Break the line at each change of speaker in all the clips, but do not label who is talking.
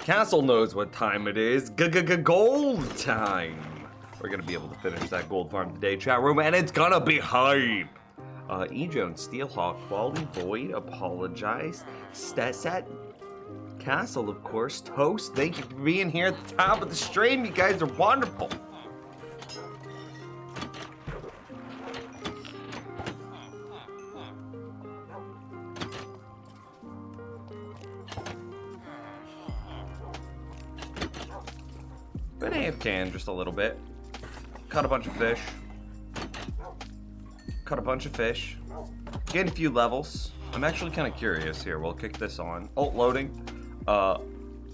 Castle knows what time it is. Gold time. We're gonna be able to finish that gold farm today, chat room, and it's gonna be hype. E. Jones, Steelhawk, Quality Void, Apologize, Stat Castle, of course, Toast. Thank you for being here at the top of the stream. You guys are wonderful. Been AFKing just a little bit. Caught a bunch of fish. Gained a few levels. I'm actually kind of curious here. We'll kick this on. Oh, loading. I'm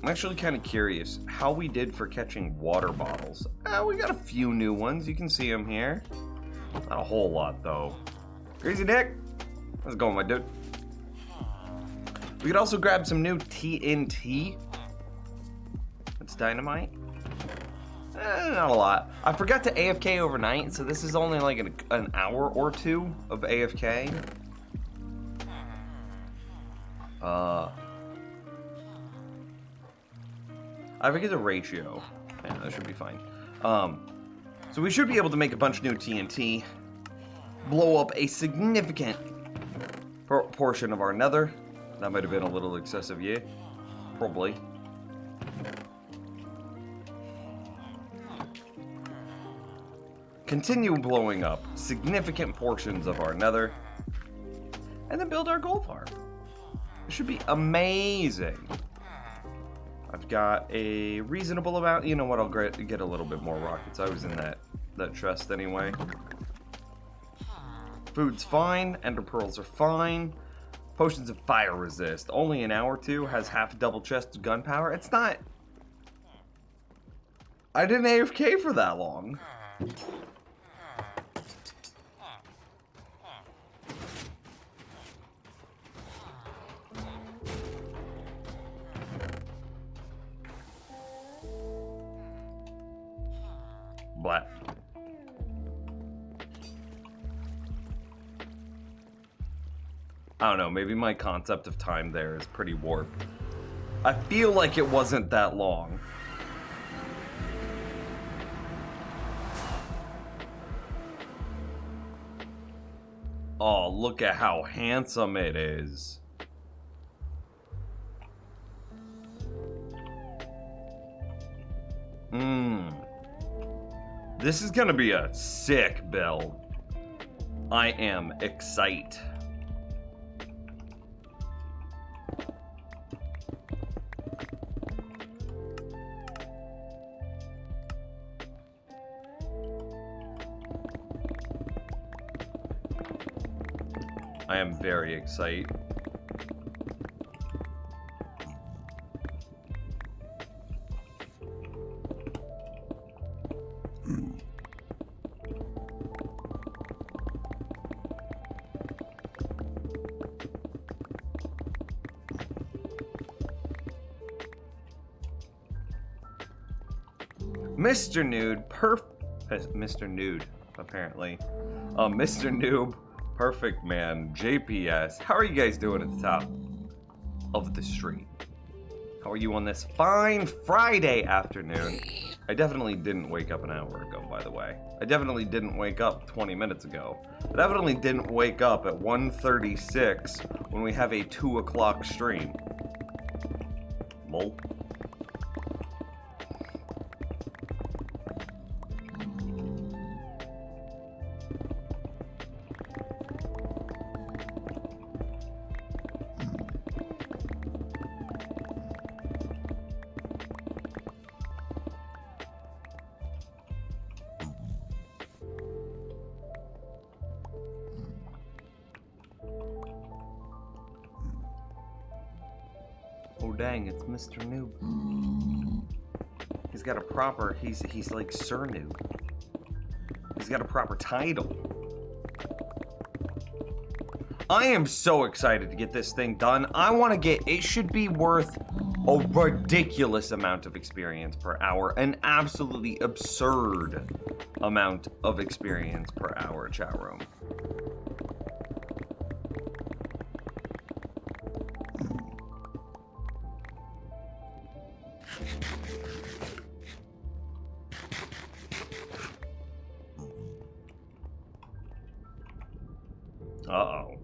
actually kind of curious how we did for catching water bottles. We got a few new ones. You can see them here. Not a whole lot, though. Crazy Nick. How's it going, my dude? We could also grab some new TNT. That's dynamite. Not a lot. I forgot to AFK overnight, so this is only like an hour or two of AFK. I forget the ratio. Yeah, that should be fine. So we should be able to make a bunch of new TNT, blow up a significant portion of our nether. That might have been a little excessive, yeah? Probably. Continue blowing up significant portions of our nether, and then build our gold farm. It should be amazing. I've got a reasonable amount. You know what? I'll get a little bit more rockets. I was in that chest anyway. Food's fine. Ender pearls are fine. Potions of fire resist. Only an hour or two. Has half a double chest of gunpowder. It's not. I didn't AFK for that long. But I don't know, maybe my concept of time there is pretty warped. I feel like it wasn't that long. Oh, look at how handsome it is. This is gonna be a sick build. I am excited. I am very excited. Mr. Nude, Mr. Nude, apparently. Mr. Noob, Perfect Man, JPS. How are you guys doing at the top of the street? How are you on this fine Friday afternoon? I definitely didn't wake up an hour ago, by the way. I definitely didn't wake up 20 minutes ago. I definitely didn't wake up at 1:36 when we have a 2 o'clock stream. Lol. Oh dang, it's Mr. Noob. He's got a proper, he's like Sir Noob. He's got a proper title. I am so excited to get this thing done. I want to get, it should be worth a ridiculous amount of experience per hour. An absolutely absurd amount of experience per hour, chat room. Uh-oh.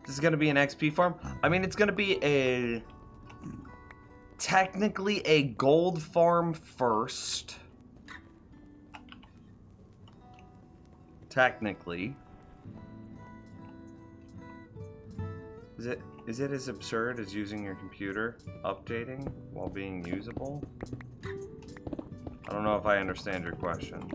This is going to be an XP farm? I mean, it's going to be technically a gold farm first. Technically. Is it as absurd as using your computer updating while being usable? I don't know if I understand your question.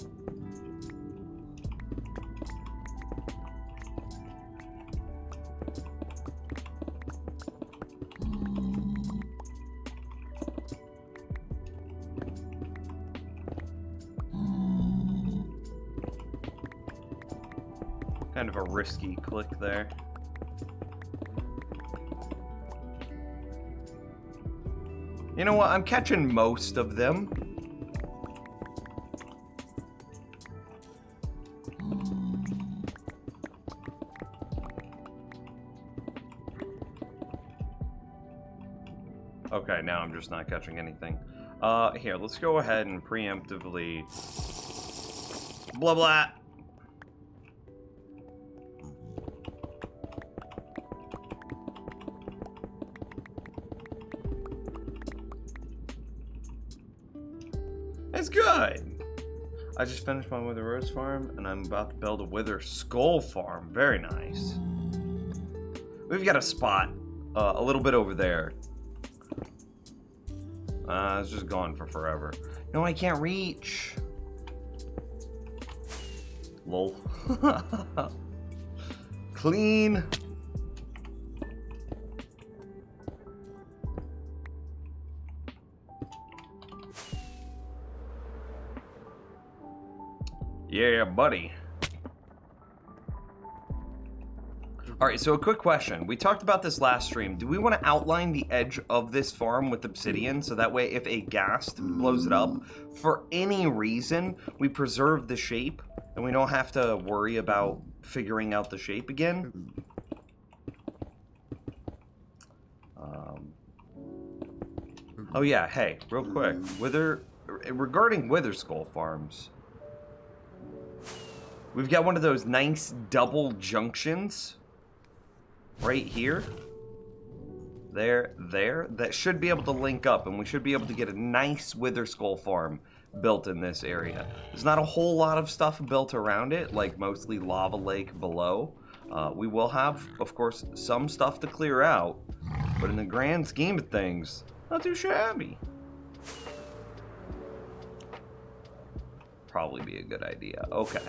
Kind of a risky click there. You know what? I'm catching most of them. Okay, now I'm just not catching anything. Here, let's go ahead and preemptively... Blah, blah. It's good. I just finished my Wither Rose farm, and I'm about to build a Wither Skull farm. Very nice. We've got a spot a little bit over there. It's just gone for forever. No, I can't reach. Lol. Clean. Yeah, buddy. Alright, so a quick question. We talked about this last stream. Do we want to outline the edge of this farm with obsidian so that way if a ghast blows it up, for any reason, we preserve the shape and we don't have to worry about figuring out the shape again? Oh yeah, hey, real quick. Regarding Wither Skull farms, we've got one of those nice double junctions right here. There, that should be able to link up, and we should be able to get a nice Wither Skull farm built in this area. There's not a whole lot of stuff built around it, like mostly lava lake below. We will have, of course, some stuff to clear out, but in the grand scheme of things, not too shabby. Probably be a good idea. Okay.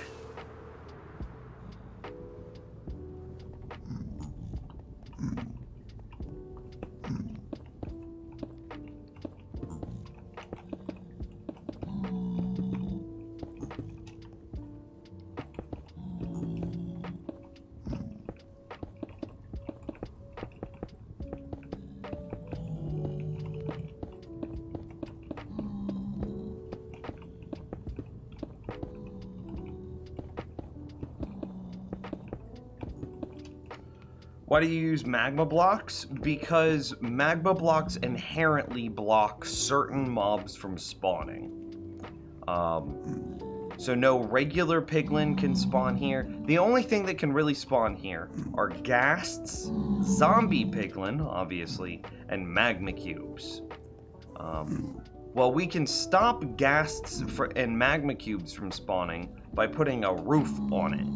Why do you use magma blocks? Because magma blocks inherently block certain mobs from spawning. So no regular piglin can spawn here. The only thing that can really spawn here are ghasts, zombie piglin, obviously, and magma cubes. Well, we can stop ghasts and magma cubes from spawning by putting a roof on it.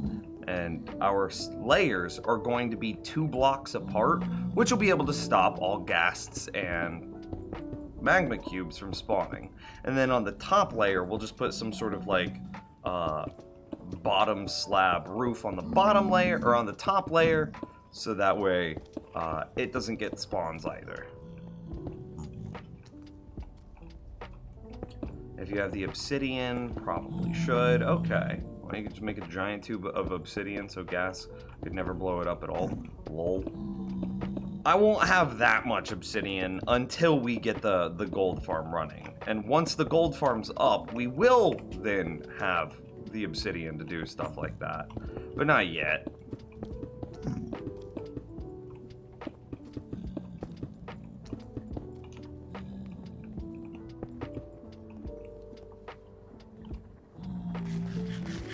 And our layers are going to be 2 blocks apart, which will be able to stop all ghasts and magma cubes from spawning. And then on the top layer, we'll just put some sort of like bottom slab roof on the bottom layer or on the top layer, so that way it doesn't get spawns either. If you have the obsidian, probably should. Okay. Why don't you just make a giant tube of obsidian so gas could never blow it up at all? Lol. I won't have that much obsidian until we get the gold farm running. And once the gold farm's up, we will then have the obsidian to do stuff like that. But not yet.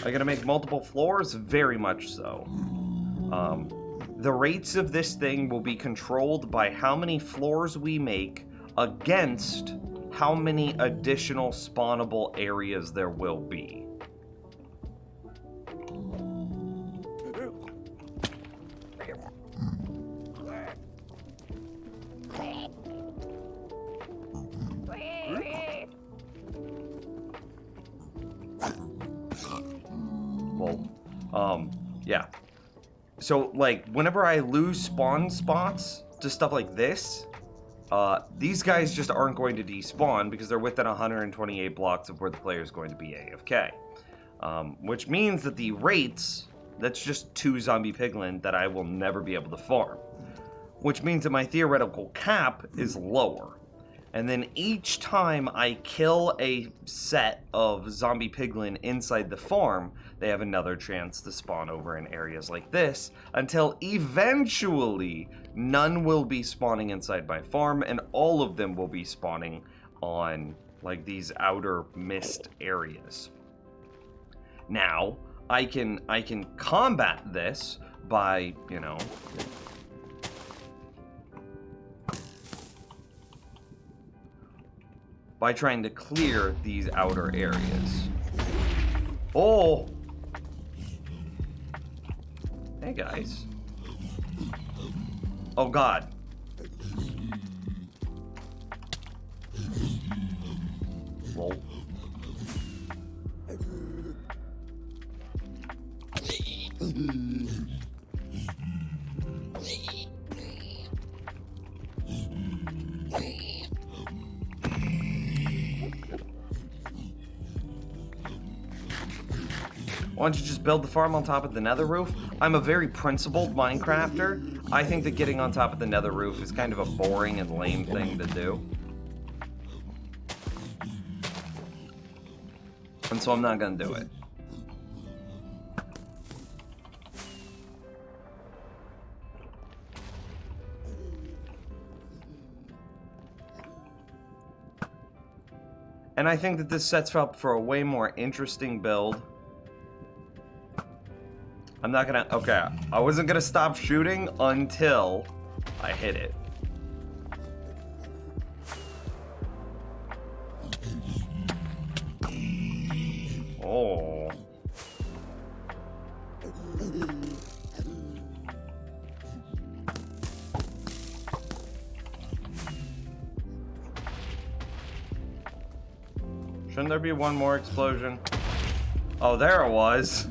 Are you gonna make multiple floors? Very much so. The rates of this thing will be controlled by how many floors we make against how many additional spawnable areas there will be. Well, yeah. So, like, whenever I lose spawn spots to stuff like this, these guys just aren't going to despawn because they're within 128 blocks of where the player is going to be AFK. Which means that the rates, that's just 2 zombie piglin that I will never be able to farm. Which means that my theoretical cap is lower. And then each time I kill a set of zombie piglin inside the farm, they have another chance to spawn over in areas like this, until eventually none will be spawning inside my farm, and all of them will be spawning on like these outer mist areas. Now, I can combat this by, you know, by trying to clear these outer areas. Oh! Hey guys. Oh god. Lol. Why don't you just build the farm on top of the nether roof? I'm a very principled Minecrafter. I think that getting on top of the nether roof is kind of a boring and lame thing to do. And so I'm not gonna do it. And I think that this sets up for a way more interesting build. I'm not gonna, okay, I wasn't gonna stop shooting until I hit it. Oh. Shouldn't there be one more explosion? Oh, there it was.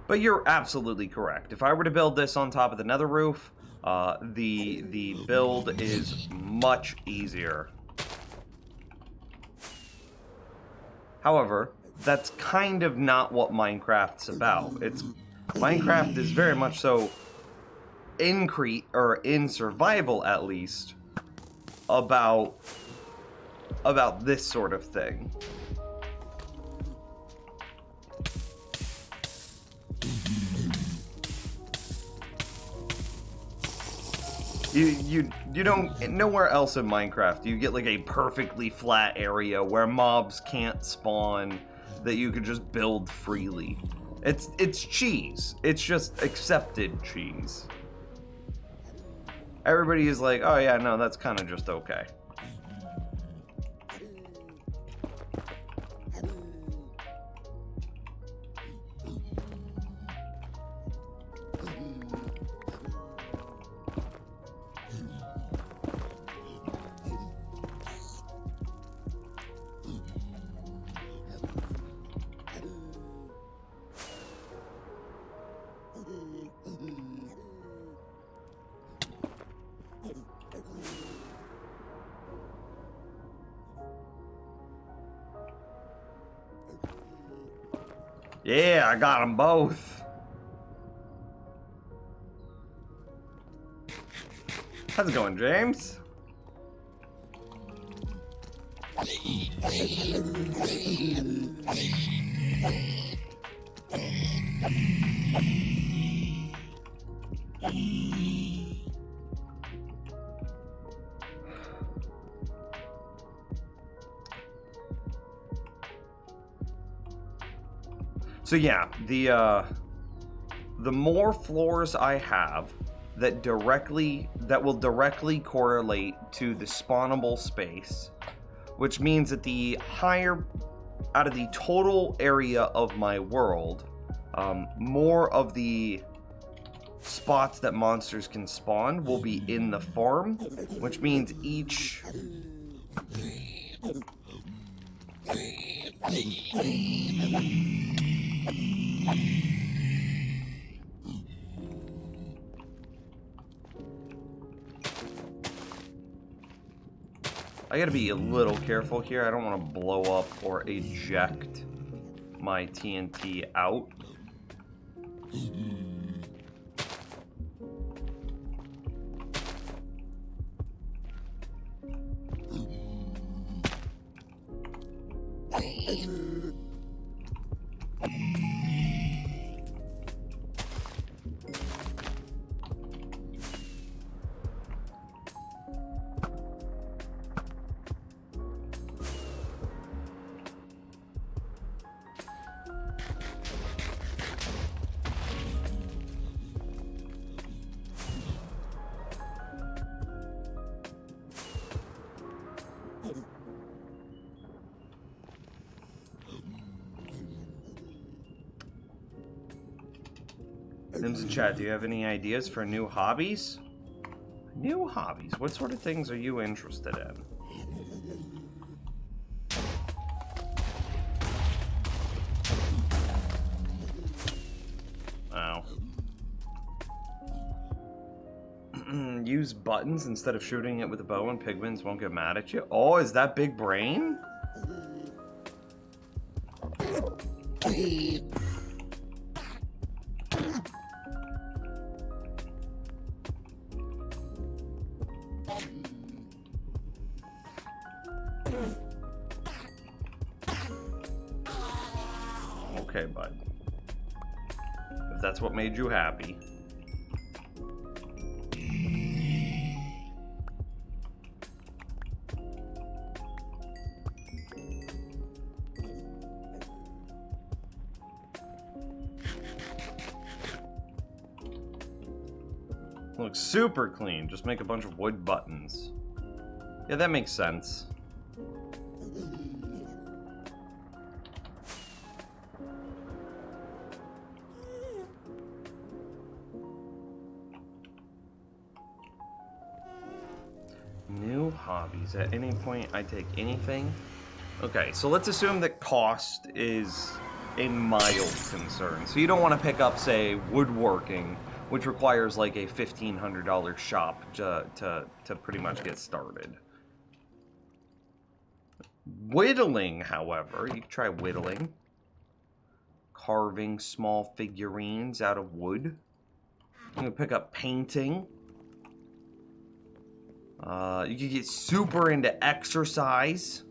But you're absolutely correct. If I were to build this on top of the nether roof, the build is much easier. However, that's kind of not what Minecraft's about. Minecraft is very much so in survival at least about this sort of thing. You don't, nowhere else in Minecraft do you get like a perfectly flat area where mobs can't spawn that you could just build freely. It's cheese. It's just accepted cheese. Everybody is like, oh yeah, no, that's kind of just okay. Yeah, I got them both. How's it going, James? So yeah, the more floors I have that will directly correlate to the spawnable space, which means that the higher out of the total area of my world, more of the spots that monsters can spawn will be in the farm, which means each I gotta be a little careful here. I don't want to blow up or eject my TNT out. Nims in chat, do you have any ideas for new hobbies? New hobbies? What sort of things are you interested in? Oh. Use buttons instead of shooting it with a bow and pigments won't get mad at you. Oh, is that big brain? Okay, bud. If that's what made you happy. Looks super clean. Just make a bunch of wood buttons. Yeah, that makes sense. New hobbies. At any point, I take anything. Okay, so let's assume that cost is a mild concern. So you don't want to pick up, say, woodworking, which requires like a $1,500 shop to pretty much get started. Whittling, however, you can try whittling. Carving small figurines out of wood. I'm gonna pick up painting. You can get super into exercise.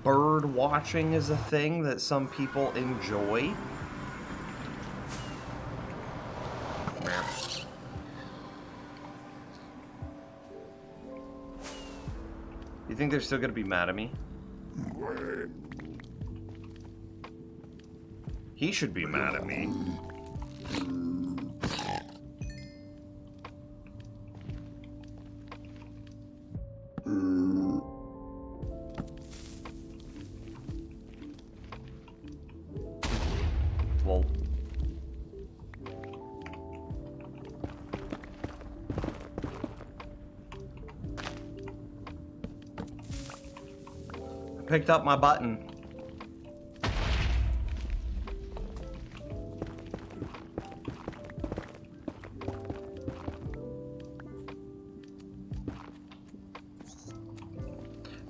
Bird watching is a thing that some people enjoy. You think they're still gonna be mad at me? He should be mad at me. Lol. I picked up my button.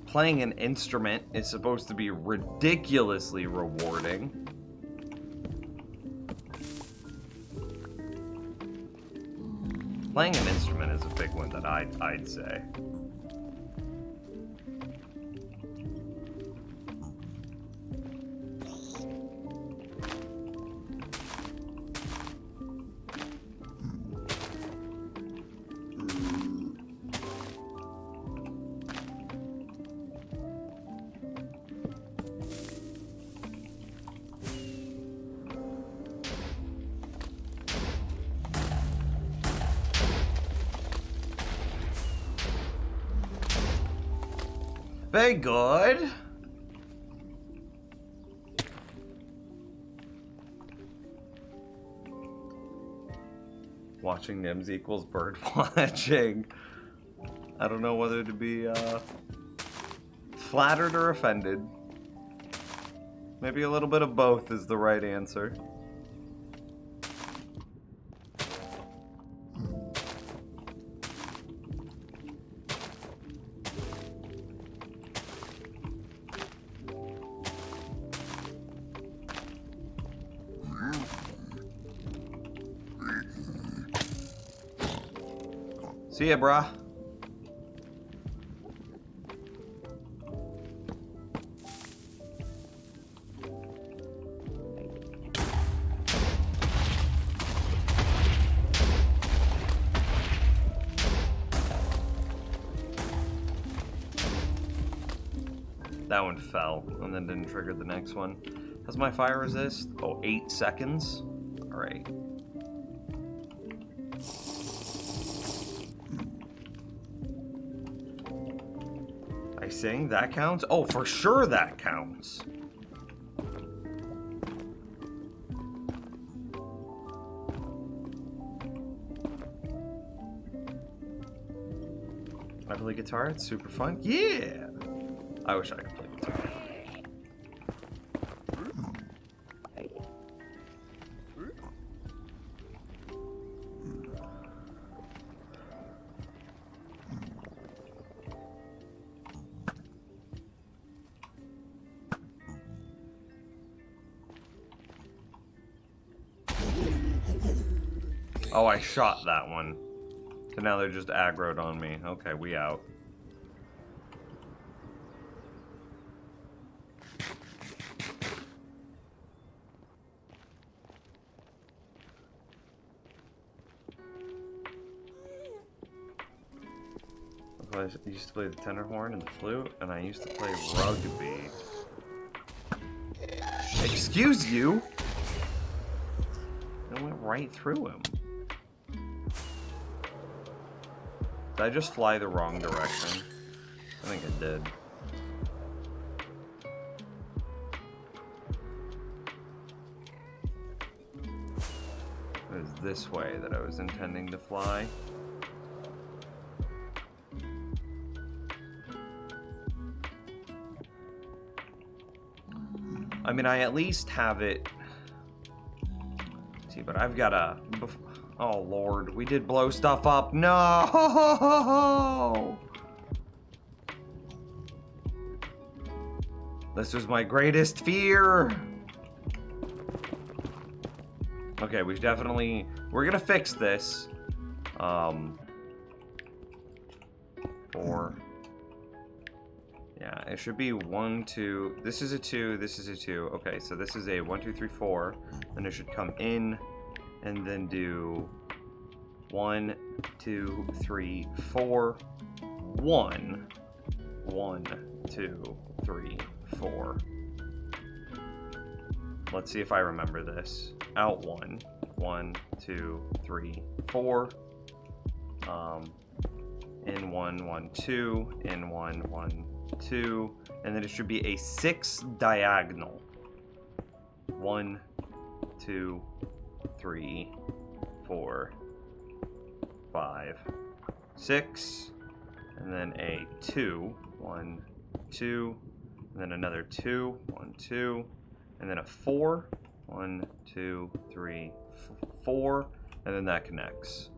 Playing an instrument is supposed to be ridiculously rewarding. Playing an instrument is a big one that I'd say. Very good. Watching Nims equals bird watching. I don't know whether to be flattered or offended. Maybe a little bit of both is the right answer. See ya, brah. That one fell and then didn't trigger the next one. Has my fire resist? Oh, 8 seconds. All right. Icing, that counts? Oh, for sure that counts. I play guitar, it's super fun. Yeah! I wish I could play guitar. Oh, I shot that one. So now they're just aggroed on me. Okay, we out. I used to play the tenor horn and the flute, and I used to play rugby. Excuse you? I went right through him. Did I just fly the wrong direction? I think I did. It was this way that I was intending to fly. I mean, I at least have it. See, but I've got a. Oh Lord, we did blow stuff up. No! This was my greatest fear. Okay, we're gonna fix this. 4. Yeah, it should be 1, 2. This is a 2, this is a 2. Okay, so this is a 1, 2, 3, 4. Then it should come in and then do 1, 2, 3, 4. 1. 1, 2, 3, 4. Let's see if I remember this. Out 1. 1, 2, 3, 4. In 1, 1, 2. In 1, 1, 2. And then it should be a 6 diagonal. 1, 2, 3, 4, 5, 6. And then a 2. 1, 2. And then another 2. 1, 2. And then a 4. 1, 2, 3, 4. And then that connects.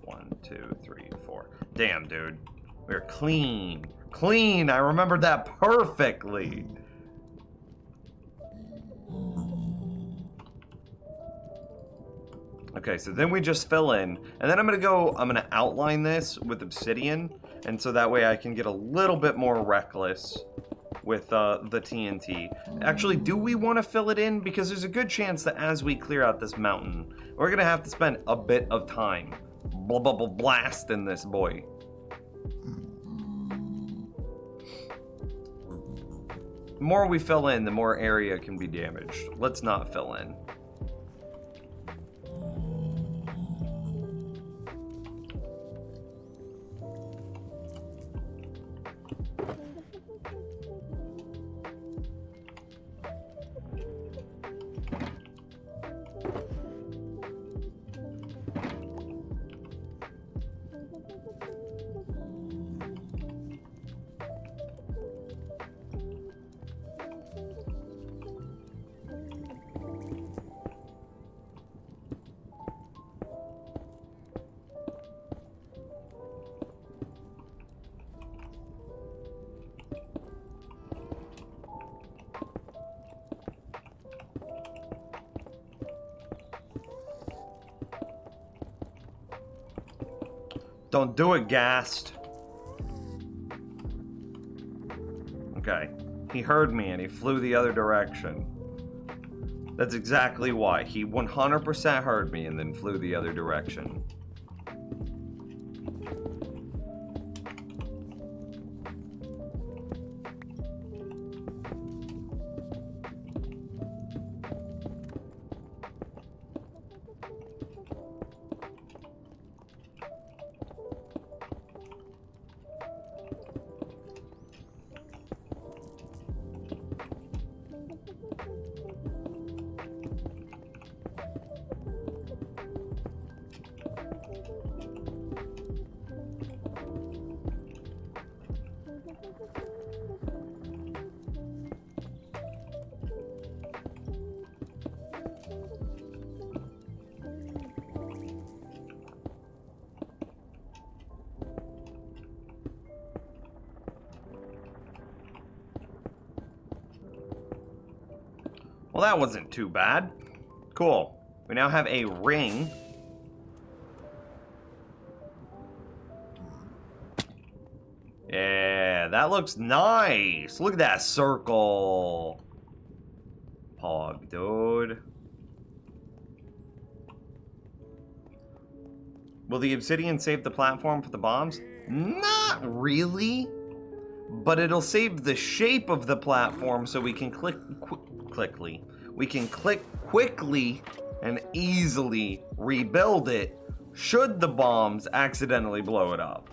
1, 2, 3, 4. Damn, dude. We're clean. Clean! I remembered that perfectly. Okay, so then we just fill in. And then I'm gonna outline this with obsidian. And so that way I can get a little bit more reckless with the TNT. Actually, do we want to fill it in? Because there's a good chance that as we clear out this mountain, we're gonna have to spend a bit of time blasting this boy. The more we fill in, the more area can be damaged. Let's not fill in. Don't do it, Ghast. Okay. He heard me and he flew the other direction. That's exactly why. He 100% heard me and then flew the other direction. Well, that wasn't too bad. Cool. We now have a ring. Yeah, that looks nice. Look at that circle. Pog, dude. Will the obsidian save the platform for the bombs? Not really. But it'll save the shape of the platform so we can click quickly and easily rebuild it should the bombs accidentally blow it up.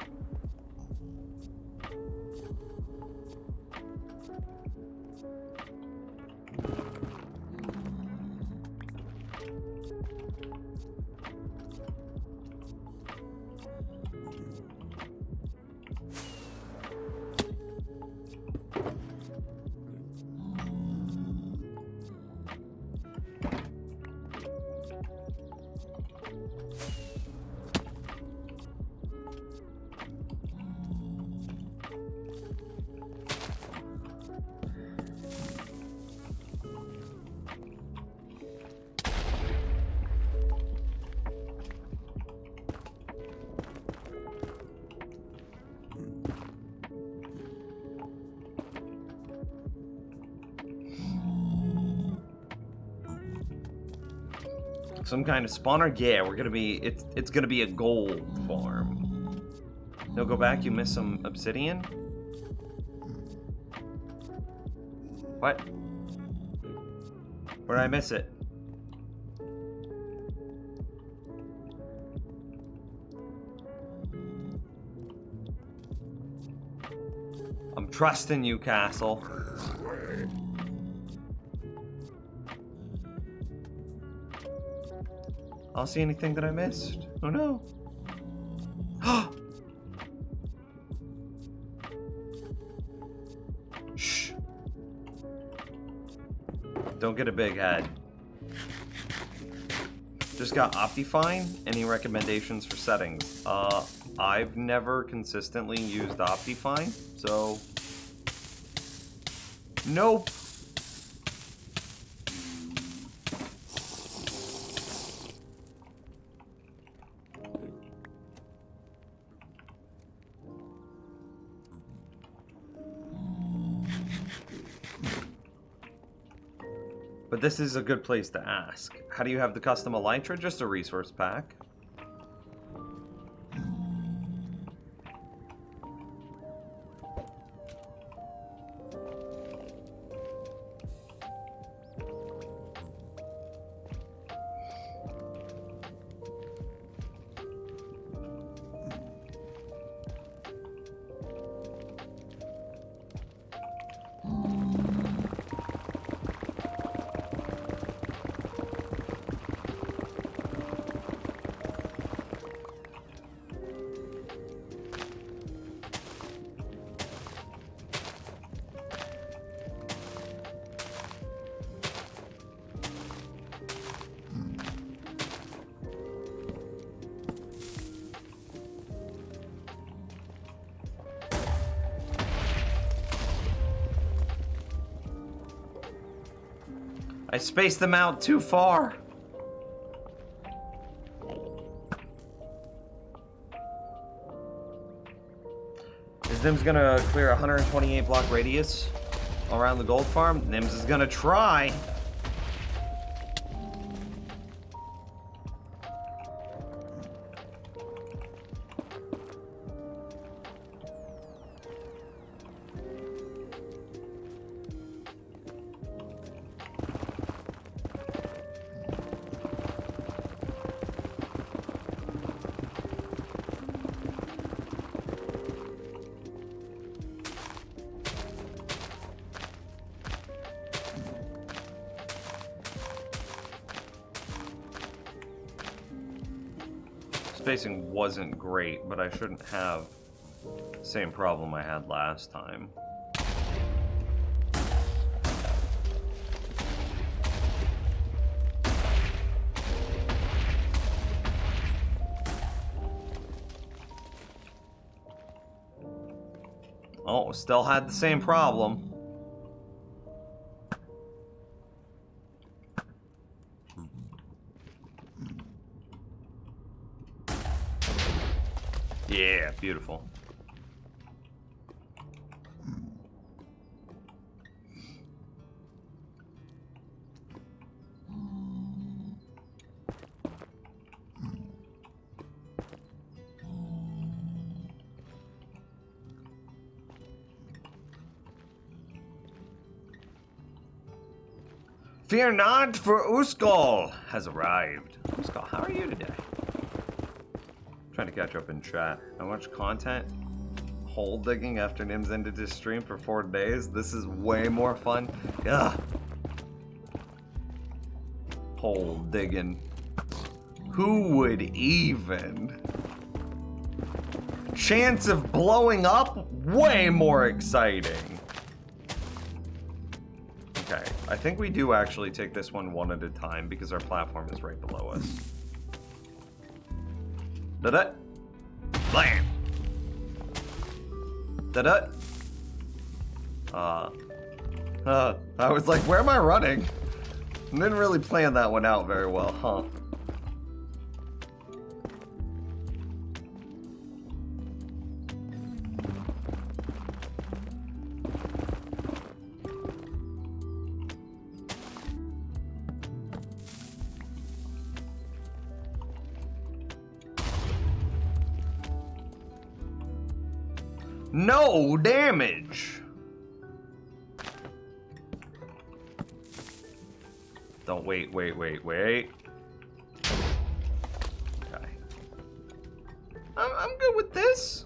Some kind of spawner? Yeah, we're gonna be... It's gonna be a gold farm. No, go back. You missed some obsidian? What? Where did I miss it? I'm trusting you, Castle. I don't see anything that I missed. Oh no. Shh. Don't get a big head. Just got Optifine. Any recommendations for settings? I've never consistently used Optifine, so... Nope. But this is a good place to ask. How do you have the custom Elytra? Just a resource pack. I spaced them out too far. Is Nims gonna clear a 128 block radius around the gold farm? Nims is gonna try. Spacing wasn't great, but I shouldn't have the same problem I had last time. Oh, still had the same problem. Yeah, beautiful. Fear not, for Uskal has arrived. Uskal, how are you today? Trying to catch up in chat. How much content? Hole digging after Nims ended his stream for 4 days. This is way more fun. Ugh. Hole digging. Who would even? Chance of blowing up? Way more exciting. Okay, I think we do actually take this one at a time because our platform is right below us. Da-da! Blam! Da-da! I was like, where am I running? I didn't really plan that one out very well, huh? No damage. Don't wait. Okay. I'm good with this.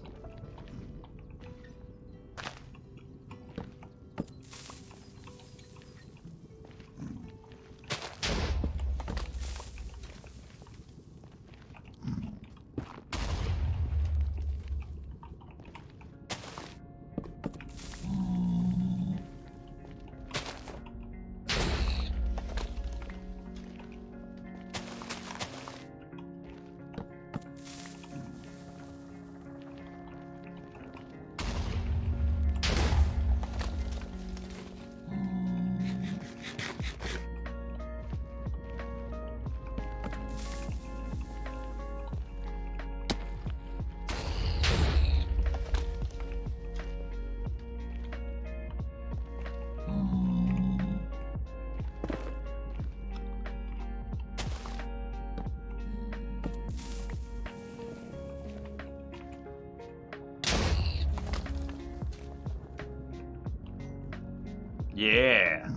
Yeah.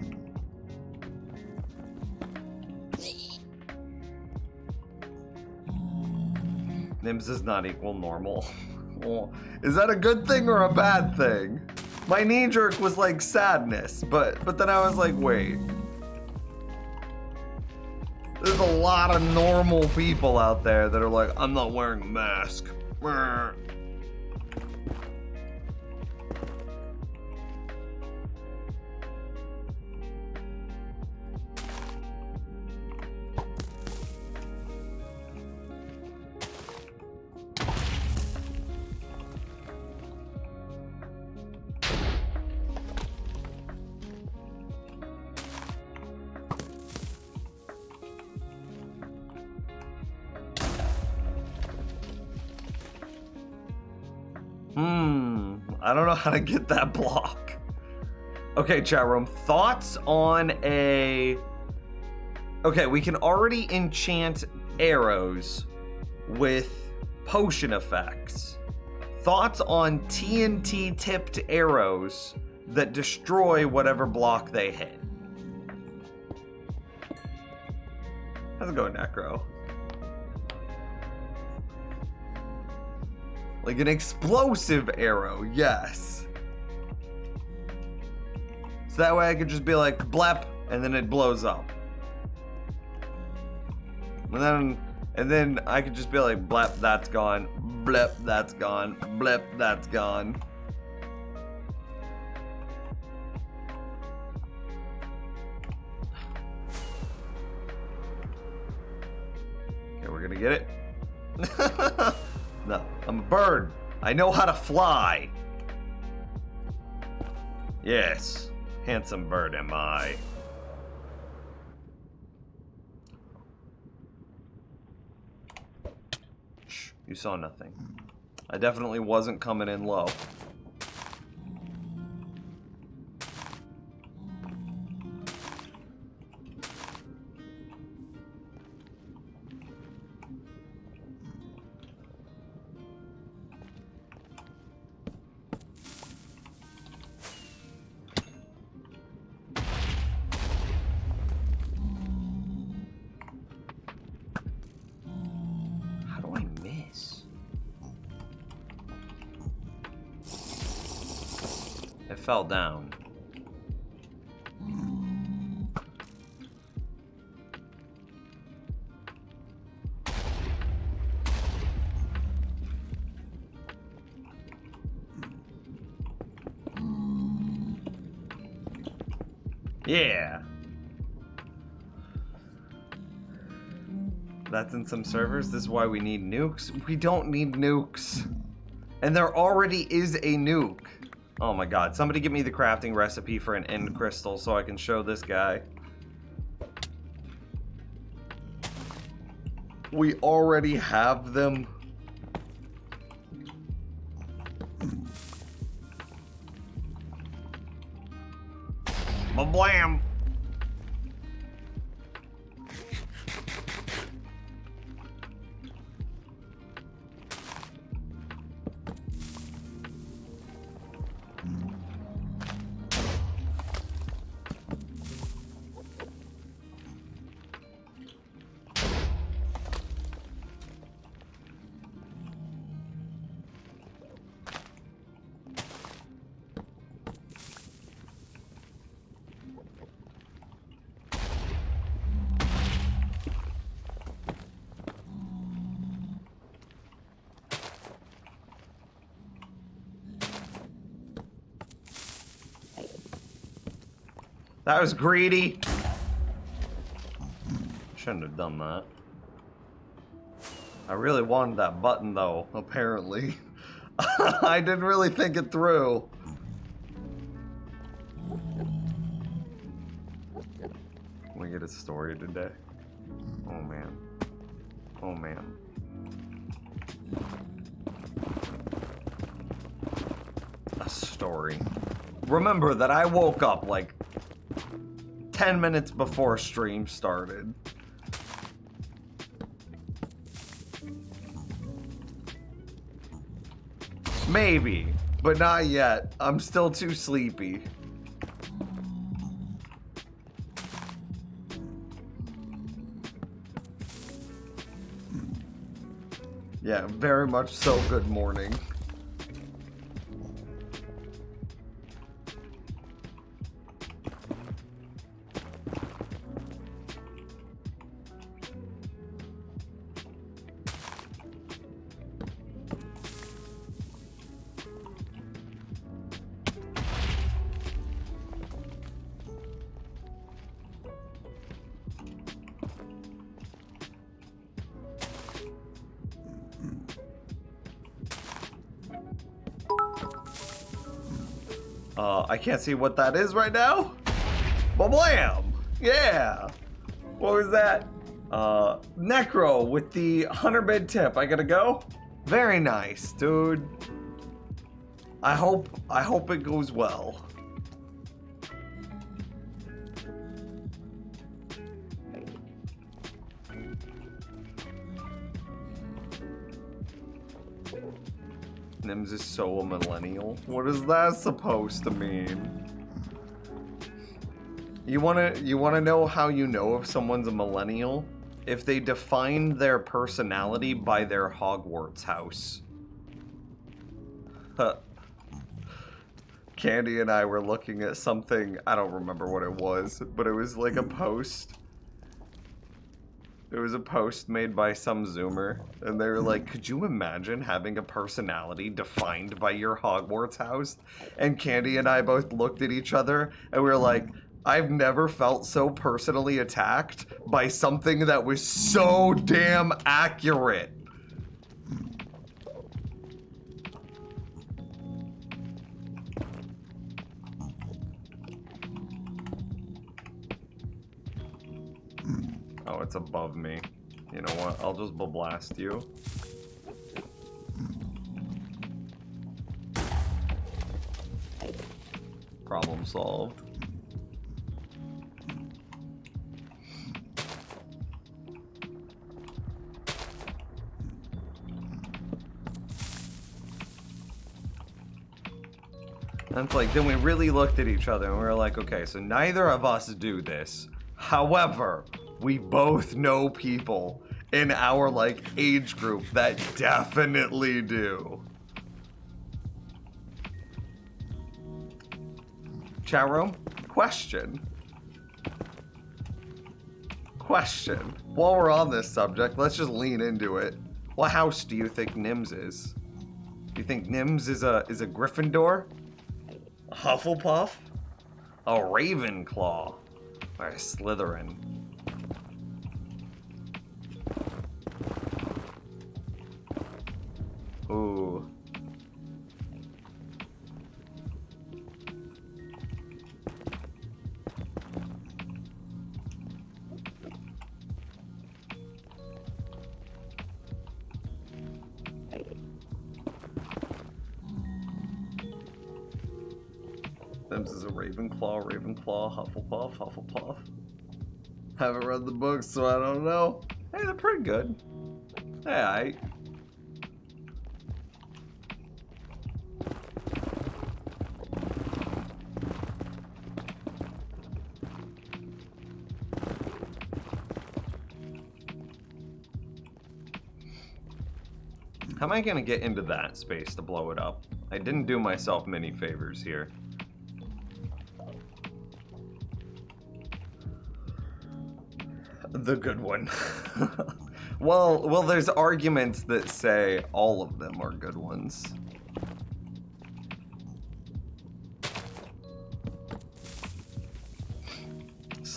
Nims does not equal normal. Well, is that a good thing or a bad thing? My knee jerk was like sadness, but then I was like, wait. There's a lot of normal people out there that are like, I'm not wearing a mask. I don't know how to get that block. Okay, chat room. Thoughts on a... Okay, we can already enchant arrows with potion effects. Thoughts on TNT tipped arrows that destroy whatever block they hit. How's it going, Necro? Like an explosive arrow, yes. So that way I could just be like, blep, and then it blows up. And then I could just be like, blep, that's gone. Blep, that's gone. Blep, that's gone. Okay, we're gonna get it. No, I'm a bird. I know how to fly. Yes, handsome bird am I. Shh, you saw nothing. I definitely wasn't coming in low. Fell down. Yeah. That's in some servers. This is why we need nukes. We don't need nukes. And there already is a nuke. Oh my god, somebody give me the crafting recipe for an end crystal so I can show this guy. We already have them. Blam! That was greedy. Shouldn't have done that. I really wanted that button though, apparently. I didn't really think it through. Can we get a story today? Oh man. Oh man. A story. Remember that I woke up like 10 minutes before stream started. Maybe, but not yet. I'm still too sleepy. Yeah, very much so. Good morning. I can't see what that is right now. Ba-blam! Yeah! What was that? Necro with the 100-bid tip. I gotta go? Very nice, dude. I hope it goes well. Nims is so a millennial. What is that supposed to mean? You wanna know how you know if someone's a millennial? If they define their personality by their Hogwarts house. Candy and I were looking at something, I don't remember what it was, but it was like a post. It was a post made by some Zoomer, and they were like, could you imagine having a personality defined by your Hogwarts house? And Candy and I both looked at each other, and we were like, I've never felt so personally attacked by something that was so damn accurate. Oh, it's above me. You know what? I'll just blast you. Problem solved. And it's like, then we really looked at each other and we were like, okay, so neither of us do this. However, we both know people in our like age group that definitely do. Chat room, question. While we're on this subject, let's just lean into it. What house do you think Nims is? Do you think Nims is a Gryffindor? A Hufflepuff? A Ravenclaw? Or a Slytherin? Ooh. Nims is a Ravenclaw, Hufflepuff. Haven't read the books, so I don't know. Hey, they're pretty good. Yeah, How am I gonna get into that space to blow it up? I didn't do myself many favors here. The good one. Well, there's arguments that say all of them are good ones.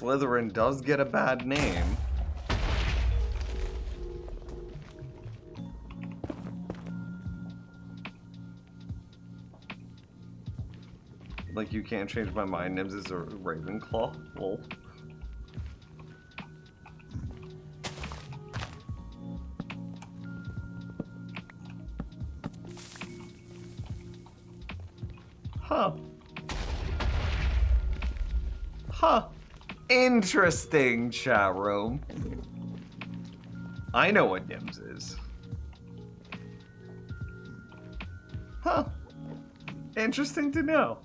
Slytherin does get a bad name. Like, you can't change my mind. Nims is a Ravenclaw. Lol. Huh. Huh. Interesting, chat room. I know what Nims is. Huh. Interesting to know.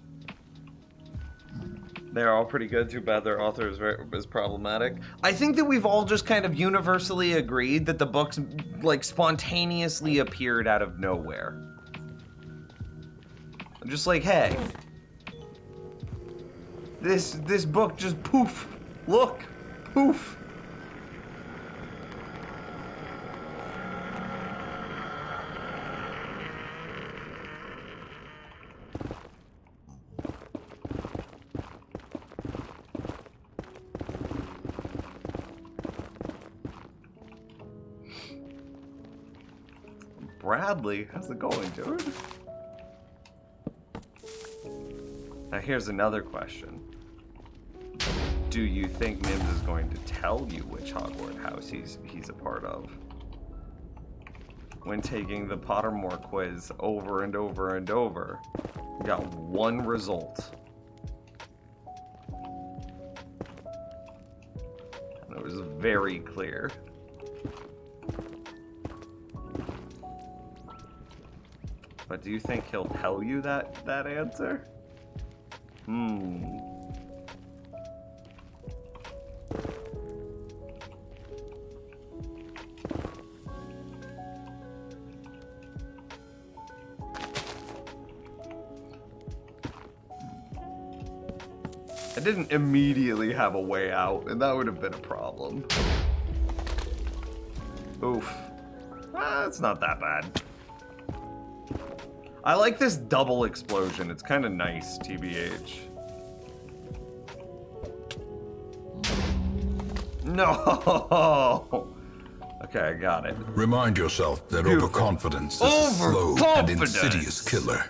They're all pretty good. Too bad their author is problematic. I think that we've all just kind of universally agreed that the books, like, spontaneously appeared out of nowhere. I'm just like, hey, this book just poof. Look, poof. Bradley, how's it going, dude? Now here's another question. Do you think Nims is going to tell you which Hogwarts house he's a part of? When taking the Pottermore quiz over and over and over, you got one result. And it was very clear. But do you think he'll tell you that answer? I didn't immediately have a way out, and that would have been a problem. Oof. It's not that bad. I like this double explosion. It's kind of nice, TBH. No! Okay, I got it.
Remind yourself that
Beautiful.
Overconfidence is a slow and insidious killer.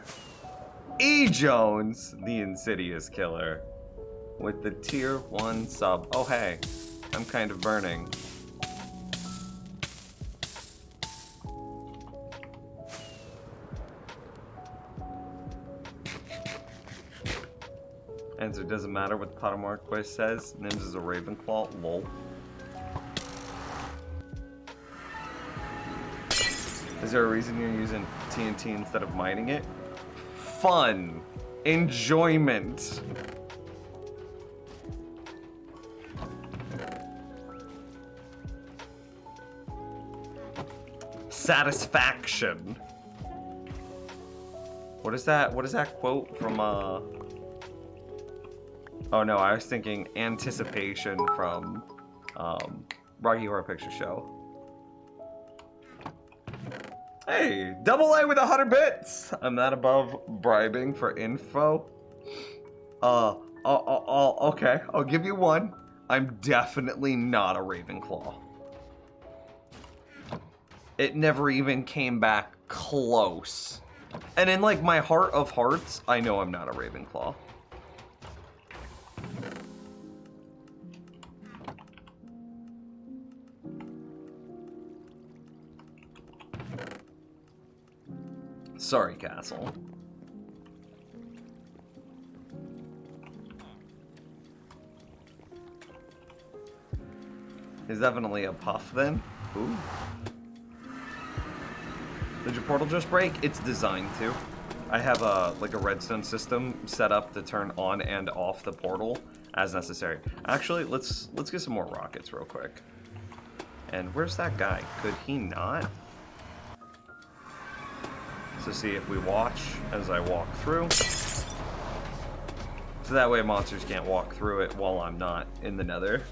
E. Jones, the insidious killer. With the tier 1 sub. Oh, hey. I'm kind of burning. Answer doesn't matter what the Pottermore quiz says. Nims is a Ravenclaw. Lol. Is there a reason you're using TNT instead of mining it? Fun. Enjoyment. Satisfaction. What is that? What is that quote from Oh no, I was thinking anticipation from Rocky Horror Picture Show. Hey, double A with 100 bits. I'm not above bribing for info. Okay, I'll give you one. I'm definitely not a Ravenclaw. It never even came back close. And in like my heart of hearts, I know I'm not a Ravenclaw. Sorry, Castle. Is definitely a puff then? Ooh. Did your portal just break? It's designed to. I have a redstone system set up to turn on and off the portal as necessary. Actually, let's get some more rockets real quick. And where's that guy? Could he not? So see if we watch as I walk through. So that way monsters can't walk through it while I'm not in the nether.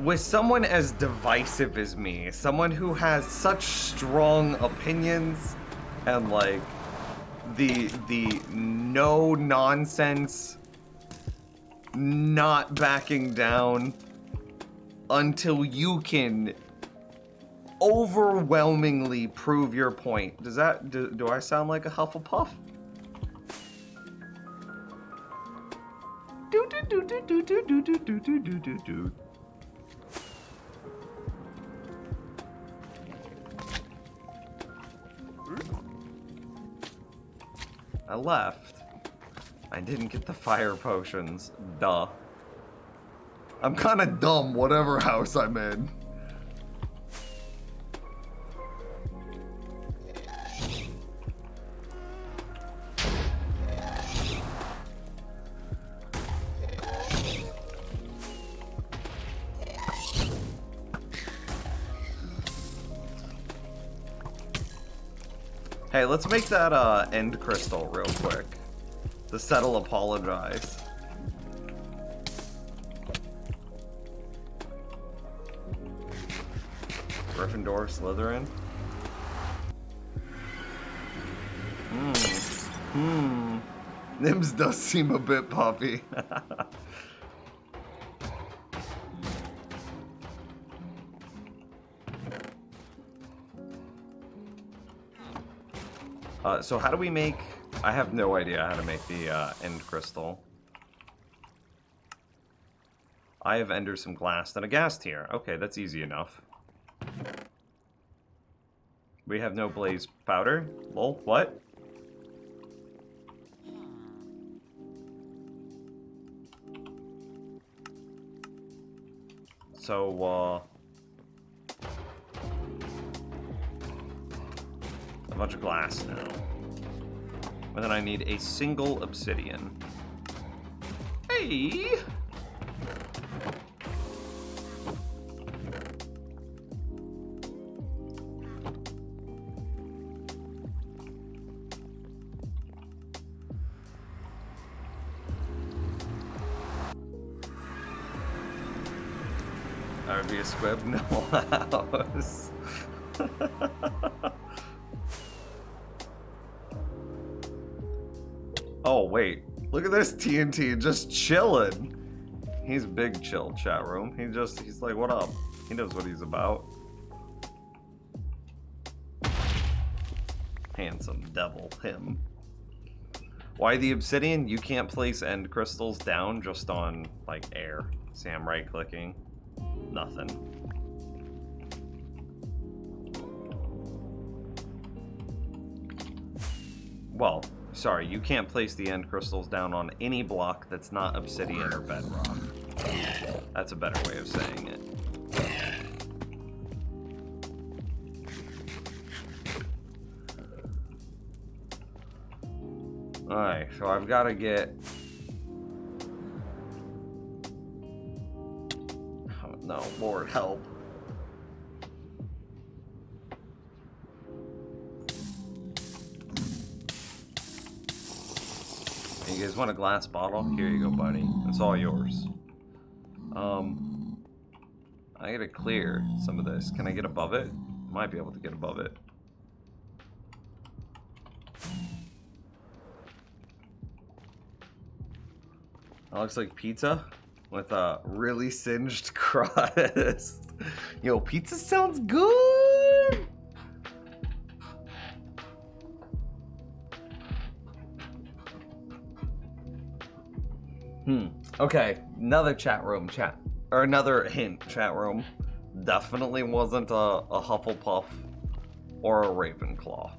with someone as divisive as me, someone who has such strong opinions and like the no nonsense, not backing down until you can overwhelmingly prove your point. Does that do I sound like a Hufflepuff? Do do do do do do do do do do do do do. I left. I didn't get the fire potions. Duh. I'm kind of dumb, whatever house I'm in. Hey, let's make that end crystal real quick. The settle apologize. Gryffindor, Slytherin. Nims does seem a bit puffy. So how do we make... I have no idea how to make the end crystal. I have ender some glass and a ghast here. Okay, that's easy enough. We have no blaze powder. Lol, what? So, a bunch of glass now. And then I need a single obsidian. Hey! I would be a squib? No house. Oh, wait. Look at this TNT just chilling. He's big chill, chat room. He's like, what up? He knows what he's about. Handsome devil, him. Why the obsidian? You can't place end crystals down just on, like, air. See, I'm right-clicking. Nothing. Well, sorry, you can't place the end crystals down on any block that's not obsidian or bedrock. That's a better way of saying it. Alright, so I've got to get... Oh, no, Lord help. You guys want a glass bottle? Here you go, buddy. It's all yours. I gotta clear some of this. Can I get above it? Might be able to get above it. That looks like pizza with a really singed crust. Yo, pizza sounds good! Okay, another chat room chat. Or another hint, chat room. Definitely wasn't a Hufflepuff or a Ravenclaw.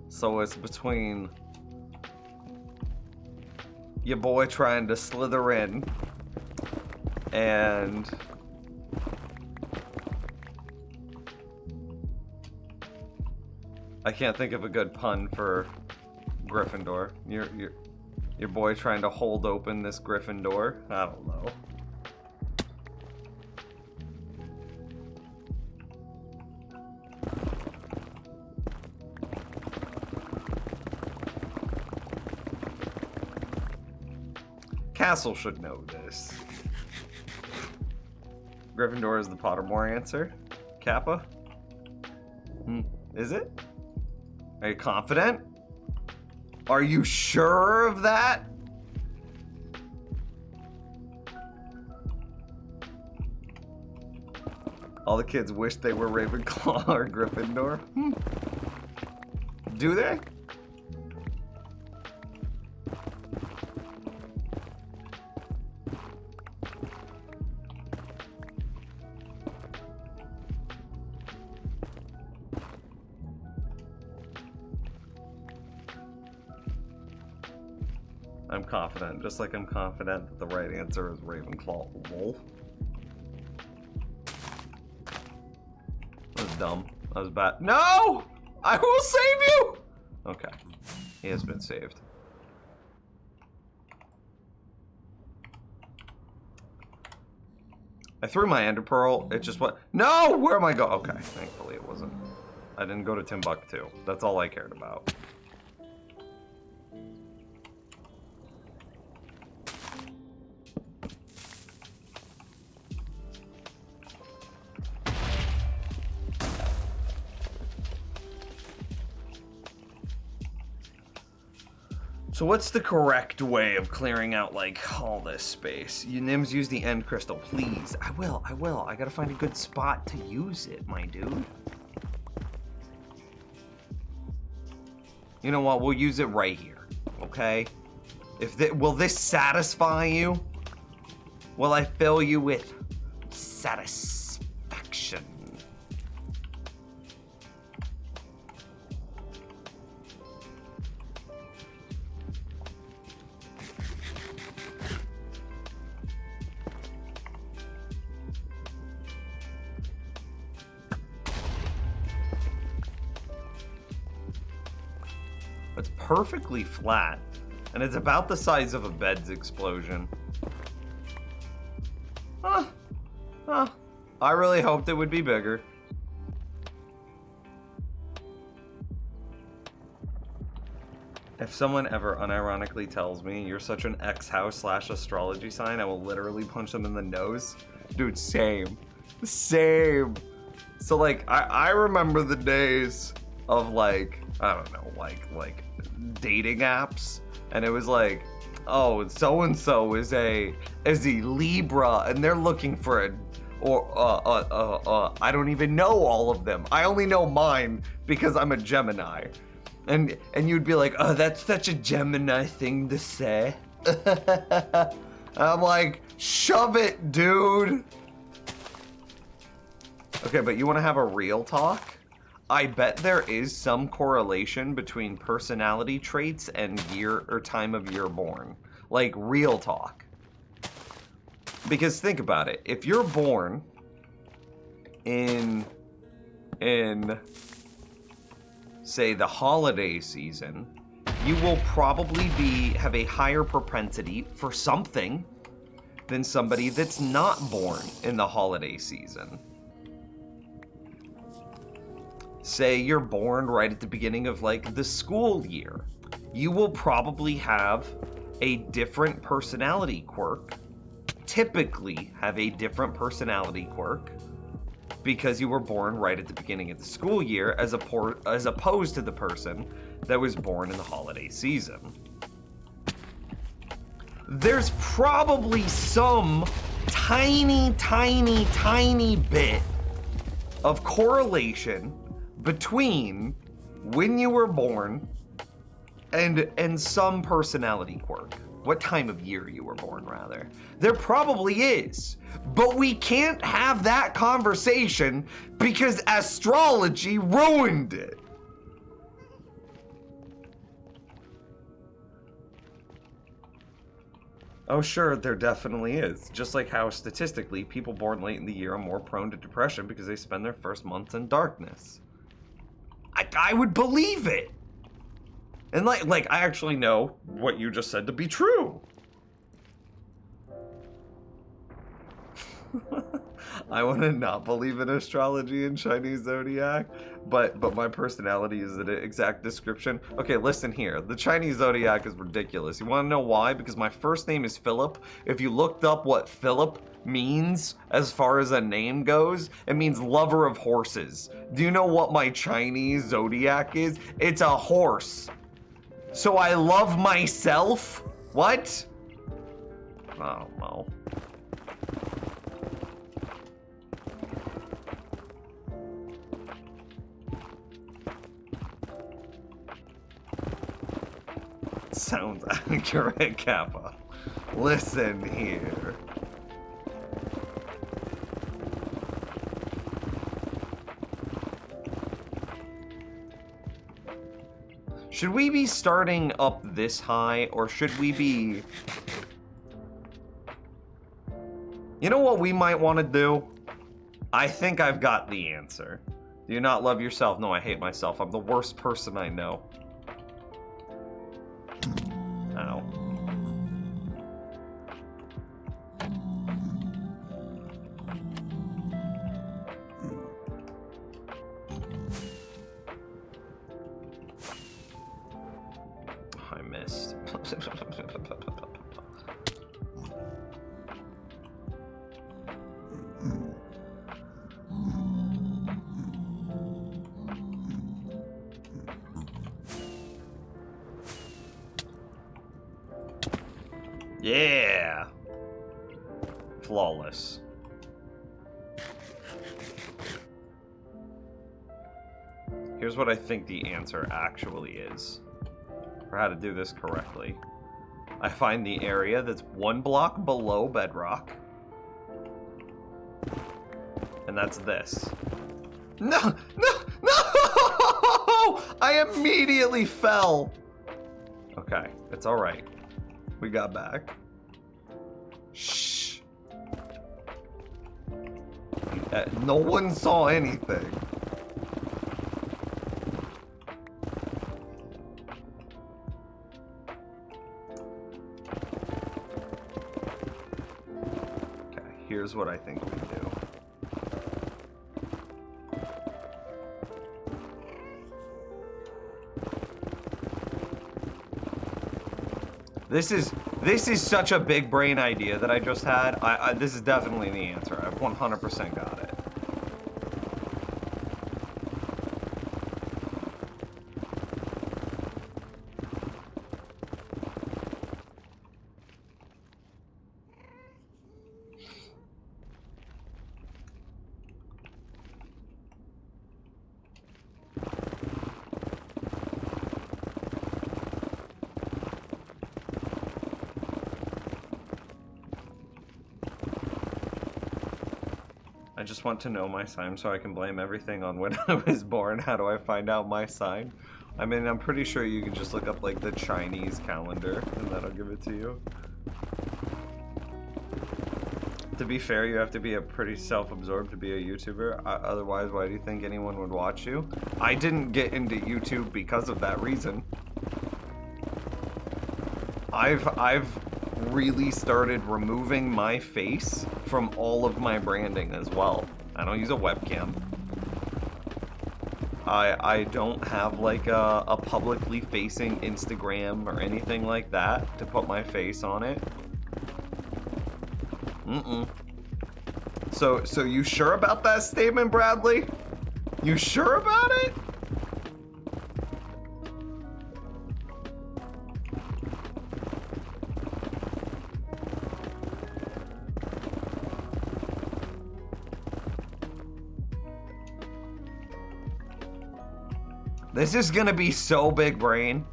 So it's between your boy trying to slither in and I can't think of a good pun for Gryffindor. Your boy trying to hold open this Gryffindor. I don't know. Castle should know this. Gryffindor is the Pottermore answer. Kappa? Is it? Are you confident? Are you sure of that? All the kids wish they were Ravenclaw or Gryffindor. Do they? I'm confident, just like I'm confident that the right answer is Ravenclaw. Lol. That was dumb. That was bad. No! I will save you! Okay. He has been saved. I threw my Ender Pearl. It just went. No! Where am I going? Okay. Thankfully it wasn't. I didn't go to Timbuktu. That's all I cared about. So what's the correct way of clearing out, like, all this space? You Nims, use the end crystal, please. I will. I gotta find a good spot to use it, my dude. You know what? We'll use it right here, okay? Will this satisfy you? Will I fill you with satisfaction? It's perfectly flat, and it's about the size of a bed's explosion. I really hoped it would be bigger. If someone ever unironically tells me you're such an X-house/astrology sign, I will literally punch them in the nose. Dude, same. Same. So, like, I remember the days of, like, I don't know, like dating apps, and it was like, oh, so and so is a Libra, and they're looking for I don't even know all of them. I only know mine because I'm a Gemini, and you'd be like, oh, that's such a Gemini thing to say. I'm like, shove it, dude. Okay, but you want to have a real talk? I bet there is some correlation between personality traits and year or time of year born. Like, real talk. Because think about it. If you're born in say, the holiday season, you will probably have a higher propensity for something than somebody that's not born in the holiday season. Say you're born right at the beginning of, like, the school year. You will probably have a different personality quirk, typically have a different personality quirk, because you were born right at the beginning of the school year as opposed to the person that was born in the holiday season. There's probably some tiny bit of correlation between when you were born and some personality quirk. What time of year you were born, rather. There probably is, but we can't have that conversation because astrology ruined it. Oh, sure, there definitely is. Just like how, statistically, people born late in the year are more prone to depression because they spend their first months in darkness. I would believe it. And like I actually know what you just said to be true. I want to not believe in astrology and Chinese zodiac, but my personality is the exact description. Okay, listen here. The Chinese zodiac is ridiculous. You want to know why? Because my first name is Philip. If you looked up what Philip means as far as a name goes, it means lover of horses. Do you know what my Chinese zodiac is? It's a horse. So I love myself? What? I don't know. Sounds accurate, Kappa. Listen here. Should we be starting up this high, or should we be... You know what we might want to do? I think I've got the answer. Do you not love yourself? No, I hate myself. I'm the worst person I know. Ow. I missed. Yeah! Flawless. Here's what I think the answer actually is. For how to do this correctly. I find the area that's 1 block below bedrock. And that's this. No! No! No! I immediately fell! Okay, it's alright. We got back. Shh. No one saw anything. Okay, here's what I think we do. This is such a big brain idea that I just had. This is definitely the answer. I've 100% got it. I just want to know my sign so I can blame everything on when I was born. How do I find out my sign? I mean, I'm pretty sure you can just look up, like, the Chinese calendar, and that'll give it to you. To be fair, you have to be a pretty self-absorbed to be a YouTuber. Otherwise, why do you think anyone would watch you? I didn't get into YouTube because of that reason. I've really started removing my face from all of my branding as well. I don't use a webcam. I don't have like a publicly facing Instagram or anything like that to put my face on it. So you sure about that statement, Bradley? You sure about it? This is gonna be so big brain.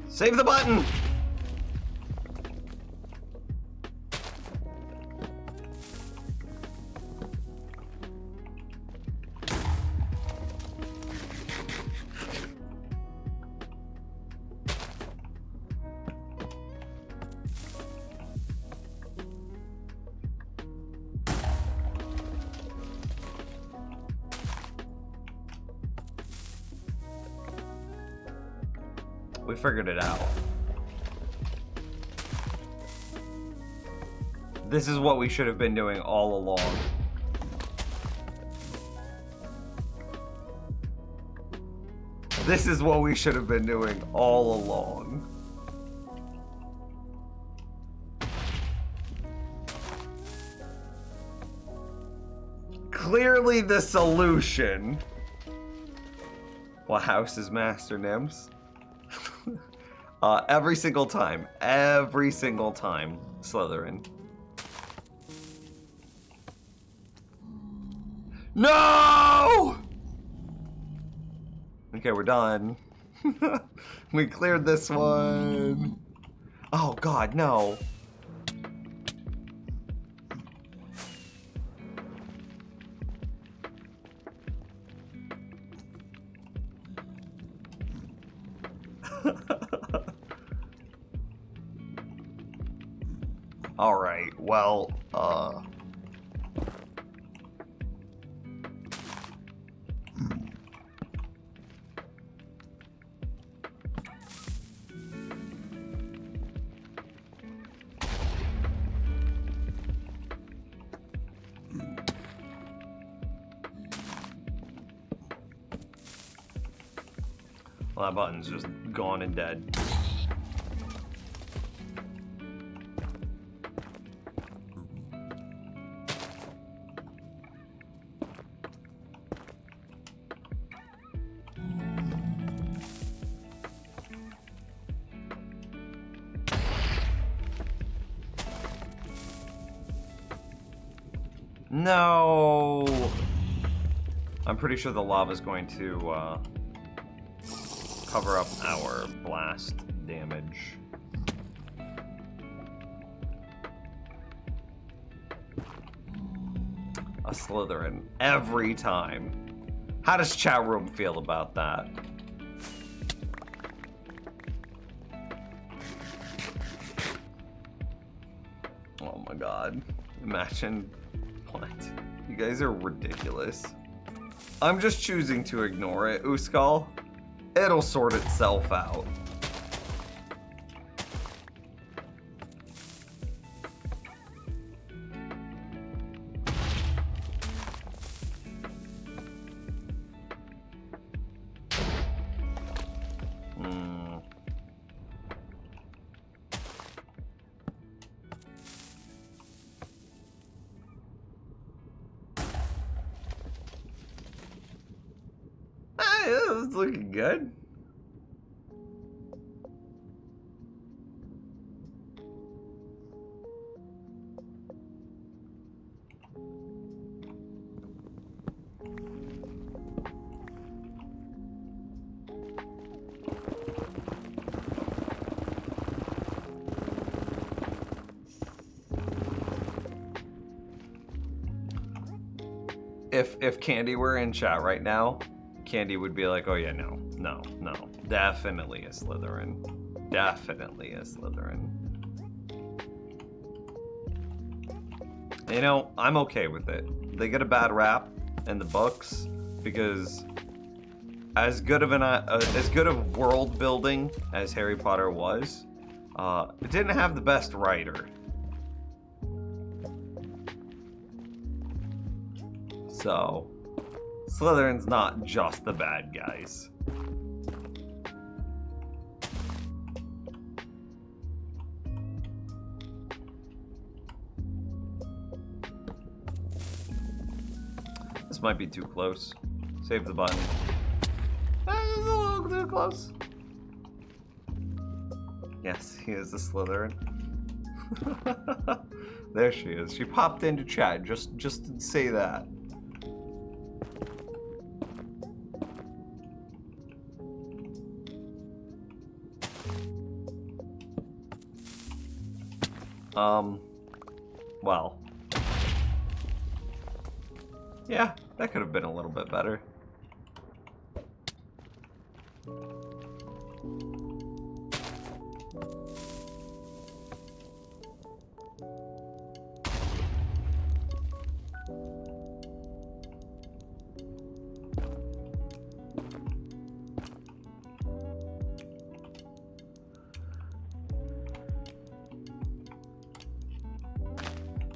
Save the button! We figured it out. This is what we should have been doing all along. This is what we should have been doing all along. Clearly the solution. What house is Master Nims? Every single time, Slytherin. No! Okay, we're done. We cleared this one. Oh God, no. All right, well, well, that button's just gone and dead. No! I'm pretty sure the lava's going to cover up our blast damage. A Slytherin every time. How does chat room feel about that? Oh my God. Imagine. What? You guys are ridiculous. I'm just choosing to ignore it, Uskal. It'll sort itself out. It's looking good. If Candy were in chat right now, Candy would be like, oh yeah, no. Definitely a Slytherin. Definitely a Slytherin. You know, I'm okay with it. They get a bad rap in the books because as good of world building as Harry Potter was, it didn't have the best writer. So, Slytherin's not just the bad guys. This might be too close. Save the button. It's a little too close. Yes, he is a Slytherin. There she is. She popped into chat just to say that. Well. Yeah, that could have been a little bit better.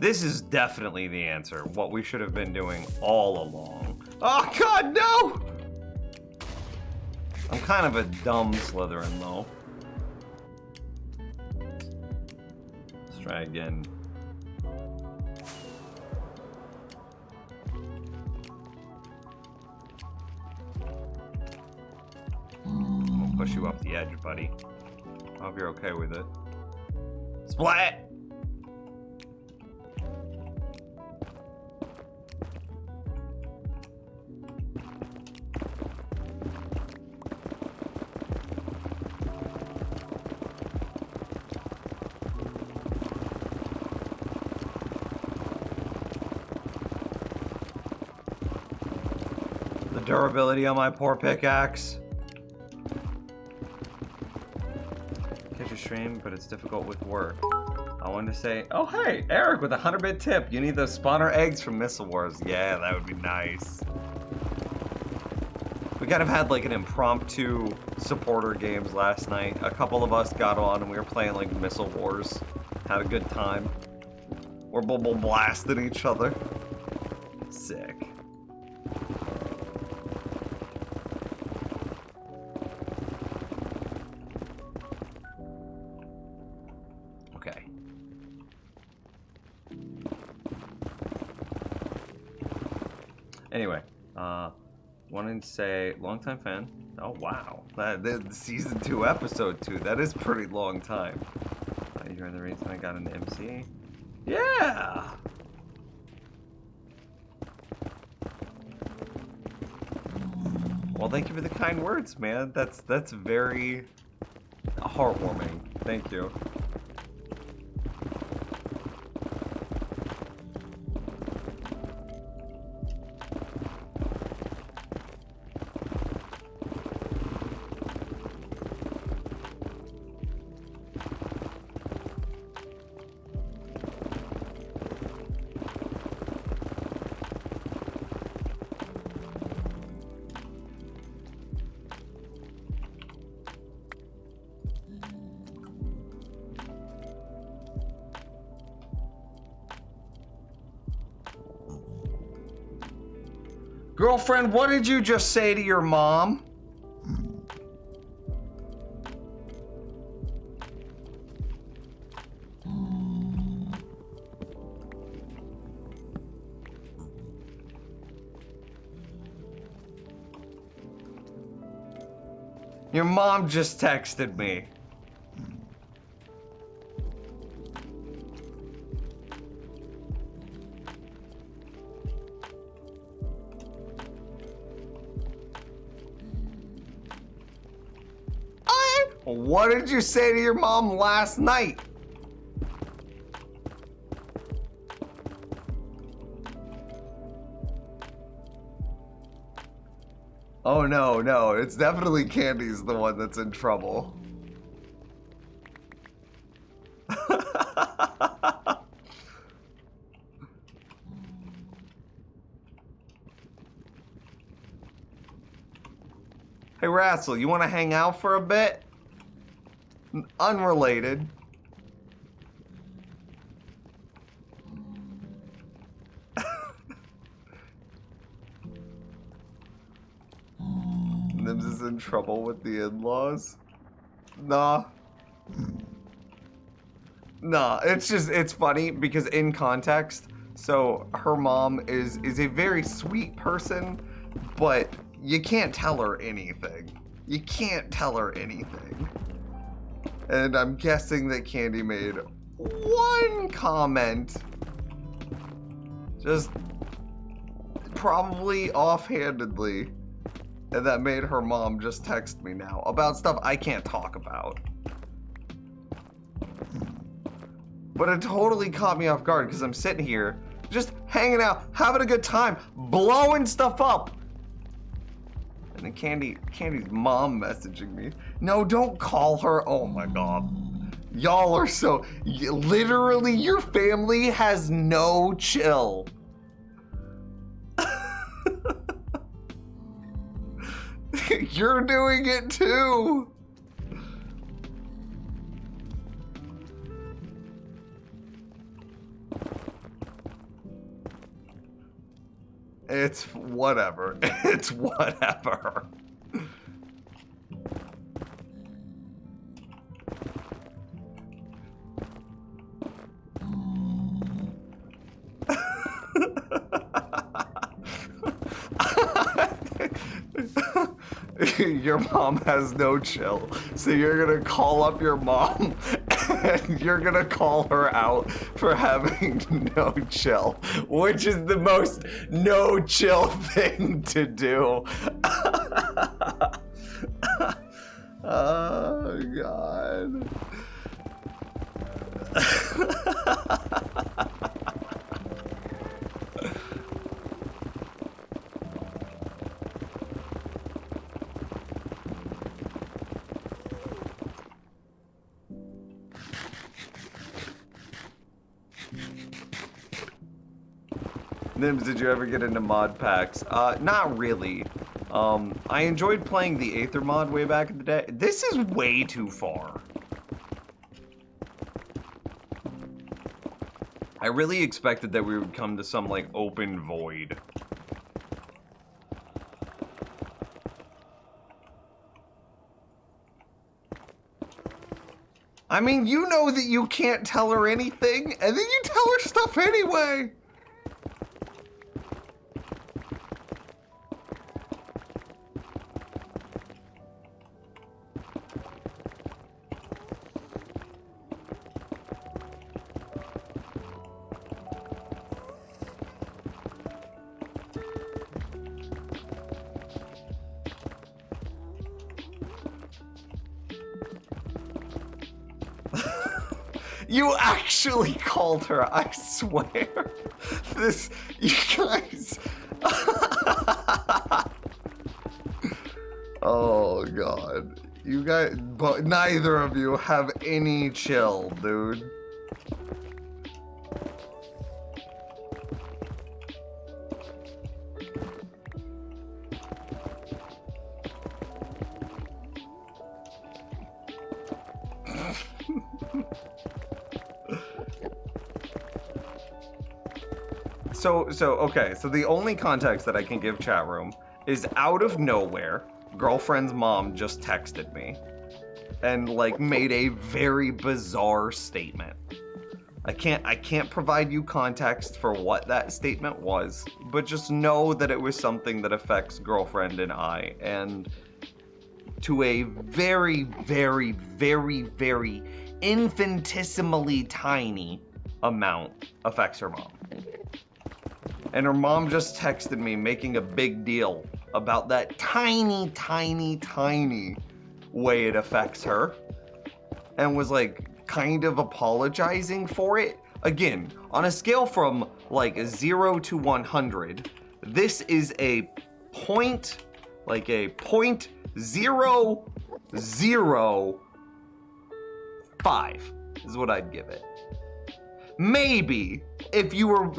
This is definitely the answer. What we should have been doing all along. Oh God, no! I'm kind of a dumb Slytherin, though. Let's try again. I'll push you off the edge, buddy. I hope you're okay with it. Splat! The durability on my poor pickaxe. Catch a stream, but it's difficult with work. I wanted to say, oh hey, Eric with a 100-bit tip. You need those spawner eggs from Missile Wars. Yeah, that would be nice. We kind of had like an impromptu supporter games last night. A couple of us got on and we were playing like Missile Wars. Had a good time. We're blasting each other. Sick. Okay. Anyway, wanted to say, longtime fan. Oh wow, that season 2, episode 2. That is pretty long time. You're the reason I got into MC. Yeah. Well, thank you for the kind words, man. That's very heartwarming. Thank you. Girlfriend, what did you just say to your mom? Your mom just texted me. What did you say to your mom last night? Oh no, it's definitely Candy's the one that's in trouble. Hey Rassel, you want to hang out for a bit? Unrelated. Nims is in trouble with the in-laws? Nah, it's funny because in context, so her mom is a very sweet person, but you can't tell her anything. You can't tell her anything. And I'm guessing that Candy made one comment, just probably offhandedly, and that made her mom just text me now about stuff I can't talk about. But it totally caught me off guard because I'm sitting here just hanging out, having a good time, blowing stuff up. And then Candy's mom messaging me. No, don't call her. Oh my God. Y'all are so, literally your family has no chill. You're doing it too. It's whatever. It's whatever. Your mom has no chill, so you're gonna call up your mom and you're gonna call her out for having no chill, which is the most no chill thing to do. Oh God. Nims, did you ever get into mod packs? Not really. I enjoyed playing the Aether mod way back in the day. This is way too far. I really expected that we would come to some, like, open void. I mean, you know that you can't tell her anything, and then you tell her stuff anyway! You actually called her, I swear. This, you guys. Oh God. You guys, but neither of you have any chill, dude. Okay, so the only context that I can give chat room is out of nowhere, girlfriend's mom just texted me and like made a very bizarre statement. I can't provide you context for what that statement was, but just know that it was something that affects girlfriend and I, and to a very, very, very, very infinitesimally tiny amount affects her mom. And her mom just texted me making a big deal about that tiny, tiny, tiny way it affects her. And was like kind of apologizing for it. Again, on a scale from like 0 to 100, this is a point, like a 0.005 is what I'd give it. Maybe if you're,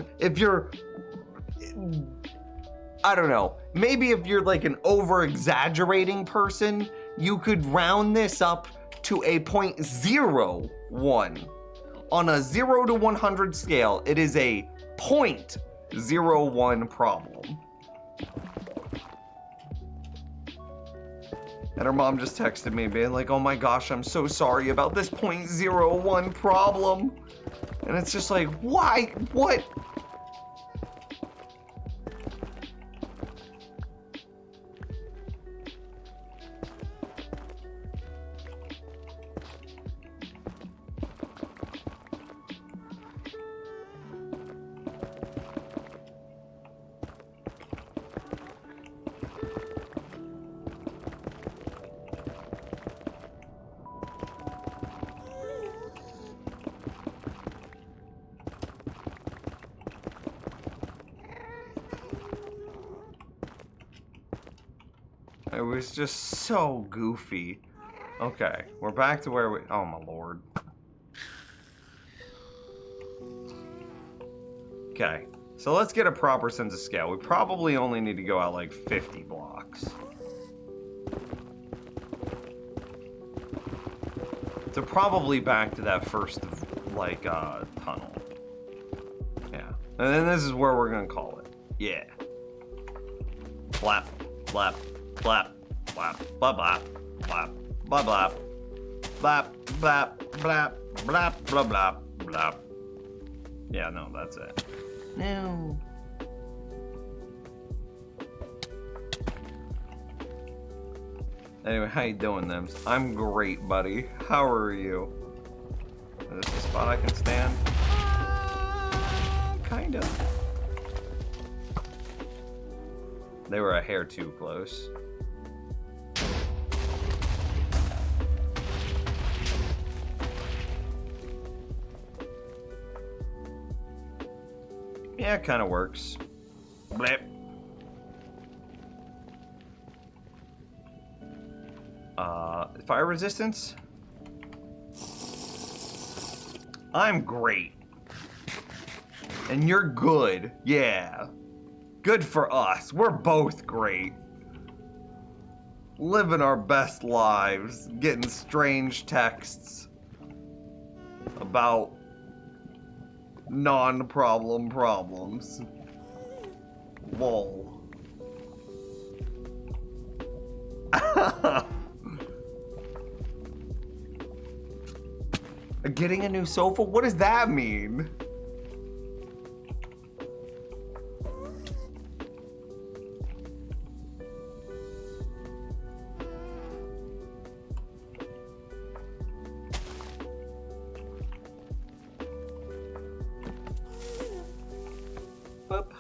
I don't know, maybe if you're like an over-exaggerating person, you could round this up to a 0.01. On a 0 to 100 scale, it is a 0.01 problem. And her mom just texted me being like, oh my gosh, I'm so sorry about this 0.01 problem. And it's just like, why? What? It was just so goofy. Okay, we're back to where we... Oh my lord. Okay, so let's get a proper sense of scale. We probably only need to go out like 50 blocks. So probably back to that first, like, tunnel. Yeah. And then this is where we're gonna call it. Yeah. Blap, blap, blap, blap, blap, blap, blap, blap, blap, blap, blap, blap, blap, blap, blap, blap. Yeah, no, that's it. No. Anyway, how you doing, Nems? I'm great, buddy. How are you? Is this a spot I can stand? Kinda. They were a hair too close. Yeah, it kind of works. Blip. Fire resistance? I'm great. And you're good. Yeah. Good for us. We're both great. Living our best lives. Getting strange texts about non-problem problems. Lol. Getting a new sofa? What does that mean? Boop.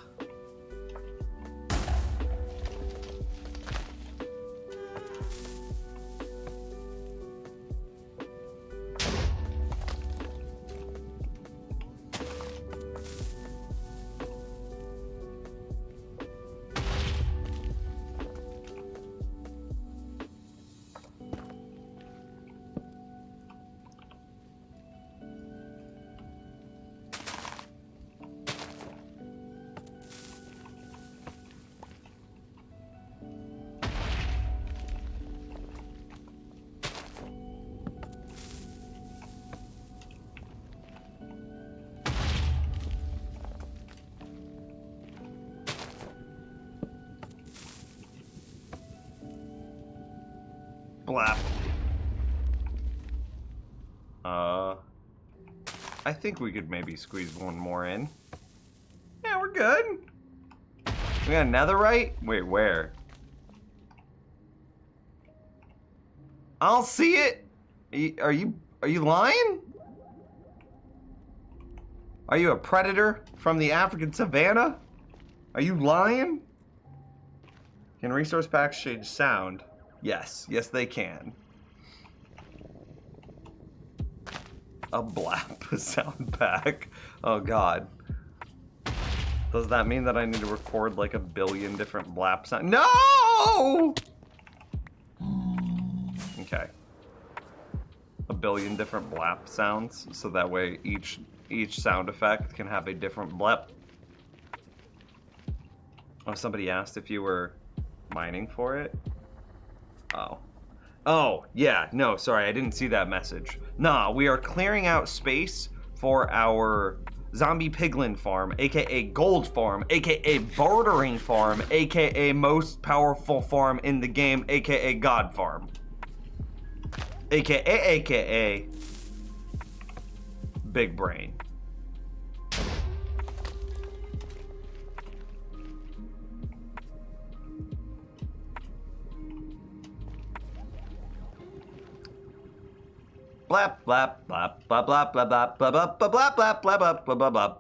Blap. I think we could maybe squeeze one more in. Yeah, we're good. We got netherite? Wait, where? I'll see it. Are you lying? Are you a predator from the African savannah? Are you lying? Can resource packs change sound? Yes, they can. A blap sound pack. Oh god. Does that mean that I need to record like a billion different blap sounds? No! Okay. A billion different blap sounds, so that way each sound effect can have a different blep. Oh, somebody asked if you were mining for it? Oh. Oh, yeah, no, sorry, I didn't see that message. Nah, we are clearing out space for our zombie piglin farm, aka gold farm, aka bartering farm, aka most powerful farm in the game, aka god farm. AKA big brain. Blap blap blap blap blap blap blap blap blap blap blap blap blap blap blap.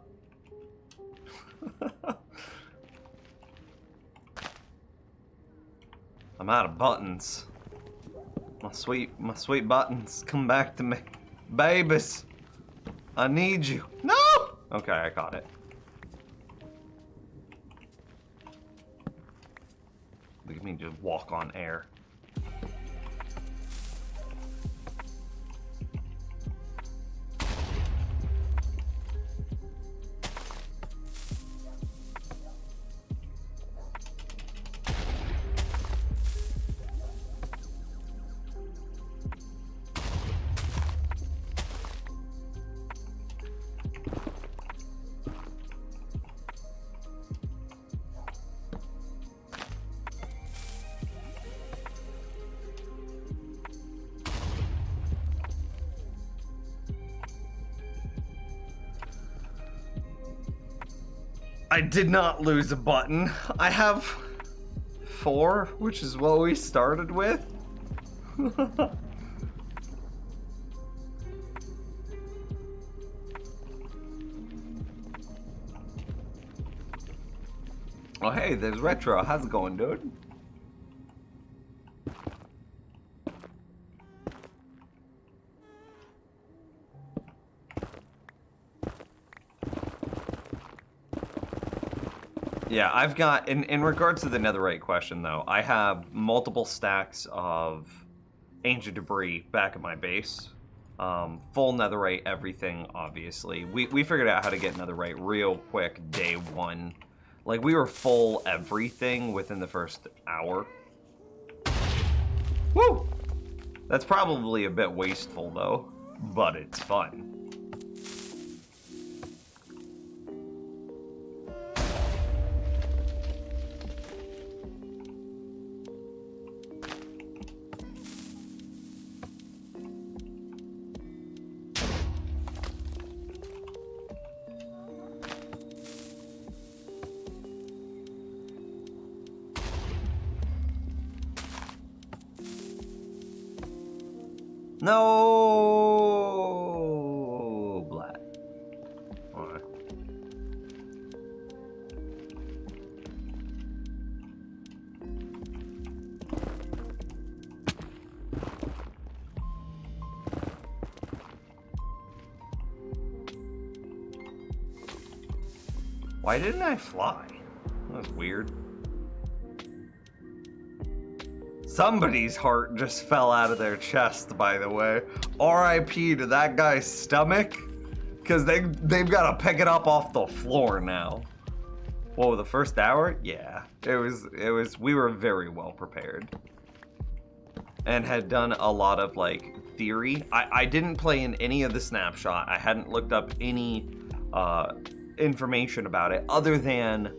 I'm out of buttons. My sweet buttons, come back to me. Babies, I need you. No! Okay, I caught it. Look at me just walk on air. I did not lose a button. I have 4, which is what we started with. Oh hey, there's Retro. How's it going, dude? Yeah, I've got, in regards to the netherite question though, I have multiple stacks of ancient debris back at my base. Full netherite, everything, obviously. We figured out how to get netherite real quick day 1. Like, we were full everything within the first hour. Woo! That's probably a bit wasteful though, but it's fun. No, Black. Alright. Why didn't I fly? That was weird. Somebody's heart just fell out of their chest, by the way. R.I.P. to that guy's stomach, because they've got to pick it up off the floor now. Whoa, the first hour? Yeah, it was. We were very well prepared, and had done a lot of like theory. I didn't play in any of the snapshot. I hadn't looked up any information about it other than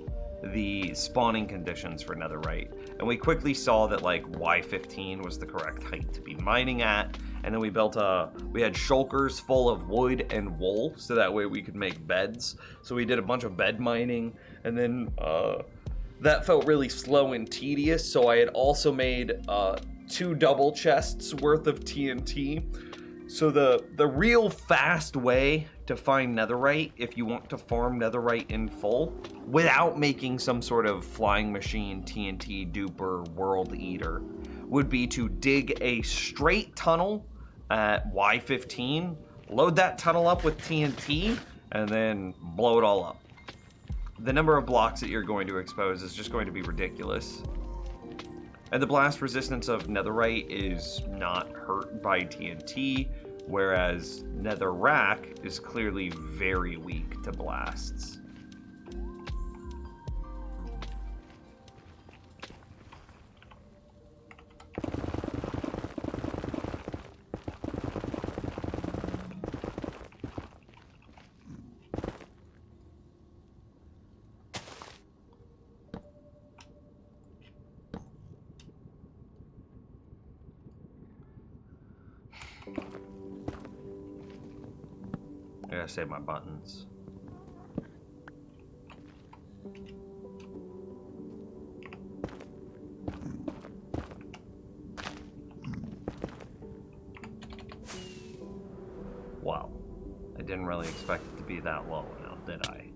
the spawning conditions for netherite, and we quickly saw that like Y15 was the correct height to be mining at, and then we had shulkers full of wood and wool so that way we could make beds. So we did a bunch of bed mining, and then that felt really slow and tedious, so I had also made 2 double chests worth of TNT. So the real fast way to find netherite, if you want to farm netherite in full, without making some sort of flying machine, TNT duper, world eater, would be to dig a straight tunnel at Y15, load that tunnel up with TNT, and then blow it all up. The number of blocks that you're going to expose is just going to be ridiculous. And the blast resistance of netherite is not hurt by TNT, whereas netherrack is clearly very weak to blasts. I gotta save my buttons. Wow. I didn't really expect it to be that low now, did I?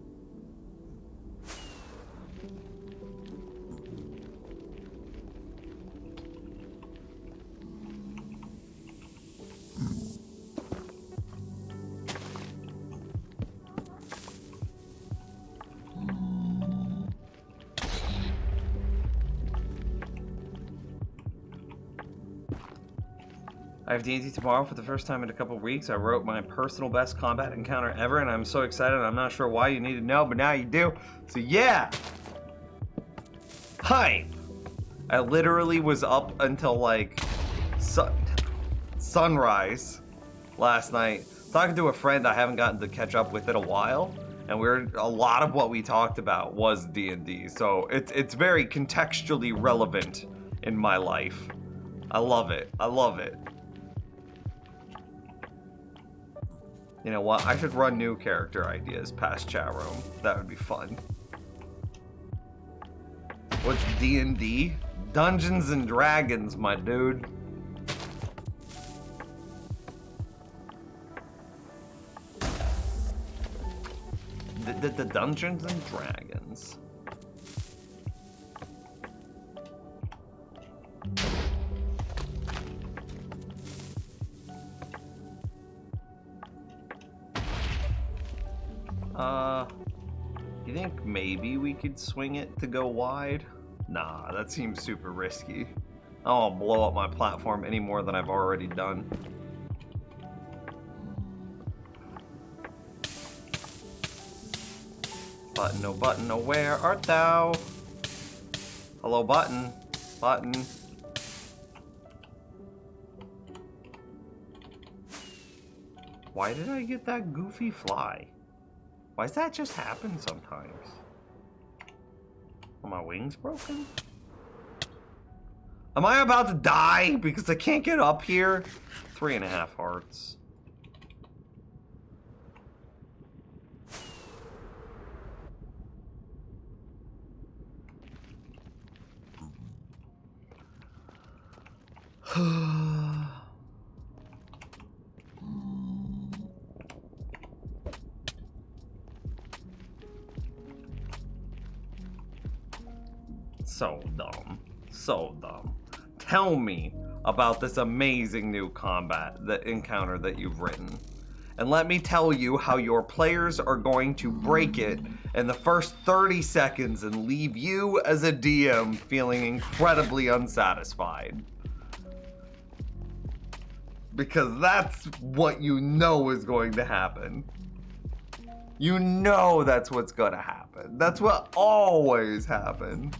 I have D&D tomorrow for the first time in a couple weeks. I wrote my personal best combat encounter ever, and I'm so excited. I'm not sure why you need to know, but now you do. So yeah! Hype! I literally was up until like sunrise last night, talking to a friend I haven't gotten to catch up with in a while, and a lot of what we talked about was D&D, so it's very contextually relevant in my life. I love it. I love it. You know what? I should run new character ideas past chat room. That would be fun. What's D&D? Dungeons and Dragons, my dude. The Dungeons and Dragons. You think maybe we could swing it to go wide? Nah, that seems super risky. I don't want to blow up my platform any more than I've already done. Button, oh button, oh where art thou? Hello, button. Button. Why did I get that goofy fly? Why does that just happen sometimes? Are my wings broken? Am I about to die because I can't get up here? 3.5 hearts. So dumb. So dumb. Tell me about this amazing new combat, the encounter that you've written. And let me tell you how your players are going to break it in the first 30 seconds and leave you as a DM feeling incredibly unsatisfied. Because that's what you know is going to happen. You know that's what's gonna happen. That's what always happens.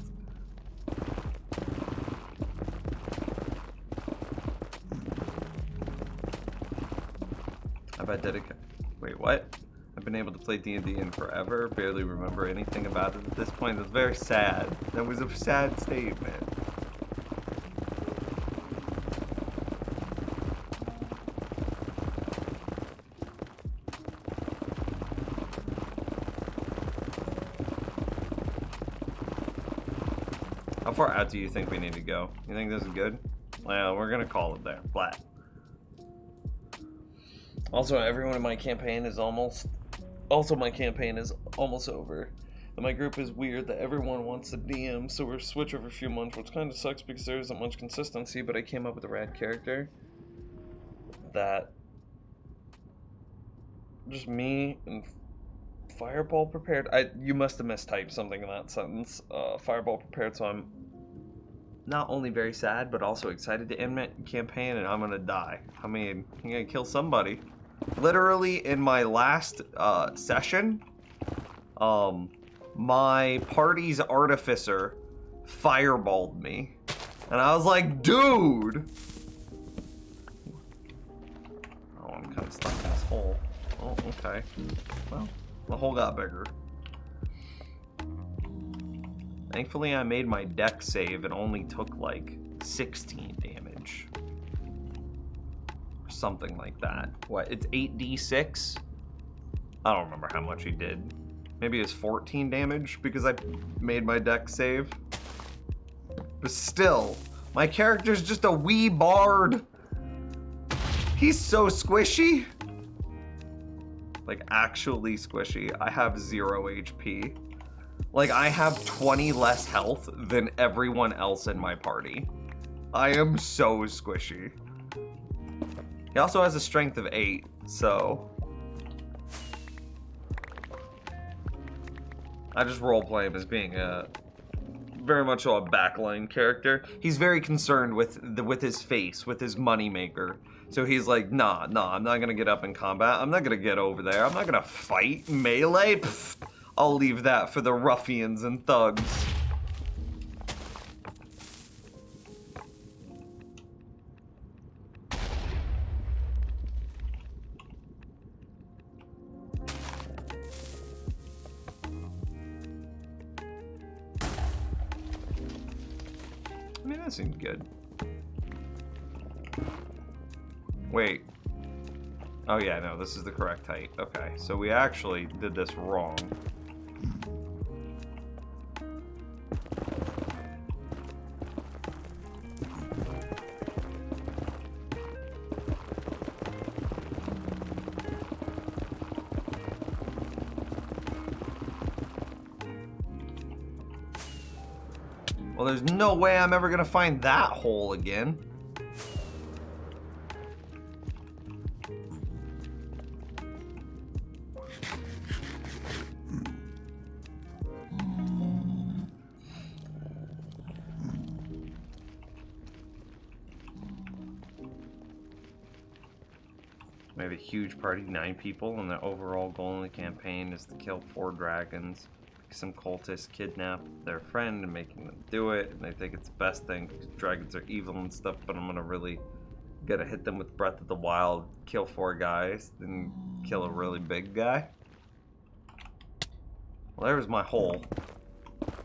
I dedicated. Wait, what? I've been able to play D&D in forever. Barely remember anything about it at this point. That's very sad. That was a sad statement. How far out do you think we need to go? You think this is good? Well, we're gonna call it there. Flat. Also, everyone in my campaign is almost over. And my group is weird that everyone wants a DM, so we're switch over a few months, which kind of sucks because there isn't much consistency, but I came up with a rad character that just me and Fireball prepared. You must have mistyped something in that sentence. Fireball prepared, so I'm not only very sad, but also excited to end my campaign, and I'm gonna die. I mean, I'm gonna kill somebody. Literally, in my last session, my party's artificer fireballed me. And I was like, dude! Oh, I'm kind of stuck in this hole. Oh, okay. Well, the hole got bigger. Thankfully, I made my deck save and only took like 16 damage. Or something like that. What, it's 8d6? I don't remember how much he did. Maybe it's 14 damage because I made my deck save. But still, my character's just a wee bard. He's so squishy. Like, actually squishy. I have 0 HP. Like, I have 20 less health than everyone else in my party. I am so squishy. He also has a strength of 8, so... I just roleplay him as being a... very much so a backline character. He's very concerned with his face, with his moneymaker. So he's like, nah, I'm not gonna get up in combat. I'm not gonna get over there. I'm not gonna fight melee. Pfft, I'll leave that for the ruffians and thugs. I mean, that seems good. Wait. Oh yeah, no, this is the correct height. Okay, so we actually did this wrong. Well, there's no way I'm ever gonna find that hole again. We have a huge party, 9 people, and the overall goal in the campaign is to kill 4 dragons. Some cultists kidnap their friend and making them do it, and they think it's the best thing because dragons are evil and stuff, but I'm gonna hit them with Breath of the Wild, kill 4 guys, then kill a really big guy. Well, there's my hole.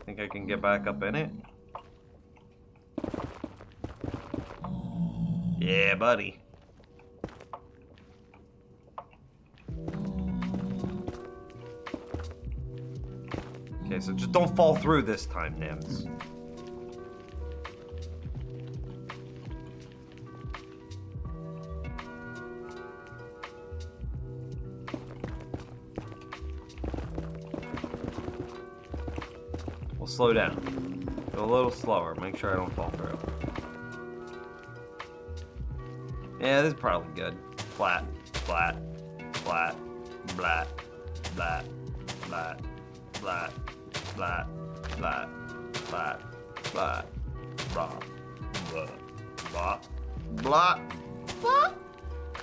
Think I can get back up in it? Yeah, buddy. Okay, so just don't fall through this time, Nims. We'll slow down. Go a little slower. Make sure I don't fall through. Yeah, this is probably good. Flat, flat, flat, flat, flat, flat, flat, flat, flat, flat, flat, blah, blah, blah, blah, blah,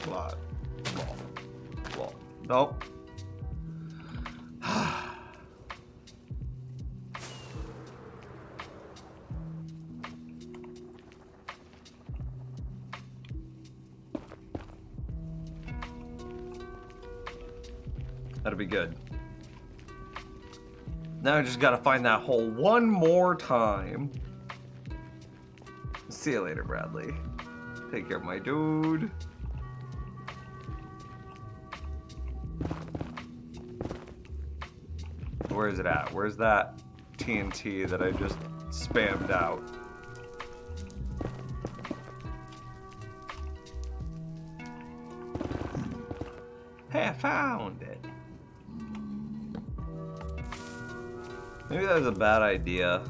blah, blah, blah. Nope. That'll be good. Now I just gotta find that hole one more time. See you later, Bradley. Take care of my dude. Where is it at? Where's that TNT that I just spammed out? Hey, I found it. Maybe that was a bad idea.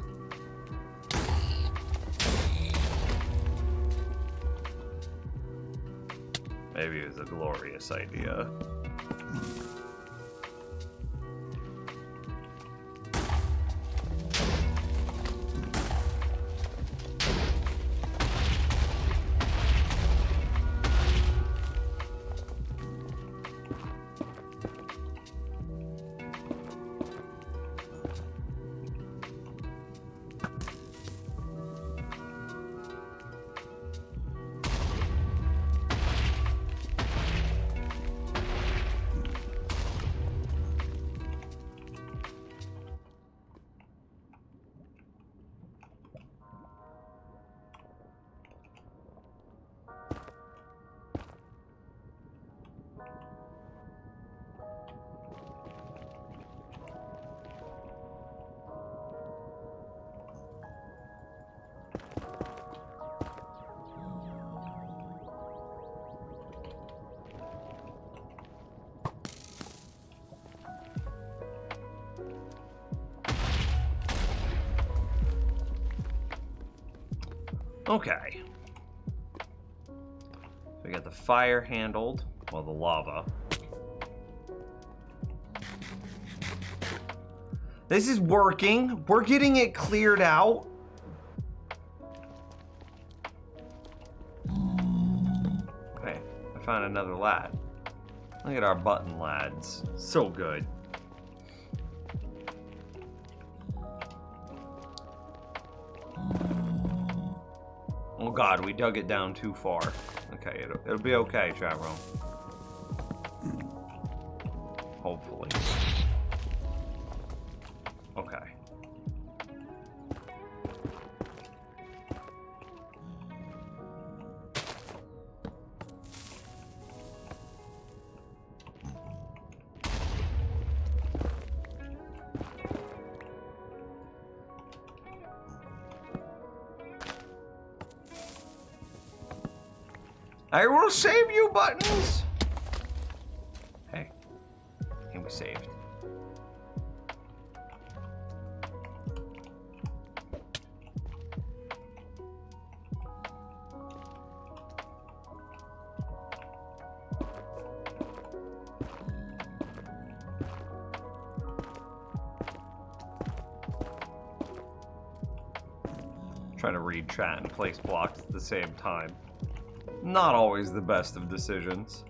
Maybe it was a glorious idea. Okay. We got the fire handled, well, the lava. This is working. We're getting it cleared out. Okay, I found another lad. Look at our button lads. So good. Oh god, we dug it down too far. Okay, it'll be okay, chat room. Hopefully. Okay. I will save you, Buttons! Hey. Hey, we saved. Try to read chat and place blocks at the same time. Not always the best of decisions.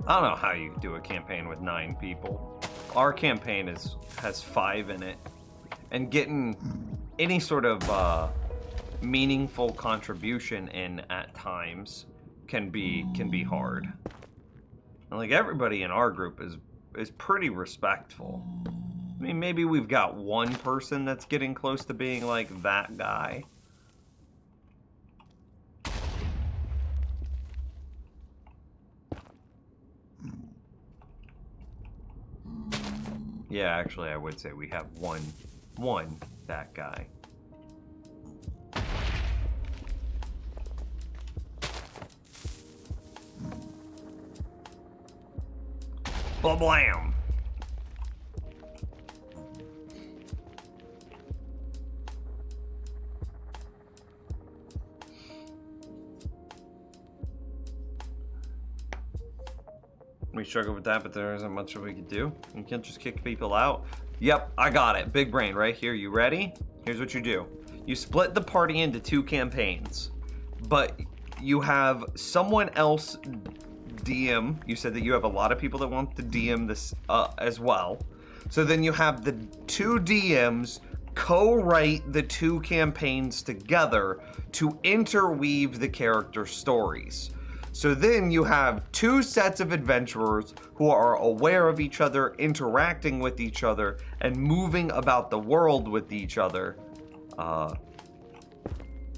I don't know how you do a campaign with 9 people. Our campaign has 5 in it, and getting any sort of meaningful contribution in at times can be hard. And like everybody in our group is pretty respectful. I mean, maybe we've got one person that's getting close to being like that guy. Yeah, actually, I would say we have one that guy. Blam! We struggle with that, but there isn't much that we could do. You can't just kick people out. Yep, I got it. Big brain right here. You ready? Here's what you do. You split the party into 2 campaigns, but you have someone else DM. You said that you have a lot of people that want to DM this as well. So then you have the 2 DMs co-write the 2 campaigns together to interweave the character stories. So then you have 2 sets of adventurers who are aware of each other, interacting with each other, and moving about the world with each other.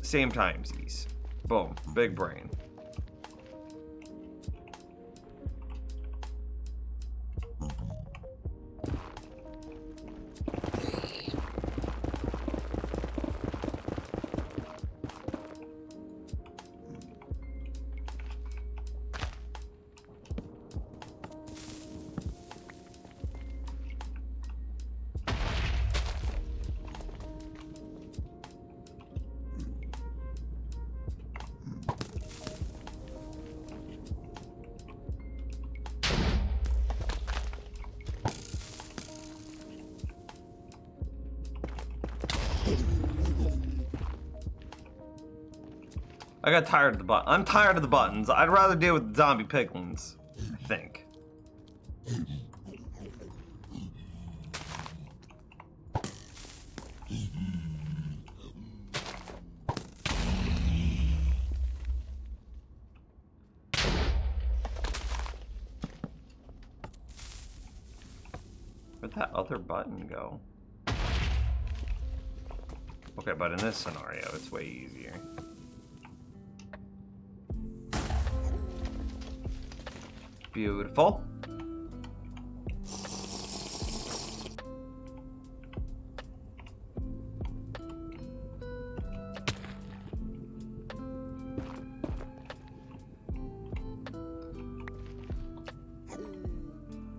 Same timesies. Boom. Big brain. I got tired of the button. I'm tired of the buttons. I'd rather deal with the zombie piglins, I think. Where'd that other button go? Okay, but in this scenario, it's way easier. Beautiful.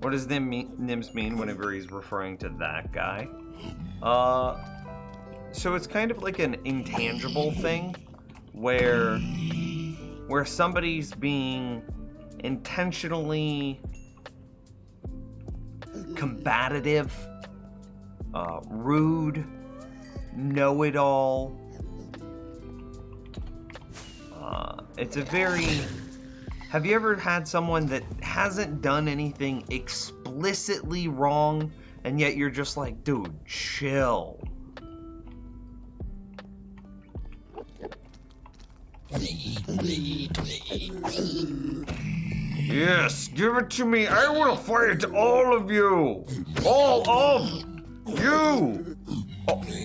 What does Nims mean whenever he's referring to that guy? So it's kind of like an intangible thing where somebody's being intentionally combative, rude, know-it-all. It's a very... Have you ever had someone that hasn't done anything explicitly wrong, and yet you're just like, dude, chill? Yes, give it to me. I will fight all of you. All of you. Oh.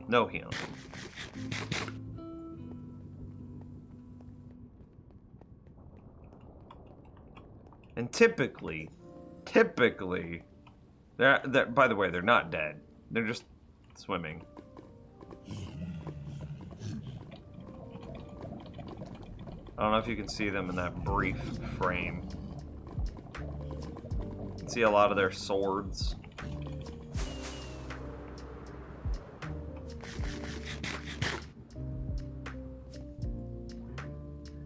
No healing. And typically, they're by the way, they're not dead. They're just swimming. I don't know if you can see them in that brief frame. You can see a lot of their swords.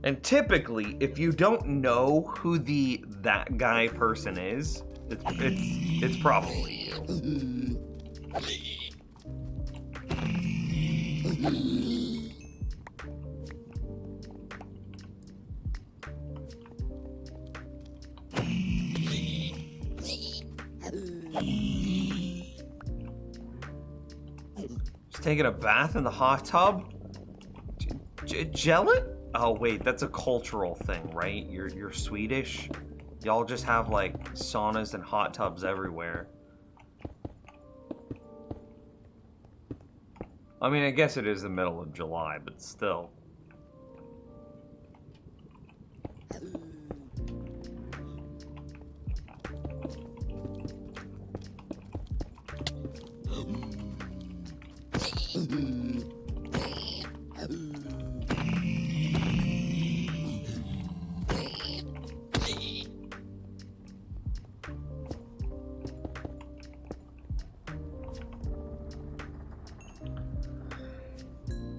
And typically, if you don't know who that guy person is, it's probably you. Just taking a bath in the hot tub? Gellet? Oh wait, that's a cultural thing, right? You're Swedish. Y'all just have like saunas and hot tubs everywhere. I mean, I guess it is the middle of July, but still.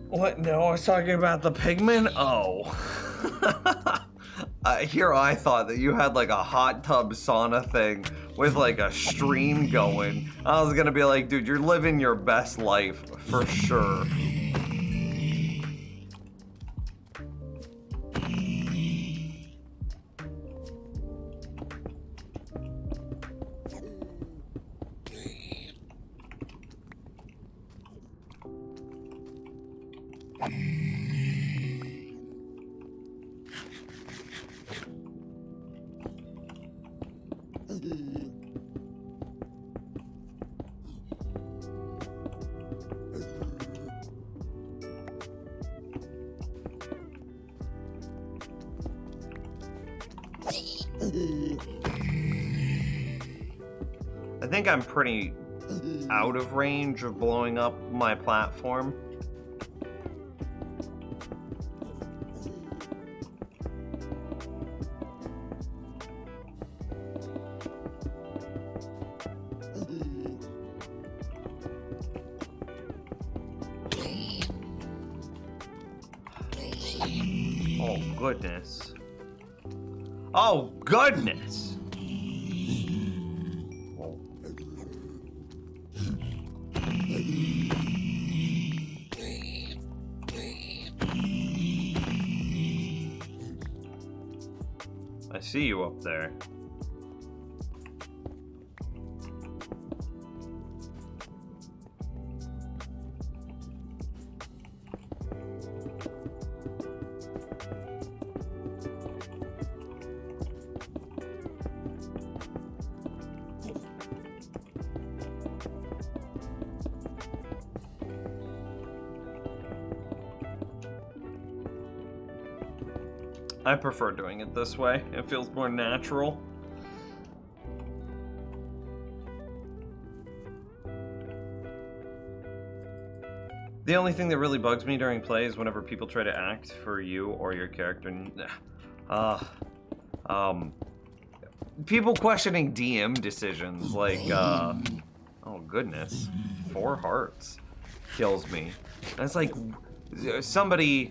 What? No, I was talking about the pigmen? Oh. Here I thought that you had like a hot tub sauna thing with like a stream going. I was gonna be like, dude, you're living your best life for sure. I think I'm pretty out of range of blowing up my platform. Oh, goodness. Oh, goodness! I see you up there. I prefer doing it this way. It feels more natural. The only thing that really bugs me during play is whenever people try to act for you or your character. People questioning DM decisions, like, oh goodness, 4 hearts kills me. And it's like, somebody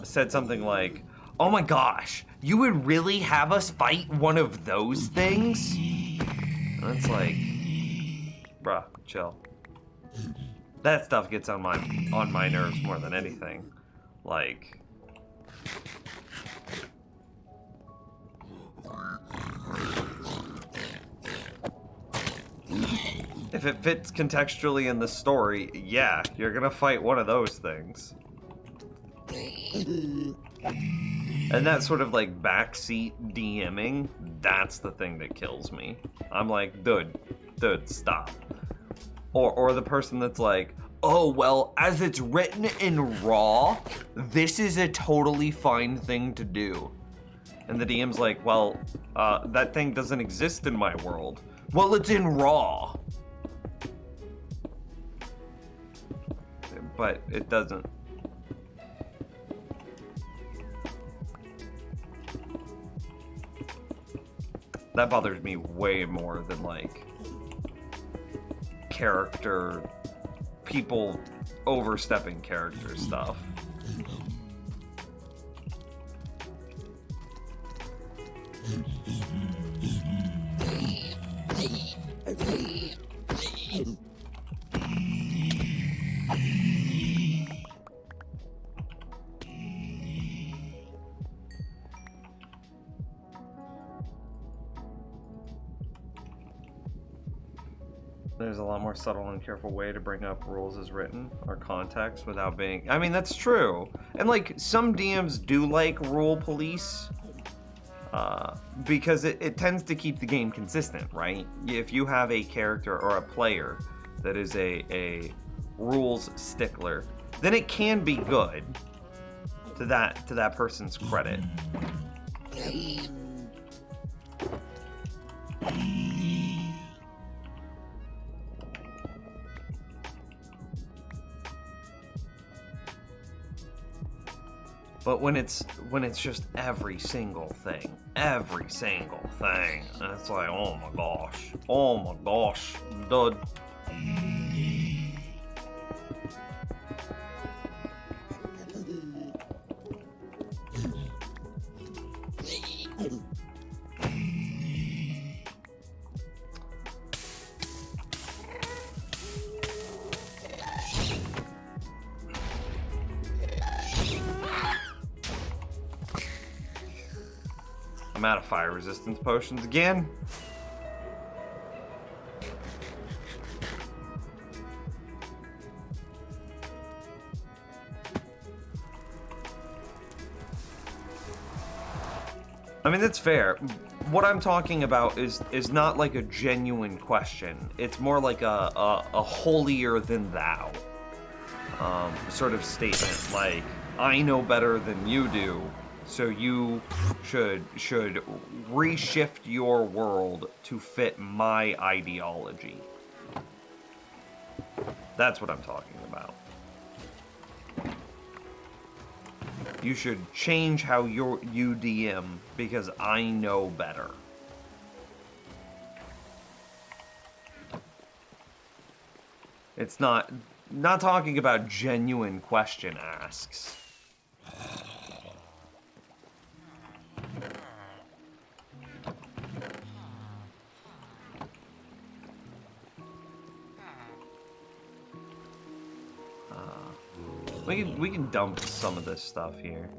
said something like, oh my gosh, you would really have us fight one of those things? And it's like, bruh, chill. That stuff gets on my nerves more than anything. Like, if it fits contextually in the story, yeah, you're gonna fight one of those things. And that sort of like backseat DMing, that's the thing that kills me. I'm like, dude, stop. Or the person that's like, oh, well, as it's written in Raw, this is a totally fine thing to do. And the DM's like, well, that thing doesn't exist in my world. Well, it's in Raw. But it doesn't. That bothers me way more than, like, people overstepping character stuff. There's a lot more subtle and careful way to bring up rules as written or context without being... I mean, that's true. And, like, some DMs do like rule police because it tends to keep the game consistent, right? If you have a character or a player that is a rules stickler, then it can be good to that person's credit. But when it's just every single thing, it's like, oh my gosh, dude. I'm out of fire resistance potions again. I mean, that's fair. What I'm talking about is not like a genuine question. It's more like a holier than thou sort of statement. Like, I know better than you do, so you should reshift your world to fit my ideology. That's what I'm talking about. You should change how you DM because I know better. It's not talking about genuine question asks. We can dump some of this stuff here.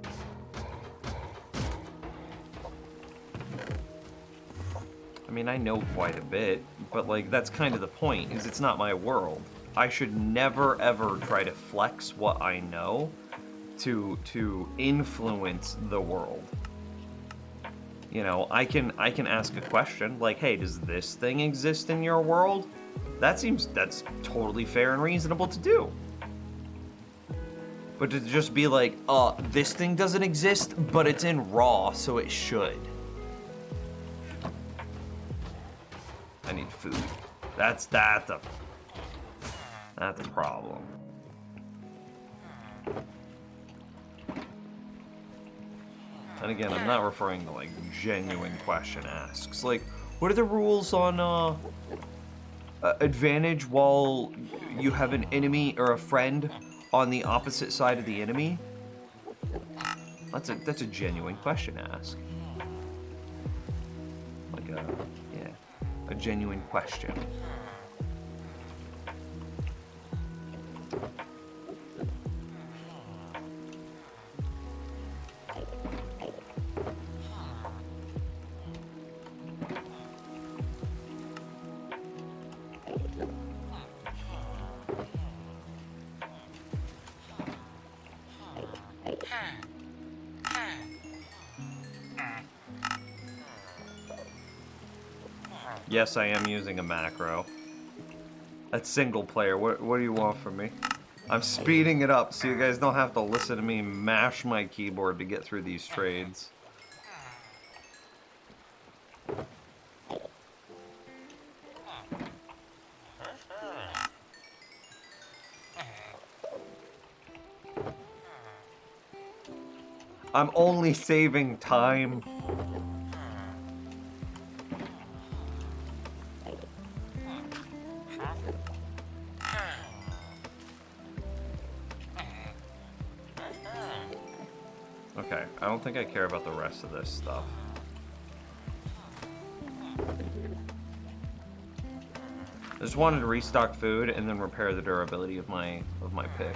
I mean, I know quite a bit, but like that's kind of the point, is it's not my world. I should never ever try to flex what I know to influence the world. You know, I can ask a question like, "Hey, does this thing exist in your world?" That's totally fair and reasonable to do. But to just be like, this thing doesn't exist, but it's in raw, so it should. I need food. That's a problem. And again, I'm not referring to like genuine question asks. Like, what are the rules on advantage while you have an enemy or a friend on the opposite side of the enemy? That's a genuine question to ask. Like a genuine question. Yes, I am using a macro. That's single player. What do you want from me? I'm speeding it up so you guys don't have to listen to me mash my keyboard to get through these trades. I'm only saving time. Okay, I don't think I care about the rest of this stuff. Just wanted to restock food and then repair the durability of my pick.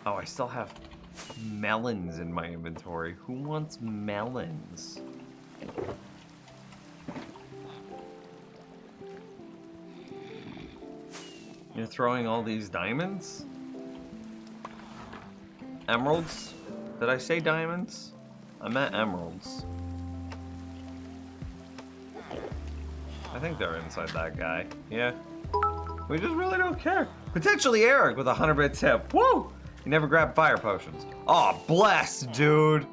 Oh, I still have melons in my inventory. Who wants melons? You're throwing all these diamonds? Emeralds? Did I say diamonds? I meant emeralds. I think they're inside that guy. Yeah. We just really don't care. Potentially Eric with a 100-bit tip. Woo! You never grab fire potions. Aw, bless, dude.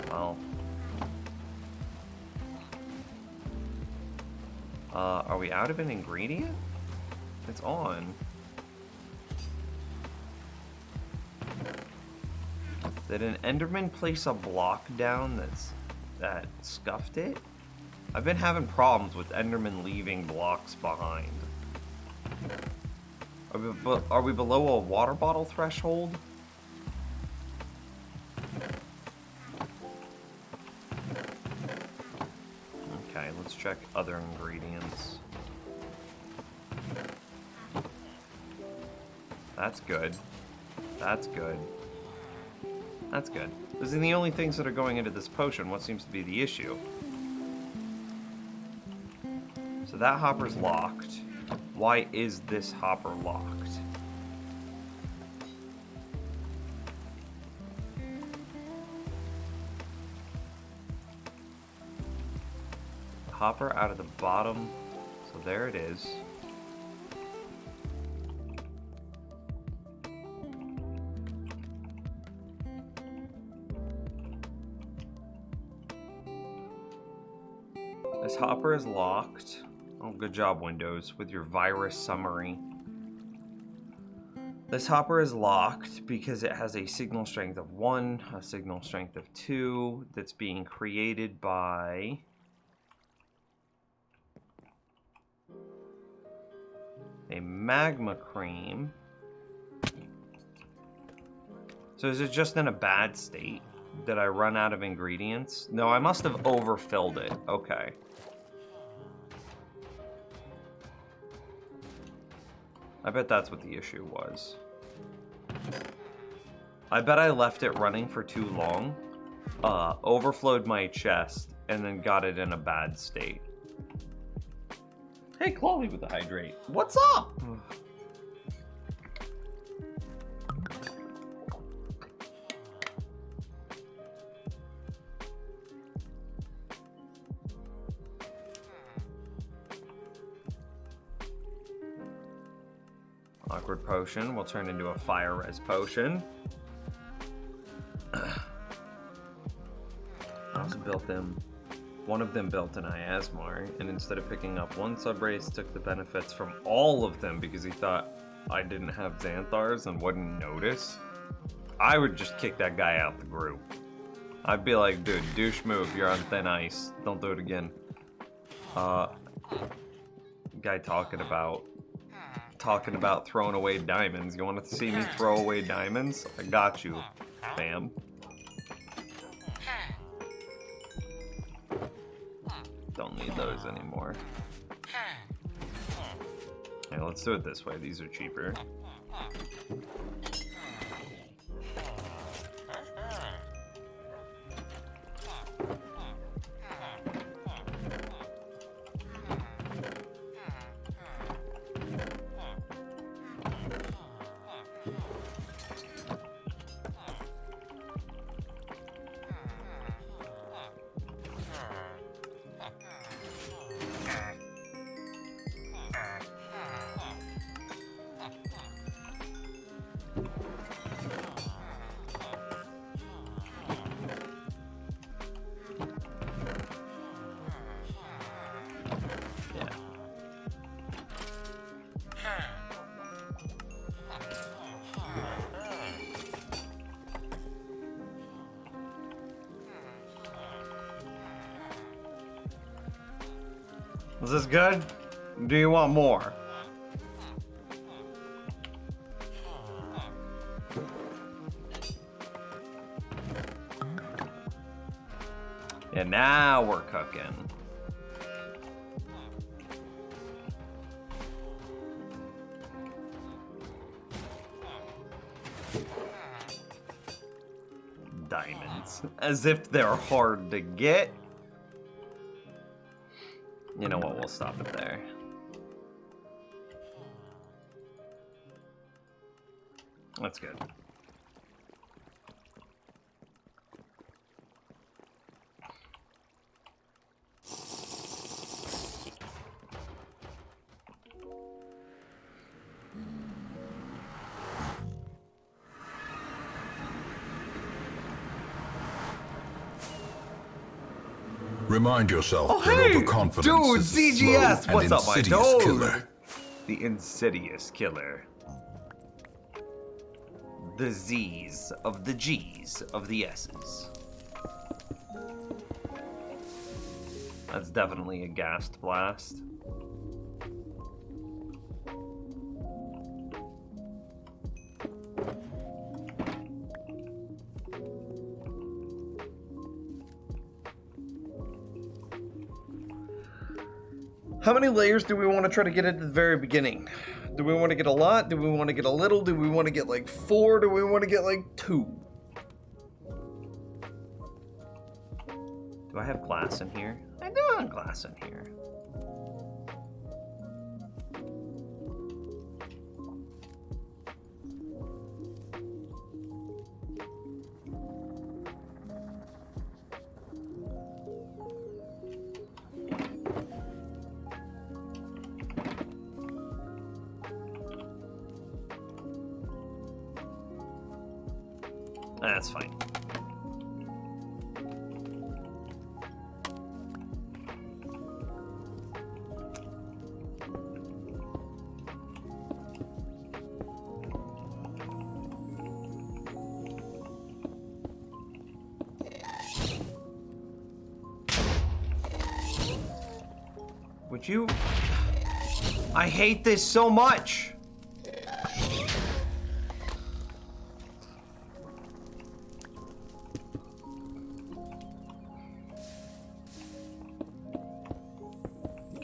Well. Are we out of an ingredient? It's on. Did an Enderman place a block down that scuffed it? I've been having problems with Enderman leaving blocks behind. Are we below a water bottle threshold? Okay, let's check other ingredients. That's good. That's good. That's good. Those are the only things that are going into this potion. What seems to be the issue? So that hopper's locked. Why is this hopper locked? Hopper out of the bottom. So there it is. This hopper is locked. Oh, good job, Windows, with your virus summary. This hopper is locked because it has a signal strength of 1, a signal strength of 2, that's being created by... a magma cream. So is it just in a bad state? Did I run out of ingredients? No, I must have overfilled it. Okay. I bet that's what the issue was. I bet I left it running for too long, overflowed my chest, and then got it in a bad state. Hey, Chloe with the hydrate. What's up? Awkward potion will turn into a fire res potion. I also built them. One of them built an Iasmar, and instead of picking up one subrace, took the benefits from all of them because he thought I didn't have Xanthars and wouldn't notice. I would just kick that guy out the group. I'd be like, dude, douche move, you're on thin ice. Don't do it again. Guy talking about throwing away diamonds. You want to see me throw away diamonds? I got you, fam. Don't need those anymore. Okay, let's do it this way. These are cheaper. Is this good? Do you want more? And now we're cooking. Diamonds. As if they're hard to get. You know what, we'll stop it there. That's good.
Remind yourself
Oh,
that
hey!
overconfidence
Dude,
is a
CGS!
slow
What's
and
up, my
insidious
dude?
killer.
The insidious killer. The Z's of the G's of the S's. That's definitely a gassed blast. How many layers do we want to try to get at the very beginning? Do we want to get a lot? Do we want to get a little? Do we want to get like 4? Do we want to get like 2? Do I have glass in here? I do have glass in here. That's fine. Would you? I hate this so much.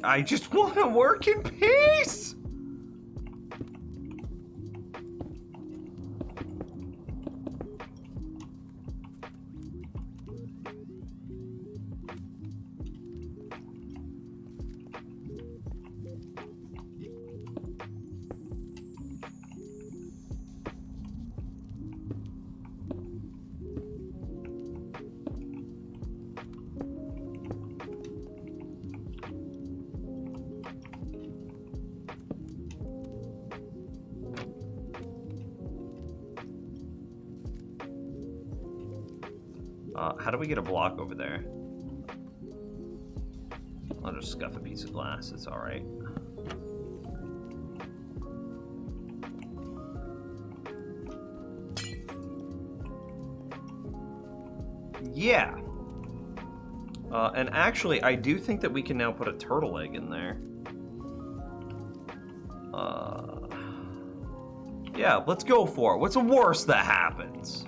I just want to work in peace. How do we get a block over there? I'll just scuff a piece of glass, it's alright. Yeah. And actually, I do think that we can now put a turtle egg in there. Yeah, let's go for it. What's the worst that happens?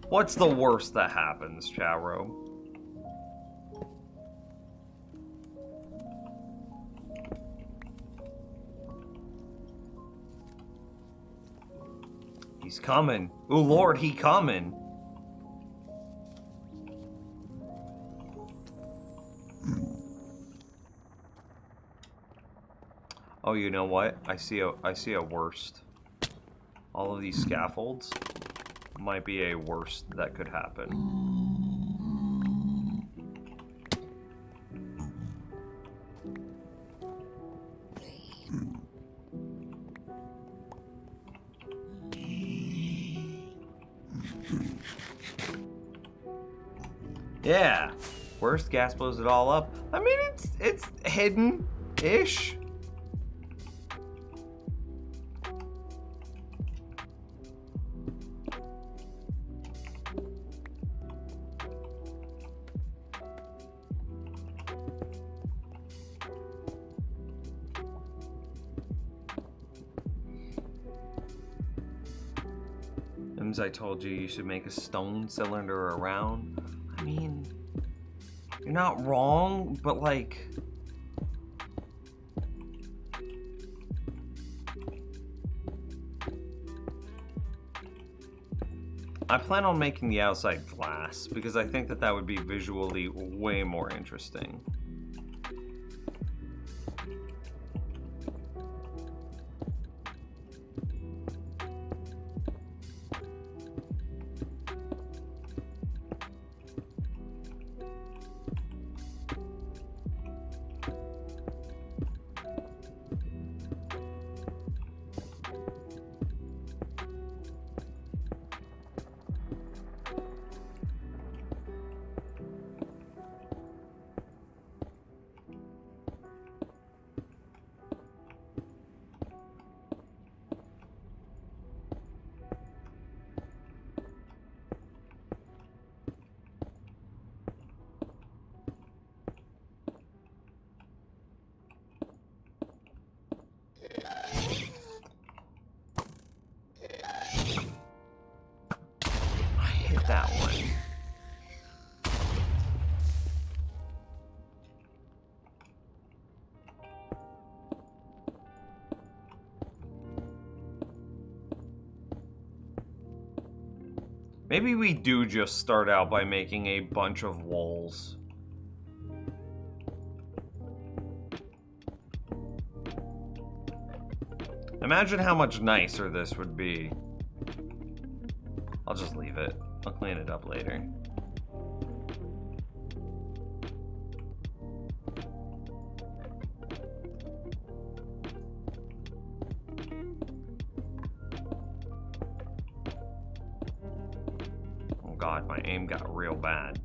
What's the worst that happens, Charo? He's coming. Ooh, Lord, he coming. Oh, you know what? I see a worst. All of these scaffolds might be a worst that could happen. Yeah, worst gas blows it all up. I mean, it's hidden-ish. times I told you you should make a stone cylinder around? I mean, you're not wrong, but like... I plan on making the outside glass because I think that that would be visually way more interesting. That one. Maybe we do just start out by making a bunch of walls. Imagine how much nicer this would be. I'll just leave it. I'll clean it up later. Oh god, my aim got real bad.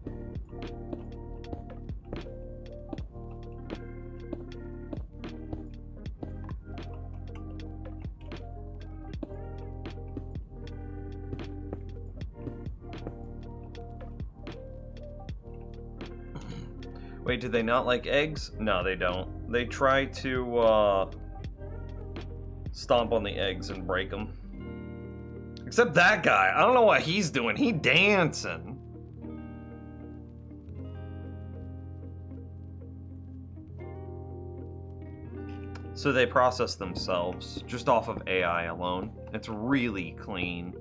Wait, do they not like eggs? No, they don't. They try to, stomp on the eggs and break them. Except that guy. I don't know what he's doing. He dancing. So they process themselves just off of AI alone. It's really clean.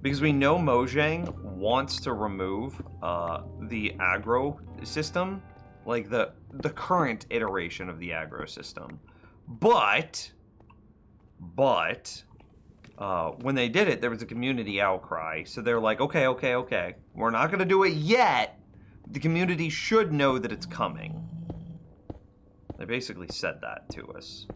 Because we know Mojang wants to remove the aggro system, like the current iteration of the aggro system. But when they did it, there was a community outcry. So they're like, okay. We're not going to do it yet. The community should know that it's coming. They basically said that to us.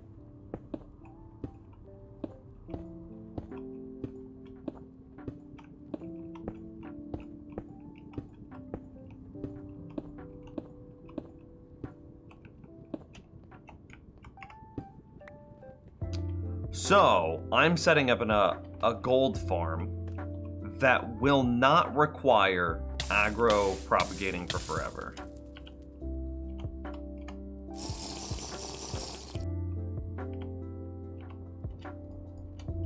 So, I'm setting up a gold farm that will not require aggro propagating for forever.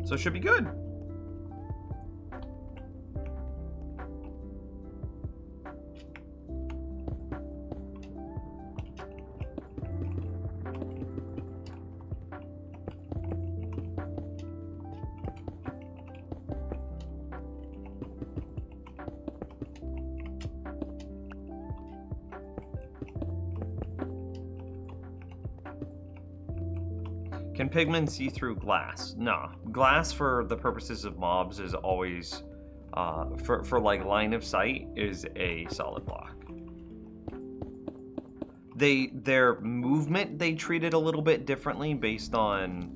So it should be good. Can pigmen see through glass? No. Glass for the purposes of mobs is always, for like line of sight, is a solid block. Their movement, they treat it a little bit differently based on...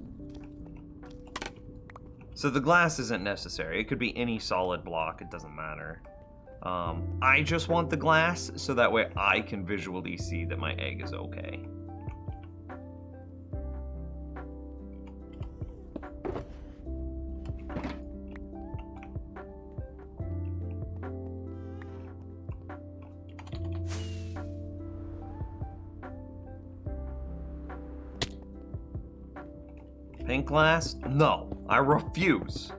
So the glass isn't necessary. It could be any solid block, it doesn't matter. I just want the glass so that way I can visually see that my egg is okay. Pink glass? No, I refuse.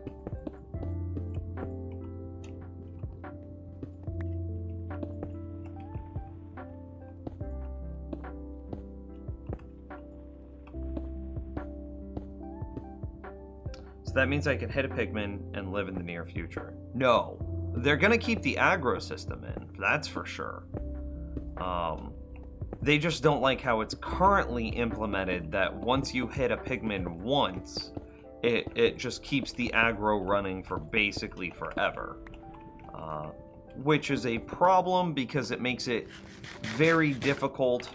So that means I can hit a pigman and live in the near future. No. They're gonna keep the aggro system in, that's for sure. They just don't like how it's currently implemented, that once you hit a pigman once, it just keeps the aggro running for basically forever. Which is a problem because it makes it very difficult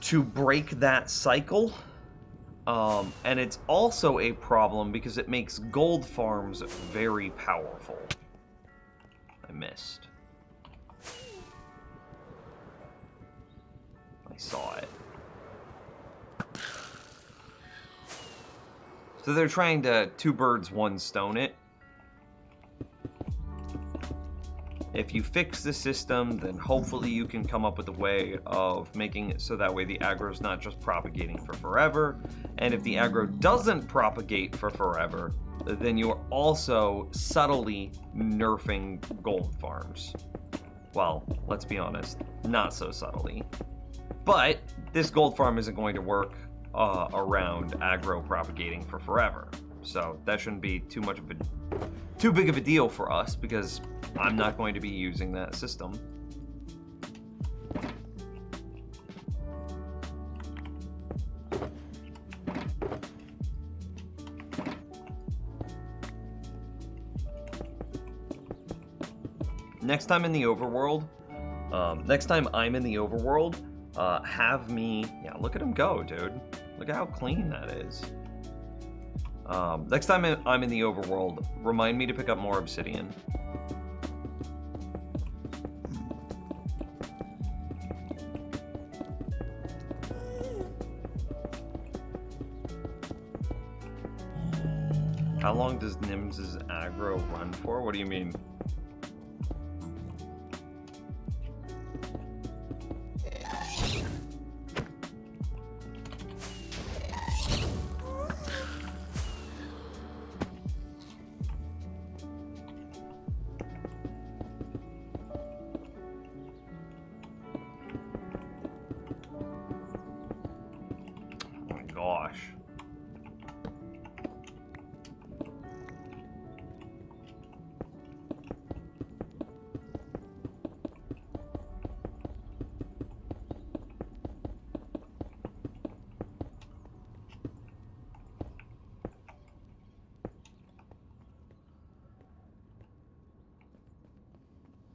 to break that cycle. And it's also a problem because it makes gold farms very powerful. I missed. I saw it. So they're trying to two birds, one stone it. If you fix the system, then hopefully you can come up with a way of making it so that way the aggro is not just propagating for forever. And if the aggro doesn't propagate for forever, then you're also subtly nerfing gold farms. Well, let's be honest, not so subtly. But this gold farm isn't going to work around aggro propagating for forever. So that shouldn't be too big of a deal for us because I'm not going to be using that system. Next time I'm in the overworld, have me... Yeah, look at him go, dude. Look at how clean that is. Next time I'm in the overworld, remind me to pick up more obsidian. How long does Nim's aggro run for? What do you mean? Oh my gosh.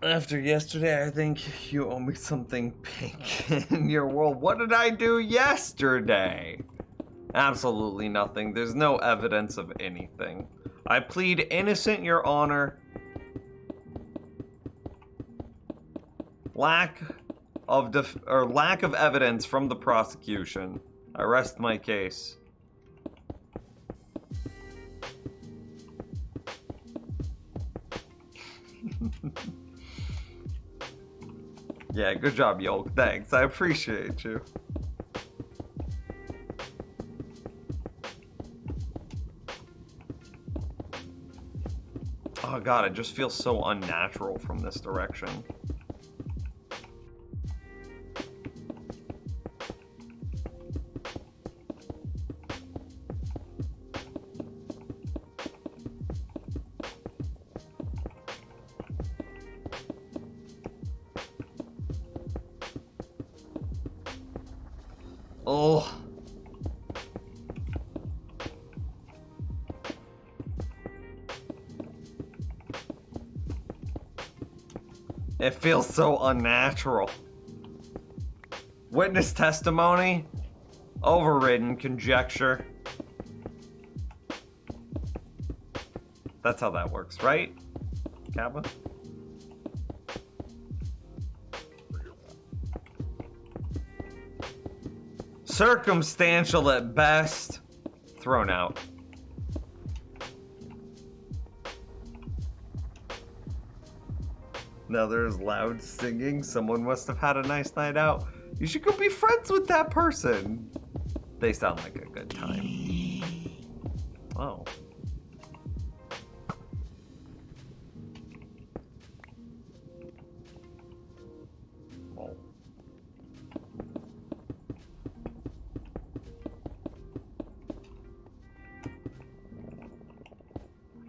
After yesterday, I think you owe me something pink in your world. What did I do yesterday? Absolutely nothing. There's no evidence of anything. I plead innocent, Your Honor. Lack of evidence from the prosecution. I rest my case. Yeah, good job, Yolk. Thanks. I appreciate you. Oh god, it just feels so unnatural from this direction. Oh. It feels so unnatural. Witness testimony? Overridden conjecture. That's how that works, right? Kappa? Circumstantial at best. Thrown out. Now there's loud singing. Someone must have had a nice night out. You should go be friends with that person. They sound like a good time. Oh.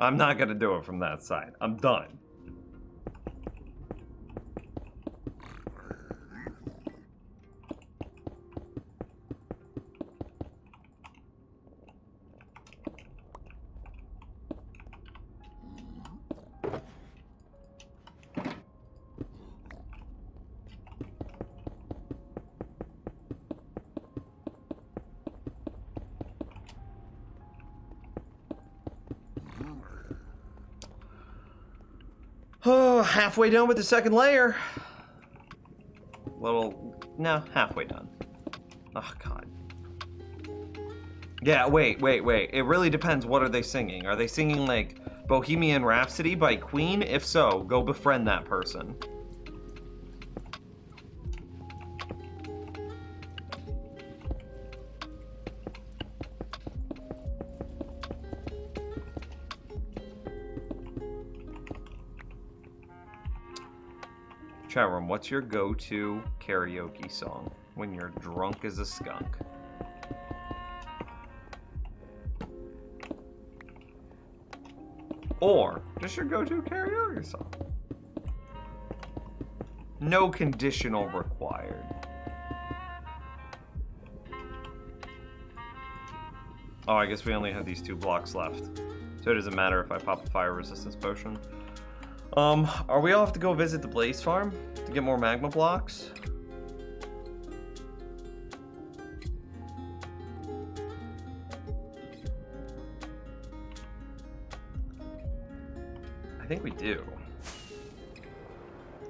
I'm not gonna do it from that side. I'm done. Oh, halfway done with the second layer. No, halfway done. Oh, God. Yeah, wait. It really depends. What are they singing? Are they singing, like, Bohemian Rhapsody by Queen? If so, go befriend that person. Chat room, what's your go-to karaoke song when you're drunk as a skunk? Or just your go-to karaoke song. No conditional required. Oh, I guess we only have these 2 blocks left. So it doesn't matter if I pop a fire resistance potion. Are we all have to go visit the Blaze Farm to get more magma blocks? I think we do.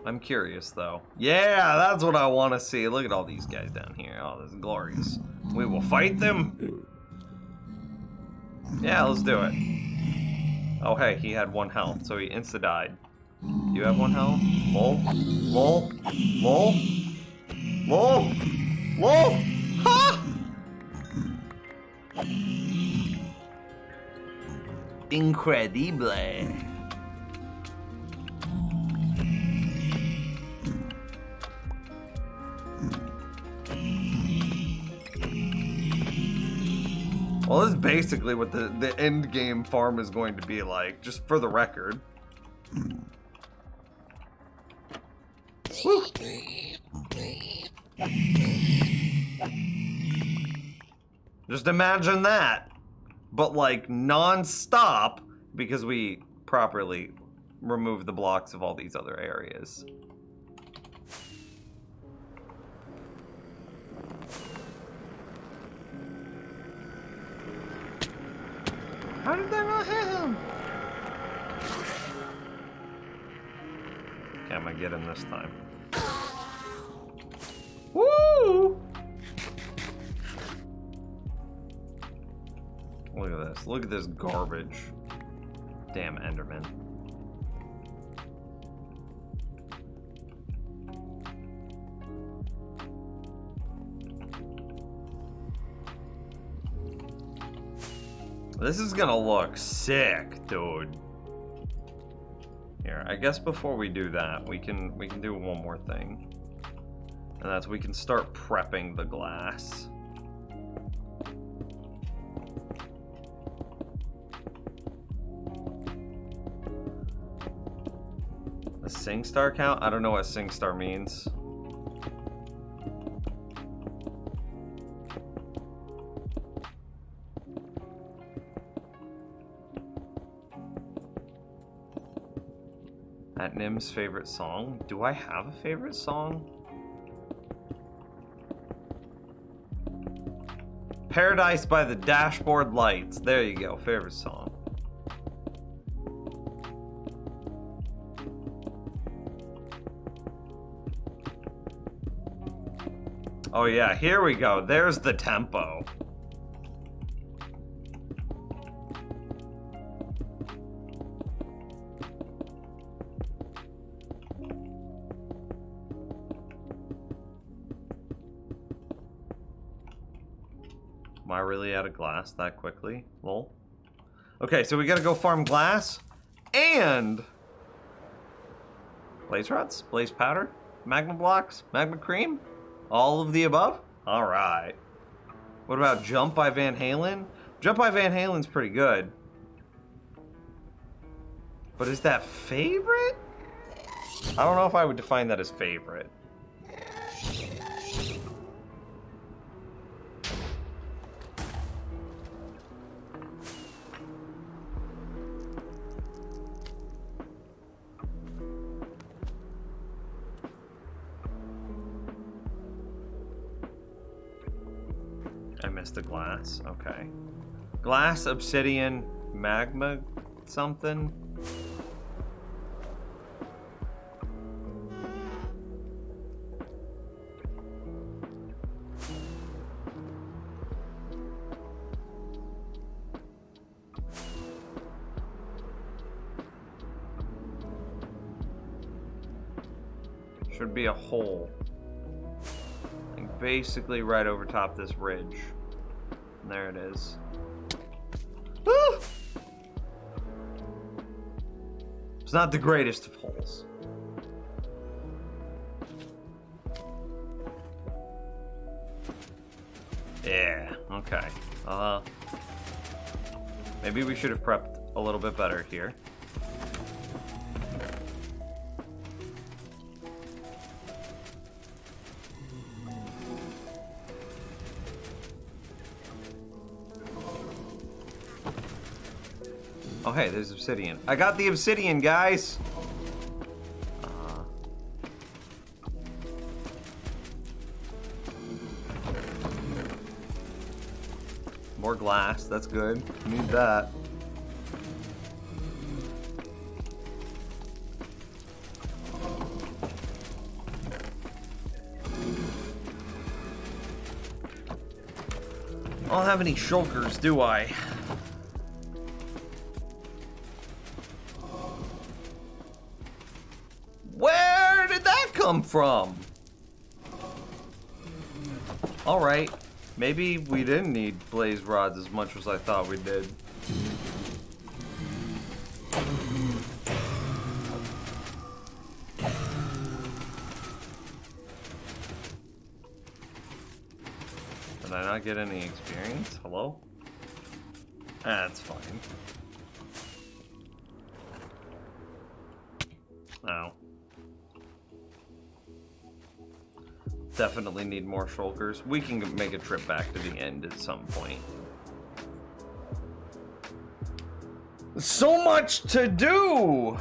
I'm curious, though. Yeah, that's what I want to see. Look at all these guys down here. Oh, this is glorious. We will fight them. Yeah, let's do it. Oh, hey, he had 1 health, so he insta-died. You have 1 health? Lol. Lol. Lol. Lol. Lol. Ha! Incredible. Well, this is basically what the end game farm is going to be like, just for the record. Woo. Just imagine that, but like non-stop, because we properly removed the blocks of all these other areas. How did that not hit him? Okay, I'm gonna get him this time. Woo! Look at this. Look at this garbage. Damn Enderman. This is gonna look sick, dude. Here, I guess before we do that, we can do one more thing. And that's we can start prepping the glass. A SingStar count? I don't know what SingStar means. At Nim's favorite song? Do I have a favorite song? Paradise by the Dashboard Lights. There you go, favorite song. Oh yeah, here we go. There's the tempo. Am I really out of glass that quickly? Lol. Okay, so we gotta go farm glass and blaze rods, blaze powder, magma blocks, magma cream, all of the above. All right. What about Jump by Van Halen? Jump by Van Halen's pretty good. But is that favorite? I don't know if I would define that as favorite. I missed a glass. Okay. Glass, obsidian, magma, something. Should be a hole. Like basically right over top this ridge. And there it is. Ah! It's not the greatest of holes. Yeah, okay. Maybe we should have prepped a little bit better here. Oh, hey, there's obsidian. I got the obsidian, guys! More glass, that's good. Need that. I don't have any shulkers, do I? Where did that come from? Alright. Maybe we didn't need blaze rods as much as I thought we did. Did I not get any experience? Hello? That's fine. Oh. Definitely need more shulkers. We can make a trip back to the end at some point. So much to do!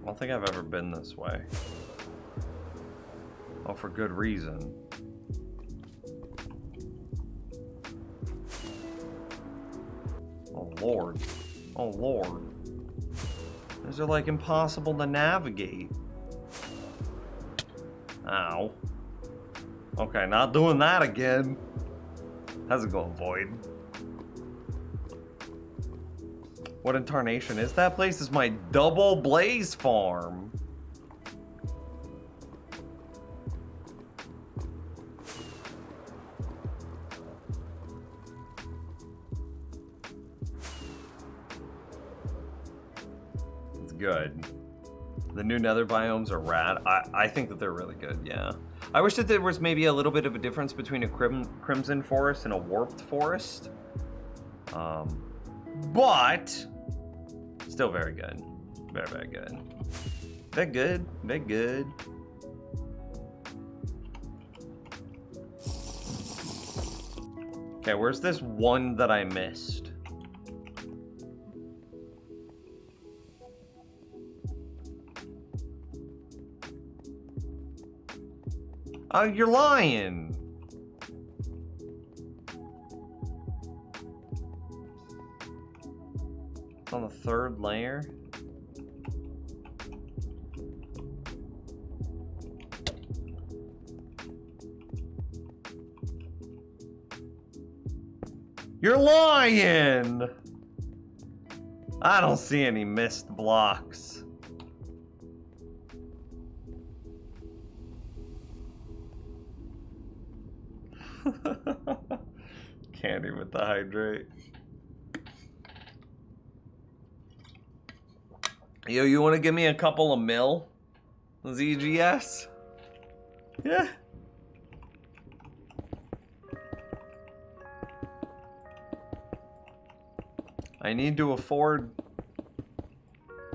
I don't think I've ever been this way. Oh, for good reason. Oh, Lord. Oh, Lord. These are, like, impossible to navigate. Ow. Okay, not doing that again. How's it going, Void? What in tarnation is that place? Is my double blaze farm. It's good. The new nether biomes are rad. I think that they're really good, yeah. I wish that there was maybe a little bit of a difference between a crimson forest and a warped forest. But still very good. Very, very good. They're good. They're good. Okay, where's this one that I missed? Oh, you're lying. It's on the third layer. You're lying. I don't see any missed blocks. Candy with the hydrate. Yo, you want to give me a couple of mil? ZGS? Yeah. I need to afford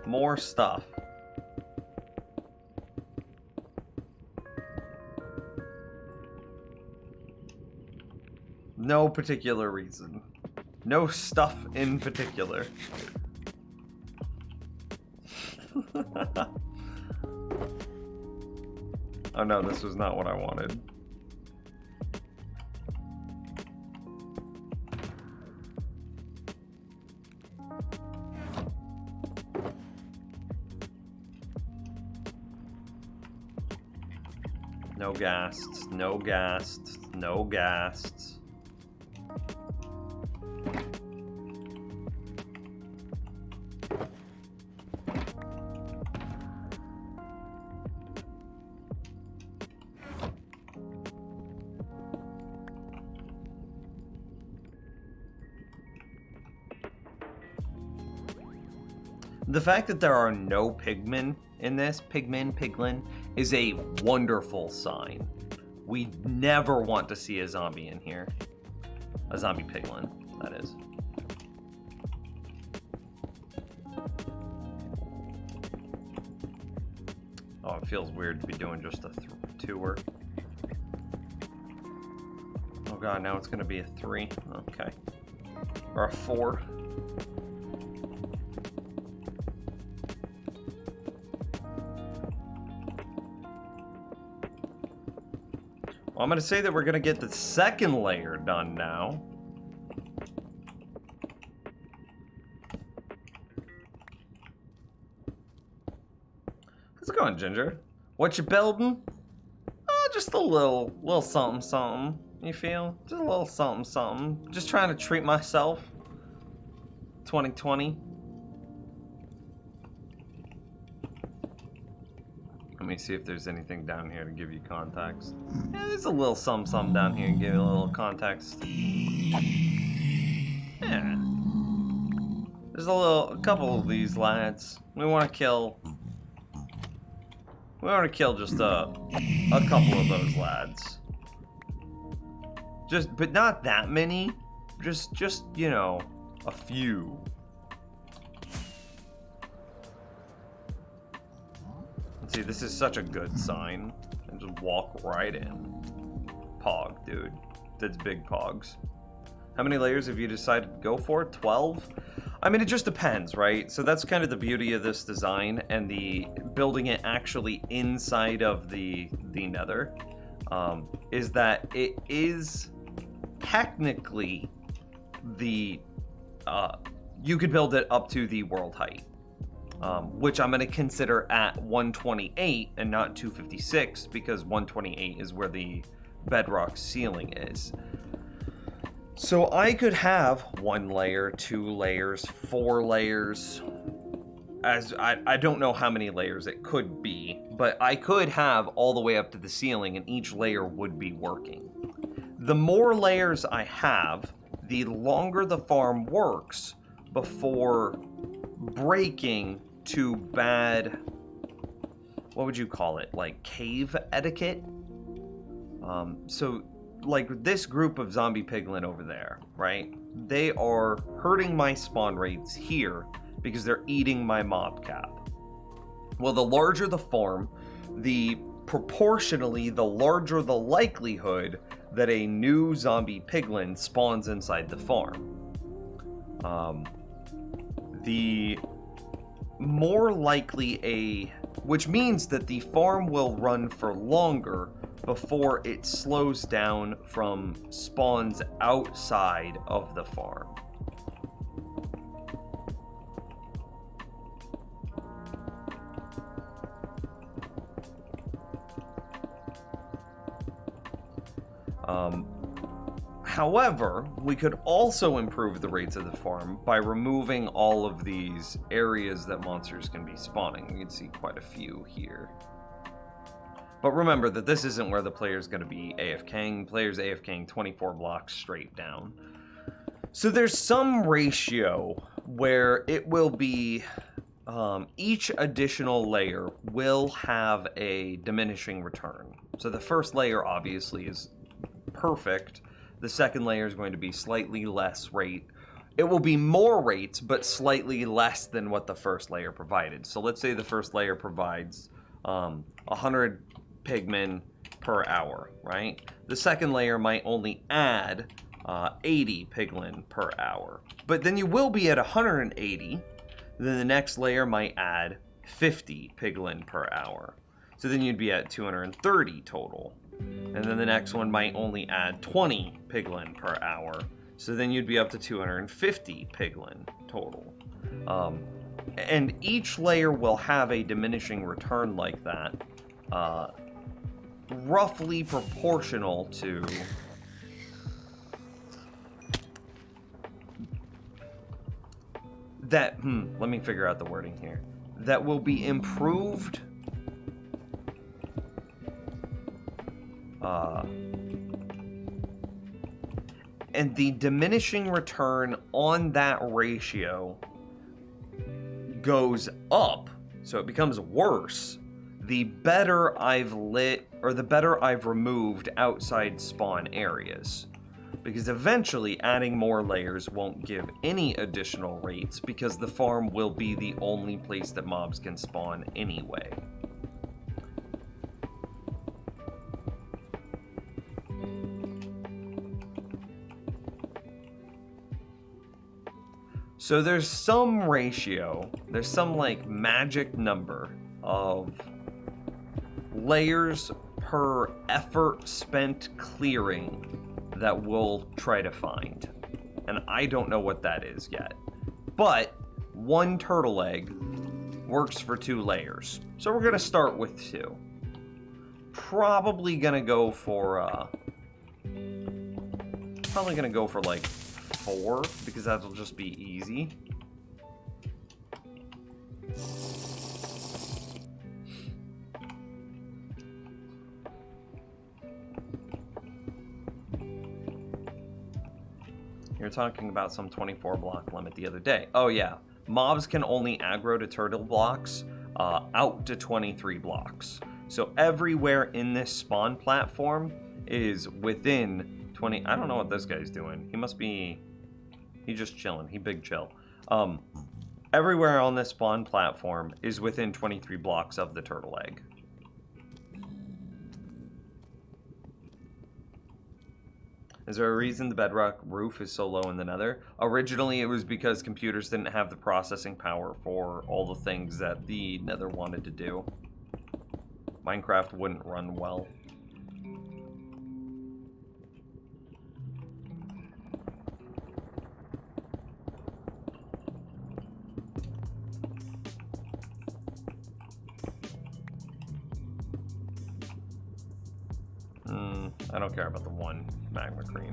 more stuff. No particular reason. No stuff in particular. Oh no, this was not what I wanted. No ghasts, no ghasts, no ghasts. The fact that there are no pigmen in this, piglin, is a wonderful sign. We never want to see a zombie in here. A zombie piglin, that is. Oh, it feels weird to be doing just a tour. Oh god, now it's gonna be a 3. Okay. Or a 4. I'm going to say that we're going to get the second layer done now. How's it going, Ginger? What you building? Oh, just a little something, something. You feel? Just a little something, something. Just trying to treat myself. 2020. Let me see if there's anything down here to give you context. Yeah, there's a little something down here to give you a little context. Yeah. There's a couple of these lads. We want to kill just a couple of those lads. But not that many. Just you know, a few. See, this is such a good sign. And just walk right in. Pog, dude. That's big pogs. How many layers have you decided to go for? 12? I mean, it just depends, right? So that's kind of the beauty of this design and the building it actually inside of the nether. Is that it is technically the... you could build it up to the world height. Which I'm going to consider at 128 and not 256 because 128 is where the bedrock ceiling is. So I could have 1 layer, 2 layers, 4 layers. As I don't know how many layers it could be, but I could have all the way up to the ceiling and each layer would be working. The more layers I have, the longer the farm works before breaking to bad, what would you call it, like cave etiquette? So like this group of zombie piglin over there, right? They are hurting my spawn rates here because they're eating my mob cap. Well, the larger the farm, proportionally the larger the likelihood that a new zombie piglin spawns inside the farm. The more likely which means that the farm will run for longer before it slows down from spawns outside of the farm. However, we could also improve the rates of the farm by removing all of these areas that monsters can be spawning. We can see quite a few here. But remember that this isn't where the player's going to be AFKing. Player's AFKing 24 blocks straight down. So there's some ratio where it will be... each additional layer will have a diminishing return. So the first layer obviously is perfect. The second layer is going to be slightly less rate. it will be more rates, but slightly less than what the first layer provided. So let's say the first layer provides 100 pigmen per hour, right? The second layer might only add 80 piglin per hour. But then you will be at 180. Then the next layer might add 50 piglin per hour. So then you'd be at 230 total. And then the next one might only add 20 piglin per hour. So then you'd be up to 250 piglin total. And each layer will have a diminishing return like that, roughly proportional to that. Let me figure out the wording here. That will be improved. And the diminishing return on that ratio goes up, so it becomes worse the better I've lit, or the better I've removed outside spawn areas. Because eventually adding more layers won't give any additional rates, because the farm will be the only place that mobs can spawn anyway. So there's some ratio, there's some like magic number of layers per effort spent clearing that we'll try to find. And I don't know what that is yet. But one turtle egg works for 2 layers. So we're gonna start with 2. Probably gonna go for like 4, because that'll just be easy. You're talking about some 24 block limit the other day. Oh yeah, mobs can only aggro to turtle blocks out to 23 blocks. So everywhere in this spawn platform is within 20. I don't know what this guy's doing. He must be, he's just chilling. He big chill. Everywhere on this spawn platform is within 23 blocks of the turtle egg. Is there a reason the bedrock roof is so low in the nether? Originally, it was because computers didn't have the processing power for all the things that the nether wanted to do. Minecraft wouldn't run well. I don't care about the one magma cream.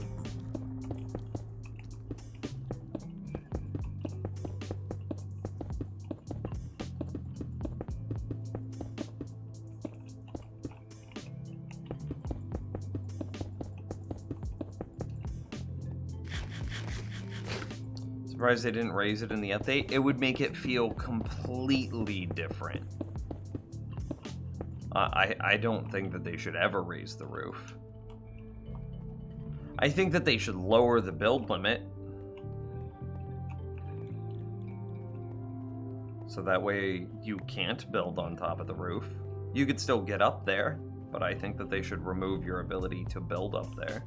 Surprised they didn't raise it in the update. It would make it feel completely different. I don't think that they should ever raise the roof. I think that they should lower the build limit. So that way you can't build on top of the roof. You could still get up there, but I think that they should remove your ability to build up there.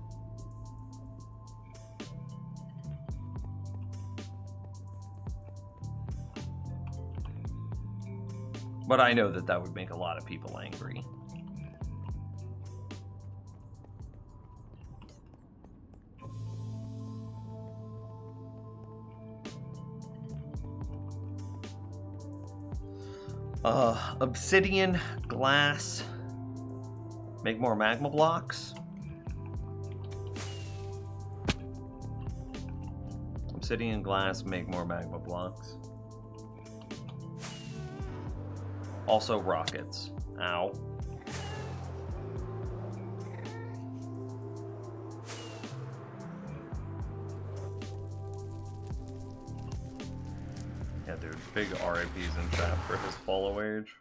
But I know that that would make a lot of people angry. Obsidian, glass, make more magma blocks. Obsidian, glass, make more magma blocks. Also rockets. Ow. Yeah, dude, big RIPs in chat for his follow age.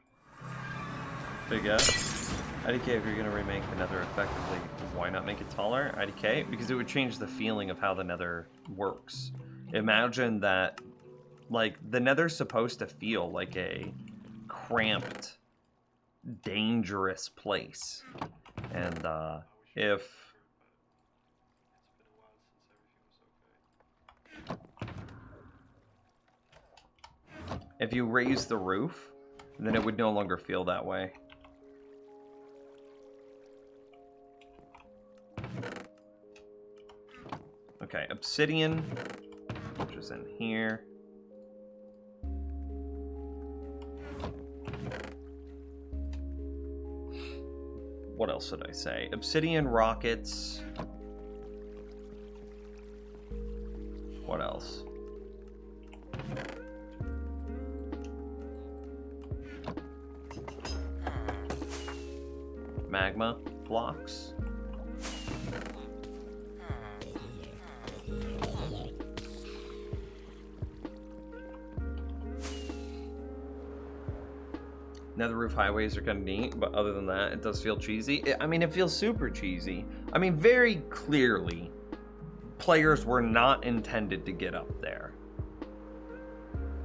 Big F. IDK, if you're gonna remake the nether effectively, why not make it taller? IDK? Because it would change the feeling of how the nether works. Imagine that, like, the Nether's supposed to feel like a cramped, dangerous place. And, if you raise the roof, then it would no longer feel that way. Okay, obsidian, which is in here. What else did I say? Obsidian, rockets. What else? Magma blocks. Nether roof highways are kind of neat, but other than that, it does feel cheesy. I mean, it feels super cheesy. I mean, very clearly, players were not intended to get up there.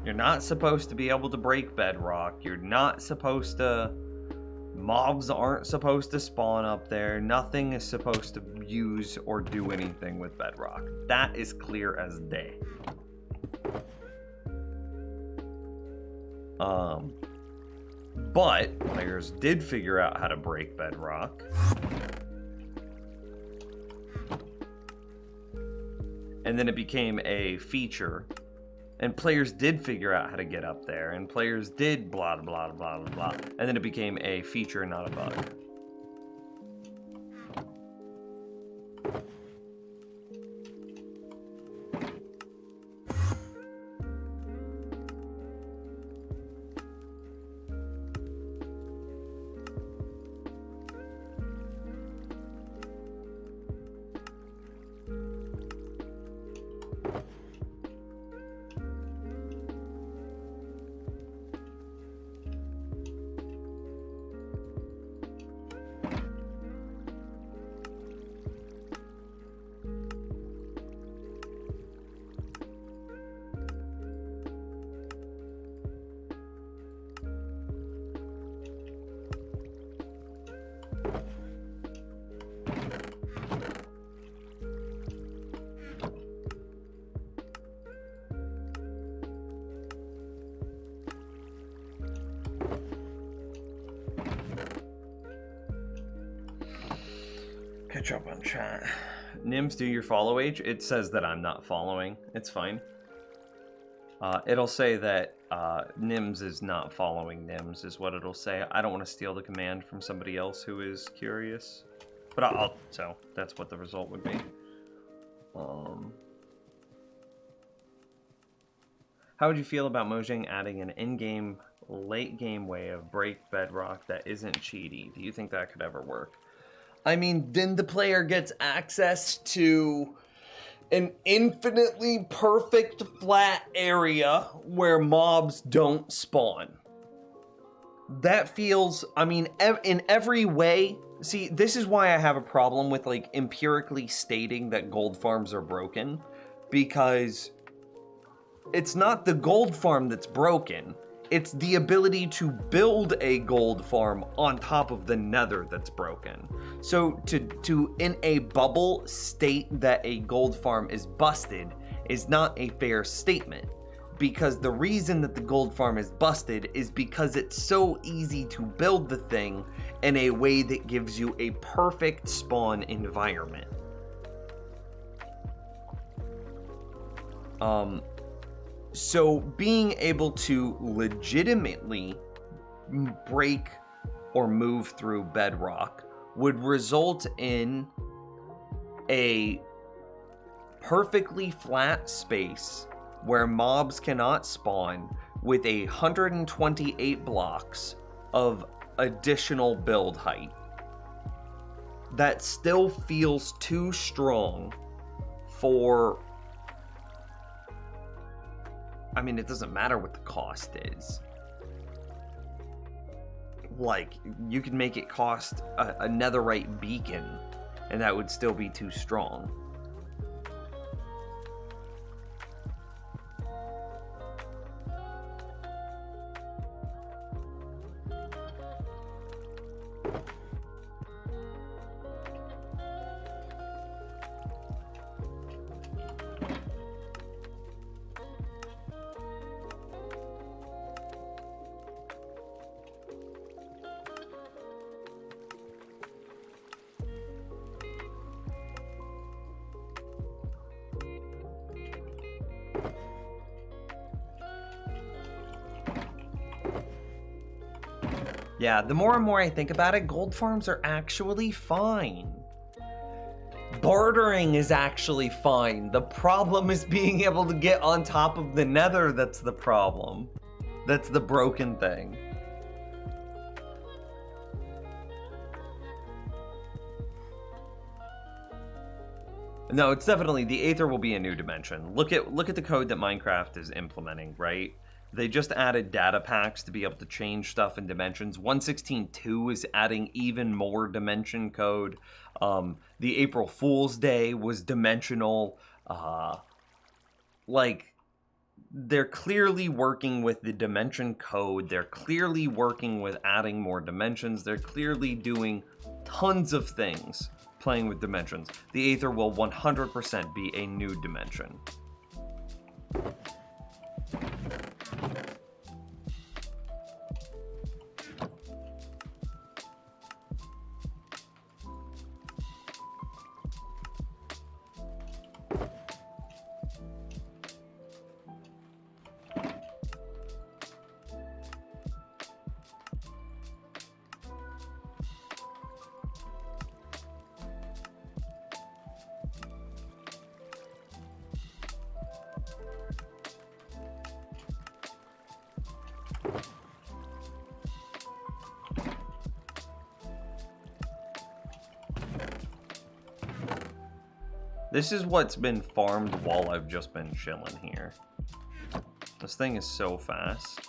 You're not supposed to be able to break bedrock. You're not supposed to... Mobs aren't supposed to spawn up there. Nothing is supposed to use or do anything with bedrock. That is clear as day. But players did figure out how to break bedrock. And then it became a feature. And players did figure out how to get up there. And players did blah, blah, blah, blah, blah. And then it became a feature, not a bug. Catch up on chat. Nims, do your follow age? It says that I'm not following. It's fine. It'll say that Nims is not following Nims, is what it'll say. I don't want to steal the command from somebody else who is curious. But so that's what the result would be. How would you feel about Mojang adding an in-game, late-game way of break bedrock that isn't cheaty? Do you think that could ever work? I mean, then the player gets access to an infinitely perfect flat area where mobs don't spawn. That feels, I mean, in every way. See, this is why I have a problem with, like, empirically stating that gold farms are broken. Because it's not the gold farm that's broken. It's the ability to build a gold farm on top of the nether that's broken. So to in a bubble state that a gold farm is busted is not a fair statement. Because the reason that the gold farm is busted is because it's so easy to build the thing in a way that gives you a perfect spawn environment. So being able to legitimately break or move through bedrock would result in a perfectly flat space where mobs cannot spawn with 128 blocks of additional build height. That still feels too strong for... I mean, it doesn't matter what the cost is. Like, you could make it cost a netherite beacon, and that would still be too strong.
Yeah, the more and more I think about it, gold farms are actually fine. Bartering is actually fine. The problem is being able to get on top of the nether that's the problem. That's the broken thing. No, it's definitely, the Aether will be a new dimension. Look at the code that Minecraft is implementing, right? They just added data packs to be able to change stuff in dimensions. 1.16.2 is adding even more dimension code. The April Fool's Day was dimensional. Like, they're clearly working with the dimension code. They're clearly working with adding more dimensions. They're clearly doing tons of things playing with dimensions. The Aether will 100% be a new dimension. This is what's been farmed while I've just been chilling here. This thing is so fast.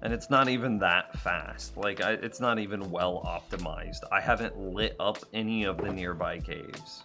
And it's not even that fast. Like, it's not even well optimized. I haven't lit up any of the nearby caves.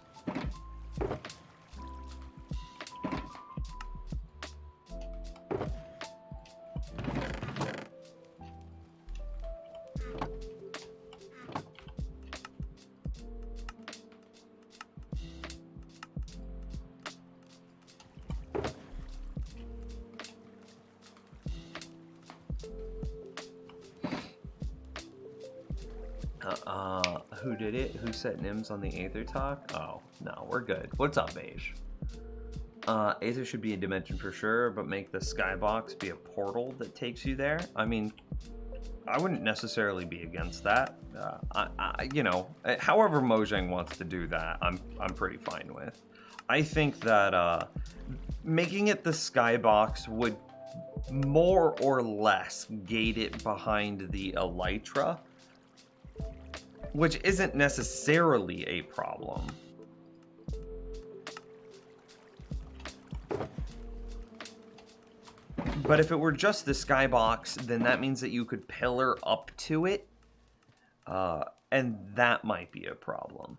Who did it? Who set Nims on the Aether talk? Oh, no, we're good. What's up, Beige? Aether should be a dimension for sure, but make the skybox be a portal that takes you there. I mean, I wouldn't necessarily be against that. You know, however Mojang wants to do that, I'm pretty fine with. I think that making it the skybox would more or less gate it behind the Elytra, which isn't necessarily a problem. But if it were just the skybox, then that means that you could pillar up to it, and that might be a problem.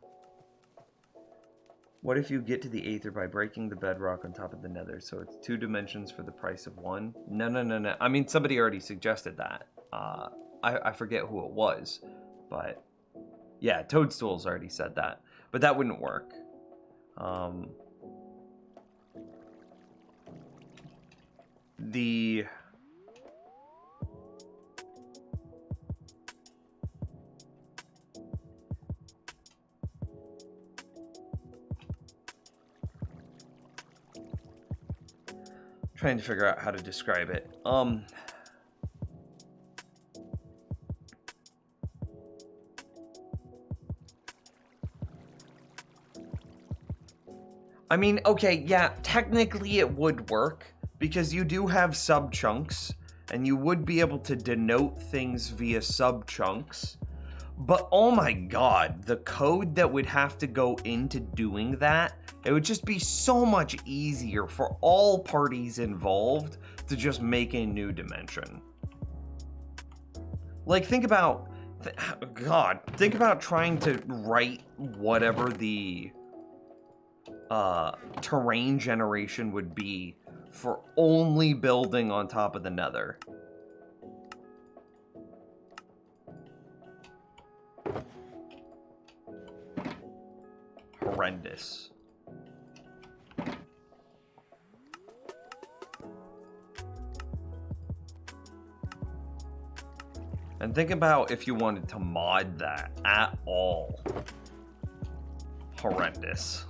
What if you get to the Aether by breaking the bedrock on top of the nether, so it's 2 dimensions for the price of 1? No. I mean, somebody already suggested that. I forget who it was, but... yeah, Toadstool's already said that, but that wouldn't work. Trying to figure out how to describe it. I mean, okay, yeah, technically it would work, because you do have sub-chunks, and you would be able to denote things via sub-chunks, but oh my god, the code that would have to go into doing that, it would just be so much easier for all parties involved to just make a new dimension. Like, think about, think about trying to write whatever the terrain generation would be for only building on top of the nether. Horrendous. And think about if you wanted to mod that at all. Horrendous.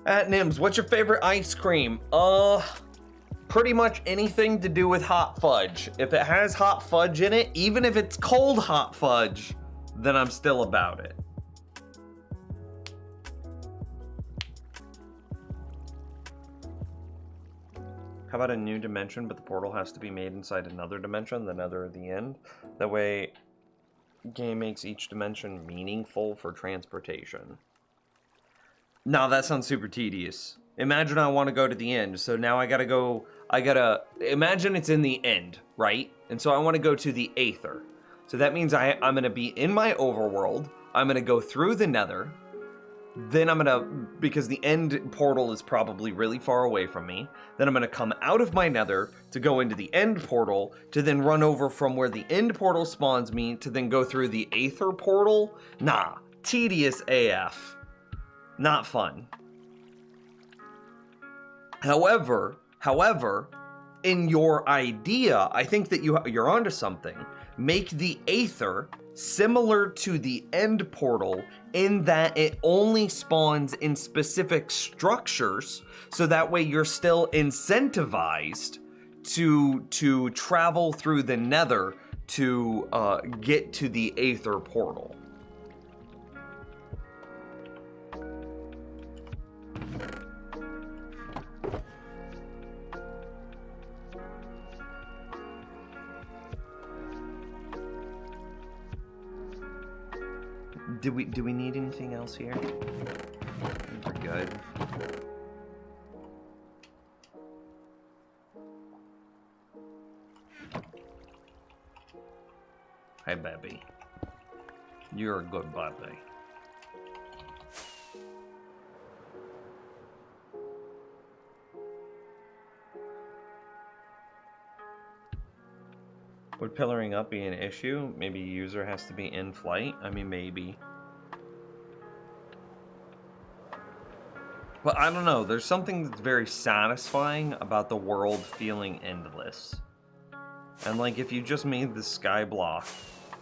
At Nims, what's your favorite ice cream? Pretty much anything to do with hot fudge. If it has hot fudge in it, even if it's cold hot fudge, then I'm still about it. How about a new dimension, but the portal has to be made inside another dimension, the nether at the end? That way, game makes each dimension meaningful for transportation. No, that sounds super tedious. Imagine I want to go to the end, so now I gotta imagine it's in the end, right? And so I want to go to the Aether. So that means I'm gonna be in my overworld, I'm gonna go through the nether, then because the end portal is probably really far away from me, then I'm gonna come out of my nether to go into the end portal, to then run over from where the end portal spawns me, to then go through the Aether portal. Nah, tedious AF. Not fun. However, in your idea, I think that you're onto something. Make the Aether similar to the end portal in that it only spawns in specific structures, so that way you're still incentivized to travel through the nether to get to the Aether portal. Do we need anything else here? We're good. Hey, baby. You're a good baby. Would pillaring up be an issue? Maybe a user has to be in flight? I mean, maybe. But I don't know, there's something that's very satisfying about the world feeling endless. And like, if you just made the skyblock,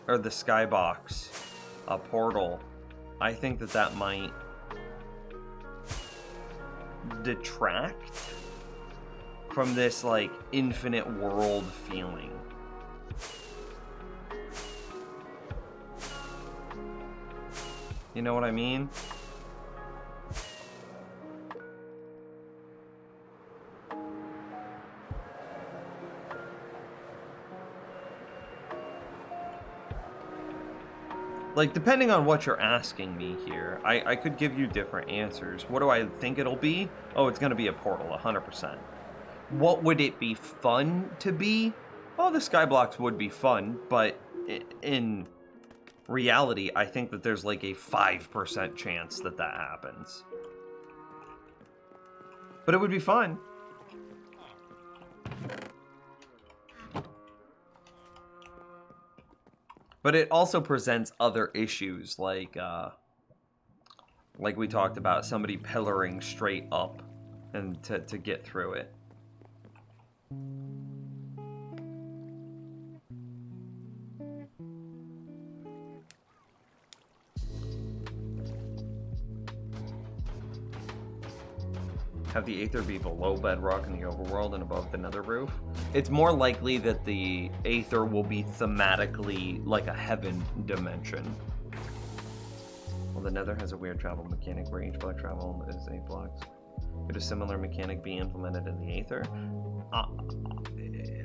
or the skybox, a portal, I think that might detract from this, like, infinite world feeling. You know what I mean? Like, depending on what you're asking me here, I could give you different answers. What do I think it'll be? Oh, it's gonna be a portal, 100%. What would it be fun to be? Oh, the skyblocks would be fun, but in reality, I think that there's like a 5% chance that happens. But it would be fun. But it also presents other issues, like we talked about, somebody pillaring straight up and to get through it. Have the Aether be below bedrock in the overworld and above the nether roof? It's more likely that the Aether will be thematically like a heaven dimension. Well, the nether has a weird travel mechanic where each block travel is 8 blocks. Could a similar mechanic be implemented in the Aether?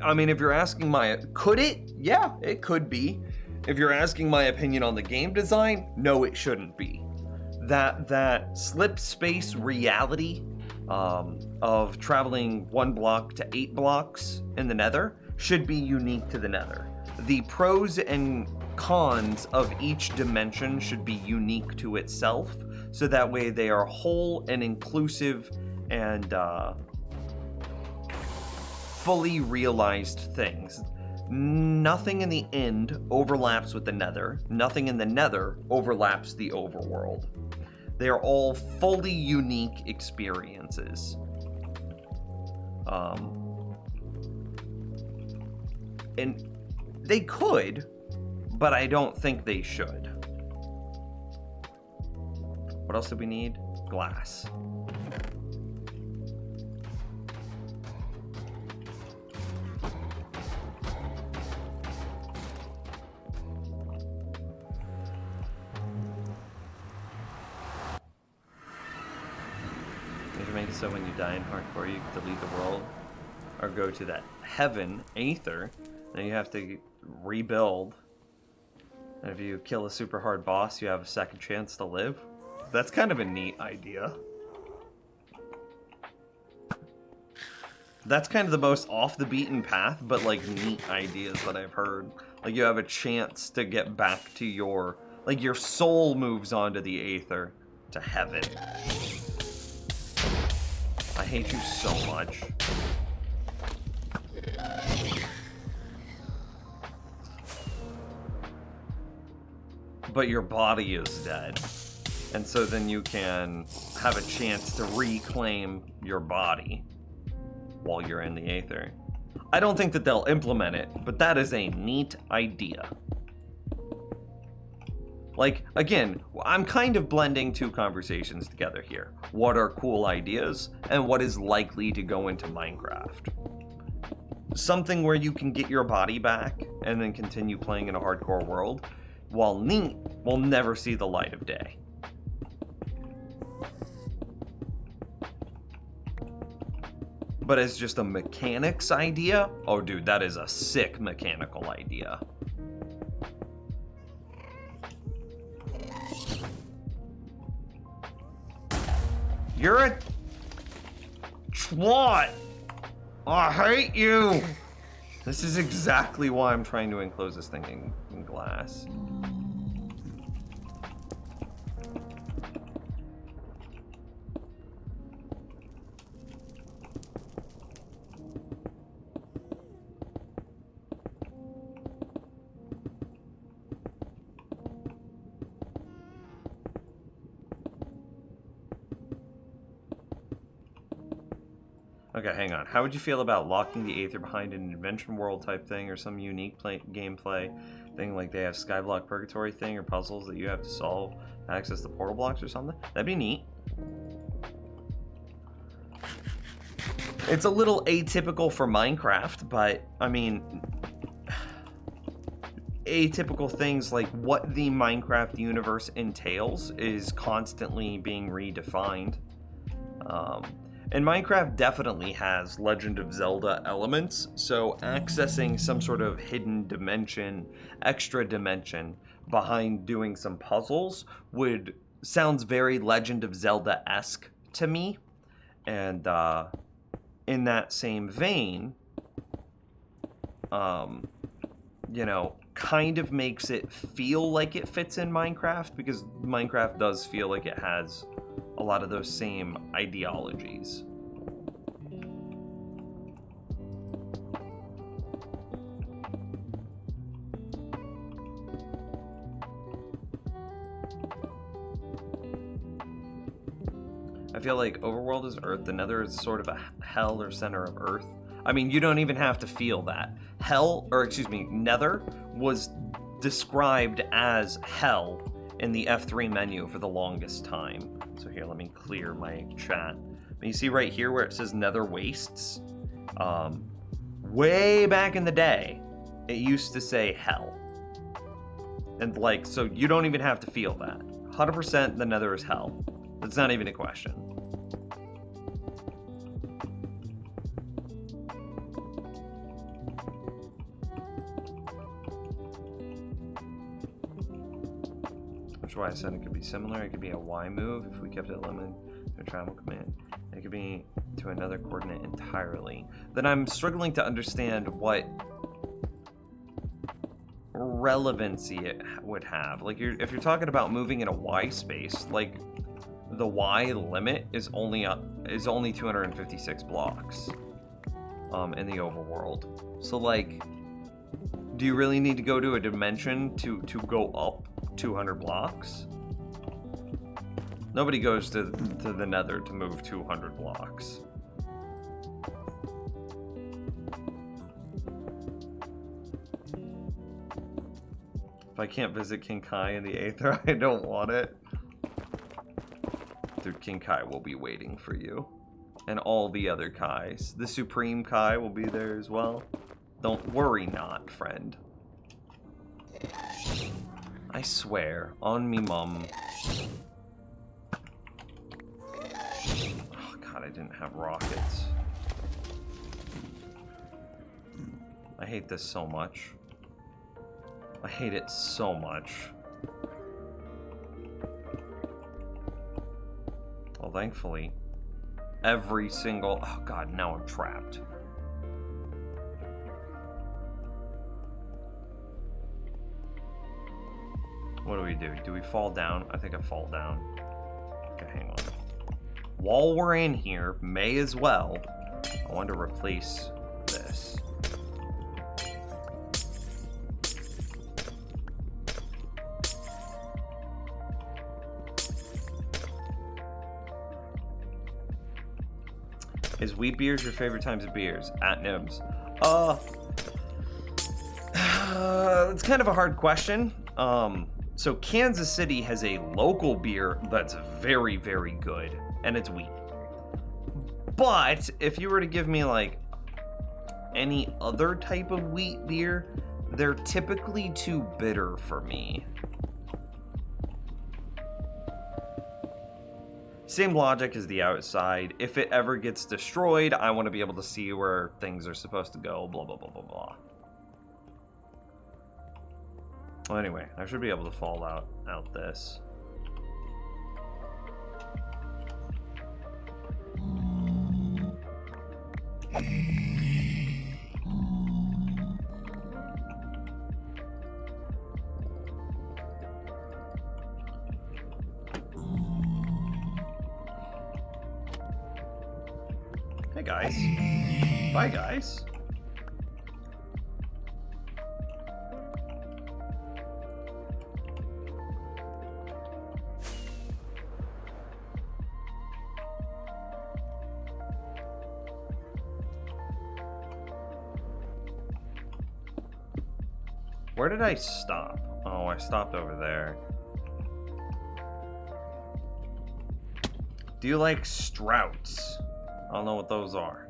I mean, if you're asking could it? Yeah, it could be. If you're asking my opinion on the game design, no, it shouldn't be. That slip space reality of traveling 1 block to 8 blocks in the nether should be unique to the nether. The pros and cons of each dimension should be unique to itself, so that way they are whole and inclusive and fully realized things. Nothing in the end overlaps with the nether. Nothing in the nether overlaps the overworld. They are all fully unique experiences. And they could, but I don't think they should. What else do we need? Glass.
it so when you die in hardcore, you can delete the world or go to that heaven, Aether, then you have to rebuild. And if you kill a super hard boss, you have a second chance to live. That's kind of a neat idea. That's kind of the most off the beaten path, but like neat ideas that I've heard. Like you have a chance to get back to your, like your soul moves on to the Aether, to heaven. I hate you so much. But your body is dead. And so then you can have a chance to reclaim your body while you're in the Aether. I don't think that they'll implement it, but that is a neat idea. Like, again, I'm kind of blending two conversations together here. What are cool ideas, and what is likely to go into Minecraft? Something where you can get your body back, and then continue playing in a hardcore world, while neat, will never see the light of day. But as just a mechanics idea, oh dude, that is a sick mechanical idea. You're a twat. I hate you. This is exactly why I'm trying to enclose this thing in glass. Okay, hang on. How would you feel about locking the Aether behind an Invention World type thing or some unique gameplay thing like they have Skyblock Purgatory thing or puzzles that you have to solve to access the portal blocks or something? That'd be neat. It's a little atypical for Minecraft, but I mean, atypical things like what the Minecraft universe entails is constantly being redefined. And Minecraft definitely has Legend of Zelda elements, so accessing some sort of hidden dimension, extra dimension behind doing some puzzles sounds very Legend of Zelda-esque to me. And in that same vein, you know, kind of makes it feel like it fits in Minecraft, because Minecraft does feel like it has a lot of those same ideologies. I feel like Overworld is Earth, the Nether is sort of a hell or center of Earth. I mean, you don't even have to feel that. Nether was described as hell in the F3 menu for the longest time. So here, let me clear my chat. But you see right here where it says Nether Wastes? Way back in the day, it used to say hell. And like, so you don't even have to feel that. 100% the Nether is hell. That's not even a question. Which is why I said it could be similar. It could be a Y move if we kept it limited to a travel command. It could be to another coordinate entirely. Then I'm struggling to understand what relevancy it would have. Like, if you're talking about moving in a Y space, like the Y limit is only 256 blocks in the overworld. So like, do you really need to go to a dimension to go up 200 blocks? Nobody goes to the Nether to move 200 blocks. If I can't visit King Kai in the Aether, I don't want it. Dude, King Kai will be waiting for you. And all the other Kais. The Supreme Kai will be there as well. Don't worry not, friend. I swear, on me mum. Oh god,
God, I didn't have rockets. I hate this so much. I hate it so much. Well, thankfully, every single... Oh, God, now I'm trapped. What do we do? Do we fall down? I think I fall down. Okay, hang on. While we're in here, may as well, I want to replace this. Is wheat beers your favorite types of beers? At Nibs. It's kind of a hard question. So Kansas City has a local beer that's very, very good, and it's wheat. But if you were to give me like any other type of wheat beer, they're typically too bitter for me. Same logic as the outside. If it ever gets destroyed, I want to be able to see where things are supposed to go, blah, blah, blah, blah, blah. Well, anyway, I should be able to fall out this. Hey guys. Bye guys. Where did I stop? Oh, I stopped over there. Do you like Strouts? I don't know what those are.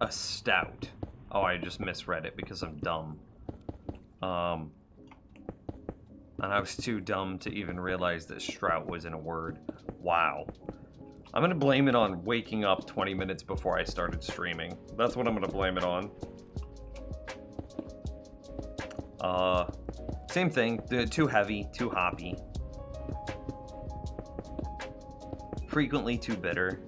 A stout. Oh, I just misread it because I'm dumb. And I was too dumb to even realize that Strout was in a word. Wow. I'm gonna blame it on waking up 20 minutes before I started streaming. That's what I'm gonna blame it on. Same thing. They're too heavy, too hoppy. Frequently too bitter.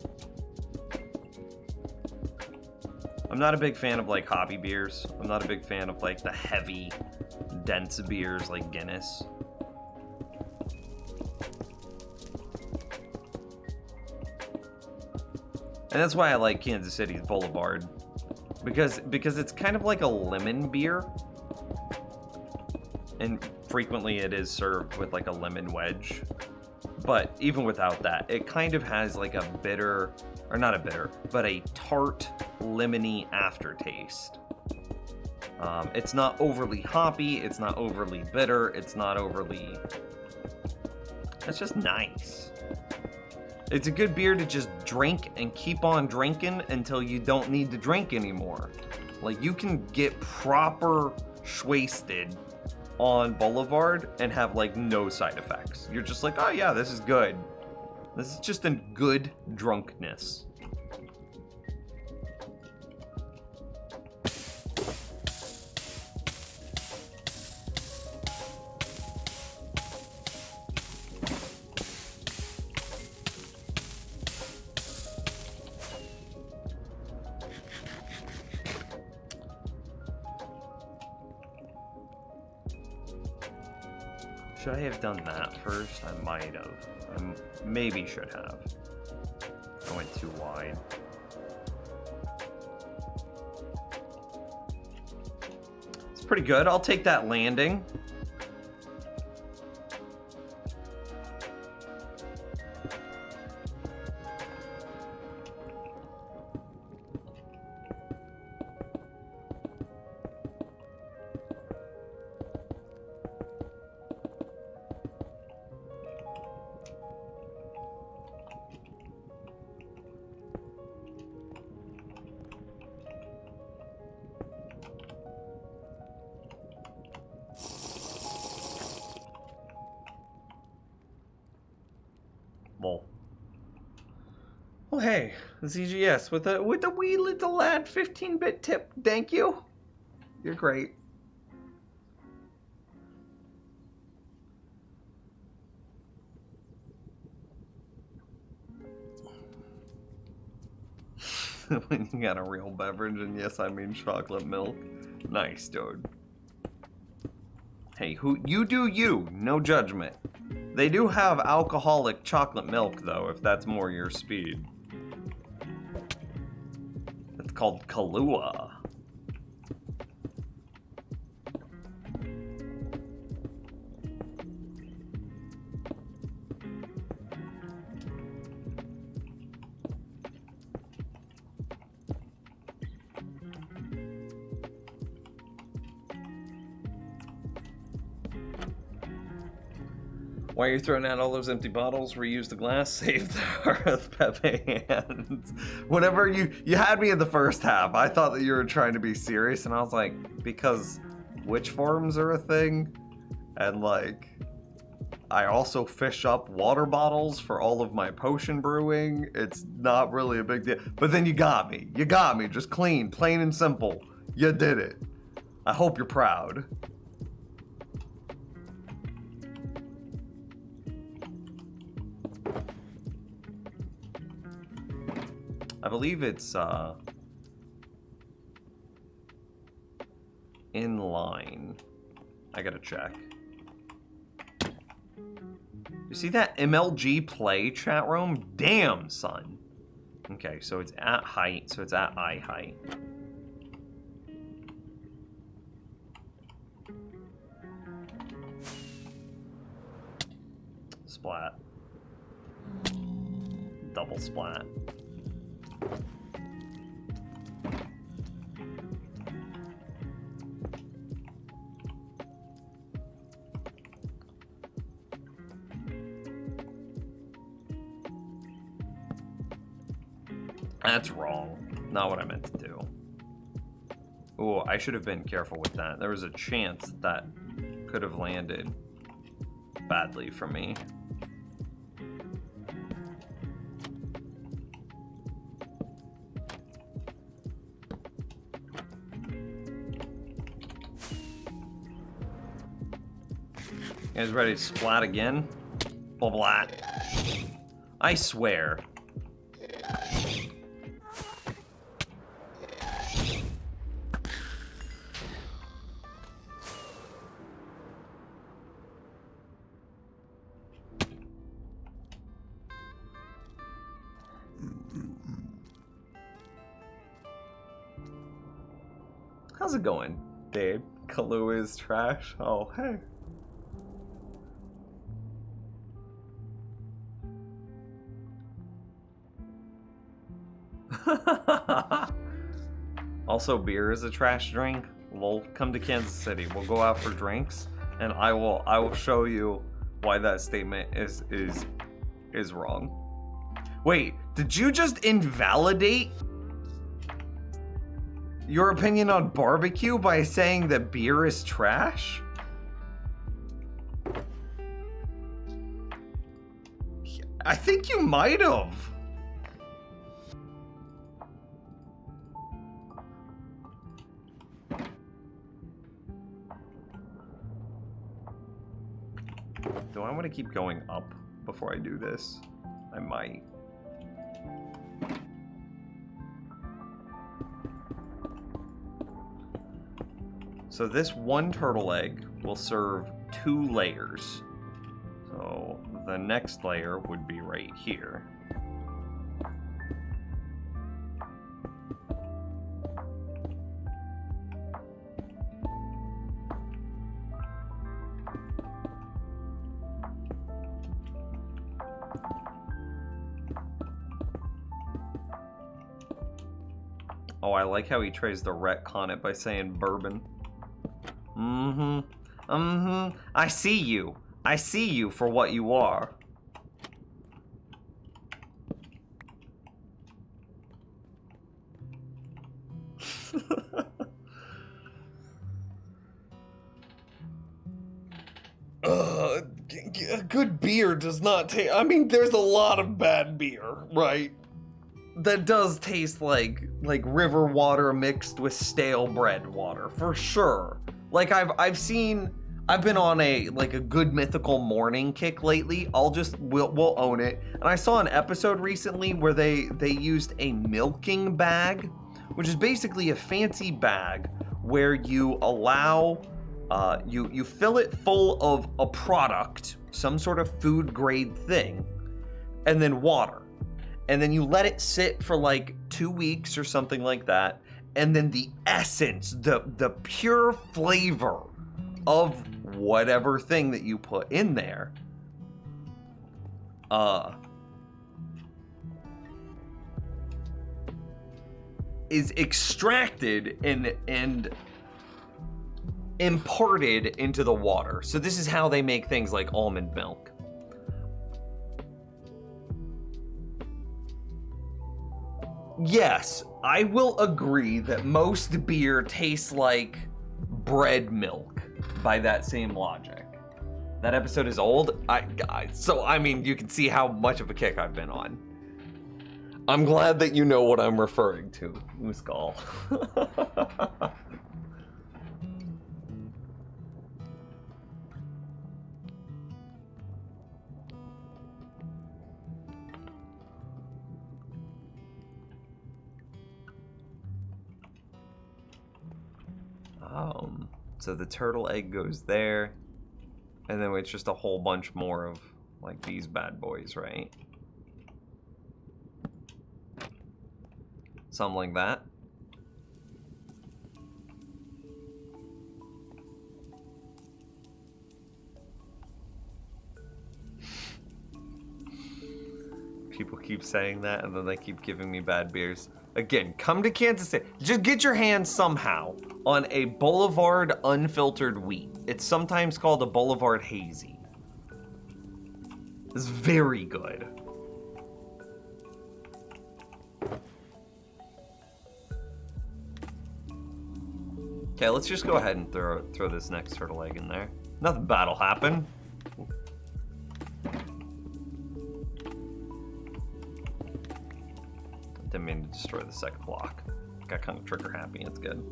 I'm not a big fan of like hoppy beers. I'm not a big fan of like the heavy, dense beers like Guinness. And that's why I like Kansas City's Boulevard. Because it's kind of like a lemon beer. And frequently it is served with like a lemon wedge. But even without that, it kind of has like a bitter, or not a bitter, but a tart, lemony aftertaste. It's not overly hoppy, it's not overly bitter, it's not overly... It's just nice. It's a good beer to just drink and keep on drinking until you don't need to drink anymore. Like, you can get proper schwasted on Boulevard and have, like, no side effects. You're just like, oh yeah, this is good. This is just a good drunkenness. Should I have done that first? I might have. I maybe should have. I went too wide. It's pretty good. I'll take that landing. Oh hey, ZGS with a wee little lad 15-bit tip. Thank you. You're great. When you got a real beverage, and yes, I mean chocolate milk. Nice, dude. Hey, who you do you, no judgment. They do have alcoholic chocolate milk though, if that's more your speed. It's called Kahlua. Why are you throwing out all those empty bottles? Reuse the glass, save the Earth Pepe hands. Whenever you had me in the first half, I thought that you were trying to be serious, and I was like, because witch forms are a thing, and like, I also fish up water bottles for all of my potion brewing. It's not really a big deal. But then you got me. You got me. Just clean, plain and simple. You did it. I hope you're proud. I believe it's in line. I gotta check. You see that MLG play chat room? Damn, son. Okay, so it's at height, so it's at eye height. Splat. Double splat. That's wrong. Not what I meant to do. Oh, I should have been careful with that. There was a chance that could have landed badly for me. You guys ready to splat again? Blah. I swear. How's it going, babe? Kahlua is trash. Oh, hey. Also, beer is a trash drink. Lol, come to Kansas City. We'll go out for drinks, and I will show you why that statement is wrong. Wait, did you just invalidate your opinion on barbecue by saying that beer is trash? I think you might have. Do I want to keep going up before I do this? I might. So this one turtle egg will serve 2 layers. So the next layer would be right here. Oh, I like how he tries to retcon it by saying bourbon. I see you. I see you for what you are. Good beer does not take... I mean, there's a lot of bad beer, right? that does taste like river water mixed with stale bread water, for sure. Like I've been on a good mythical morning kick lately. We'll own it. And I saw an episode recently where they used a milking bag, which is basically a fancy bag where you allow you fill it full of a product, some sort of food grade thing, and then water. And then you let it sit for like 2 weeks or something like that. And then the essence, the pure flavor of whatever thing that you put in there, is extracted and imparted into the water. So this is how they make things like almond milk. Yes, I will agree that most beer tastes like bread milk by that same logic. That episode is old. So I mean, you can see how much of a kick I've been on. I'm glad that you know what I'm referring to, Muscal. So the turtle egg goes there, and then it's just a whole bunch more of like these bad boys, right? Something like that. People keep saying that, and then they keep giving me bad beers. Again, come to Kansas City. Just get your hands somehow on a Boulevard unfiltered wheat. It's sometimes called a Boulevard hazy. It's very good. Okay, let's just go ahead and throw this next turtle egg in there. Nothing bad will happen. Didn't mean to destroy the second block. Got kind of trigger happy. It's good.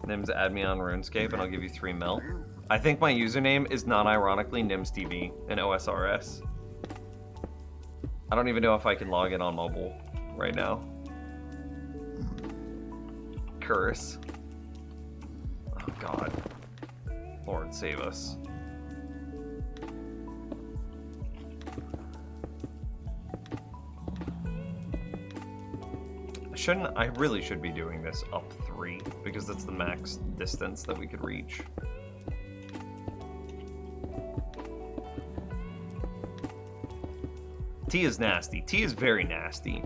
Nims, add me on RuneScape and I'll give you 3 mil. I think my username is non-ironically NimsTV in OSRS. I don't even know if I can log in on mobile right now. Curse. Oh God. Lord save us. I really should be doing this up 3 because that's the max distance that we could reach. Tea is nasty. Tea is very nasty.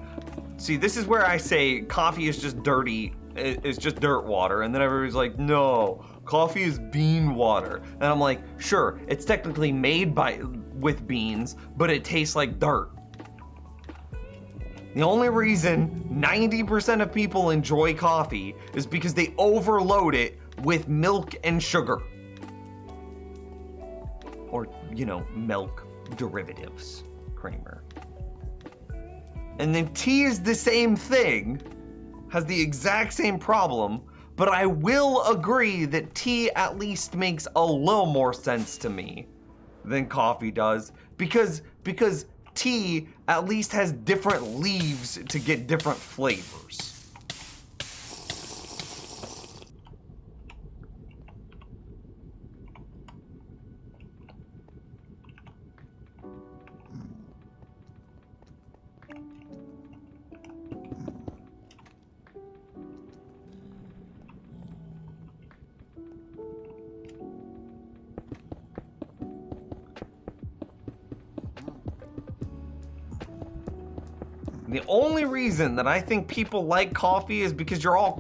See, this is where I say coffee is just dirty, it's just dirt water, and then everybody's like, no, coffee is bean water. And I'm like, sure, it's technically made with beans, but it tastes like dirt. The only reason 90% of people enjoy coffee is because they overload it with milk and sugar. Or, you know, milk derivatives, creamer. And then tea is the same thing, has the exact same problem, but I will agree that tea at least makes a little more sense to me than coffee does, because tea at least has different leaves to get different flavors. The only reason that I think people like coffee is because you're all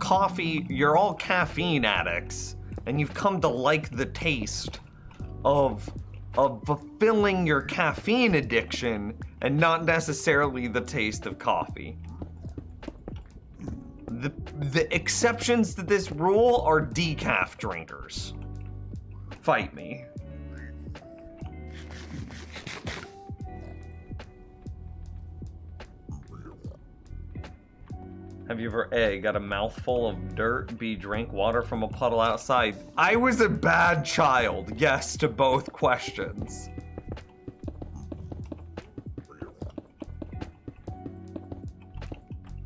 caffeine addicts, and you've come to like the taste of fulfilling your caffeine addiction and not necessarily the taste of coffee. The exceptions to this rule are decaf drinkers. Fight me. Have you ever A, got a mouthful of dirt, B, drank water from a puddle outside? I was a bad child, yes to both questions.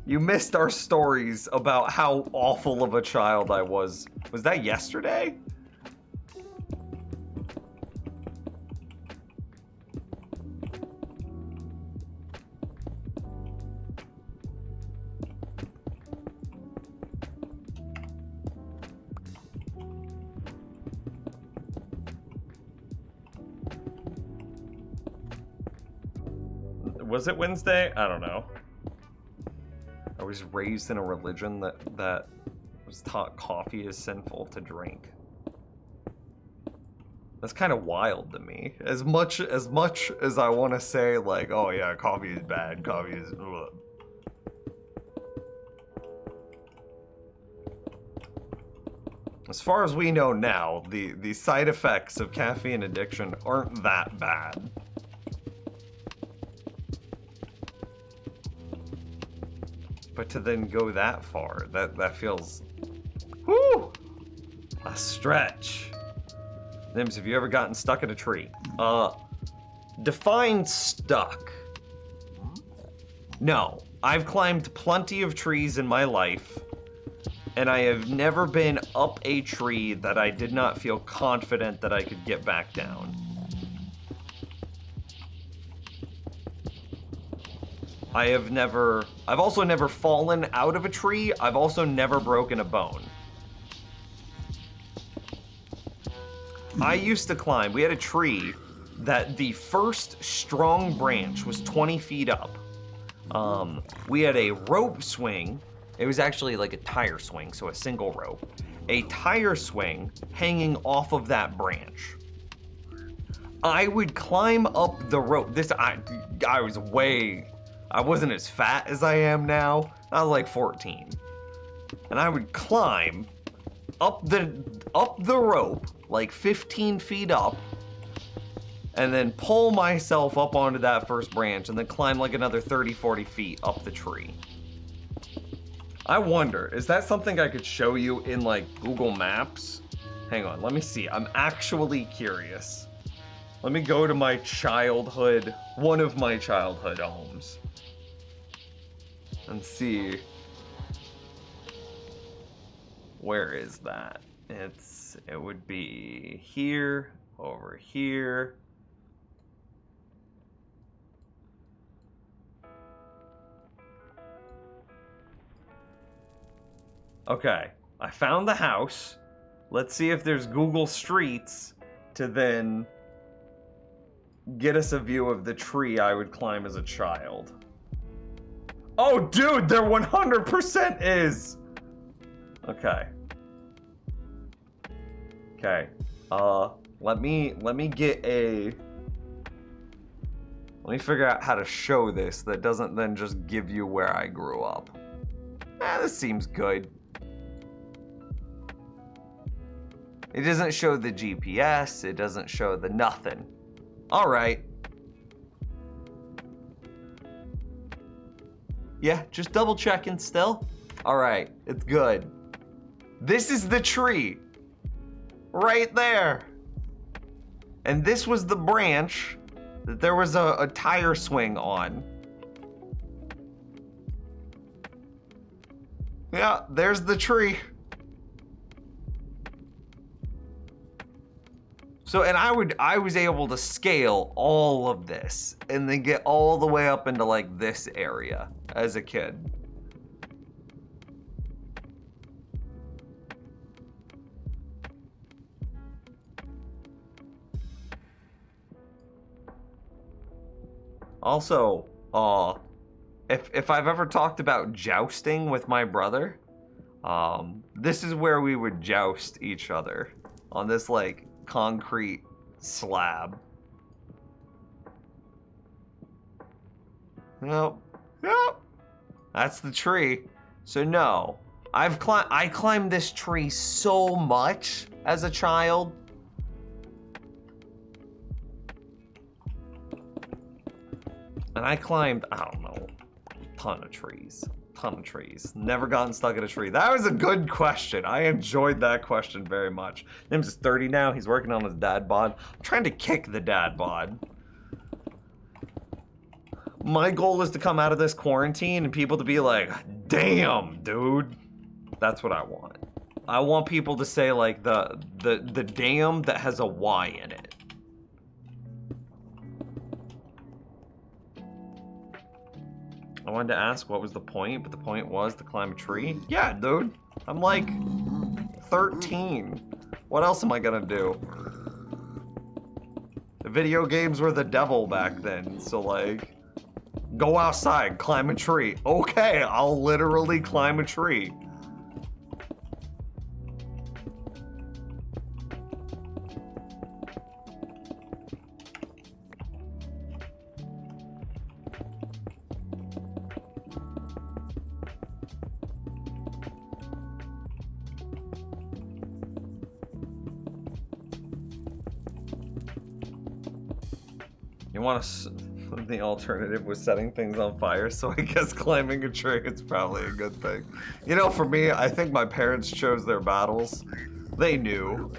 You missed our stories about how awful of a child I was. Was that yesterday? Was it Wednesday? I don't know. I was raised in a religion that was taught coffee is sinful to drink. That's kind of wild to me. As much as I want to say like, oh yeah, coffee is bad, coffee is ugh. As far as we know now, the side effects of caffeine addiction aren't that bad. But to then go that far, that feels, whoo, a stretch. Nims, have you ever gotten stuck in a tree? Define stuck. No, I've climbed plenty of trees in my life, and I have never been up a tree that I did not feel confident that I could get back down. I've also never fallen out of a tree. I've also never broken a bone. I used to climb, we had a tree that the first strong branch was 20 feet up. We had a rope swing. It was actually like a tire swing, so a single rope. A tire swing hanging off of that branch. I would climb up the rope. I wasn't as fat as I am now. I was like 14. And I would climb up the rope, like 15 feet up, and then pull myself up onto that first branch and then climb like another 30, 40 feet up the tree. I wonder, is that something I could show you in like Google Maps? Hang on, let me see. I'm actually curious. Let me go to my childhood, one of my childhood homes, and see. Where is that? It would be here, over here. Okay, I found the house. Let's see if there's Google Streets to then get us a view of the tree I would climb as a child. Oh, dude, there 100% is! Okay. Okay. Let me figure out how to show this that doesn't then just give you where I grew up. This seems good. It doesn't show the GPS, it doesn't show the nothing. Alright. Yeah, just double checking still. Alright, it's good. This is the tree. Right there. And this was the branch that there was a tire swing on. Yeah, there's the tree. So, and I was able to scale all of this and then get all the way up into like this area as a kid. Also, if I've ever talked about jousting with my brother, this is where we would joust each other on this like concrete slab. Yep. That's the tree. So no, I climbed this tree so much as a child. And I climbed, I don't know, a ton of trees. ton of trees. Never gotten stuck in a tree. That was a good question. I enjoyed that question very much. Nims is 30 now. He's working on his dad bod. I'm trying to kick the dad bod. My goal is to come out of this quarantine and people to be like, damn, dude. That's what I want. I want people to say like the damn that has a Y in it. I wanted to ask what was the point, but the point was to climb a tree. Yeah, dude. I'm like 13. What else am I gonna do? The video games were the devil back then, so like, go outside, climb a tree. Okay, I'll literally climb a tree. You want to... The alternative was setting things on fire, so I guess climbing a tree is probably a good thing. You know, for me, I think my parents chose their battles. They knew.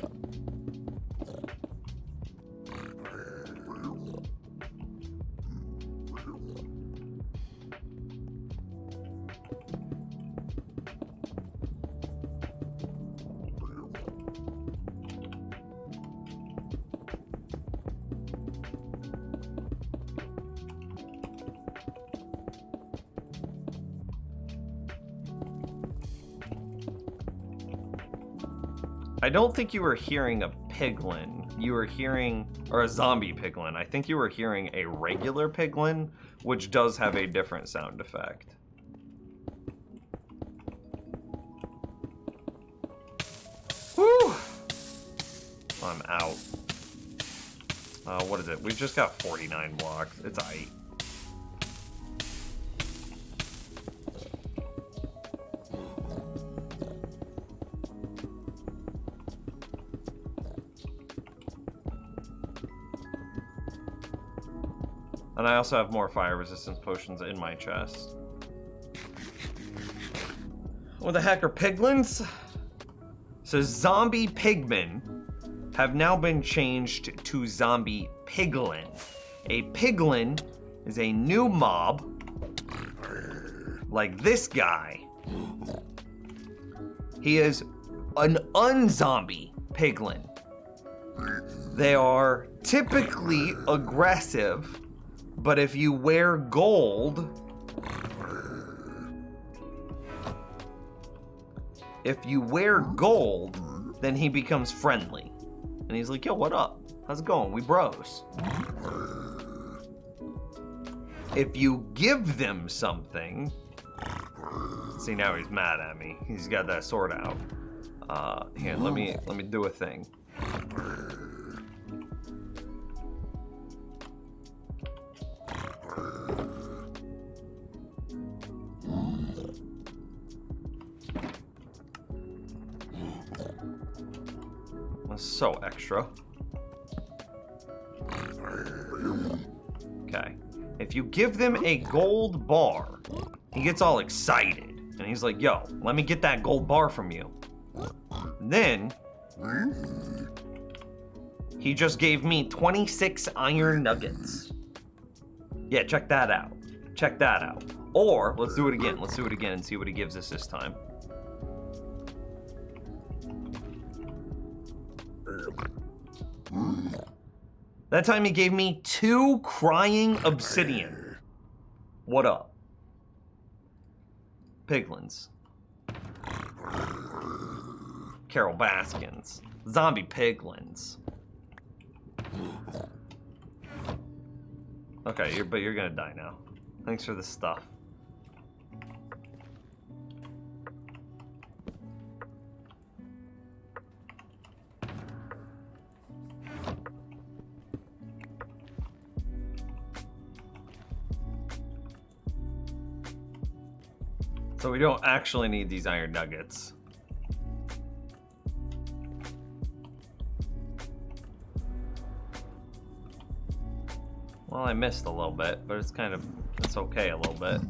I don't think you were hearing a piglin. You were hearing, or a zombie piglin. I think you were hearing a regular piglin, which does have a different sound effect. Whew! I'm out. What is it? We've just got 49 blocks. It's aight. And I also have more fire resistance potions in my chest. What the heck are piglins? So zombie pigmen have now been changed to zombie piglin. A piglin is a new mob, like this guy. He is an unzombie piglin. They are typically aggressive, but if you wear gold, then he becomes friendly. And he's like, yo, what up? How's it going? We bros. If you give them something, see, now he's mad at me. He's got that sword out. Here, let me do a thing. That's so extra. Okay. If you give them a gold bar, he gets all excited. And he's like, yo, let me get that gold bar from you. And then he just gave me 26 iron nuggets. Yeah, check that out. Check that out. Or, let's do it again. Let's do it again and see what he gives us this time. That time he gave me 2 crying obsidian. What up? Piglins. Carol Baskins. Zombie piglins. Okay, but you're gonna die now. Thanks for the stuff. So we don't actually need these iron nuggets. Well, I missed a little bit, but it's okay a little bit.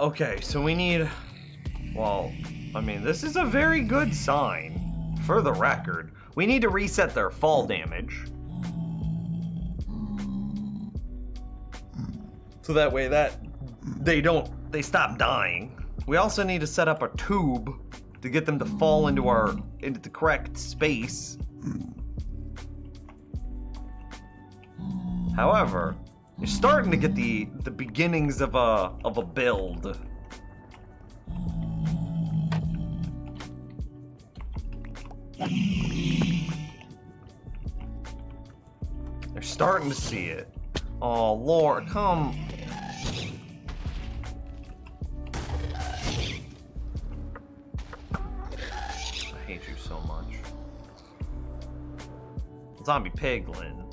Okay, so we need... Well, I mean, this is a very good sign. For the record, we need to reset their fall damage. So that way they stop dying. We also need to set up a tube to get them to fall into the correct space. However, you're starting to get the beginnings of a build. They're starting to see it. Oh Lord, come. I hate you so much. Zombie piglin.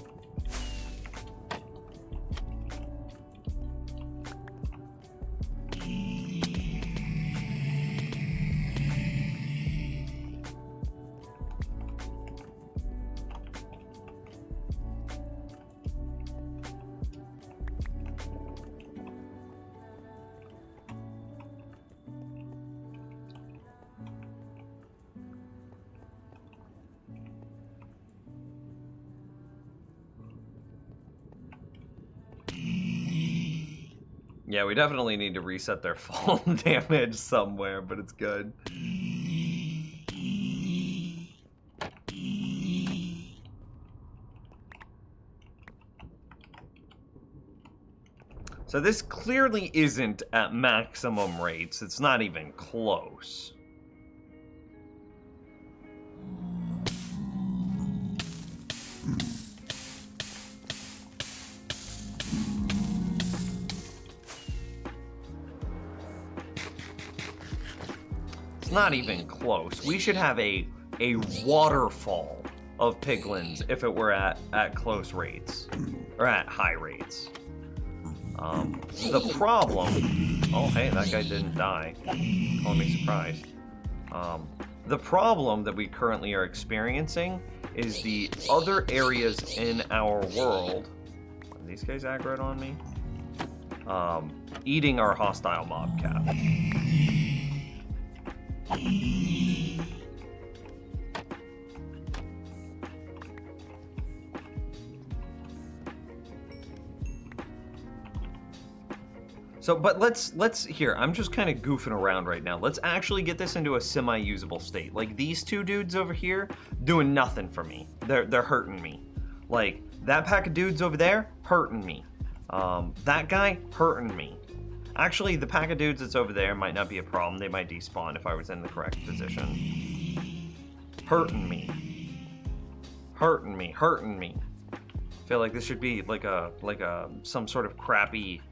Yeah, we definitely need to reset their fall damage somewhere, but it's good. So this clearly isn't at maximum rates. It's not even close. Not even close. We should have a waterfall of piglins if it were at close rates or at high rates. The problem. Oh, hey, that guy didn't die. Call me surprised. The problem that we currently are experiencing is the other areas in our world. Are these guys aggroed on me? Eating our hostile mob cap. So, but let's here, I'm just kind of goofing around right now. Let's actually get this into a semi-usable state. Like these two dudes over here doing nothing for me. They're hurting me. Like that pack of dudes over there hurting me. That guy hurting me. Actually, the pack of dudes that's over there might not be a problem. They might despawn if I was in the correct position. Hurting me. Hurting me. Hurting me. I feel like this should be like some sort of crappy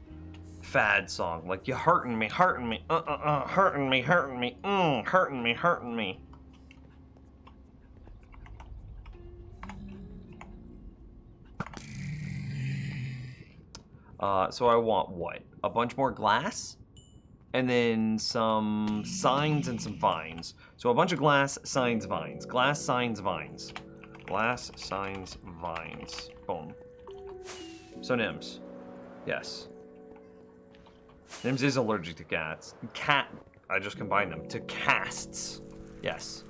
fad song. Like, you hurting me, hurting me, hurting me, hurting me, hurting me, hurting me. So I want what? A bunch more glass? And then some signs and some vines. So a bunch of glass, signs, vines. Glass, signs, vines. Glass, signs, vines. Boom. So Nims. Yes. Nims is allergic to cats. I just combined them. To casts. Yes.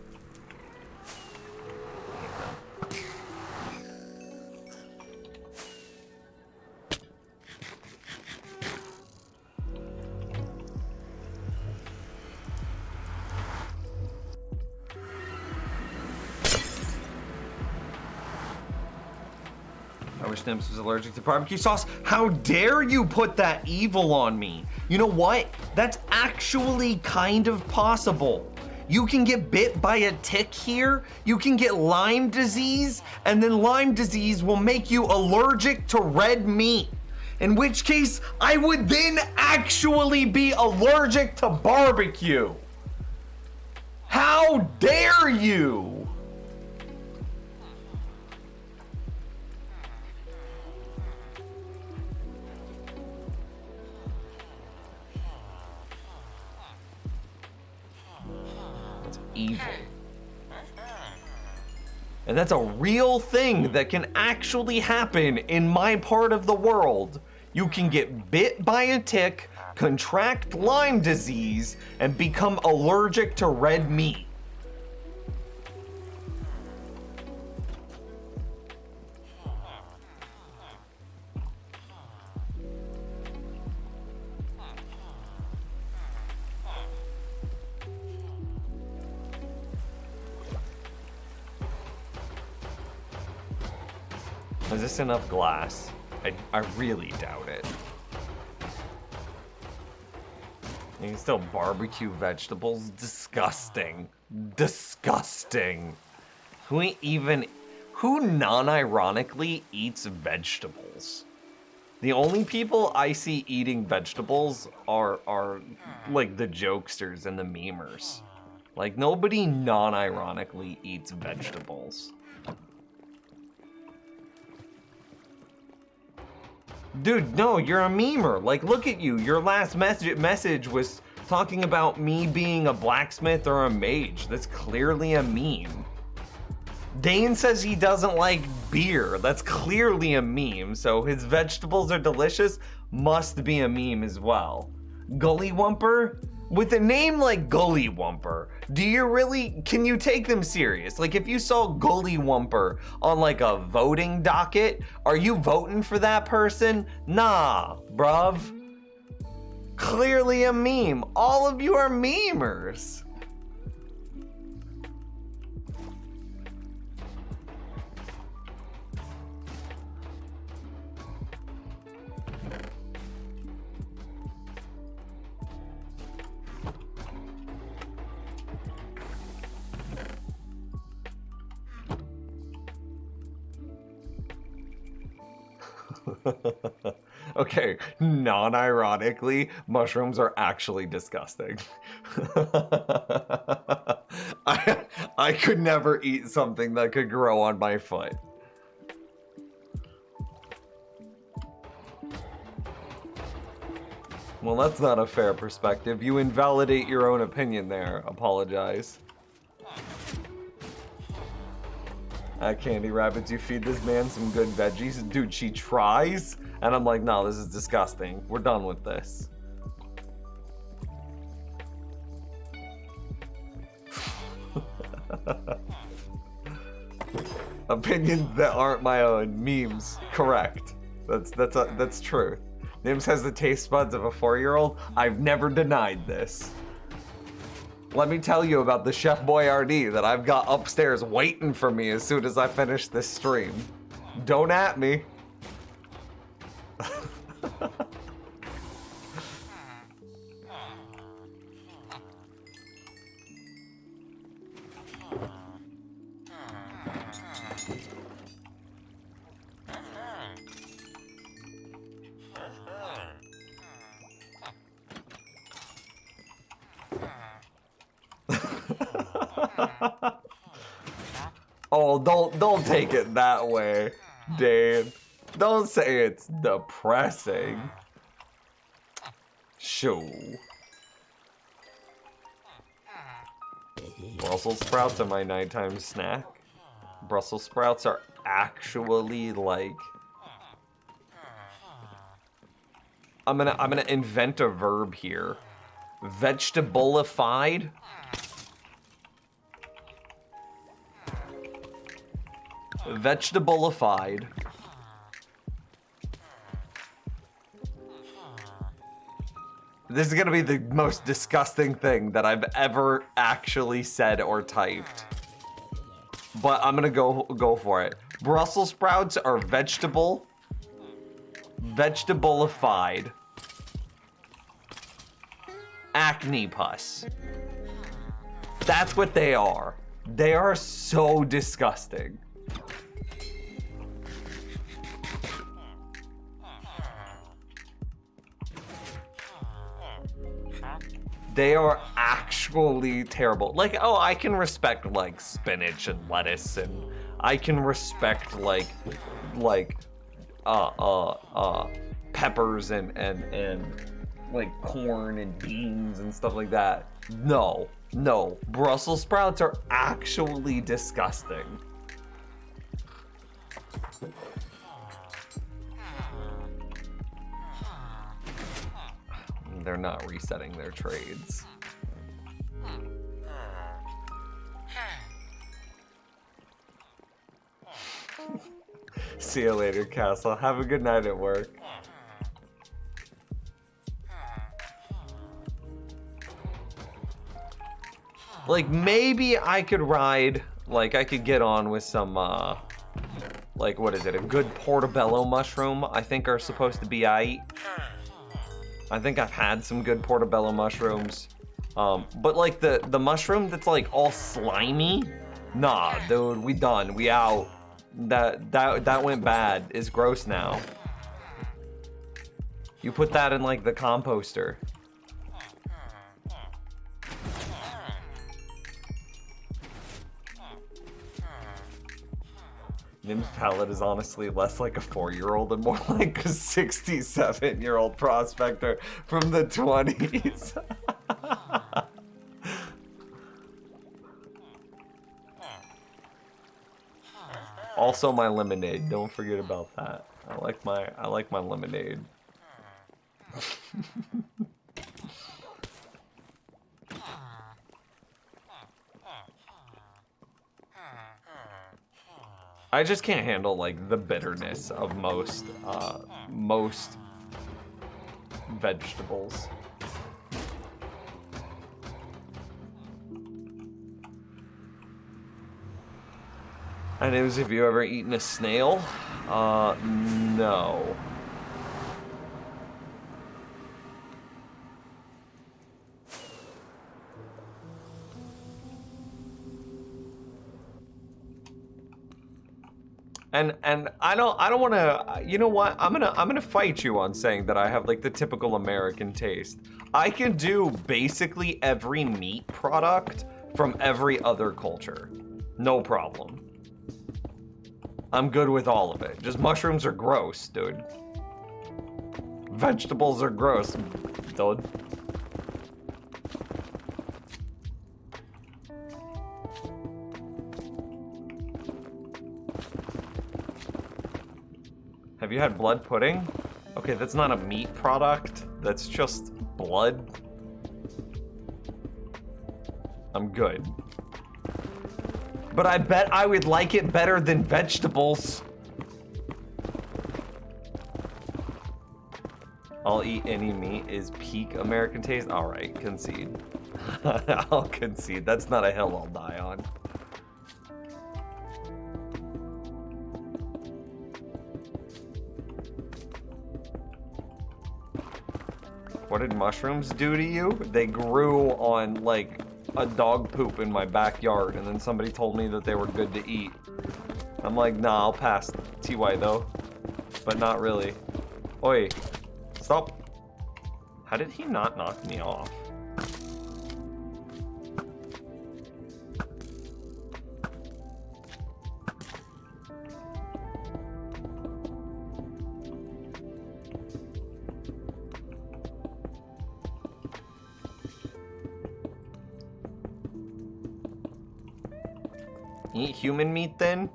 I wish Nims was allergic to barbecue sauce. How dare you put that evil on me? You know what? That's actually kind of possible. You can get bit by a tick here, you can get Lyme disease, and then Lyme disease will make you allergic to red meat. In which case, I would then actually be allergic to barbecue. How dare you? Evil. And that's a real thing that can actually happen in my part of the world. You can get bit by a tick, contract Lyme disease, and become allergic to red meat. Is this enough glass? I really doubt it. You can still barbecue vegetables? Disgusting. Disgusting. Who non-ironically eats vegetables? The only people I see eating vegetables are like the jokesters and the memers. Like nobody non-ironically eats vegetables. Dude, no, you're a memer. Like, look at you. Your last message was talking about me being a blacksmith or a mage. That's clearly a meme. Dane says he doesn't like beer. That's clearly a meme. So his vegetables are delicious must be a meme as well. Gullywumper? With a name like Gullywumper, can you take them serious? Like if you saw Gullywumper on like a voting docket, are you voting for that person? Nah, bruv. Clearly a meme. All of you are memers. Okay, non-ironically, mushrooms are actually disgusting. I could never eat something that could grow on my foot. Well, that's not a fair perspective. You invalidate your own opinion there. Apologize. Candy Rabbits, you feed this man some good veggies? Dude, she tries, and I'm like, no, this is disgusting. We're done with this. Opinions that aren't my own. Memes. Correct. That's true. Nims has the taste buds of a 4-year-old. I've never denied this. Let me tell you about the Chef Boyardee that I've got upstairs waiting for me as soon as I finish this stream. Don't at me. Oh, don't take it that way, Dave. Don't say it's depressing. Shoo. Brussels sprouts are my nighttime snack. Brussels sprouts are actually like... I'm gonna invent a verb here. Vegetableified? Vegetableified. This is gonna be the most disgusting thing that I've ever actually said or typed. But I'm gonna go for it. Brussels sprouts are vegetableified acne pus. That's what they are. They are so disgusting. They are actually terrible. Like, oh, I can respect like spinach and lettuce, and I can respect like peppers and like corn and beans and stuff like that. No, Brussels sprouts are actually disgusting.
they're not resetting their trades. See you later, Castle. Have a good night at work. Like, maybe I could ride, like, I could get on with some, like, what is it? A good portobello mushroom, I think, are supposed to be aight. I think I've had some good portobello mushrooms. But, like, the mushroom that's, like, all slimy? Nah, dude, we done. We out. That went bad. It's gross now. You put that in, like, the composter. Nim's palette is honestly less like a 4-year-old and more like a 67-year-old prospector from the 20s. Also my lemonade, don't forget about that. I like my lemonade. I just can't handle like the bitterness of most vegetables. And it was, have you ever eaten a snail? No. And I don't want to, you know what? I'm gonna fight you on saying that I have like the typical American taste. I can do basically every meat product from every other culture. No problem. I'm good with all of it. Just mushrooms are gross, dude. Vegetables are gross, dude. Have you had blood pudding? Okay, that's not a meat product. That's just blood. I'm good. But I bet I would like it better than vegetables. I'll eat any meat is peak American taste. All right, concede. I'll concede. That's not a hill I'll die on. What did mushrooms do to you? They grew on like a dog poop in my backyard, and then somebody told me that they were good to eat. I'm like, nah, I'll pass TY though, but not really. Oi, stop. How did he not knock me off? Eat human meat then?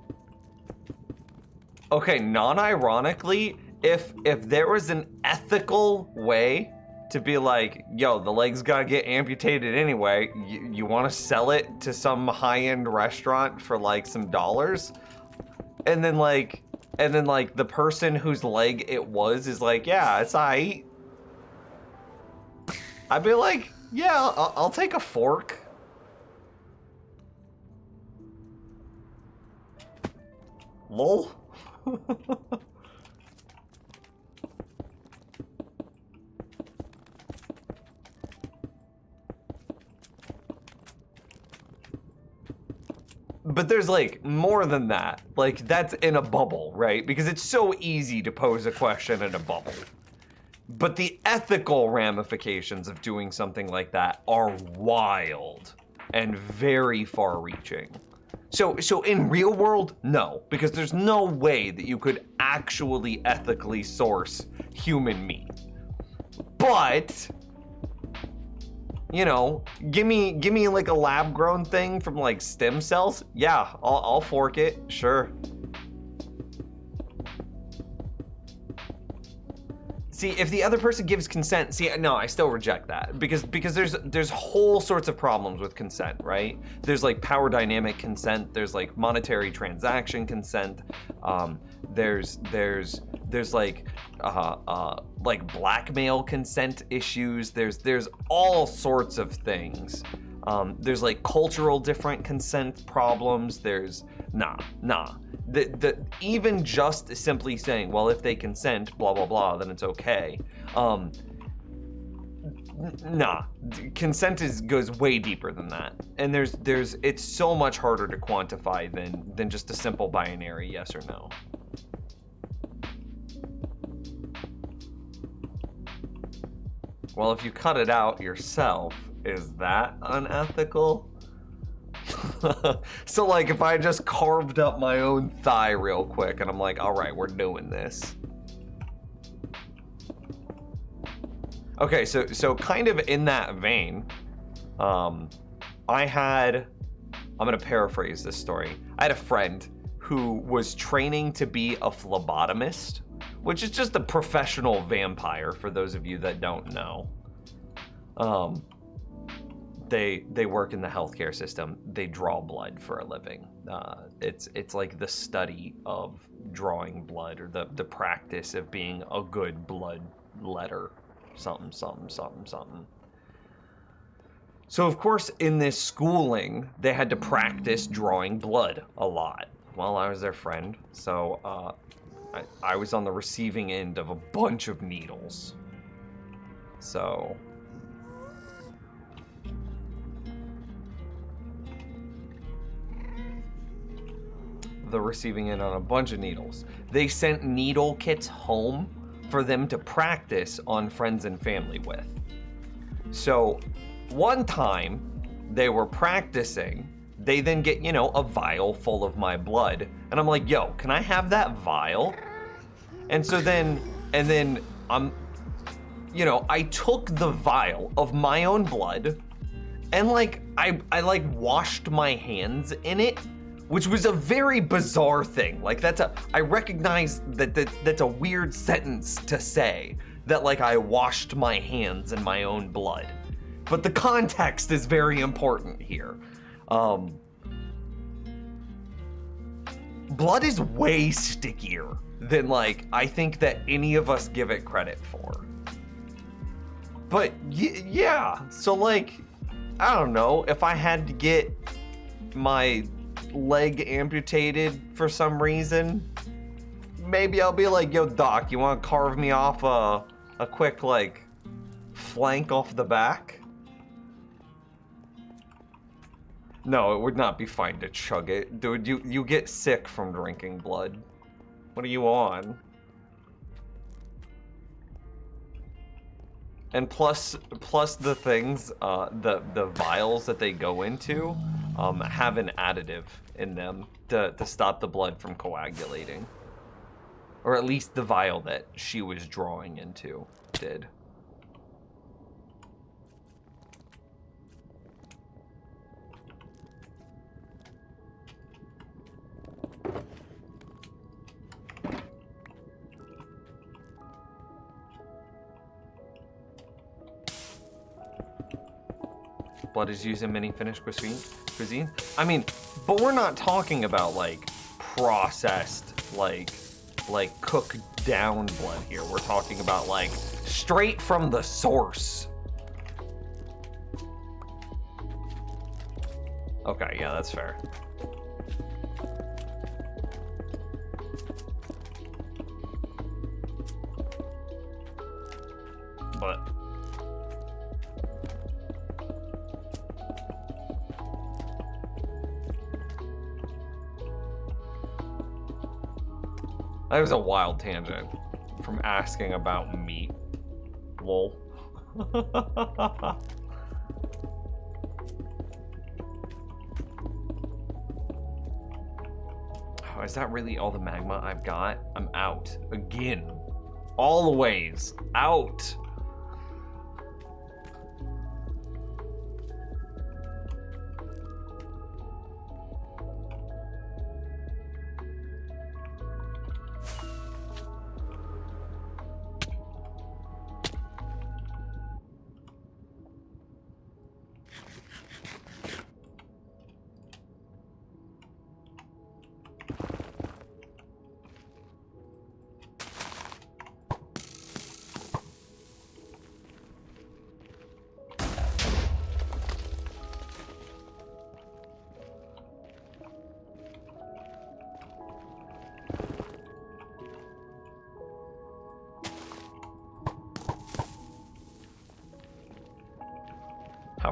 Okay, non-ironically, if there was an ethical way to be like, yo, the leg's gotta get amputated anyway, you want to sell it to some high-end restaurant for like some dollars, and then like the person whose leg it was is like, yeah, it's aight. I'd be like, yeah, I'll take a fork. Lol. But there's like more than that. Like that's in a bubble, right? Because it's so easy to pose a question in a bubble. But the ethical ramifications of doing something like that are wild and very far-reaching. So in real world, no, because there's no way that you could actually ethically source human meat. But, you know, give me like a lab-grown thing from like stem cells. Yeah, I'll fork it, sure.
See, if the other person gives consent, see, no, I still reject that because there's whole sorts of problems with consent, right? There's like power dynamic consent, there's like monetary transaction consent, there's like blackmail consent issues. There's all sorts of things. There's like cultural different consent problems. There's nah. The even just simply saying, well, if they consent, blah blah blah, then it's okay. Nah, consent goes way deeper than that, and it's so much harder to quantify than just a simple binary yes or no. Well, if you cut it out yourself, is that unethical? So like if I just carved up my own thigh real quick and I'm like, all right, we're doing this. Okay, so kind of in that vein, I'm gonna paraphrase this story. I had a friend who was training to be a phlebotomist, which is just a professional vampire for those of you that don't know. They work in the healthcare system. They draw blood for a living. It's like the study of drawing blood, or the practice of being a good blood letter. Something. So of course in this schooling, they had to practice drawing blood a lot. Well, I was their friend, so I was on the receiving end of a bunch of needles. So the receiving end on a bunch of needles. They sent needle kits home for them to practice on friends and family with. So one time they were practicing, they then get, a vial full of my blood. And I'm like, yo, can I have that vial? And so then I took the vial of my own blood and I washed my hands in it, which was a very bizarre thing. Like I recognize that's a weird sentence to say, that like I washed my hands in my own blood. But the context is very important here. Blood is way stickier than I think that any of us give it credit for. But yeah, so I don't know, if I had to get my leg amputated for some reason, maybe I'll be like, yo doc, you want to carve me off a quick flank off the back? No, it would not be fine to chug it. Dude, you get sick from drinking blood. What are you on? And plus the things, the vials that they go into have an additive in them to stop the blood from coagulating. Or at least the vial that she was drawing into did. Blood is used in many Finnish cuisine. I mean, but we're not talking about processed, cooked down blood here. We're talking about straight from the source. Okay, yeah, that's fair. But that was a wild tangent from asking about meat. Lol. Oh, is that really all the magma I've got? I'm out. Again. All the ways. Out.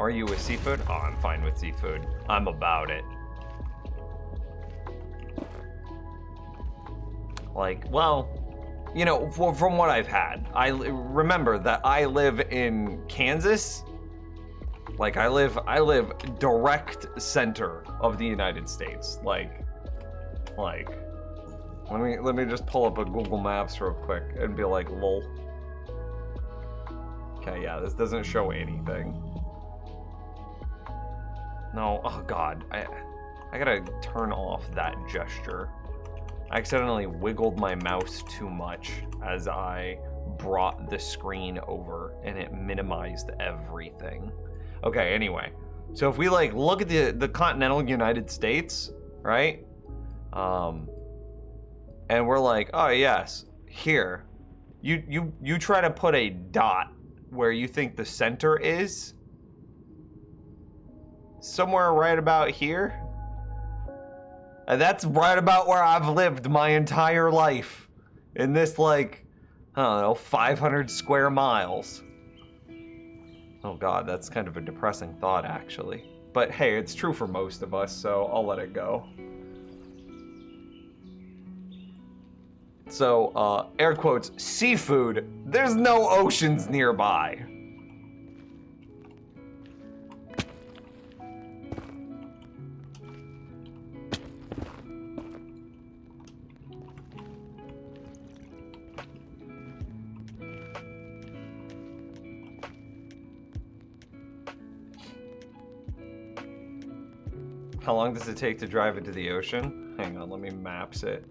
are you with seafood? Oh, I'm fine with seafood. I'm about it. Like, well, you know, from what I've had, remember that I live in Kansas. Like, I live direct center of the United States. Like, let me just pull up a Google Maps real quick and be like, lol. Okay, yeah, this doesn't show anything. No, oh god, I gotta turn off that gesture. I accidentally wiggled my mouse too much as I brought the screen over and it minimized everything. Okay, anyway. So if we like look at the continental United States, right? And we're like, oh yes, here. You try to put a dot where you think the center is. Somewhere right about here. And that's right about where I've lived my entire life. In this, like, I don't know, 500 square miles. Oh god, that's kind of a depressing thought, actually. But hey, it's true for most of us, so I'll let it go. So, air quotes, seafood. There's no oceans nearby. How long does it take to drive into the ocean? Hang on, let me maps it.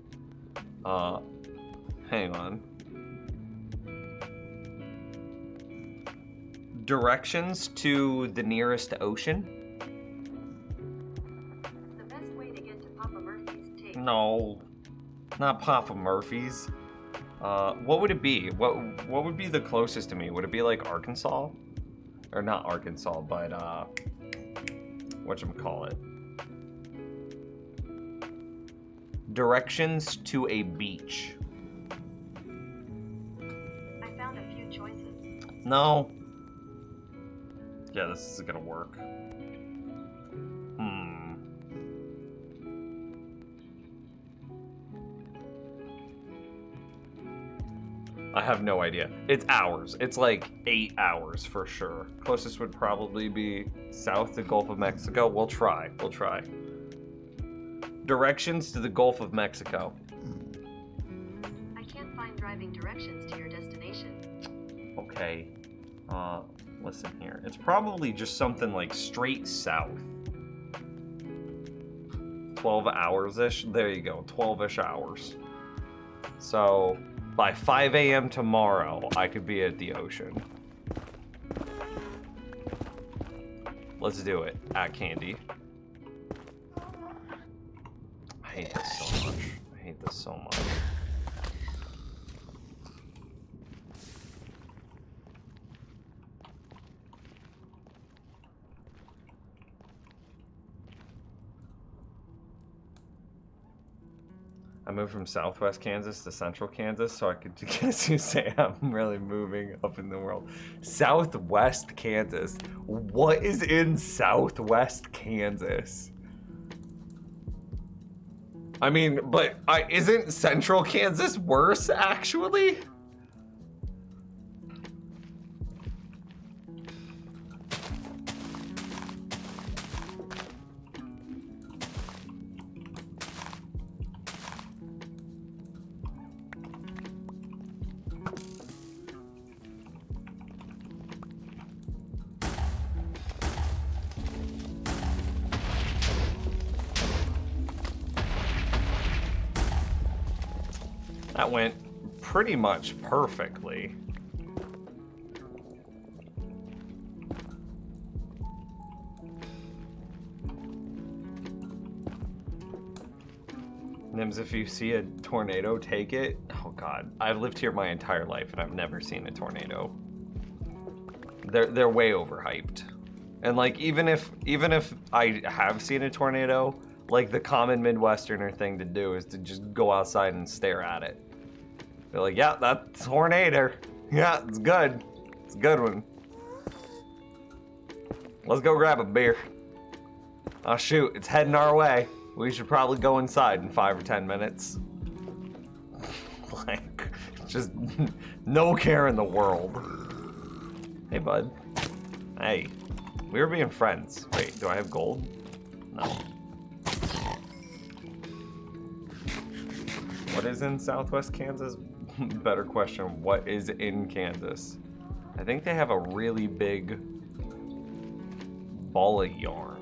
Hang on. Directions to the nearest ocean?
The best way to get to Papa Murphy's take.
No, not Papa Murphy's. What would it be? What would be the closest to me? Would it be like Arkansas? Or not Arkansas, but whatchamacallit? Directions to a beach.
I found a few choices.
No. Yeah, this isn't gonna work. I have no idea. It's hours. It's like 8 hours for sure. Closest would probably be south to Gulf of Mexico. We'll try. We'll try. Directions to the Gulf of Mexico.
I can't find driving directions to your destination.
Okay. Listen here. It's probably just something like straight south. 12 hours-ish. There you go. 12-ish hours. So by 5 a.m. tomorrow, I could be at the ocean. Let's do it. At Candy. I hate this so much. I hate this so much. I moved from Southwest Kansas to Central Kansas, so I could guess you say I'm really moving up in the world. Southwest Kansas. What is in Southwest Kansas? I mean, but isn't Central Kansas worse, actually? That went pretty much perfectly. Nims, if you see a tornado, take it. Oh god, I've lived here my entire life and I've never seen a tornado. They're way overhyped. And like even if I have seen a tornado, like the common Midwesterner thing to do is to just go outside and stare at it. They're like, yeah, that's tornado. Yeah, it's good. It's a good one. Let's go grab a beer. Oh shoot, it's heading our way. We should probably go inside in 5 or 10 minutes. Like, just no care in the world. Hey, bud. Hey, we were being friends. Wait, do I have gold? No. What is in Southwest Kansas? Better question, what is in Kansas? I think they have a really big ball of yarn.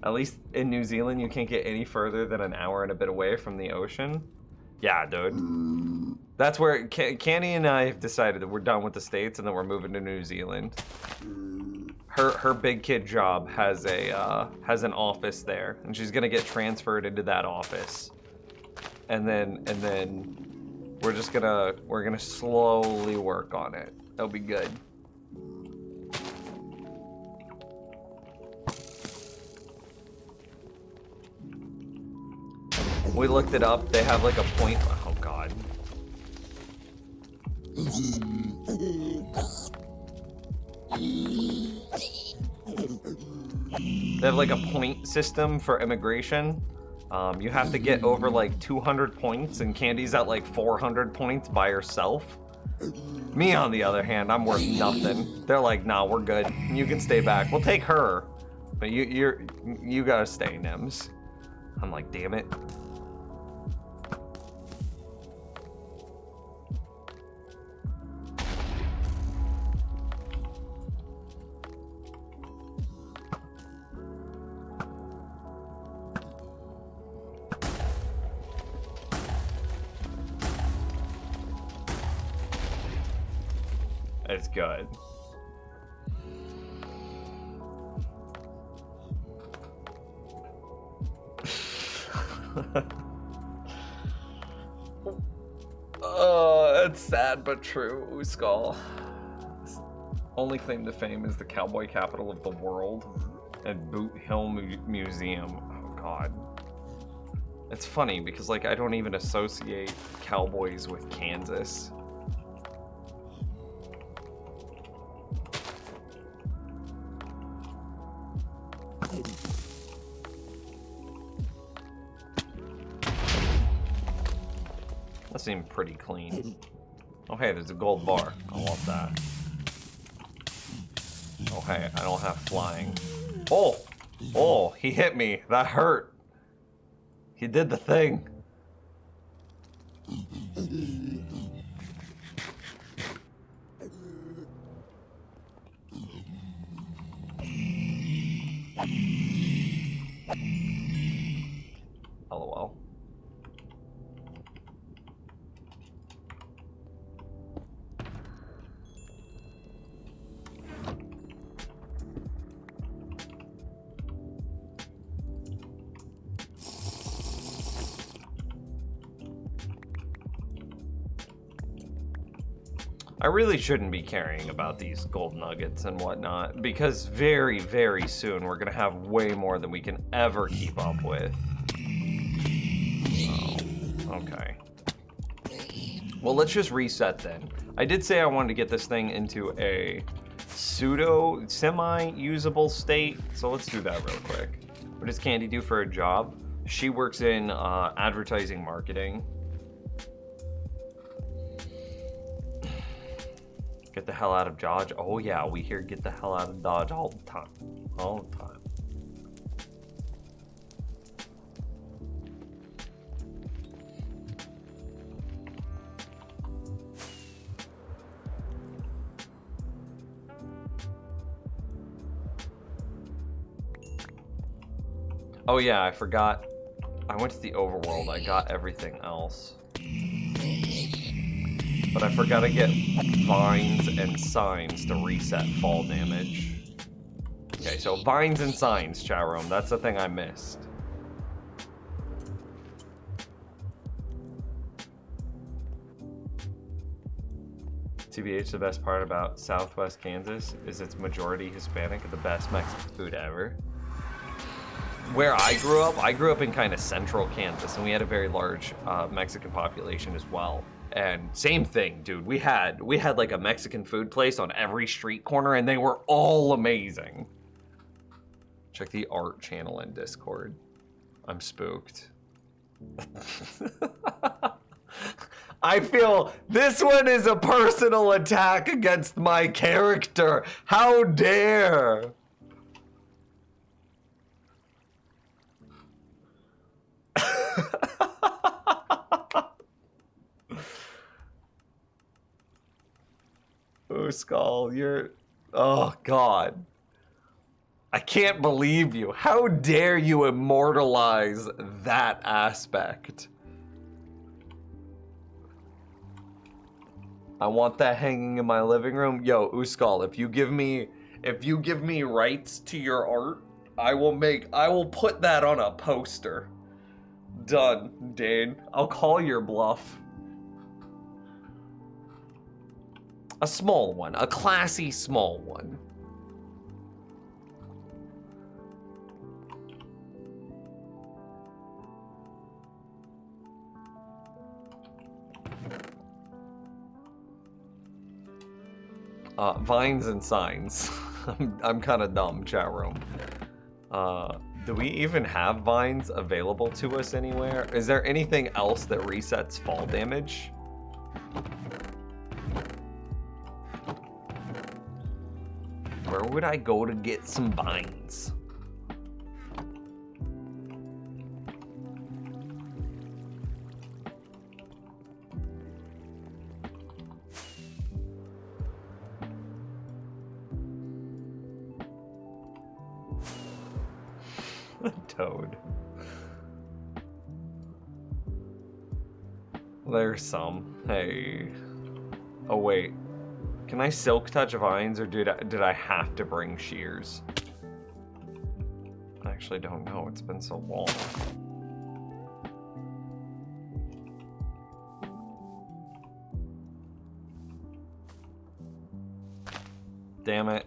At least in New Zealand, you can't get any further than an hour and a bit away from the ocean. Yeah, dude. That's where Candy and I have decided that we're done with the States and that we're moving to New Zealand. Her big kid job has an office there, and she's gonna get transferred into that office. And then we're gonna slowly work on it. That'll be good. We looked it up. They have like a point. Oh god. They have like a point system for immigration. You have to get over like 200 points, and Candy's at like 400 points by herself. Me, on the other hand, I'm worth nothing. They're like, nah, we're good. You can stay back. We'll take her, but you gotta stay, Nims. I'm like, damn it. It's good. Oh, it's sad but true, Skull. Only claim to fame is the cowboy capital of the world and Boot Hill Museum. Oh god. It's funny because like I don't even associate cowboys with Kansas. That seemed pretty clean. Oh hey, there's a gold bar. I want that. Oh hey, I don't have flying. Oh! Oh, he hit me. That hurt. He did the thing. LOL. I really shouldn't be caring about these gold nuggets and whatnot, because very, very soon we're gonna have way more than we can ever keep up with. Oh, okay. Well, let's just reset then. I did say I wanted to get this thing into a semi-usable state, so let's do that real quick. What does Candy do for a job? She works in advertising marketing. Get the hell out of Dodge. Oh yeah, we hear get the hell out of Dodge all the time. All the time. Oh yeah, I forgot. I went to the overworld. I got everything else. But I forgot to get vines and signs to reset fall damage. Okay, so vines and signs, chat room. That's the thing I missed. TBH, the best part about Southwest Kansas is it's majority Hispanic and the best Mexican food ever. where I grew up in kind of central Kansas, and we had a very large Mexican population as well. And same thing, dude. We had like a Mexican food place on every street corner, and they were all amazing. Check the art channel in Discord. I'm spooked. I feel this one is a personal attack against my character. How dare! Oh, Skull, you're... Oh, God. I can't believe you. How dare you immortalize that aspect? I want that hanging in my living room. Yo, Uskal, if you give me rights to your art, I will put that on a poster. Done, Dane. I'll call your bluff. A small one, a classy small one. Vines and signs. I'm kind of dumb, chat room. Do we even have vines available to us anywhere? Is there anything else that resets fall damage? Where would I go to get some vines? Toad. There's some. Hey. Oh wait. Can I silk touch vines, or did I have to bring shears? I actually don't know. It's been so long. Damn it.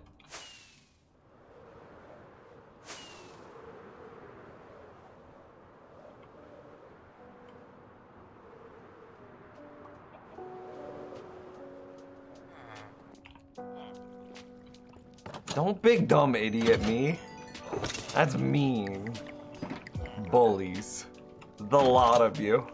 Don't big dumb idiot me. That's mean. Bullies. The lot of you.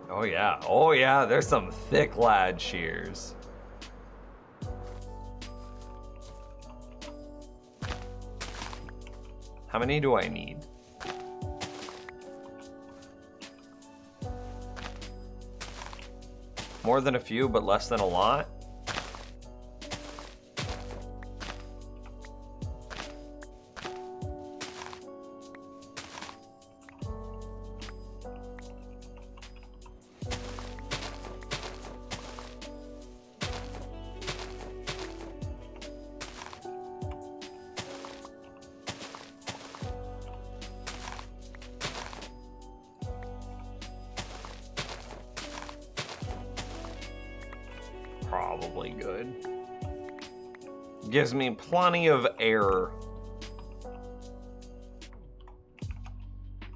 Oh yeah. Oh yeah, there's some thick lad shears. How many do I need? More than a few, but less than a lot? Probably good. Gives me plenty of air.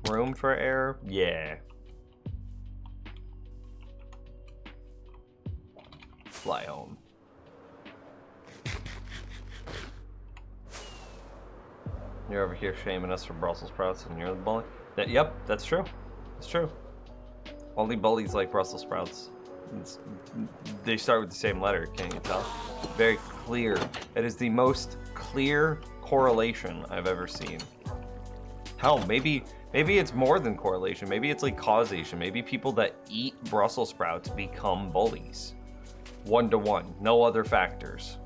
Room for air? Yeah. Fly home. You're over here shaming us for Brussels sprouts and you're the bully? Yep, that's true. It's true. Only bullies like Brussels sprouts. They start with the same letter, can't you tell? Very clear. It is the most clear correlation I've ever seen. Hell, maybe it's more than correlation. Maybe it's like causation. Maybe people that eat Brussels sprouts become bullies. 1-to-1, no other factors.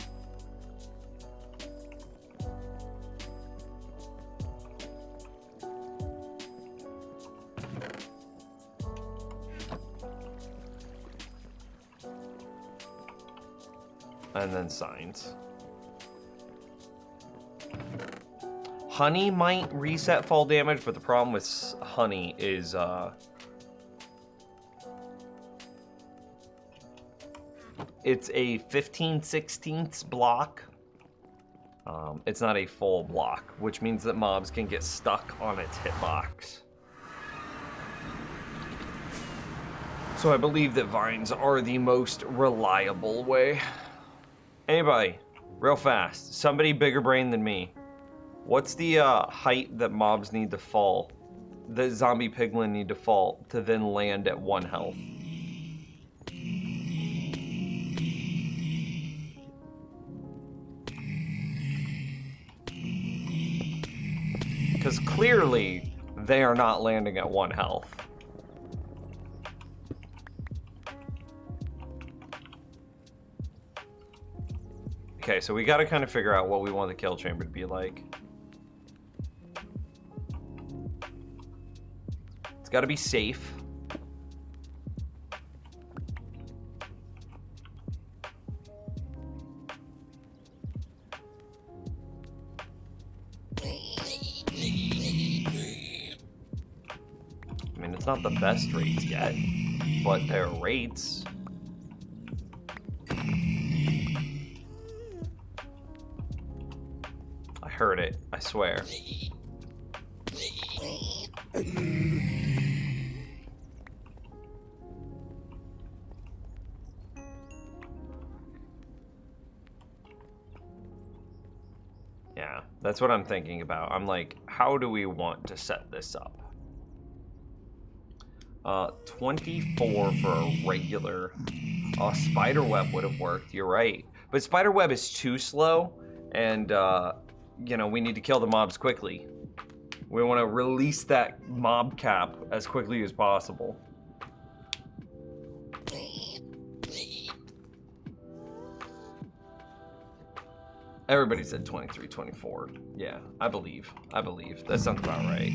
And then signs. Honey might reset fall damage, but the problem with honey is it's a 15/16 block. It's not a full block, which means that mobs can get stuck on its hitbox. So I believe that vines are the most reliable way. Anybody, real fast, somebody bigger brain than me. What's the height that mobs need to fall, that zombie piglin need to fall to then land at 1 health? Because clearly, they are not landing at 1 health. Okay, so we gotta kind of figure out what we want the kill chamber to be like. It's gotta be safe. I mean, it's not the best rates yet, but they're rates. I heard it, I swear. Yeah, that's what I'm thinking about. I'm like, how do we want to set this up? 24 for a regular. Oh, spiderweb would have worked, you're right. But spiderweb is too slow, and, you know, we need to kill the mobs quickly. We want to release that mob cap as quickly as possible. Everybody said 23, 24. Yeah, I believe. That sounds about right.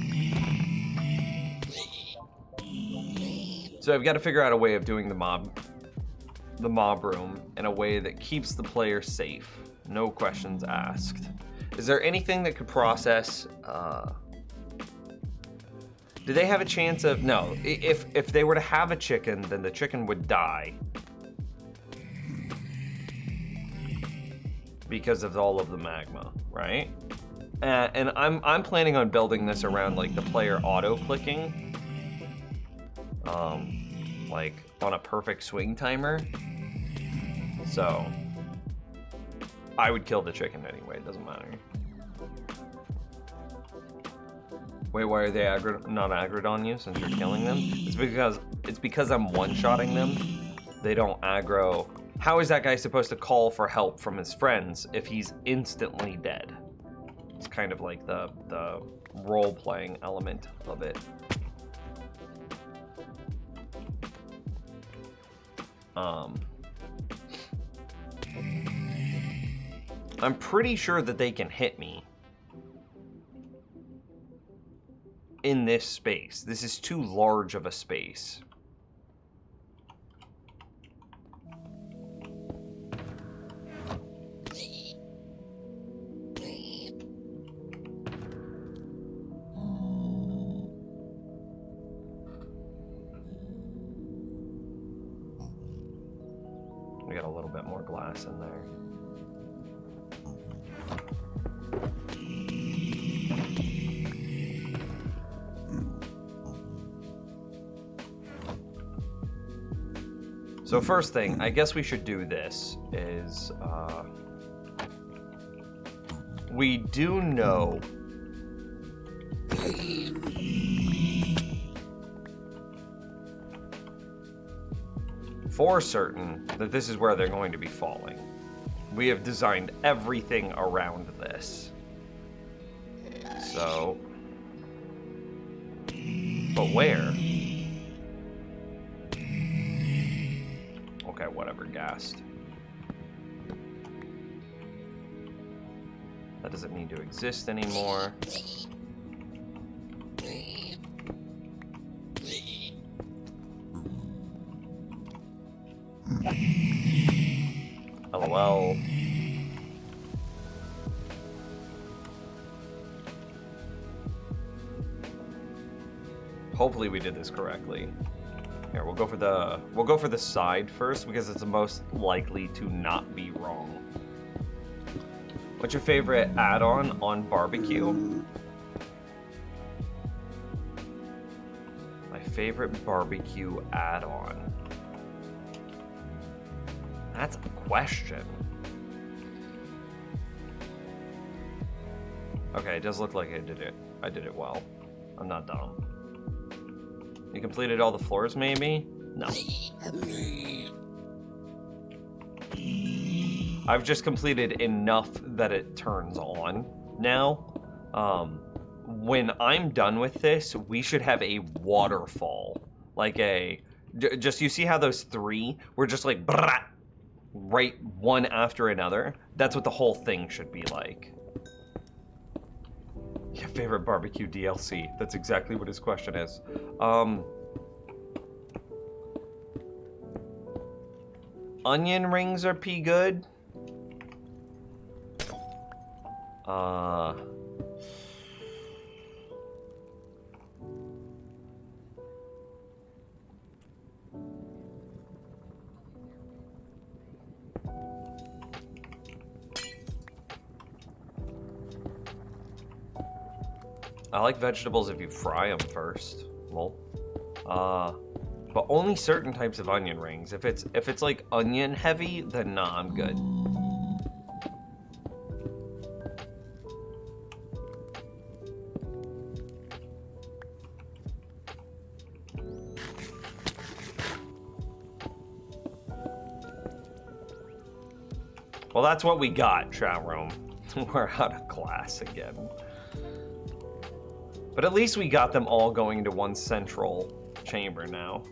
So I've got to figure out a way of doing the mob room in a way that keeps the player safe. No questions asked. Is there anything that could process? Do they have a chance of? No. If they were to have a chicken, then the chicken would die because of all of the magma, right? And I'm planning on building this around like the player auto clicking. Like on a perfect swing timer. So I would kill the chicken anyway, it doesn't matter. Wait, why are they not aggroed on you since you're killing them? It's because I'm one-shotting them. They don't aggro. How is that guy supposed to call for help from his friends if he's instantly dead? It's kind of like the role-playing element of it. I'm pretty sure that they can hit me in this space. This is too large of a space. We got a little bit more glass in there. So first thing, I guess we should do this, is, we do know for certain that this is where they're going to be falling. We have designed everything around this. So, but where? Okay, whatever, gassed. That doesn't need to exist anymore. LOL. Hopefully we did this correctly. Here, we'll go for the side first because it's the most likely to not be wrong. What's your favorite add-on on barbecue? My favorite barbecue add-on. That's a question. Okay, it does look like I did it well. I'm not dumb. You completed all the floors, maybe? No. I've just completed enough that it turns on now. When I'm done with this, we should have a waterfall. Like just you see how those three were just like right one after another? That's what the whole thing should be like. Your favorite barbecue DLC. That's exactly what his question is. Onion rings are pretty good. I like vegetables if you fry them first. Well, but only certain types of onion rings. If it's like onion heavy, then nah, I'm good. Well, that's what we got, chat room. We're out of class again. But at least we got them all going into one central chamber now.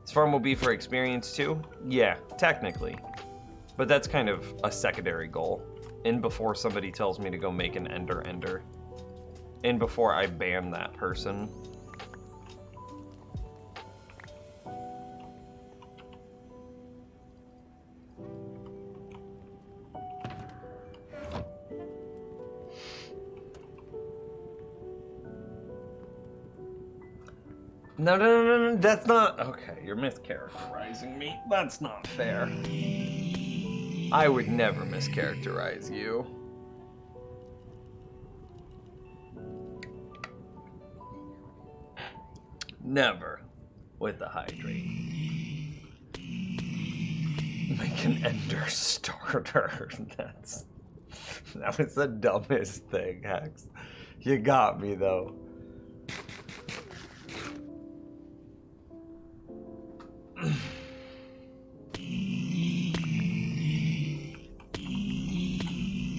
This farm will be for experience too? Yeah, technically. But that's kind of a secondary goal. In before somebody tells me to go make an ender. In before I ban that person. No, that's not... Okay, you're mischaracterizing me. That's not fair. I would never mischaracterize you. Never. With the hydrate. Make an ender starter. That was the dumbest thing, Hex. You got me, though.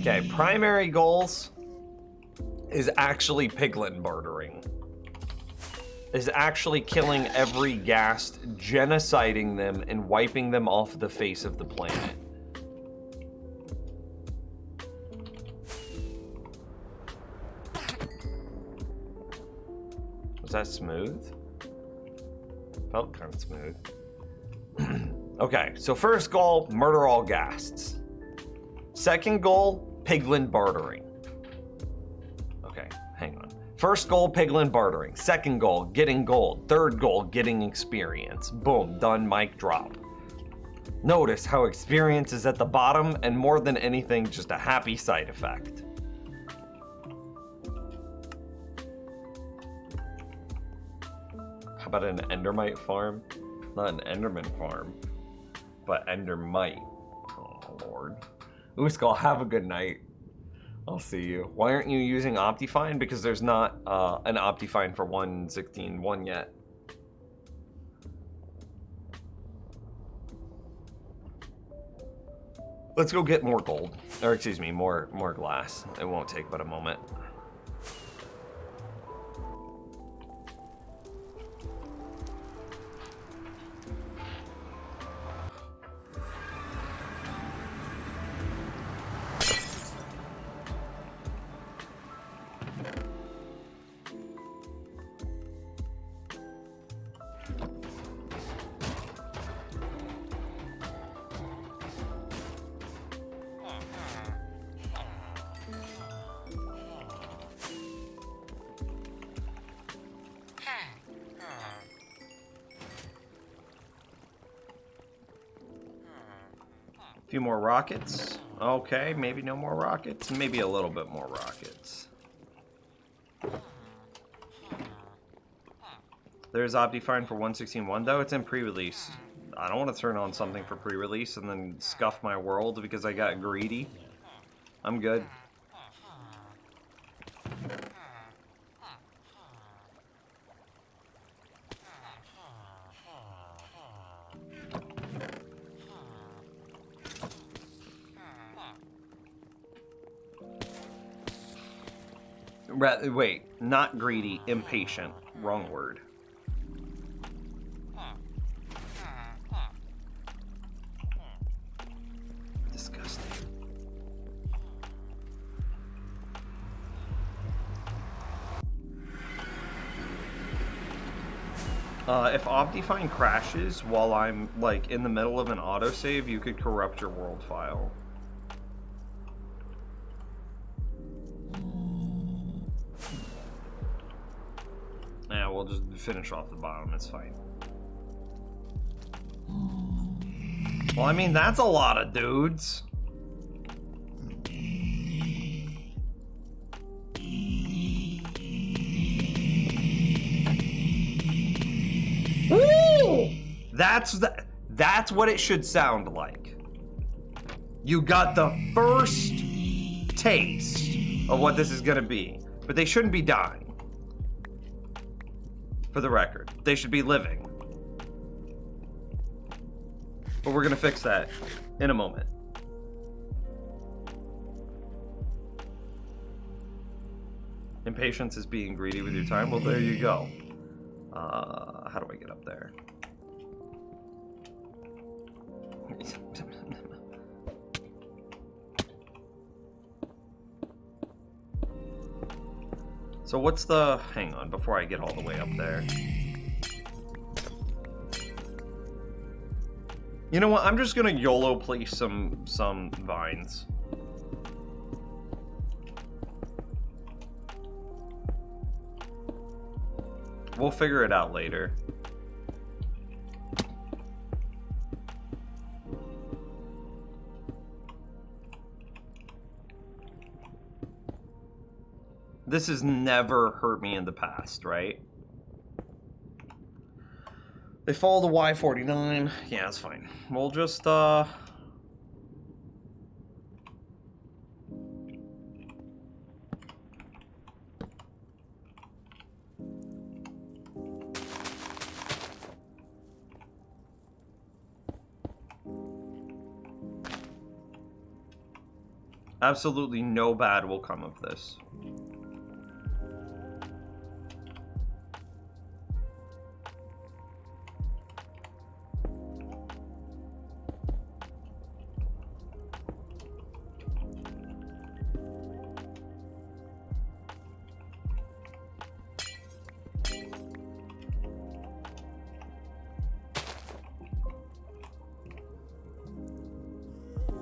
Okay, primary goals is actually piglin bartering. Is actually killing every ghast, genociding them, and wiping them off the face of the planet. Was that smooth? Felt kind of smooth. Okay, so first goal, murder all ghasts. Second goal, piglin bartering. Okay, hang on. First goal, piglin bartering. Second goal, getting gold. Third goal, getting experience. Boom, done, mic drop. Notice how experience is at the bottom, and more than anything, just a happy side effect. How about an endermite farm? Not an enderman farm, but endermite. Oh, Lord. Ooskal, have a good night. I'll see you. Why aren't you using Optifine? Because there's not an Optifine for 1.16.1 yet. Let's go get more gold. Or excuse me, more glass. It won't take but a moment.
A few more rockets. Okay, maybe no more rockets. Maybe a little bit more rockets. There's Optifine for 116.1 though. It's in pre-release. I don't want to turn on something for pre-release and then scuff my world because I got greedy. I'm good. Wait, not greedy, impatient. Wrong word. Disgusting. If Optifine crashes while I'm, like, in the middle of an autosave, you could corrupt your world file. Yeah, we'll just finish off the bottom, it's fine. Well, I mean, that's a lot of dudes. Woo! That's what it should sound like. You got the first taste of what this is gonna be, but they shouldn't be dying. For the record, they should be living. But we're gonna fix that in a moment. Impatience is being greedy with your time. Well, there you go. How do I get up there? So what's the... Hang on, before I get all the way up there. You know what? I'm just gonna YOLO place some vines. We'll figure it out later. This has never hurt me in the past, right? They follow the Y49. Yeah, that's fine. We'll just, absolutely no bad will come of this.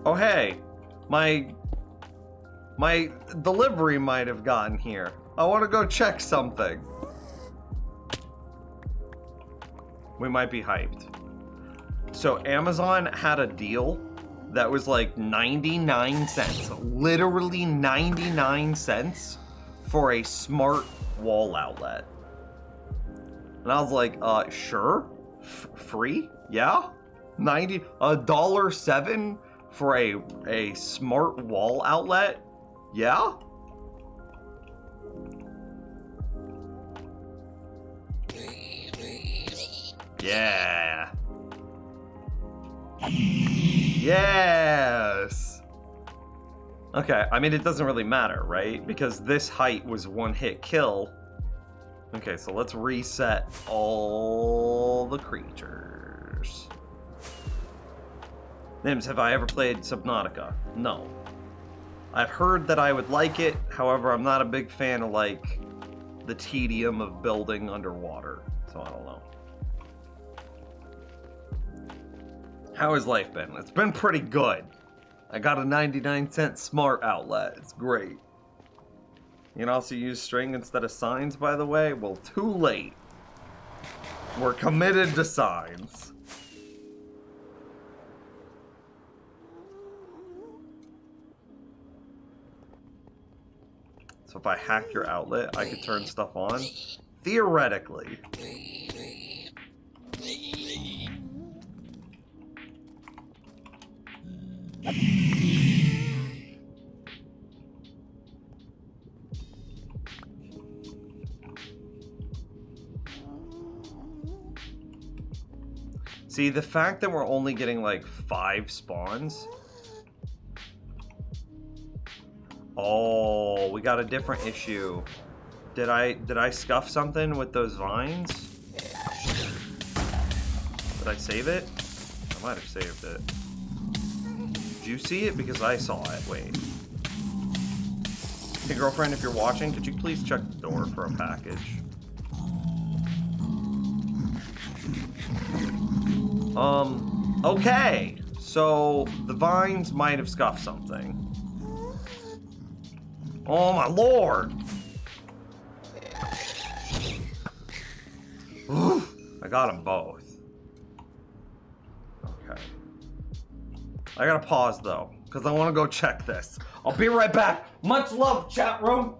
Oh hey, my delivery might have gotten here. I want to go check something. We might be hyped. So Amazon had a deal that was like 99 cents, literally 99 cents for a smart wall outlet. And I was like, sure, free, yeah, $1.07 for a smart wall outlet, yeah. Yeah. Yes. Okay, I mean, it doesn't really matter, right? Because this height was one hit kill. Okay, so let's reset all the creatures. Nims, have I ever played Subnautica? No. I've heard that I would like it, however, I'm not a big fan of, like, the tedium of building underwater, so I don't know. How has life been? It's been pretty good. I got a 99-cent smart outlet. It's great. You can also use string instead of signs, by the way. Well, too late. We're committed to signs. So if I hack your outlet, I could turn stuff on. Theoretically. See, the fact that we're only getting like 5 spawns. Oh, we got a different issue. Did I scuff something with those vines? Did I save it? I might have saved it. Did you see it? Because I saw it. Wait. Hey girlfriend, if you're watching, could you please check the door for a package? Okay. So the vines might have scuffed something. Oh my lord! I got them both. Okay. I gotta pause though, because I want to go check this. I'll be right back. Much love, chat room.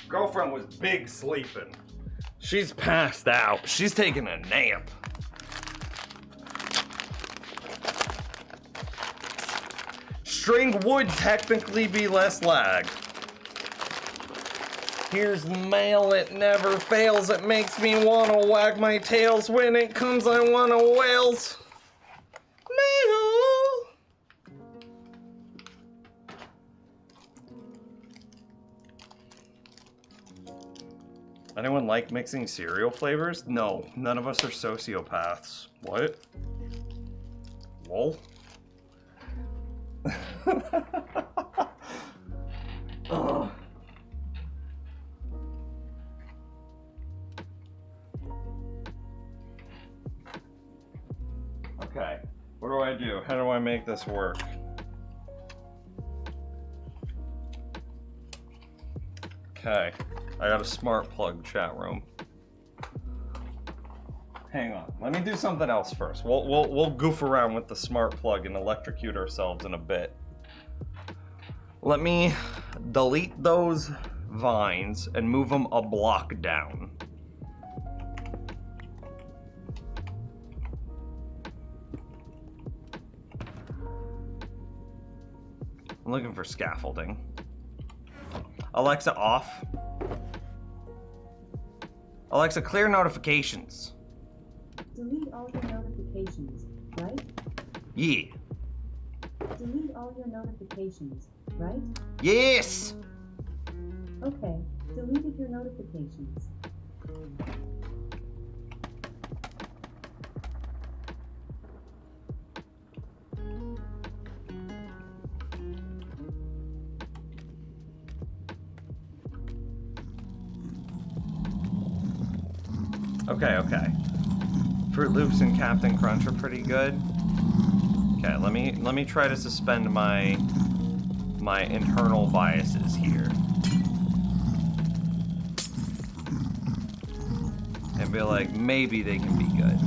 Girlfriend was big sleeping. She's passed out. She's taking a nap. String would technically be less lag. Here's mail, it never fails. It makes me wanna wag my tails. When it comes, I wanna wails. Mail. Anyone like mixing cereal flavors? No, none of us are sociopaths. What? Lol? Ugh. Okay, what do I do? How do I make this work? Okay, I got a smart plug, chat room. Hang on, let me do something else first. We'll goof around with the smart plug and electrocute ourselves in a bit. Let me delete those vines and move them a block down. I'm looking for scaffolding. Alexa off. Alexa, clear notifications.
Delete all your notifications, right?
Yeah.
Delete all your notifications, right?
Yes!
Okay, deleted your notifications.
Okay. Fruit Loops and Captain Crunch are pretty good. Okay, let me try to suspend my internal biases here. And be like, maybe they can be good.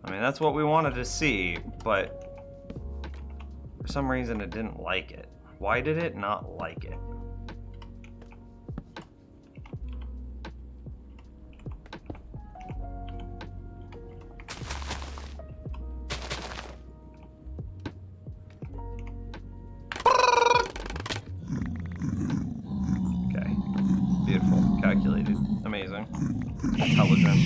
I mean, that's what we wanted to see, but for some reason it didn't like it. Why did it not like it? Okay. Beautiful. Calculated. Amazing. Intelligent.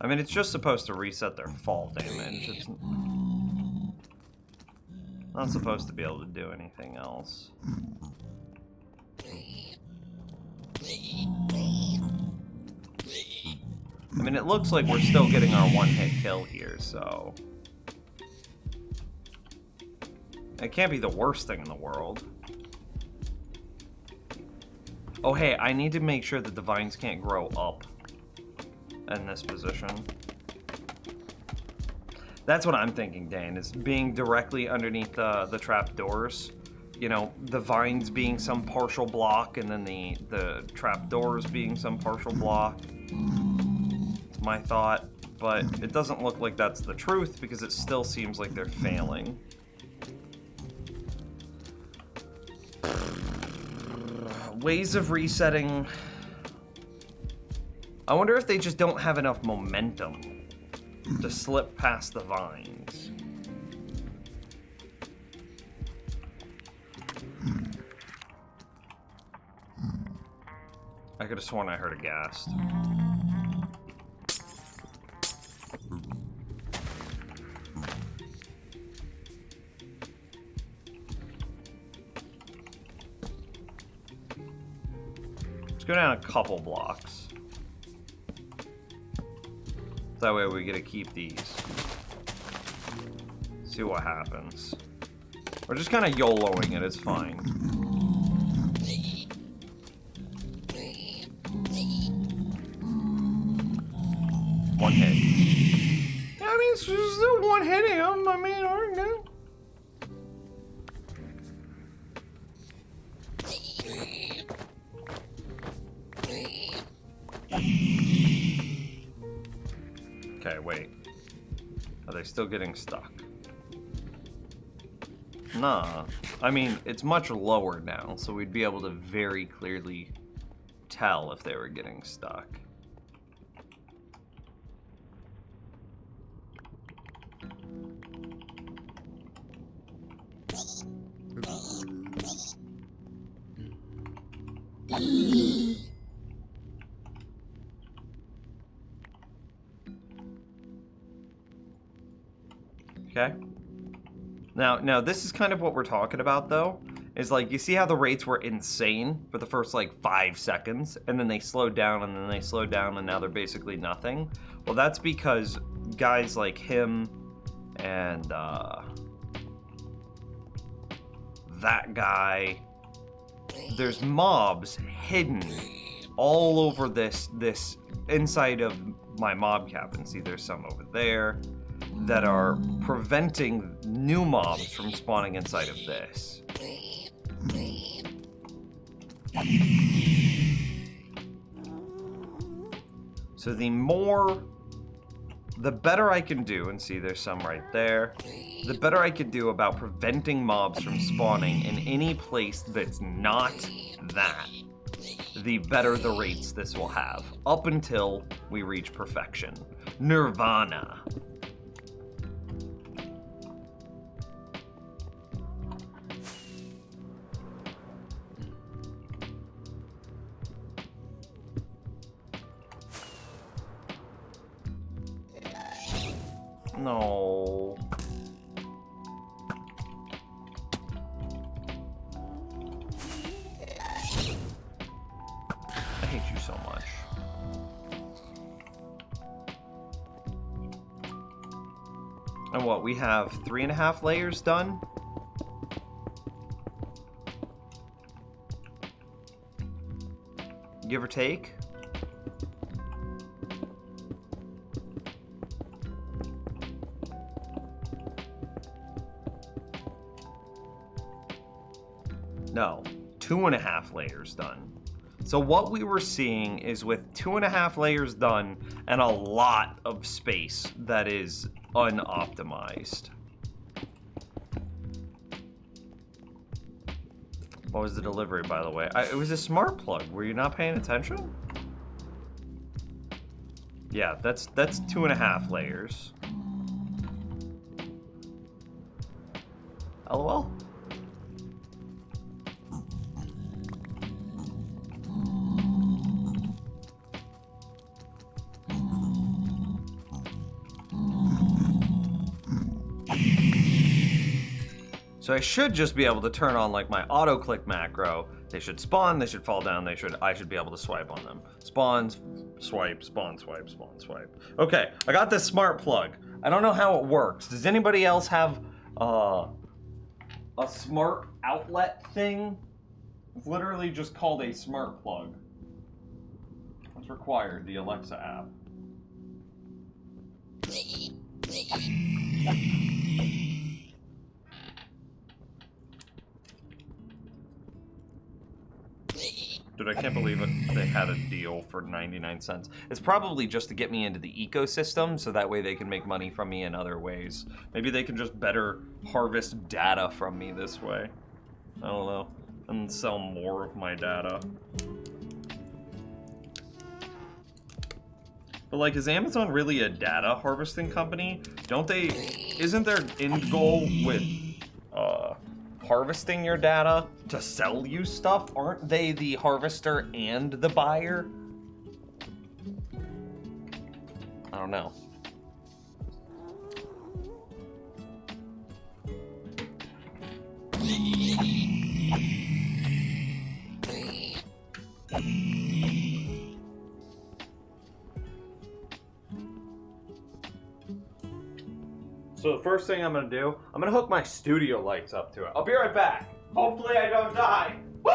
I mean, it's just supposed to reset their fall damage. It's not supposed to be able to do anything else. I mean, it looks like we're still getting our one-hit kill here, so... It can't be the worst thing in the world. Oh, hey, I need to make sure that the vines can't grow up in this position. That's what I'm thinking, Dane, is being directly underneath the trap doors. You know, the vines being some partial block, and then the trap doors being some partial block. It's my thought, but it doesn't look like that's the truth, because it still seems like they're failing. Ways of resetting. I wonder if they just don't have enough momentum to slip past the vines. I could have sworn I heard a ghast. Let's go down a couple blocks. That way we get to keep these. See what happens. We're just kind of YOLOing it, it's fine. One hit. Yeah, I mean, it's just still one hitting him. I mean, okay. Okay, wait. Are they still getting stuck? Nah. I mean, it's much lower now, so we'd be able to very clearly tell if they were getting stuck. Okay. Now this is kind of what we're talking about, though. Is like, you see how the rates were insane for the first like 5 seconds, and then they slowed down, and then they slowed down, and now they're basically nothing. Well, that's because guys like him and that guy, there's mobs hidden all over this inside of my mob cabin. See, there's some over there that are preventing new mobs from spawning inside of this. So the better I can do, and see there's some right there, the better I can do about preventing mobs from spawning in any place that's not that, the better the rates this will have, up until we reach perfection. Nirvana. No. I hate you so much. And what, we have 3.5 layers done? Give or take? No, 2.5 layers done. So what we were seeing is with 2.5 layers done and a lot of space that is unoptimized. What was the delivery, by the way? It was a smart plug. Were you not paying attention? Yeah, that's 2.5 layers. LOL.
So I should just be able to turn on like my auto click macro. They should spawn, they should fall down, I should be able to swipe on them. Spawn, swipe, spawn, swipe, spawn, swipe. Okay, I got this smart plug. I don't know how it works. Does anybody else have a smart outlet thing? It's literally just called a smart plug. What's required? The Alexa app. Dude, I can't believe it. They had a deal for 99 cents. It's probably just to get me into the ecosystem, so that way they can make money from me in other ways. Maybe they can just better harvest data from me this way. I don't know. And sell more of my data. But like, is Amazon really a data harvesting company? Isn't their end goal with harvesting your data to sell you stuff? Aren't they the harvester and the buyer? I don't know. So the first thing I'm gonna do, I'm gonna hook my studio lights up to it. I'll be right back. Hopefully I don't die. Woo!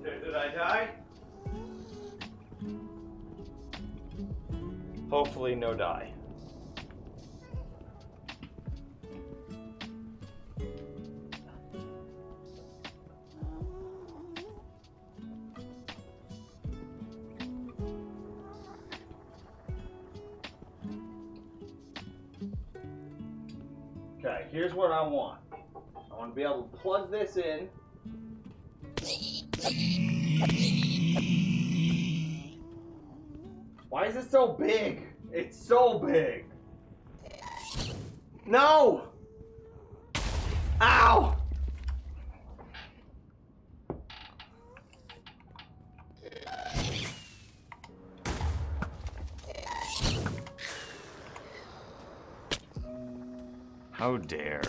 Did I die? Hopefully no die. Okay, here's what I want. I want to be able to plug this in. Why is it so big? It's so big. No! Ow! How dare.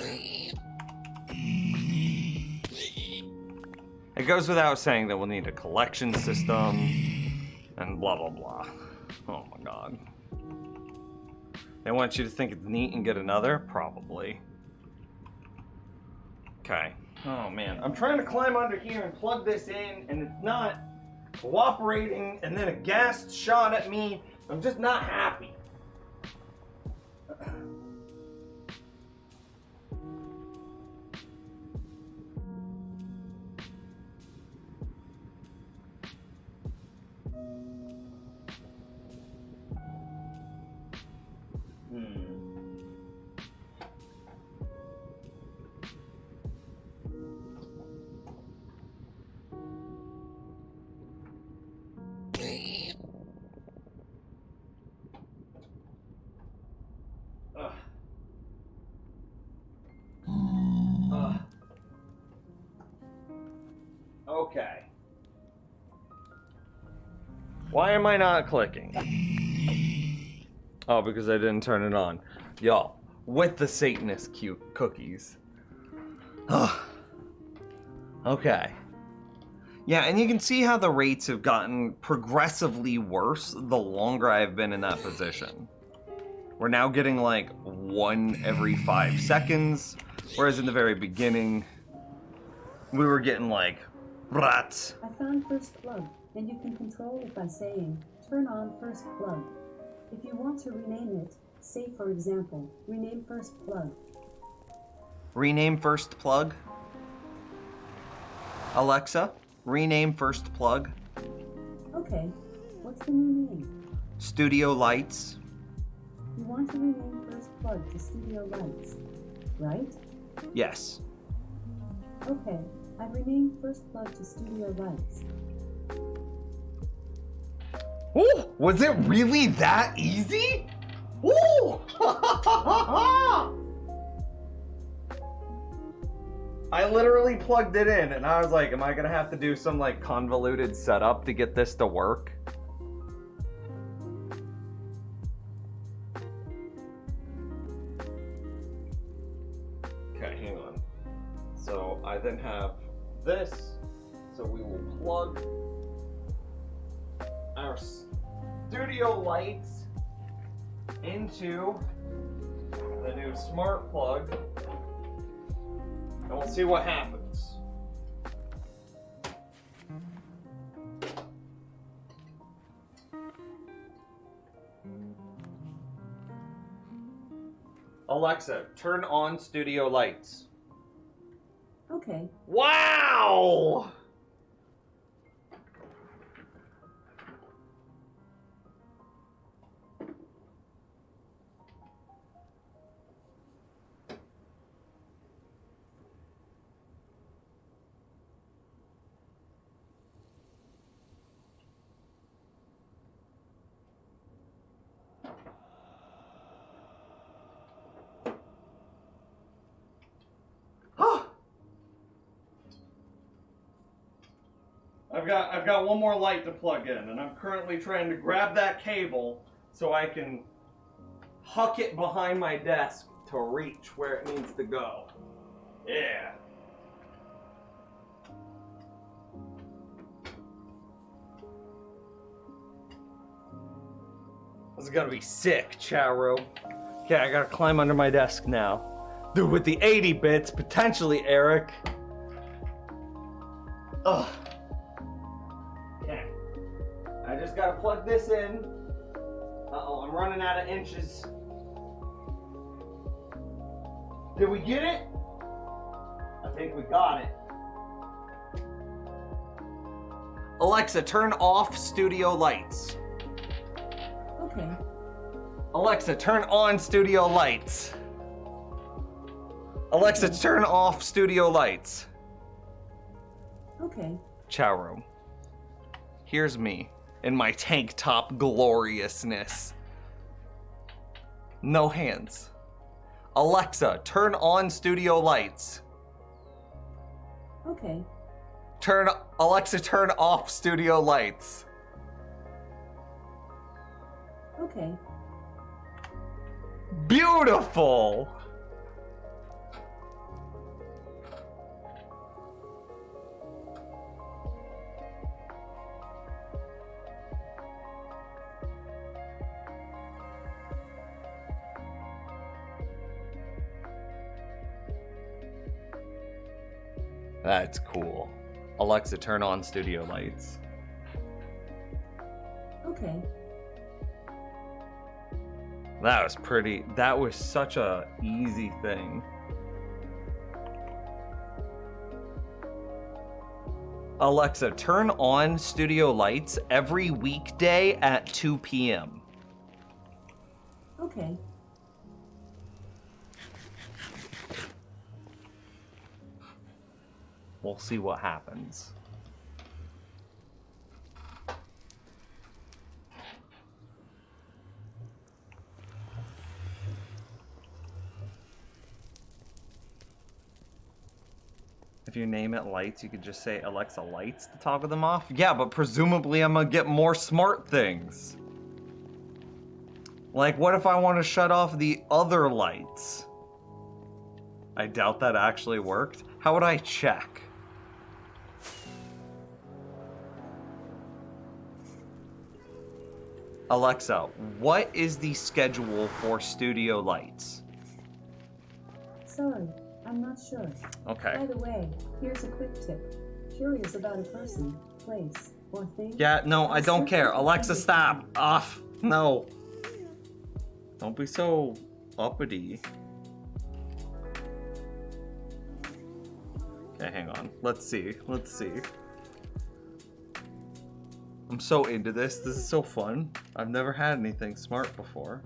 It goes without saying that we'll need a collection system and blah blah blah. Oh my god. They want you to think it's neat and get another? Probably. Okay. Oh man, I'm trying to climb under here and plug this in and it's not cooperating, and then a gas shot at me. I'm just not happy. Okay. Why am I not clicking? Oh, because I didn't turn it on. Y'all, with the Satanist cookies. Okay. Yeah, and you can see how the rates have gotten progressively worse the longer I've been in that position. We're now getting like 1 every 5 seconds, whereas in the very beginning, we were getting like rats.
I found first plug, and you can control it by saying, turn on first plug. If you want to rename it, say for example, rename first plug.
Rename first plug? Alexa, rename first plug.
Okay, what's the new name?
Studio Lights.
You want to rename first plug to Studio Lights, right?
Yes.
Okay, I've renamed first plug to Studio Lights.
Ooh, was it really that easy? Ooh! I literally plugged it in and I was like, am I gonna have to do some like convoluted setup to get this to work? Okay, hang on. So I then have this. So we will plug our studio lights into the new smart plug, and we'll see what happens. Alexa, turn on studio lights.
Okay.
Wow! I've got one more light to plug in, and I'm currently trying to grab that cable so I can huck it behind my desk to reach where it needs to go. Yeah. This is gonna be sick, Charo. Okay, I gotta climb under my desk now. Dude, with the 80 bits, potentially, Eric. Ugh. Okay. I just gotta plug this in. Uh-oh, I'm running out of inches. Did we get it? I think we got it. Alexa, turn off studio lights.
Okay.
Alexa, turn on studio lights. Alexa, turn off studio lights.
Okay.
Chow room. Here's me in my tank top gloriousness. No hands. Alexa, turn on studio lights.
Okay.
Alexa, turn off studio lights.
Okay.
Beautiful. That's cool. Alexa, turn on studio lights.
Okay.
That was such a easy thing. Alexa, turn on studio lights every weekday at 2 p.m.
Okay.
We'll see what happens. If you name it lights, you could just say Alexa lights to toggle them off. Yeah, but presumably I'm gonna get more smart things. Like, what if I want to shut off the other lights? I doubt that actually worked. How would I check? Alexa, what is the schedule for studio lights?
Sorry, I'm not sure.
Okay.
By the way, here's a quick tip. Curious about a person, place, or thing?
Yeah, no, I don't
Search
care.
for
Alexa,
everything.
stop. Off. No. Don't be so uppity. Okay, hang on. Let's see. I'm so into this. This is so fun. I've never had anything smart before.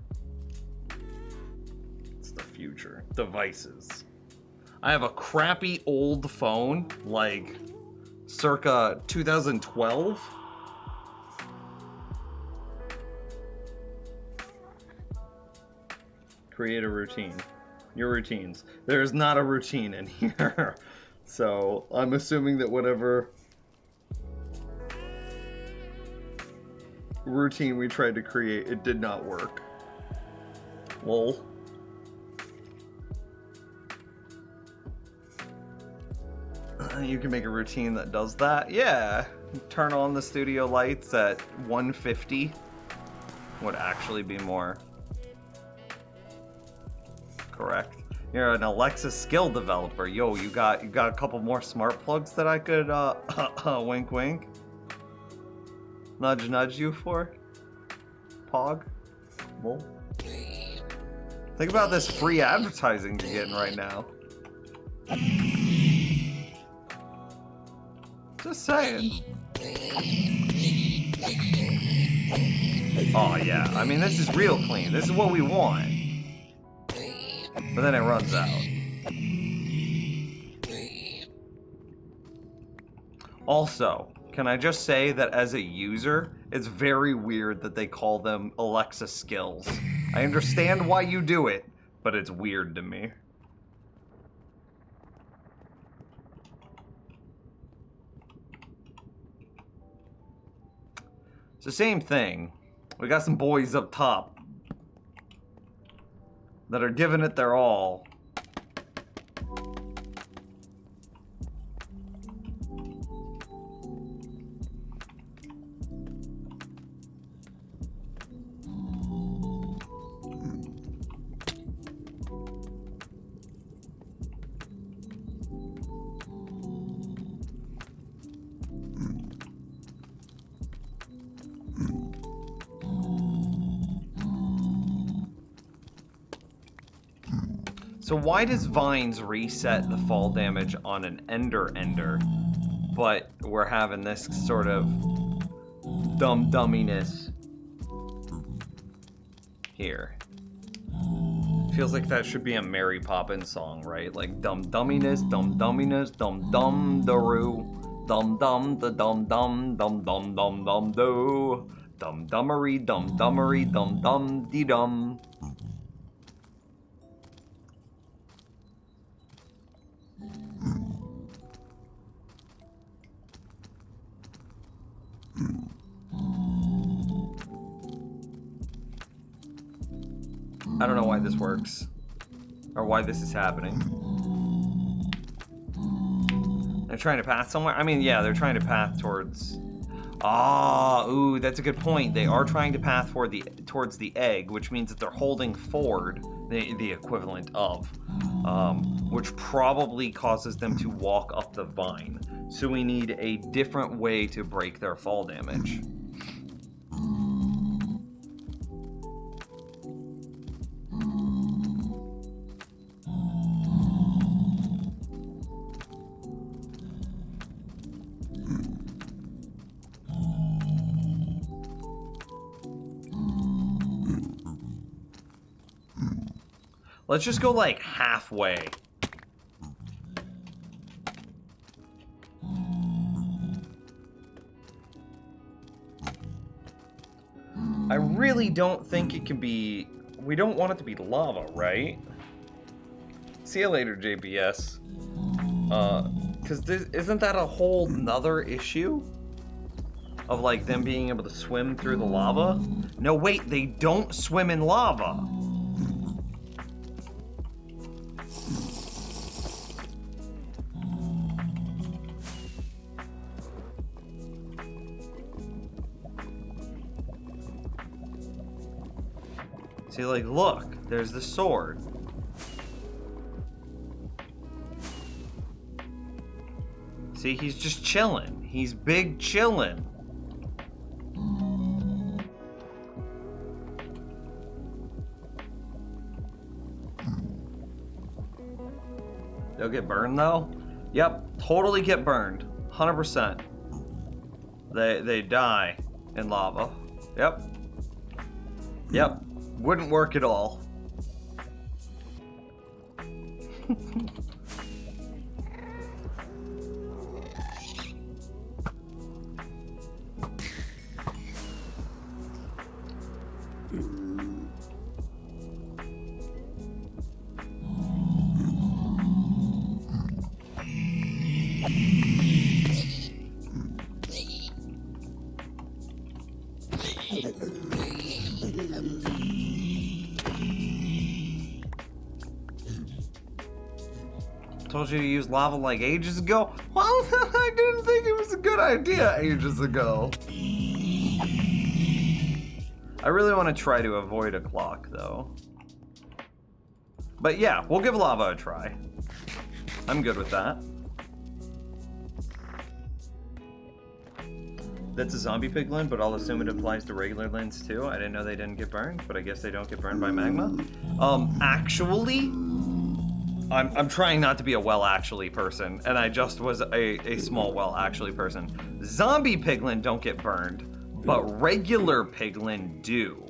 It's the future. Devices. I have a crappy old phone, like circa 2012.
Create a routine. Your routines. There is not a routine in here. So I'm assuming that whatever routine we tried to create, it did not work. Lol. You can make a routine that does that. Yeah. Turn on the studio lights at 150. Would actually be more correct. You're an Alexa skill developer. Yo, you got a couple more smart plugs that I could wink wink. Nudge you for? Pog? Lol. Think about this free advertising you're getting right now. Just saying. Oh yeah, I mean this is real clean. This is what we want. But then it runs out. Also, can I just say that as a user, it's very weird that they call them Alexa skills. I understand why you do it, but it's weird to me. It's the same thing. We got some boys up top that are giving it their all. So why does Vines reset the fall damage on an Ender, but we're having this sort of dumminess here? Feels like that should be a Mary Poppins song, right? Like dumminess, dumminess, dum-daroo, dum-dum, the dum-dum, dum-dum-dum-dum-do, dum-dummery, dum-dum-dee-dum. I don't know why this works, or why this is happening. They're trying to path somewhere? I mean, yeah, they're trying to path towards... ooh, that's a good point. They are trying to path towards the egg, which means that they're holding forward, the equivalent of, which probably causes them to walk up the vine. So we need a different way to break their fall damage. Let's just go like halfway. I really don't think it can be... We don't want it to be lava, right? See you later, JBS. Because isn't that a whole nother issue? Of like them being able to swim through the lava? No, wait, they don't swim in lava. See, like, look, there's the sword. See, he's just chilling. He's big chilling. They'll get burned, though? Yep, totally get burned. 100%. They die in lava. Yep. Yep. Wouldn't work at all. Told you to use lava like ages ago. Well, I didn't think it was a good idea ages ago. I really want to try to avoid a clock, though. But yeah, we'll give lava a try. I'm good with that. That's a zombie piglin, but I'll assume it applies to regular lins too. I didn't know they didn't get burned, but I guess they don't get burned by magma. Actually, I'm trying not to be a well actually person, and I just was a small well actually person. Zombie piglin don't get burned, but regular piglin do.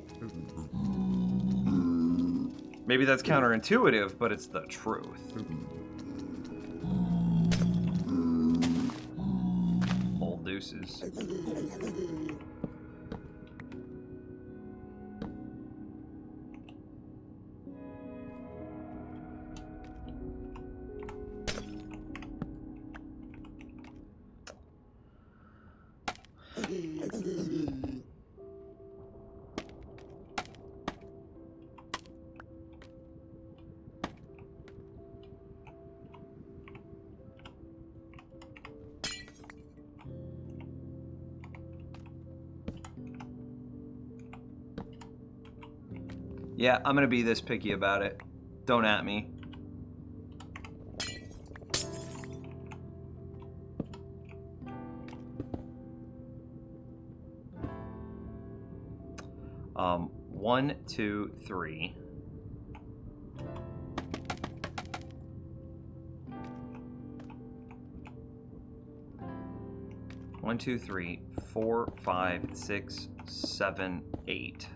Maybe that's counterintuitive, but it's the truth. Old deuces. Yeah, I'm gonna be this picky about it. Don't at me. One, two, three. One, two, three, 4, 5, 6, 7, 8.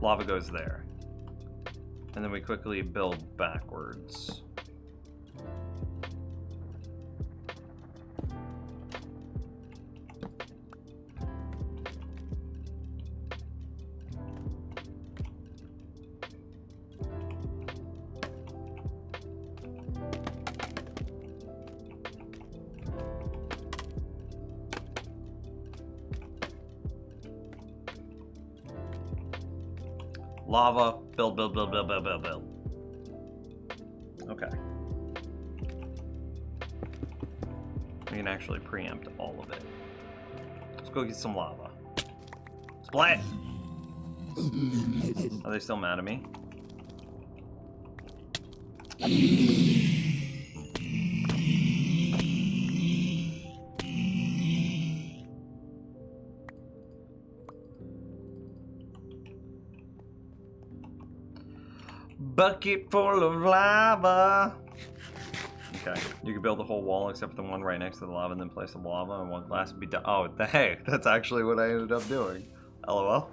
Lava goes there. And then we quickly build backwards. Lava, build, build, build, build, build, build, build. Okay. We can actually preempt all of it. Let's go get some lava. Splat! Are they still mad at me? Bucket full of lava. Okay, you can build a whole wall except for the one right next to the lava, and then place the lava and one glass be done. Oh, hey, that's actually what I ended up doing. LOL.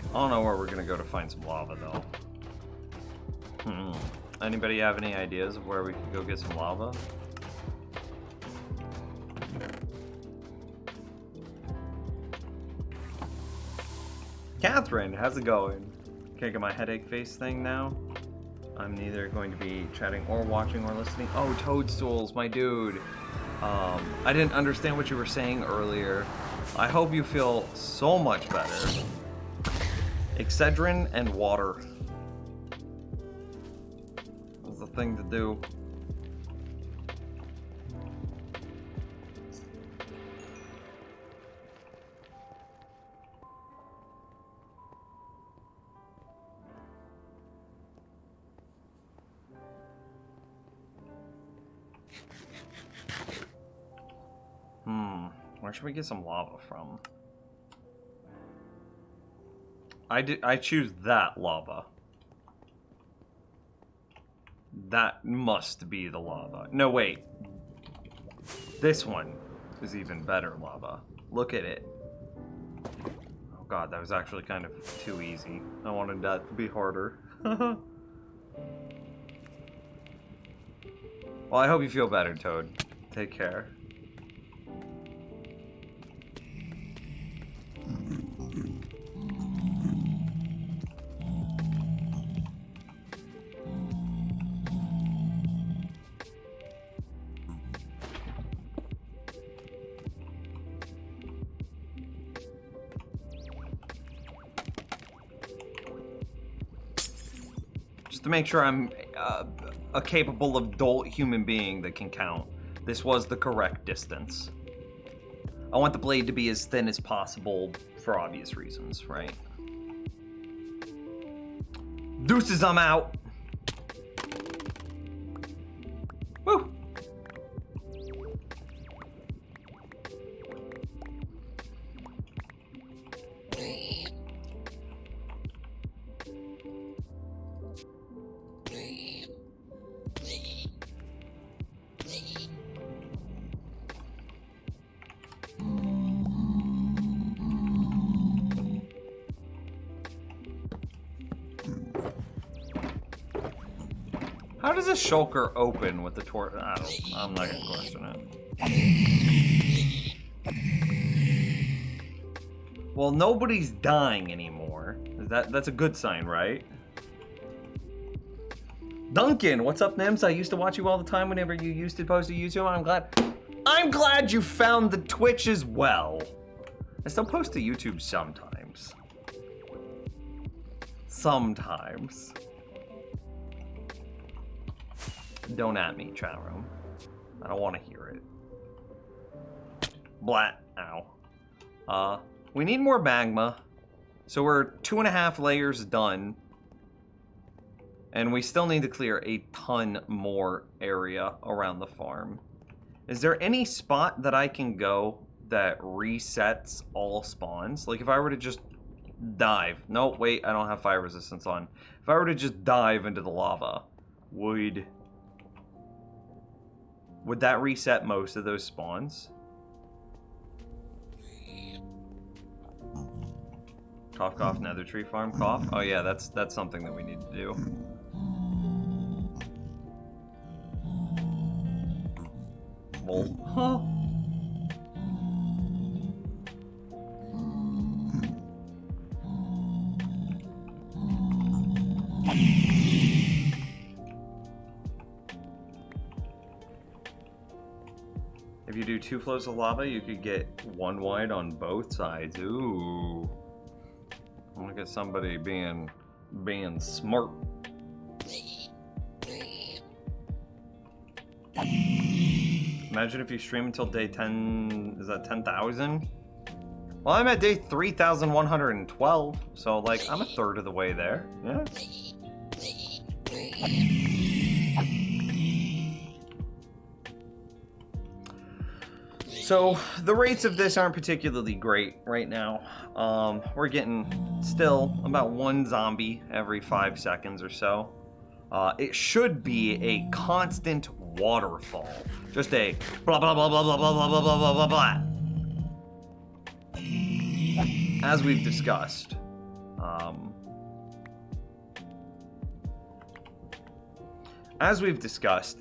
I don't know where we're gonna go to find some lava though. Anybody have any ideas of where we could go get some lava? Catherine, how's it going? Can I get my headache face thing now? I'm neither going to be chatting or watching or listening. Oh, Toadstools, my dude. I didn't understand what you were saying earlier. I hope you feel so much better. Excedrin and water. That's the thing to do. Where should we get some lava from? I choose that lava. That must be the lava. No, wait. This one is even better lava. Look at it. Oh god, that was actually kind of too easy. I wanted that to be harder. Well, I hope you feel better, Toad. Take care. Just to make sure I'm a capable adult human being that can count. This was the correct distance. I want the blade to be as thin as possible for obvious reasons, right? Deuces, I'm out. Woo! How does a shulker open with the torch? I'm not gonna question it. Well, nobody's dying anymore. That's a good sign, right? Duncan, what's up, Nims? I used to watch you all the time whenever you used to post to YouTube. I'm glad you found the Twitch as well. I still post to YouTube sometimes. Sometimes. Don't at me, chat room. I don't want to hear it. Blat. Ow. We need more magma. So we're 2.5 layers done. And we still need to clear a ton more area around the farm. Is there any spot that I can go that resets all spawns? Like if I were to just dive. No, wait, I don't have fire resistance on. If I were to just dive into the lava, would that reset most of those spawns? Cough, cough, nether tree farm, cough. Oh yeah, that's something that we need to do. Well, huh? If you do 2 flows of lava, you could get 1 wide on both sides. Ooh. Look at somebody being smart. Imagine if you stream until day 10, is that 10,000? Well, I'm at day 3,112, so like I'm a third of the way there. Yeah. So the rates of this aren't particularly great right now. We're getting still about 1 zombie every 5 seconds or so. It should be a constant waterfall. Just a blah blah blah blah blah blah blah blah blah blah blah. As we've discussed.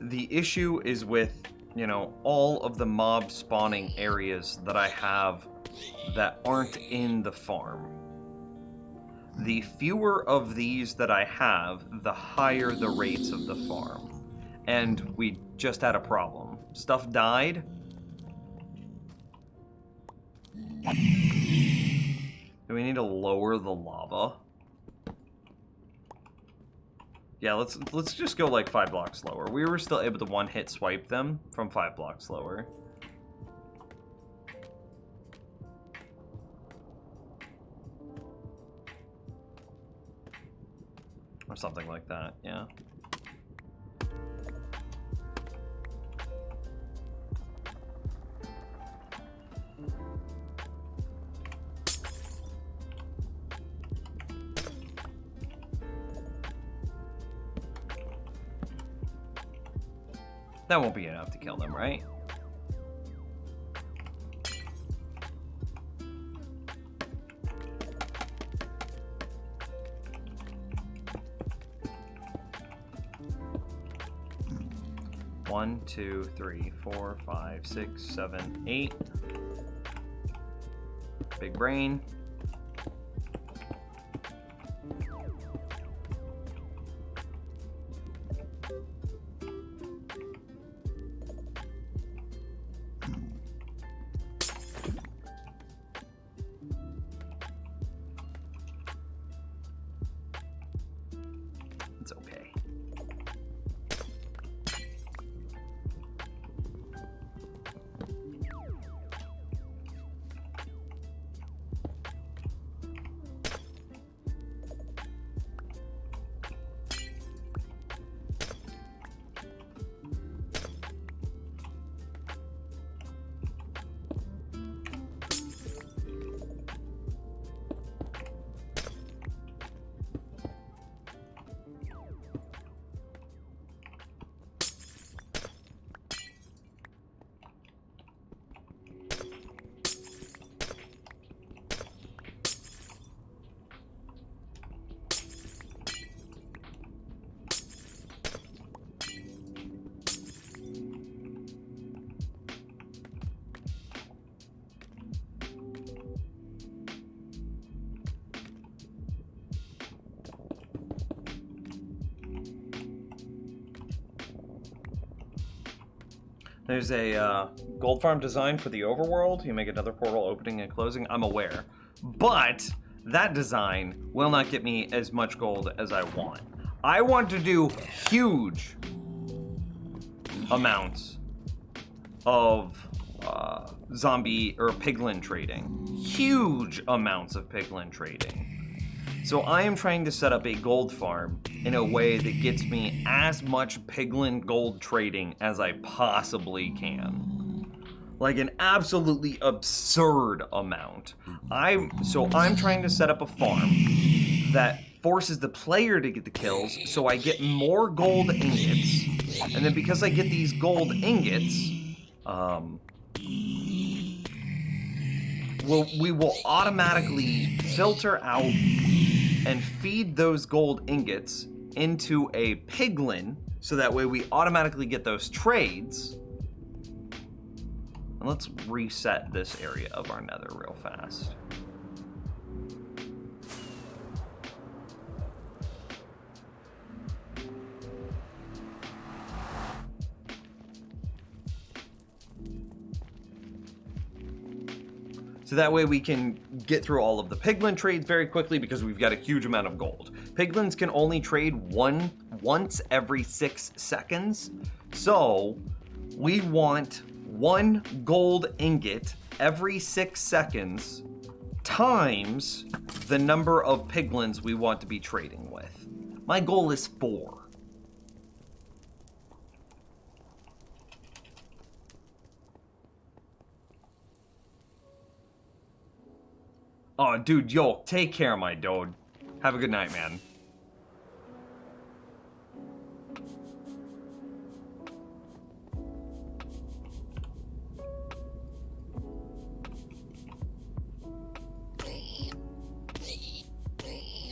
The issue is with, you know, all of the mob spawning areas that I have that aren't in the farm. The fewer of these that I have, the higher the rates of the farm. And we just had a problem. Stuff died. Do we need to lower the lava? Yeah, let's just go like 5 blocks lower. We were still able to one-hit swipe them from 5 blocks lower. Or something like that, yeah. That won't be enough to kill them, right? One, 2, 3, 4, 5, 6, 7, 8. Big brain. It's okay. There's a gold farm design for the overworld. You make another portal opening and closing. I'm aware. But that design will not get me as much gold as I want. I want to do huge amounts of zombie or piglin trading. Huge amounts of piglin trading. So I am trying to set up a gold farm in a way that gets me as much piglin gold trading as I possibly can. Like an absolutely absurd amount. I'm trying to set up a farm that forces the player to get the kills so I get more gold ingots. And then because I get these gold ingots, we will automatically filter out and feed those gold ingots into a piglin, so that way we automatically get those trades. And let's reset this area of our nether real fast. So that way we can get through all of the piglin trades very quickly because we've got a huge amount of gold. Piglins can only trade once every 6 seconds. So we want 1 gold ingot every 6 seconds times the number of piglins we want to be trading with. My goal is 4. Oh, dude, yo, take care, my dude. Have a good night, man.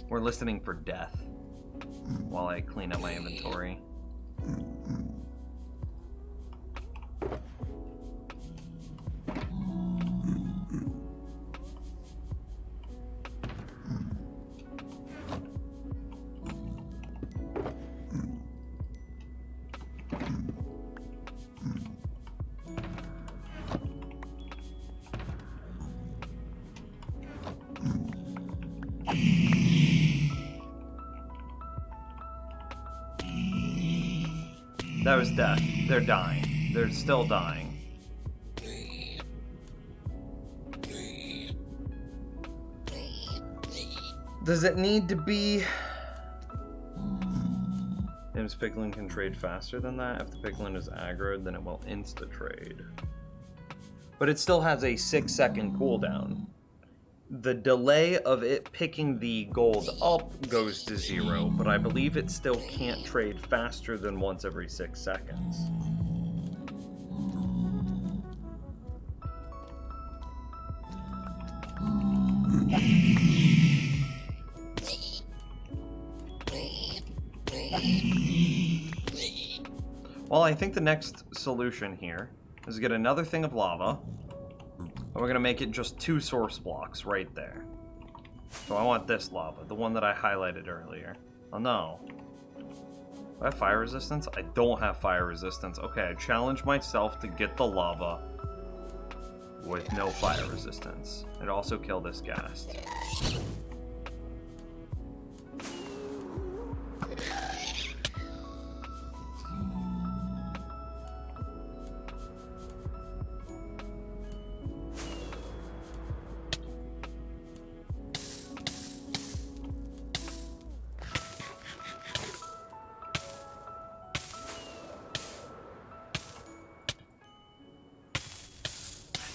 We're listening for death while I clean up my inventory. That was death. They're dying. They're still dying. Does it need to be... Im's piglin can trade faster than that. If the piglin is aggroed, then it will insta-trade. But it still has a 6-second cooldown. The delay of it picking the gold up goes to 0, but I believe it still can't trade faster than once every 6 seconds. Well, I think the next solution here is to get another thing of lava. And we're gonna make it just 2 source blocks right there. So I want this lava, the one that I highlighted earlier. Oh no. Do I have fire resistance? I don't have fire resistance. Okay, I challenge myself to get the lava with no fire resistance. And also kill this ghast.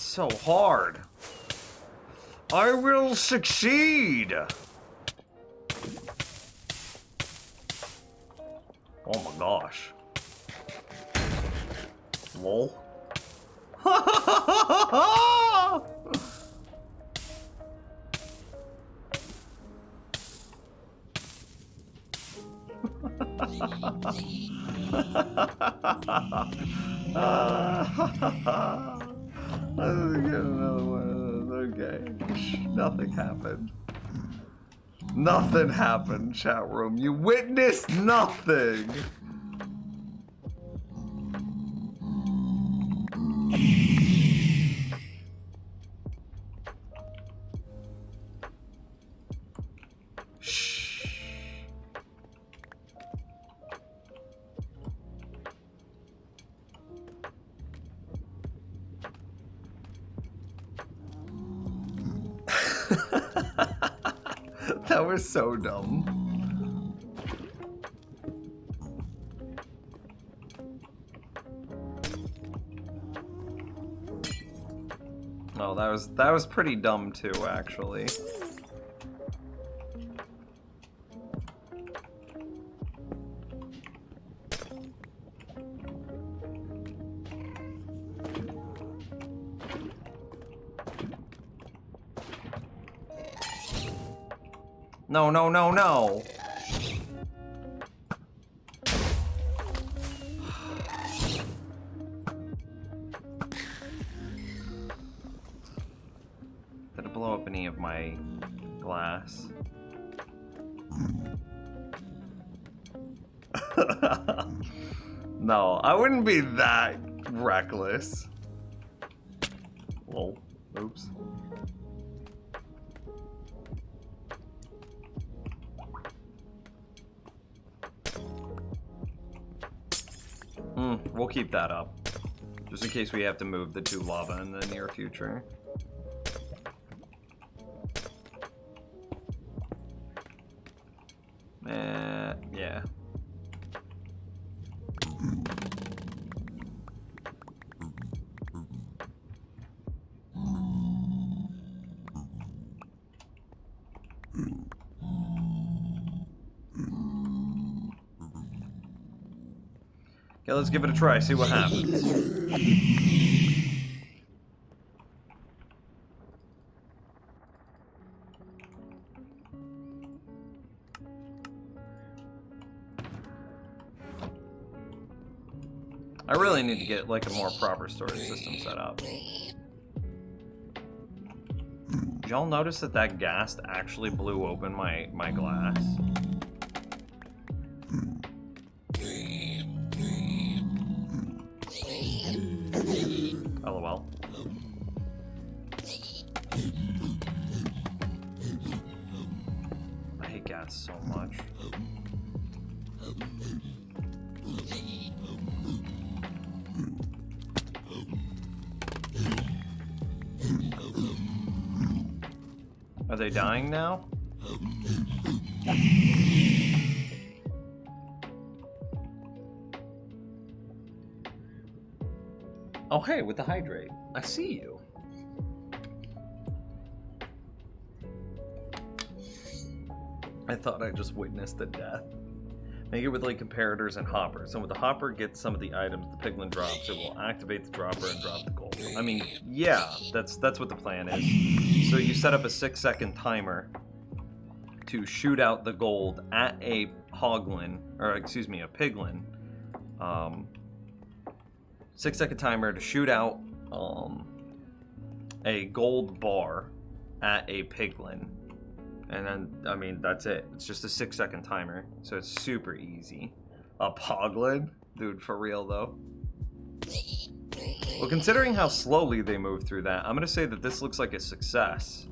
So hard. I will succeed. Oh my gosh. Lol. Let's get another one of those. Okay. Nothing happened. Nothing happened, chat room. You witnessed nothing. That was so dumb. Oh, that was pretty dumb too, actually. No, no, no, no. Did it blow up any of my glass? No, I wouldn't be that reckless. Lol. Oops. We'll keep that up. Just in case we have to move the 2 lava in the near future. Yeah. Okay, let's give it a try, see what happens. I really need to get like a more proper storage system set up. Did y'all notice that that ghast actually blew open my glass? LOL. I hate gas so much. Are they dying now? Oh, hey, with the hydrate. I see you. I thought I just witnessed the death. Make it with like comparators and hoppers. And with the hopper gets some of the items the piglin drops, it will activate the dropper and drop the gold. I mean, yeah, that's what the plan is. So you set up a 6-second timer to shoot out the gold at a hoglin, or excuse me, a piglin. 6-second timer to shoot out a gold bar at a piglin. And then, I mean, that's it. It's just a 6-second timer, so it's super easy. A poglin? Dude, for real, though. Well, considering how slowly they move through that, I'm gonna say that this looks like a success.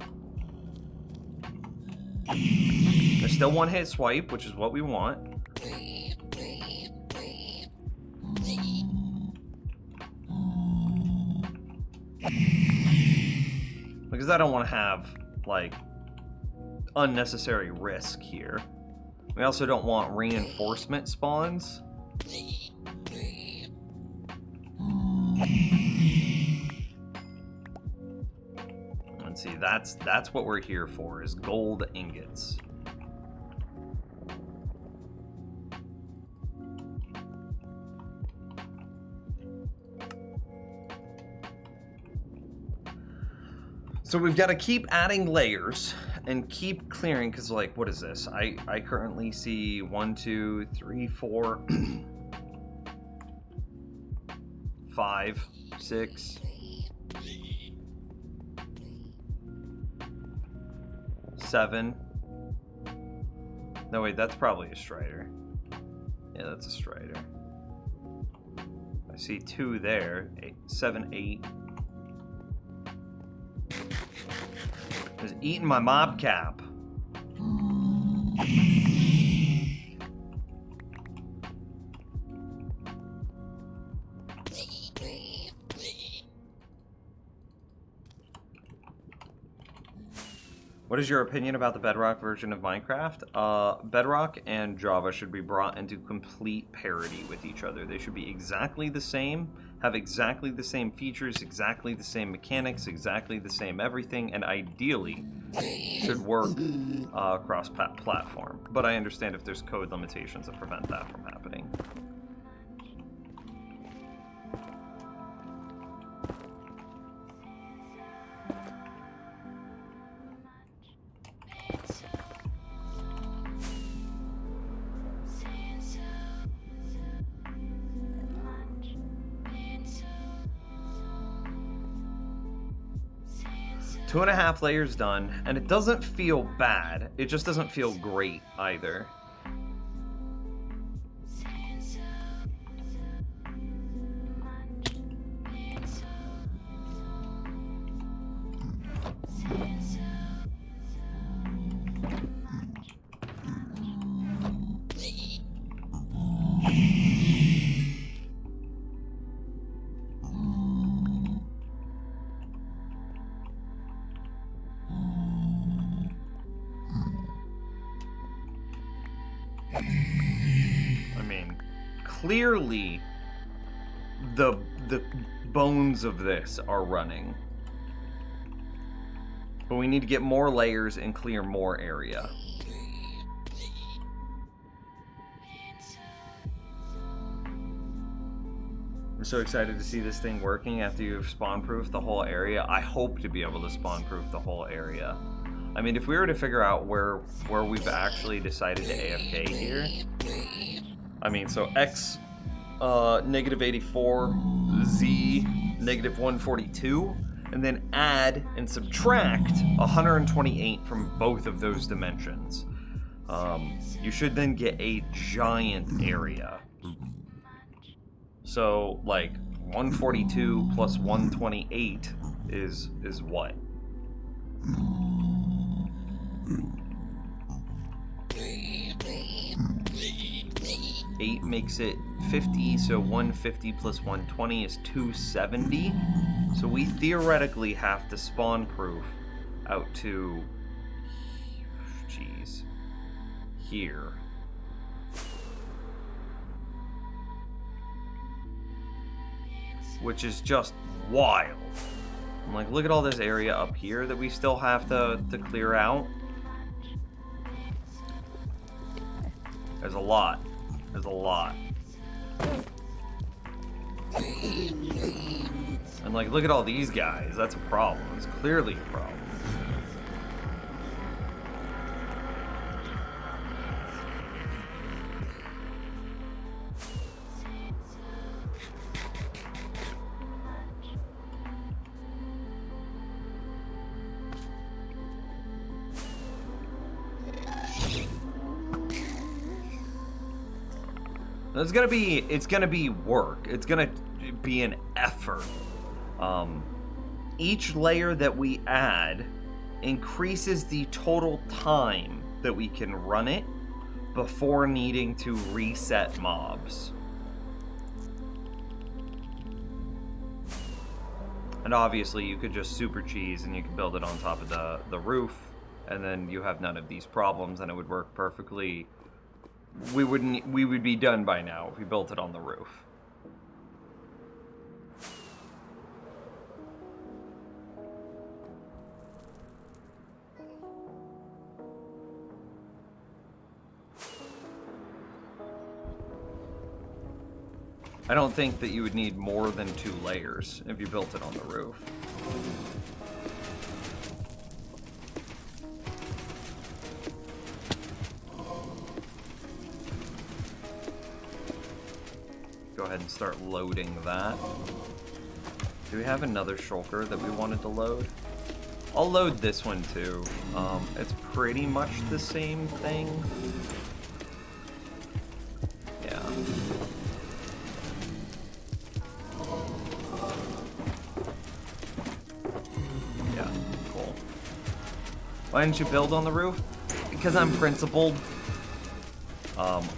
There's still 1-hit swipe, which is what we want. Because I don't want to have, like, unnecessary risk here. We also don't want reinforcement spawns. And see, that's what we're here for, is gold ingots. So we've got to keep adding layers and keep clearing, because, like, what is this? I currently see 1, 2, 3, 4, 5, 6, 7. No, wait, that's probably a strider. Yeah, that's a strider. I see 2 there. 7, 8. Just eating my mob cap. What is your opinion about the Bedrock version of Minecraft? Bedrock and Java should be brought into complete parity with each other. They should be exactly the same, have exactly the same features, exactly the same mechanics, exactly the same everything, and ideally should work across platform. But I understand if there's code limitations that prevent that from happening. Two and a half layers done, and it doesn't feel bad. It just doesn't feel great either. I mean, clearly the bones of this are running. But we need to get more layers and clear more area. I'm so excited to see this thing working after you've spawn-proofed the whole area. I hope to be able to spawn-proof the whole area. I mean, if we were to figure out where we've actually decided to AFK here, I mean, so X -84, Z -142, and then add and subtract 128 from both of those dimensions. You should then get a giant area. So, like, 142 plus 128 is what? 8 makes it 50, so 150 plus 120 is 270. So we theoretically have to spawn proof out to, jeez, here. Which is just wild. I'm like, look at all this area up here that we still have to clear out. There's a lot. There's a lot. And like, look at all these guys. That's a problem. It's clearly a problem. It's gonna be work. It's gonna be an effort. Each layer that we add increases the total time that we can run it before needing to reset mobs. And obviously you could just super cheese and you can build it on top of the roof, and then you have none of these problems and it would work perfectly. We would be done by now if we built it on the roof. I don't think that you would need more than 2 layers if you built it on the roof. Go ahead and start loading that. Do we have another shulker that we wanted to load? I'll load this one too. It's pretty much the same thing. Yeah. Yeah, cool. Why didn't you build on the roof? Because I'm principled.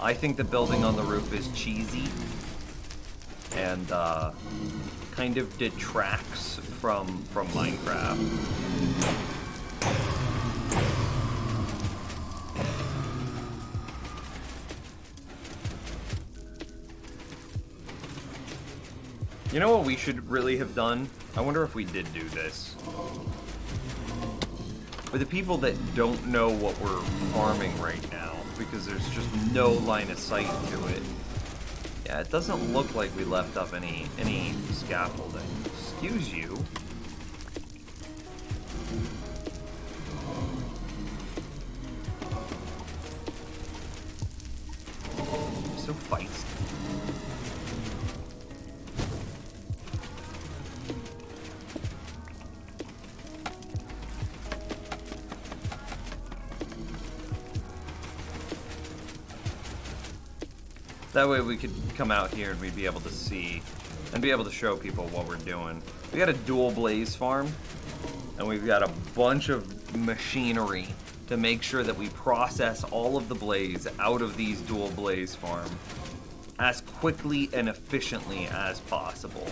I think that building on the roof is cheesy and kind of detracts from Minecraft. You know what we should really have done? I wonder if we did do this. For the people that don't know what we're farming right now, because there's just no line of sight to it. Yeah, it doesn't look like we left up any scaffolding. Excuse you. So feisty. That way we could come out here and we'd be able to see and be able to show people what we're doing. We got a dual blaze farm, and we've got a bunch of machinery to make sure that we process all of the blaze out of these dual blaze farm as quickly and efficiently as possible.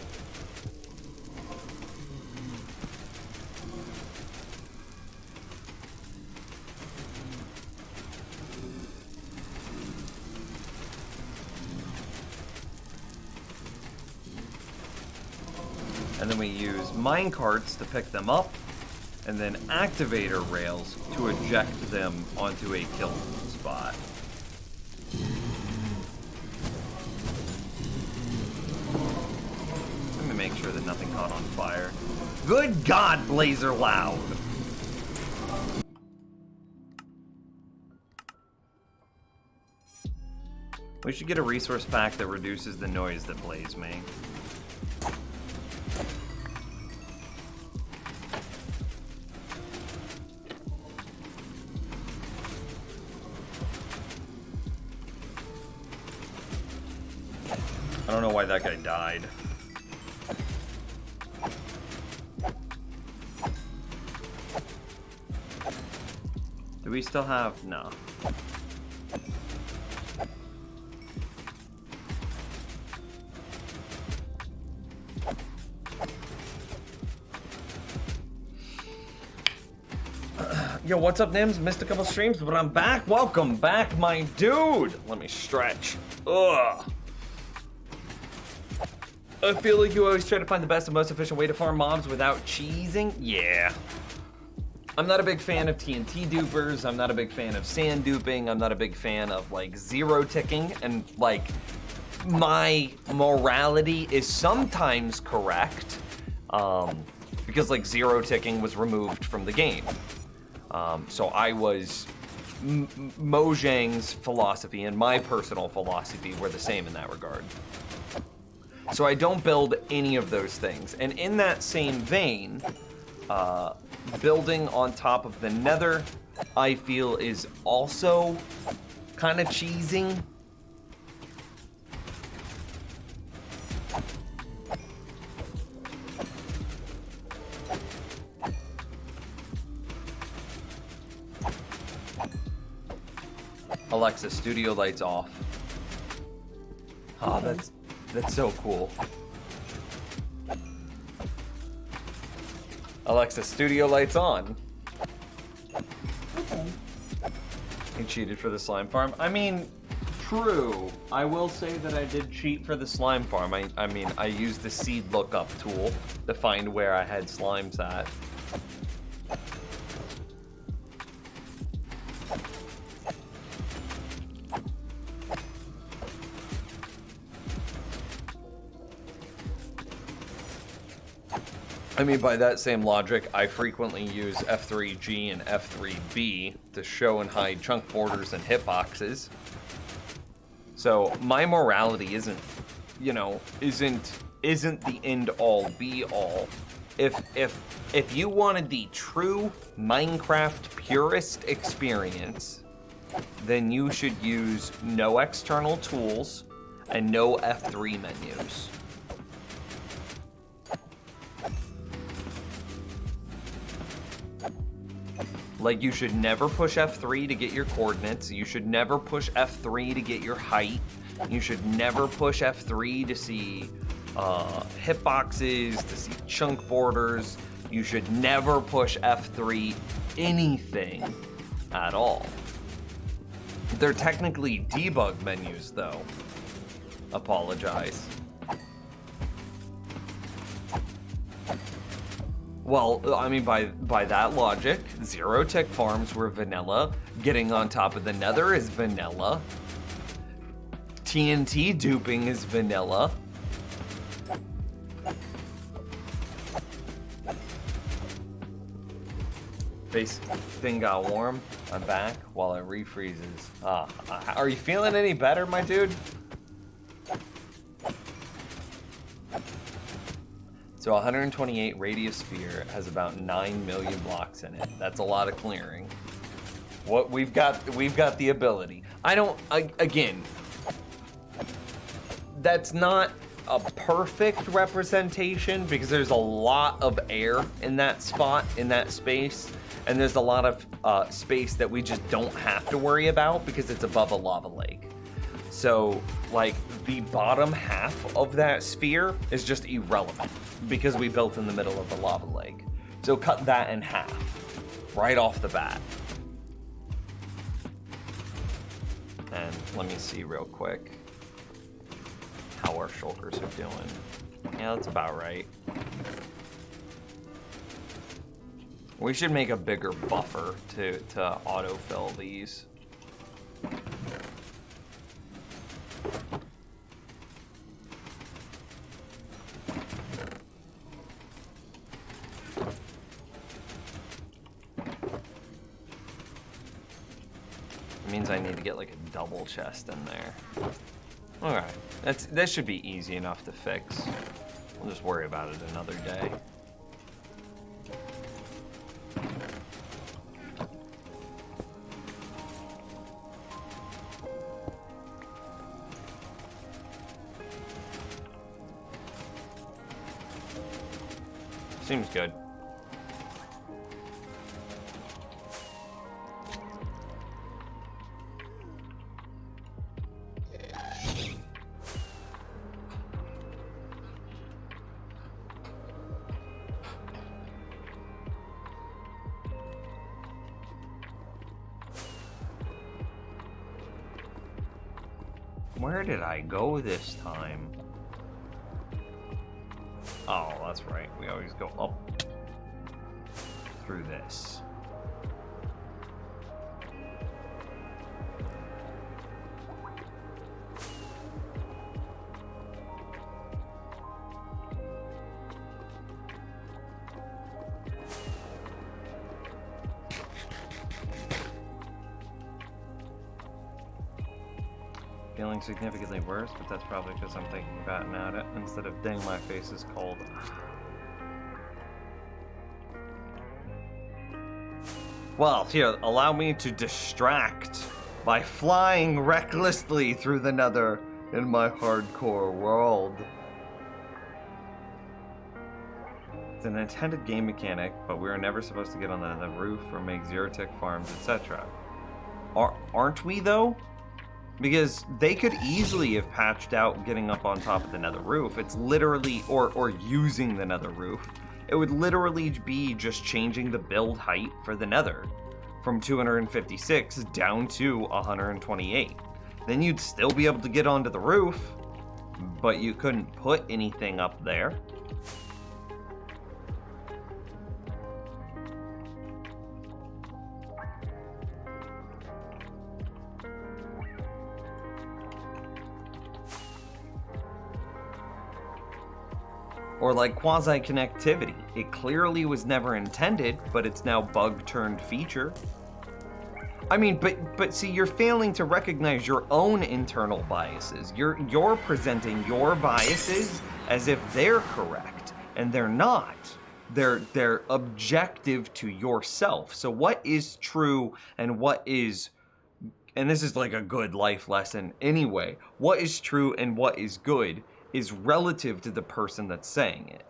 And then we use mine carts to pick them up, and then activator rails to eject them onto a kill spot. Let me make sure that nothing caught on fire. Good God, Blazer Loud! We should get a resource pack that reduces the noise that Blaze make. I don't know why that guy died. Do we still have... No. Yo, what's up, Nims? Missed a couple streams, but I'm back. Welcome back, my dude. Let me stretch. Ugh. I feel like you always try to find the best and most efficient way to farm mobs without cheesing. Yeah. I'm not a big fan of TNT dupers. I'm not a big fan of sand duping. I'm not a big fan of like zero ticking. And like my morality is sometimes correct because like zero ticking was removed from the game. So I was Mojang's philosophy and my personal philosophy were the same in that regard. So I don't build any of those things. And in that same vein, building on top of the nether, I feel is also kind of cheesing. Alexa, studio lights off. Oh, that's so cool. Alexa, studio lights on.
Okay.
You cheated for the slime farm? I mean, true. I will say that I did cheat for the slime farm. I mean, I used the seed lookup tool to find where I had slimes at. I mean, by that same logic, I frequently use F3G and F3B to show and hide chunk borders and hitboxes. So my morality isn't, you know, isn't the end all be all. If you wanted the true Minecraft purist experience, then you should use no external tools and no F3 menus. Like, you should never push F3 to get your coordinates. You should never push F3 to get your height. You should never push F3 to see hitboxes, to see chunk borders. You should never push F3 anything at all. They're technically debug menus, though. Apologize.
Well, I mean, by that logic, Zero Tick farms were vanilla. Getting on top of the Nether is vanilla. TNT duping is vanilla. Base thing got warm. I'm back while it refreezes. Are you feeling any better, my dude? So 128 radius sphere has about 9 million blocks in it. That's a lot of clearing. What we've got the ability. Again, that's not a perfect representation because there's a lot of air in that spot, in that space, and there's a lot of space that we just don't have to worry about because it's above a lava lake. So, like, the bottom half of that sphere is just irrelevant because we built in the middle of the lava lake. So cut that in half right off the bat. And let me see real quick how our shulkers are doing. Yeah, that's about right. We should make a bigger buffer to autofill these. It means I need to get like a double chest in there. Alright, that should be easy enough to fix. We'll just worry about it another day. Seems good.
Where did I go this time? Oh, that's right. We always go up through this. Feeling significantly worse, but that's probably because I'm thinking about it now instead of dang, my face is cold. Well, here, allow me to distract by flying recklessly through the Nether in my hardcore world. It's an intended game mechanic, but we are never supposed to get on the roof or make zero-tick farms, etc. Aren't we, though? Because they could easily have patched out getting up on top of the Nether roof. It's literally, or using the Nether roof. It would literally be just changing the build height for the Nether from 256 down to 128. Then you'd still be able to get onto the roof, but you couldn't put anything up there. Or like quasi-connectivity. It clearly was never intended, but it's now bug-turned feature. I mean, but see, you're failing to recognize your own internal biases. You're presenting your biases as if they're correct, and they're not. They're objective to yourself. So what is true and what is, and this is like a good life lesson anyway, what is true and what is good is relative to the person that's saying it.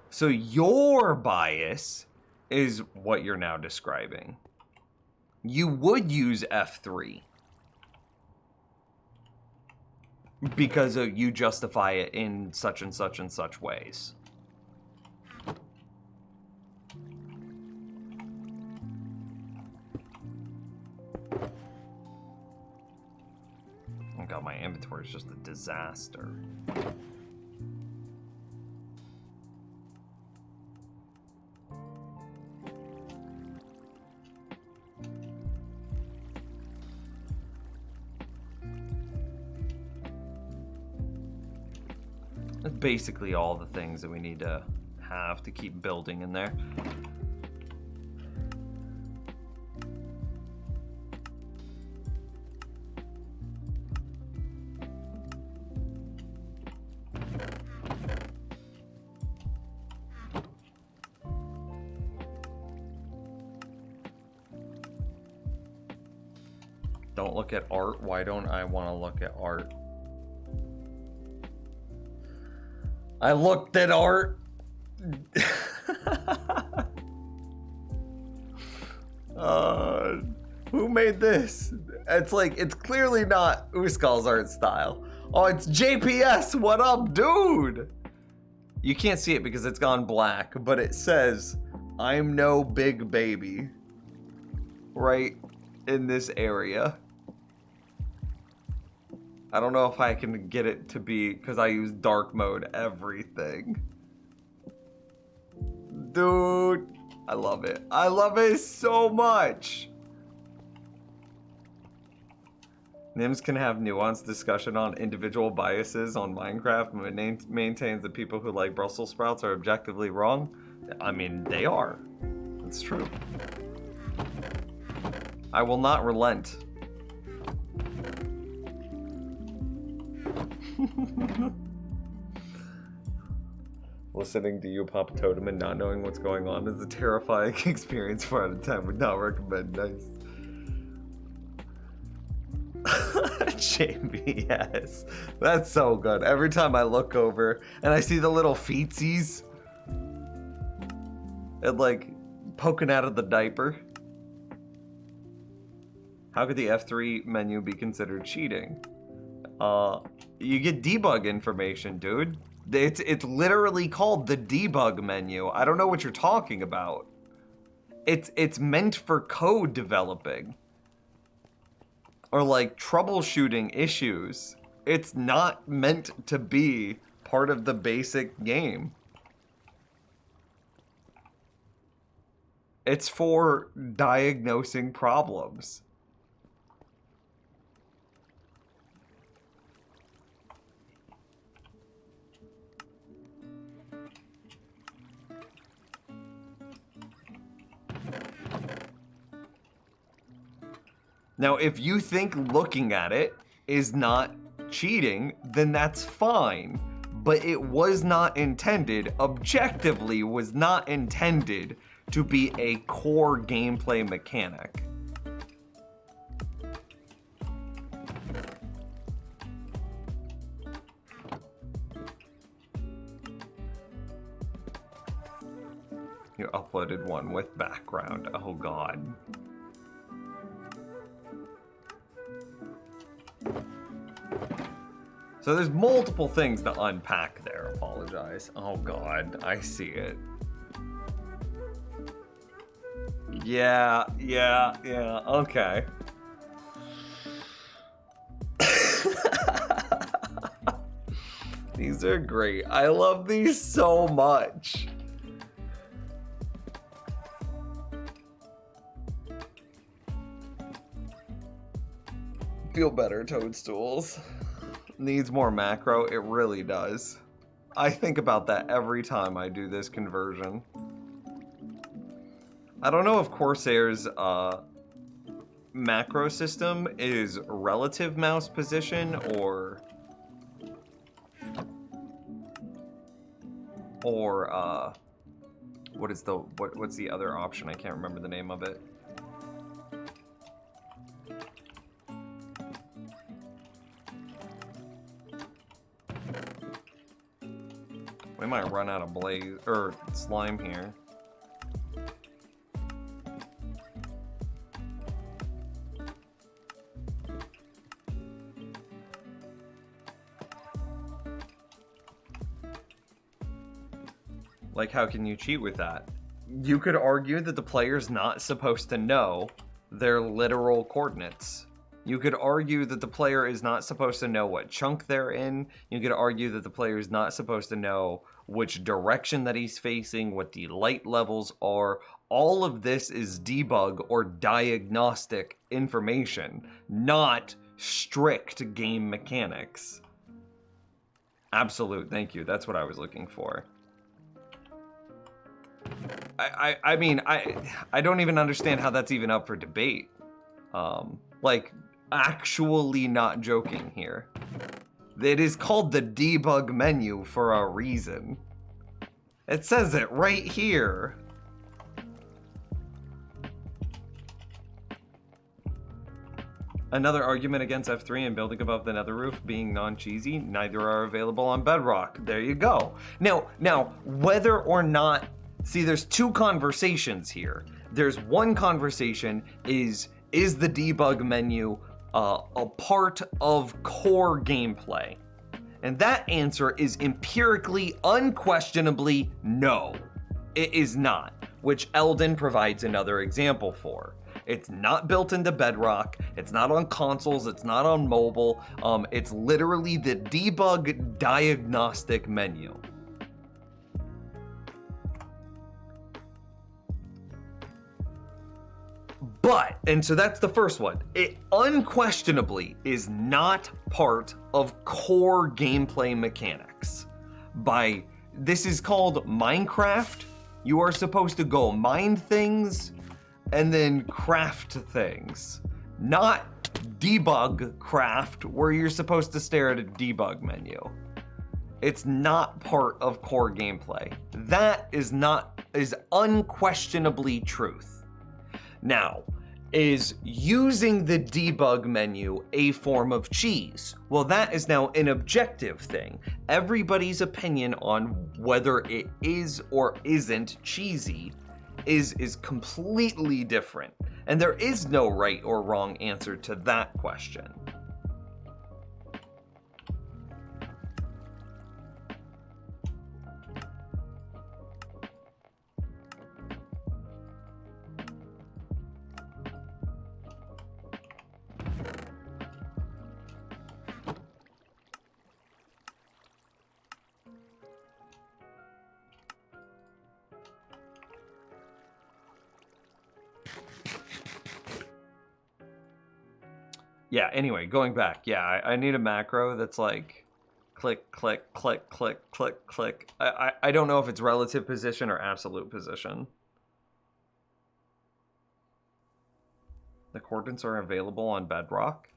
So your bias is what you're now describing. You would use F3 because you justify it in such and such and such ways. Oh god, my inventory is just a disaster.
That's basically all the things that we need to have to keep building in there. Don't look at art. Why don't I want to look at art? I looked at art. Who made this? It's like, it's clearly not Uskal's art style. Oh, it's JPS. What up, dude? You can't see it because it's gone black, but it says, I'm no big baby. Right in this area. I don't know if I can get it to be, because I use dark mode everything. Dude, I love it. I love it so much. Nims can have nuanced discussion on individual biases on Minecraft and maintains that people who like Brussels sprouts are objectively wrong. I mean, they are. It's true. I will not relent. Listening to you pop a totem and not knowing what's going on is a terrifying experience. 4 out of 10 would not recommend. Nice. JB, yes. That's so good. Every time I look over and I see the little feetsies and like poking out of the diaper. How could the F3 menu be considered cheating? You get debug information, dude. It's literally called the debug menu. I don't know what you're talking about. It's meant for code developing. Or like troubleshooting issues. It's not meant to be part of the basic game. It's for diagnosing problems. Now, if you think looking at it is not cheating, then that's fine. But it was not intended, objectively was not intended to be a core gameplay mechanic. You uploaded one with background. Oh God. So there's multiple things to unpack there. Apologize. Oh God, I see it. Yeah, okay. These are great. I love these so much. Feel better, toadstools. Needs more macro. It really does. I think about that every time I do this conversion. I don't know if Corsair's macro system is relative mouse position or what's the other option? I can't remember the name of it. We might run out of blaze or slime here. Like, how can you cheat with that? You could argue that the player's not supposed to know their literal coordinates. You could argue that the player is not supposed to know what chunk they're in. You could argue that the player is not supposed to know which direction that he's facing, what the light levels are. All of this is debug or diagnostic information, not strict game mechanics.
Absolute, thank you. That's what I was looking for. I mean, I don't even understand how that's even up for debate. Like, actually not joking here. It is called the debug menu for a reason. It says it right here. Another argument against F3 and building above the nether roof being non-cheesy, neither are available on Bedrock. There you go. Now, whether or not, see, there's two conversations here. There's one conversation is the debug menu a part of core gameplay? And that answer is empirically, unquestionably, no. It is not, which Eldin provides another example for. It's not built into Bedrock, it's not on consoles, it's not on mobile, it's literally the debug diagnostic menu. But, and so that's the first one, it unquestionably is not part of core gameplay mechanics. This is called Minecraft. You are supposed to go mine things and then craft things. Not debug craft, where you're supposed to stare at a debug menu. It's not part of core gameplay. That is unquestionably truth. Now, is using the debug menu a form of cheese? Well, that is now an objective thing. Everybody's opinion on whether it is or isn't cheesy is completely different. And there is no right or wrong answer to that question. Yeah, anyway, going back. Yeah, I need a macro that's like click, click, click, click, click, click. I don't know if it's relative position or absolute position. The coordinates are available on Bedrock.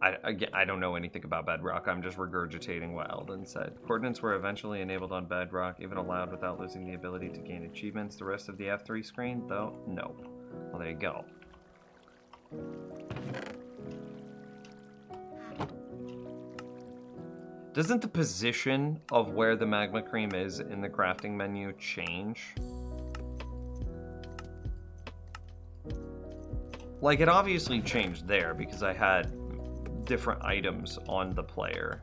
I don't know anything about Bedrock. I'm just regurgitating what Eldin said. Coordinates were eventually enabled on Bedrock, even allowed without losing the ability to gain achievements. The rest of the F3 screen, though, no. Well, there you go. Doesn't the position of where the magma cream is in the crafting menu change? Like, it obviously changed there because I had different items on the player.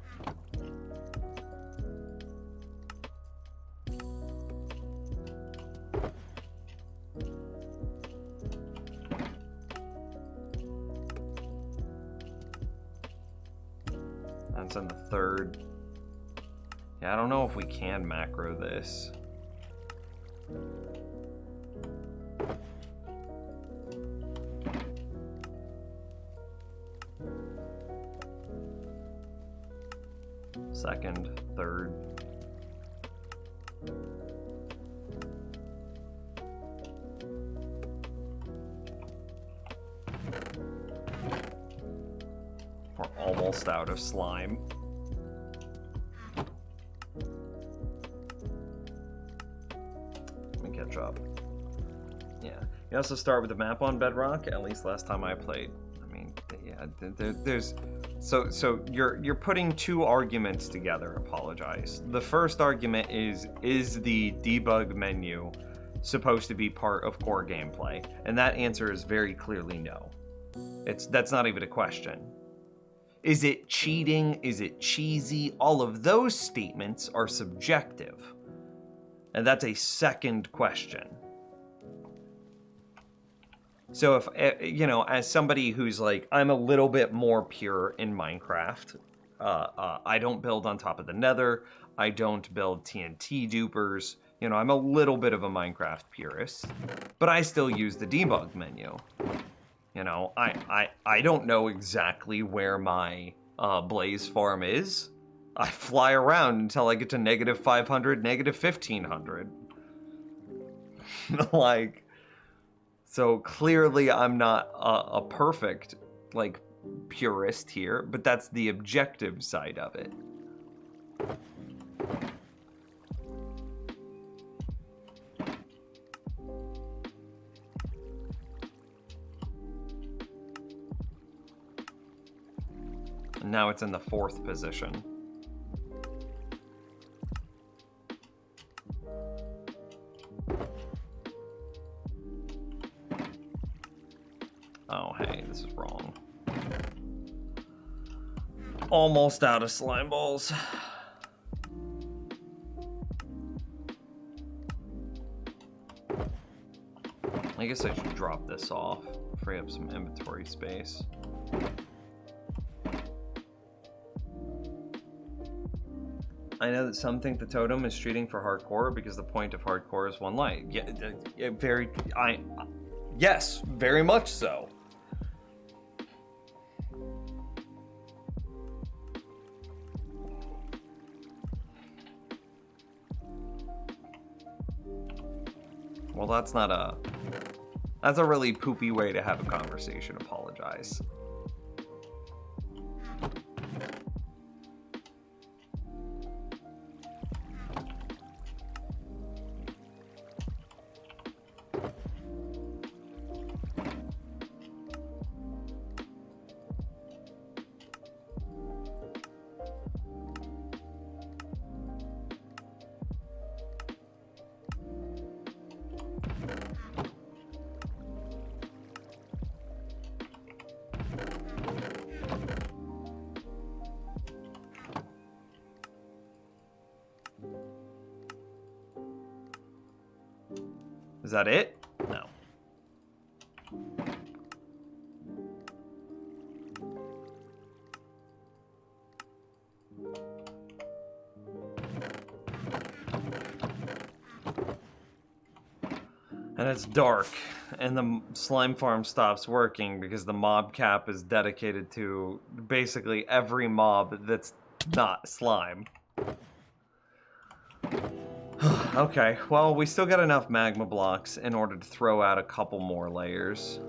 That's in the third. Yeah, I don't know if we can macro this. Second, third. We're almost out of slime. Let me catch up. Yeah. You also start with the map on Bedrock, at least last time I played. I mean, yeah, there's... So you're putting two arguments together, apologize. The first argument is the debug menu supposed to be part of core gameplay? And that answer is very clearly no. That's not even a question. Is it cheating? Is it cheesy? All of those statements are subjective. And that's a second question. So if, you know, as somebody who's like, I'm a little bit more pure in Minecraft, I don't build on top of the nether, I don't build TNT dupers, you know, I'm a little bit of a Minecraft purist, but I still use the debug menu. You know, I don't know exactly where my Blaze farm is,
I fly around until I get to negative 500, negative 1500. Like, so clearly I'm not a perfect, like, purist here, but that's the objective side of it. And now it's in the 4th position. Oh, hey, this is wrong. Almost out of slime balls. I guess I should drop this off, free up some inventory space. I know that some think the totem is treating for hardcore because the point of hardcore is one light. Yeah, yes, very much so. Well, that's a really poopy way to have a conversation. Apologize. Is that it? No. And it's dark, and the slime farm stops working because the mob cap is dedicated to basically every mob that's not slime. Okay, well, we still got enough magma blocks in order to throw out a couple more layers.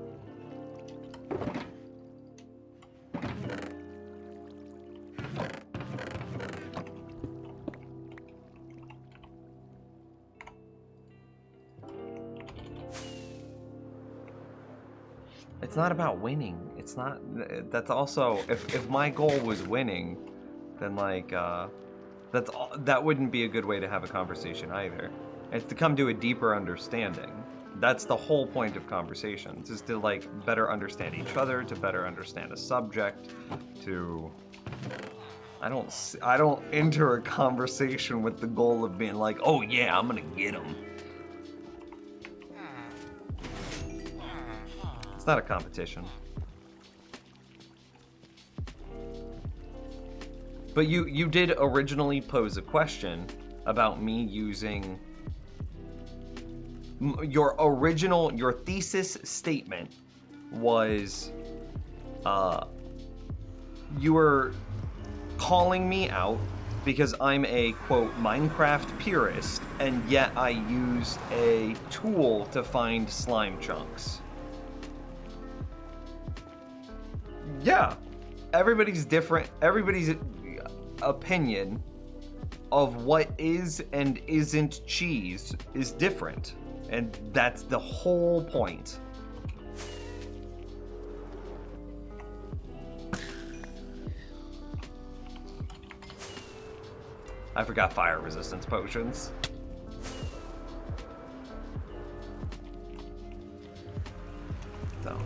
It's not about winning. It's not... That's also... If my goal was winning, then, like, that wouldn't be a good way to have a conversation either. It's to come to a deeper understanding. That's the whole point of conversations, is to, like, better understand each other, to better understand a subject, to... I don't enter a conversation with the goal of being like, oh yeah, I'm gonna get him. It's not a competition. But you did originally pose a question about me using your thesis statement was you were calling me out because I'm a quote Minecraft purist, and yet I used a tool to find slime chunks. Yeah, everybody's different. Everybody's opinion of what is and isn't cheese is different, and that's the whole point. I forgot fire resistance potions. So,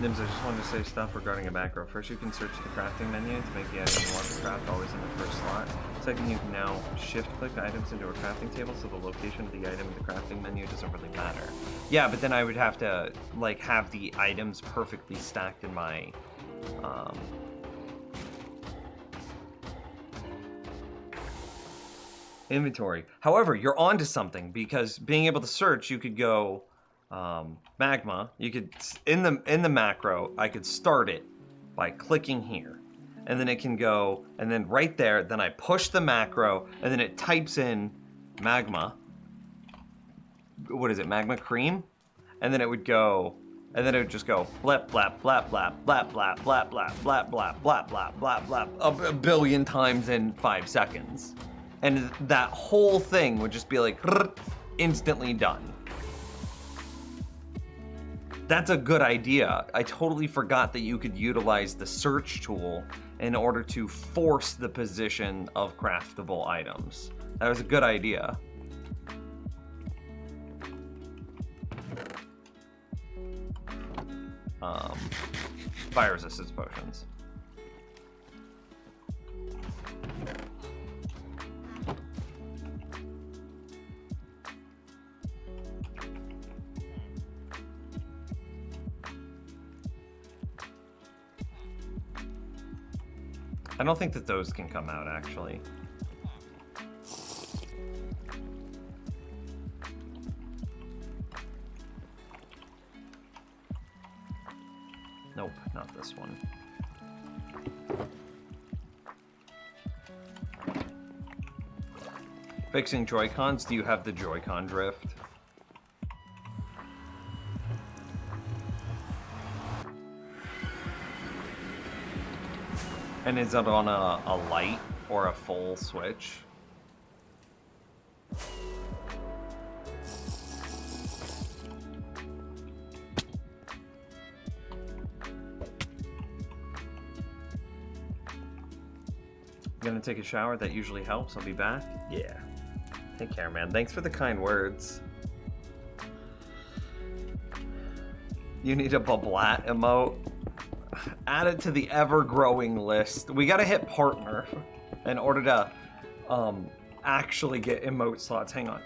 Nims, I just wanted to say stuff regarding a macro. First, you can search the crafting menu to make the item you want to craft always in the first slot. Second, you can now shift-click items into a crafting table, so the location of the item in the crafting menu doesn't really matter. Yeah, but then I would have to, like, have the items perfectly stacked in my, inventory. However, you're onto something, because being able to search, you could go magma. You could in the macro, I could start it by clicking here.
and then it can go, and then right there, then I push the macro, and then it types in magma. What is it, magma cream? And then it would go, and then it would just go blap, blap, blap, blap, blap, blap, blap, blap, blap, blap, blap, blap, blap, blap, a billion times in 5 seconds. And that whole thing would just be like, instantly done. That's a good idea. I totally forgot that you could utilize the search tool in order to force the position of craftable items. That was a good idea. Fire resistance potions. I don't think that those can come out, actually. Nope, not this one. Fixing Joy-Cons, do you have the Joy-Con drift? And is it on a light or a full switch? Gonna take a shower, that usually helps. I'll be back. Yeah. Take care, man. Thanks for the kind words. You need a Bablat emote. Add it to the ever-growing list. We gotta hit partner in order to actually get emote slots. Hang on.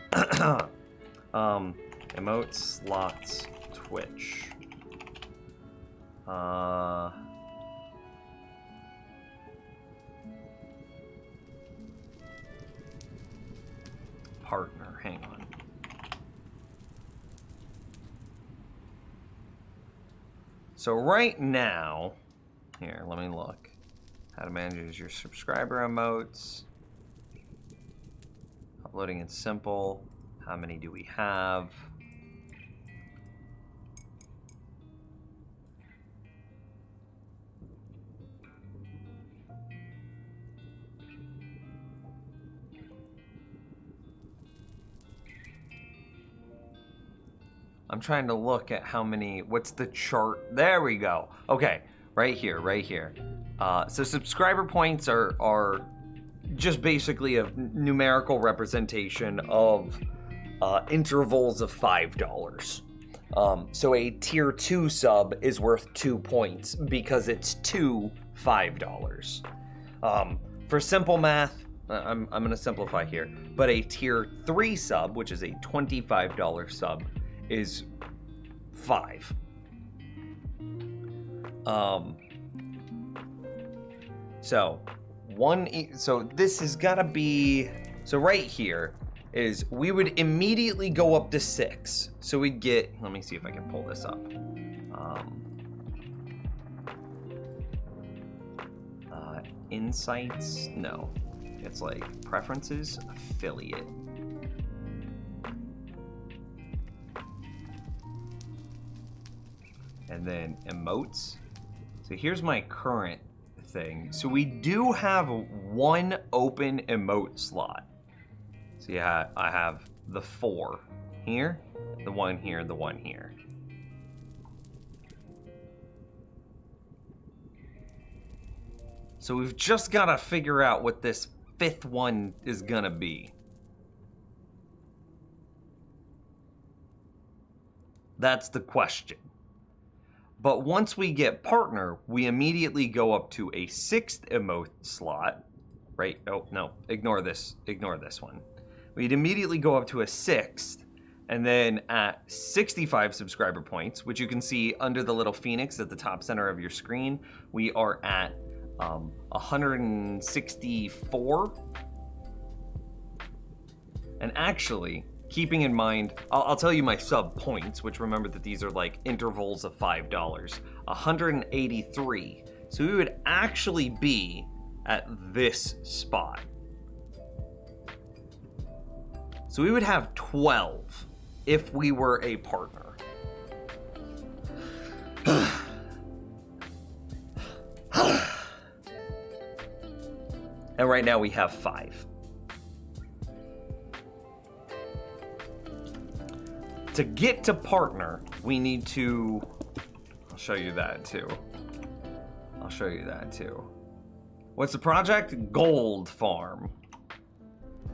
Emote slots Twitch. Partner, hang on. So right now, here, let me look. How to manage your subscriber emotes. Uploading in simple. How many do we have? I'm trying to look at how many, what's the chart? There we go. Okay, right here, right here. So subscriber points are just basically a numerical representation of intervals of $5. So a tier 2 sub is worth 2 points because it's 2 $5. For simple math, I'm gonna simplify here, but a tier 3 sub, which is a $25 sub, is 5. So this has got to be, so right here is we would immediately go up to 6. So we'd get, let me see if I can pull this up. Insights, no, it's like preferences, affiliate. And then emotes. So here's my current thing. So we do have one open emote slot. So yeah, I have the 4 here, the 1 here, the 1 here. So we've just got to figure out what this 5th one is gonna be. That's the question. But once we get partner, we immediately go up to a 6th emote slot, right? Oh, no, ignore this one. We'd immediately go up to a 6th, and then at 65 subscriber points, which you can see under the little phoenix at the top center of your screen, we are at 164. And actually, keeping in mind, I'll tell you my sub points, which remember that these are like intervals of $5. 183 So we would actually be at this spot. So we would have 12 if we were a partner. And right now we have 5. To get to partner, we need to... I'll show you that too. What's the project? Gold Farm.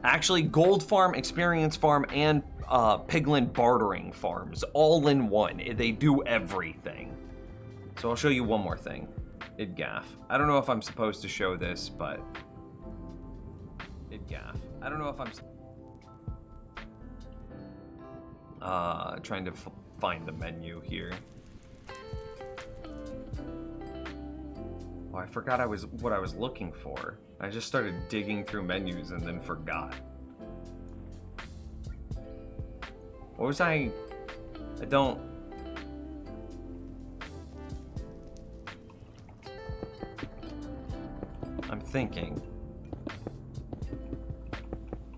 Actually, Gold Farm, Experience Farm, and Piglin Bartering Farms, all in one. They do everything. So I'll show you one more thing. IdGaff. I don't know if I'm supposed to show this, but... IdGaff. I don't know if I'm... Trying to find the menu here. Oh, I forgot what I was looking for. I just started digging through menus and then forgot. What was I don't... I'm thinking.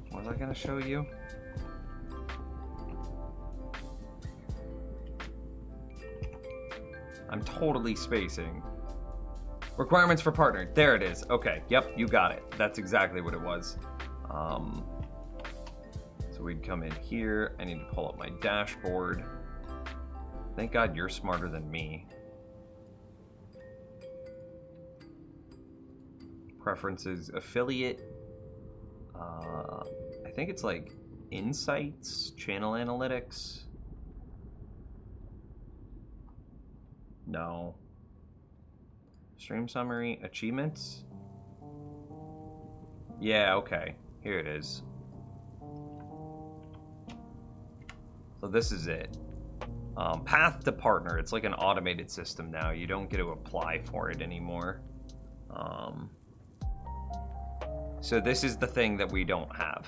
What was I gonna show you? I'm totally spacing. Requirements for partner. There it is. Okay. Yep, you got it. That's exactly what it was. So we'd come in here. I need to pull up my dashboard. Thank God you're smarter than me. Preferences, affiliate. I think it's like insights, channel analytics. No. Stream summary, achievements. Yeah, okay. Here it is. So this is it. Path to partner. It's like an automated system now. You don't get to apply for it anymore. So this is the thing that we don't have.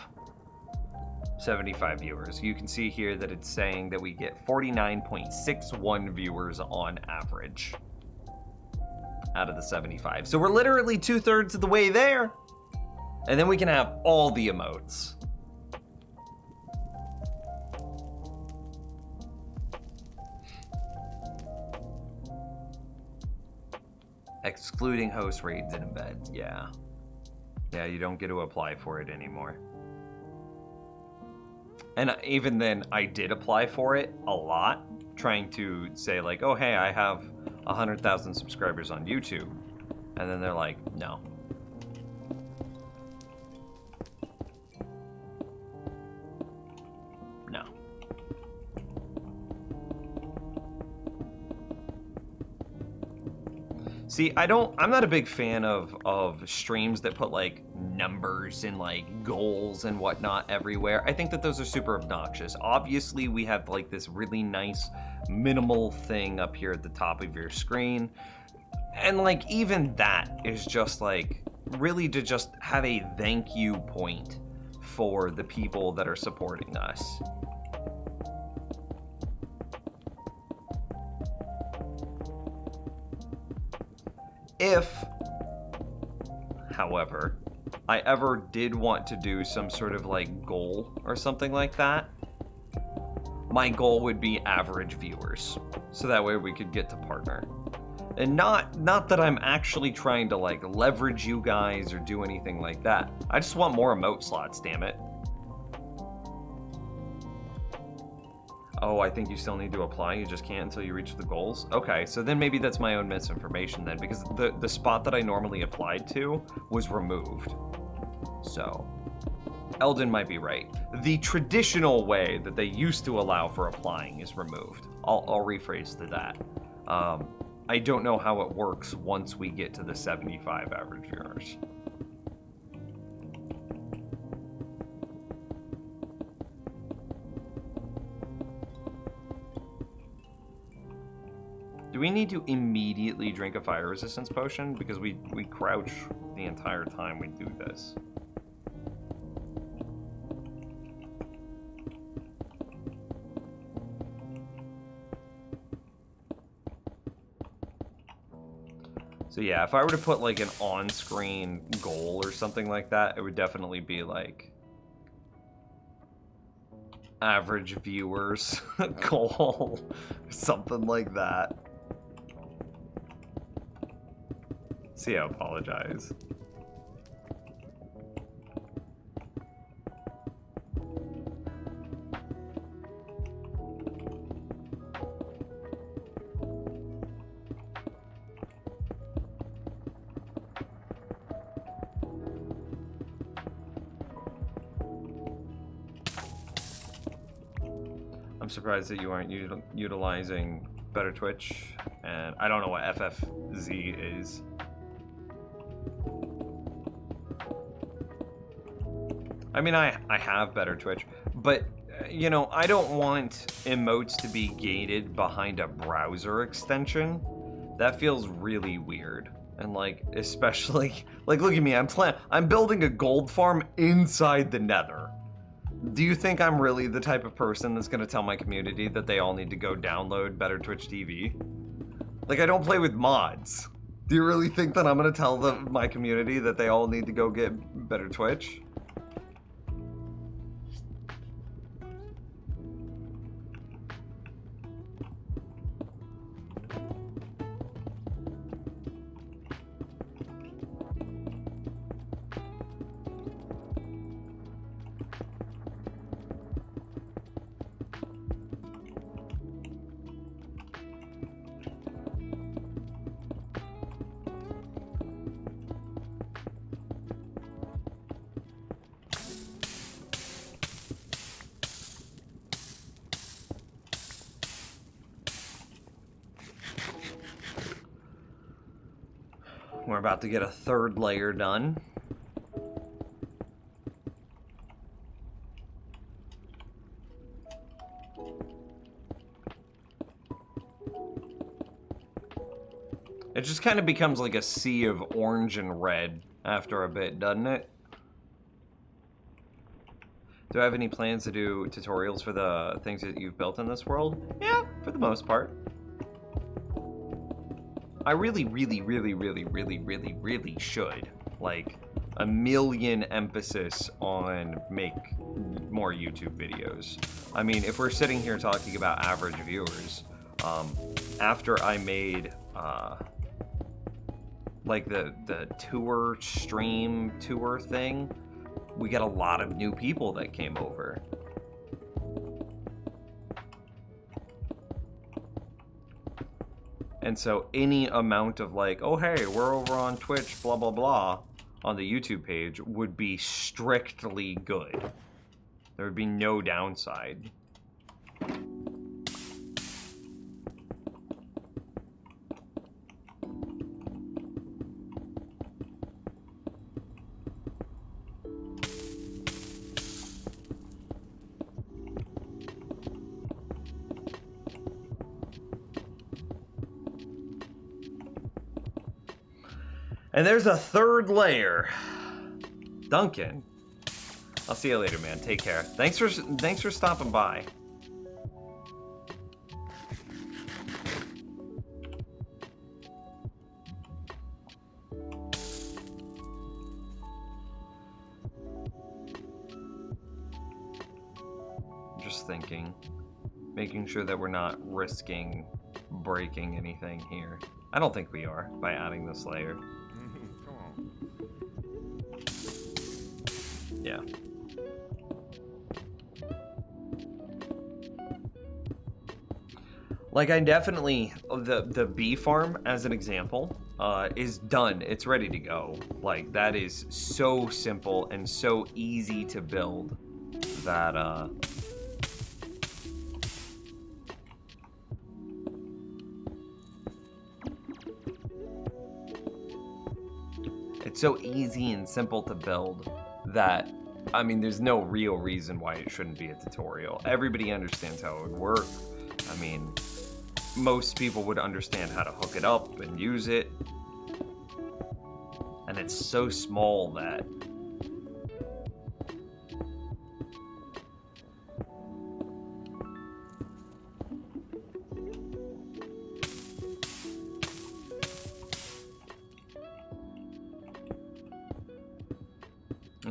75 viewers. You can see here that it's saying that we get 49.61 viewers on average out of the 75. So we're literally 2/3 of the way there. And then we can have all the emotes. Excluding host raids and embeds, yeah. Yeah, you don't get to apply for it anymore. And even then, I did apply for it a lot, trying to say like, oh, hey, I have 100,000 subscribers on YouTube. And then they're like, no. No. See, I'm not a big fan of streams that put like numbers and like goals and whatnot everywhere. I think that those are super obnoxious. Obviously, we have like this really nice minimal thing up here at the top of your screen. And like even that is just like really to just have a thank you point for the people that are supporting us. If, however, I ever did want to do some sort of like goal or something like that, my goal would be average viewers. So that way we could get to partner. And not that I'm actually trying to like leverage you guys or do anything like that. I just want more emote slots, damn it. Oh, I think you still need to apply. You just can't until you reach the goals. Okay, so then maybe that's my own misinformation then, because the spot that I normally applied to was removed. So, Eldon might be right. The traditional way that they used to allow for applying is removed. I'll rephrase to that. I don't know how it works once we get to the 75 average viewers. Do we need to immediately drink a fire resistance potion? Because we crouch the entire time we do this.
So yeah, if I were to put like an on-screen goal or something like that, it would definitely be like average viewers goal, something like that. See, I apologize. I'm surprised that you aren't utilizing Better Twitch, and I don't know what FFZ is. I mean, I have Better Twitch, but, you know, I don't want emotes to be gated behind a browser extension. That feels really weird. And, like, especially, like, look at me, I'm building a gold farm inside the Nether. Do you think I'm really the type of person that's gonna tell my community that they all need to go download Better Twitch TV? Like, I don't play with mods. Do you really think that I'm gonna tell my community that they all need to go get Better Twitch? We're about to get a third layer done. It just kind of becomes like a sea of orange and red after a bit, doesn't it? Do I have any plans to do tutorials for the things that you've built in this world? Yeah, for the most part. I really should. Like, a million emphasis on make more YouTube videos. I mean, if we're sitting here talking about average viewers, after I made, like the tour stream tour thing, we got a lot of new people that came over. And so any amount of like, oh hey, we're over on Twitch, blah blah blah, on the YouTube page would be strictly good. There would be no downside. And there's a third layer. Duncan. I'll see you later, man. Take care. Thanks for stopping by. Just thinking. Making sure that we're not risking breaking anything here. I don't think we are by adding this layer. Yeah. Like, I definitely, the bee farm, as an example, is done. It's ready to go. Like, that is so simple and so easy to build that, it's so easy and simple to build that, I mean, there's no real reason why it shouldn't be a tutorial. Everybody understands how it would work. I mean, most people would understand how to hook it up and use it. And it's so small that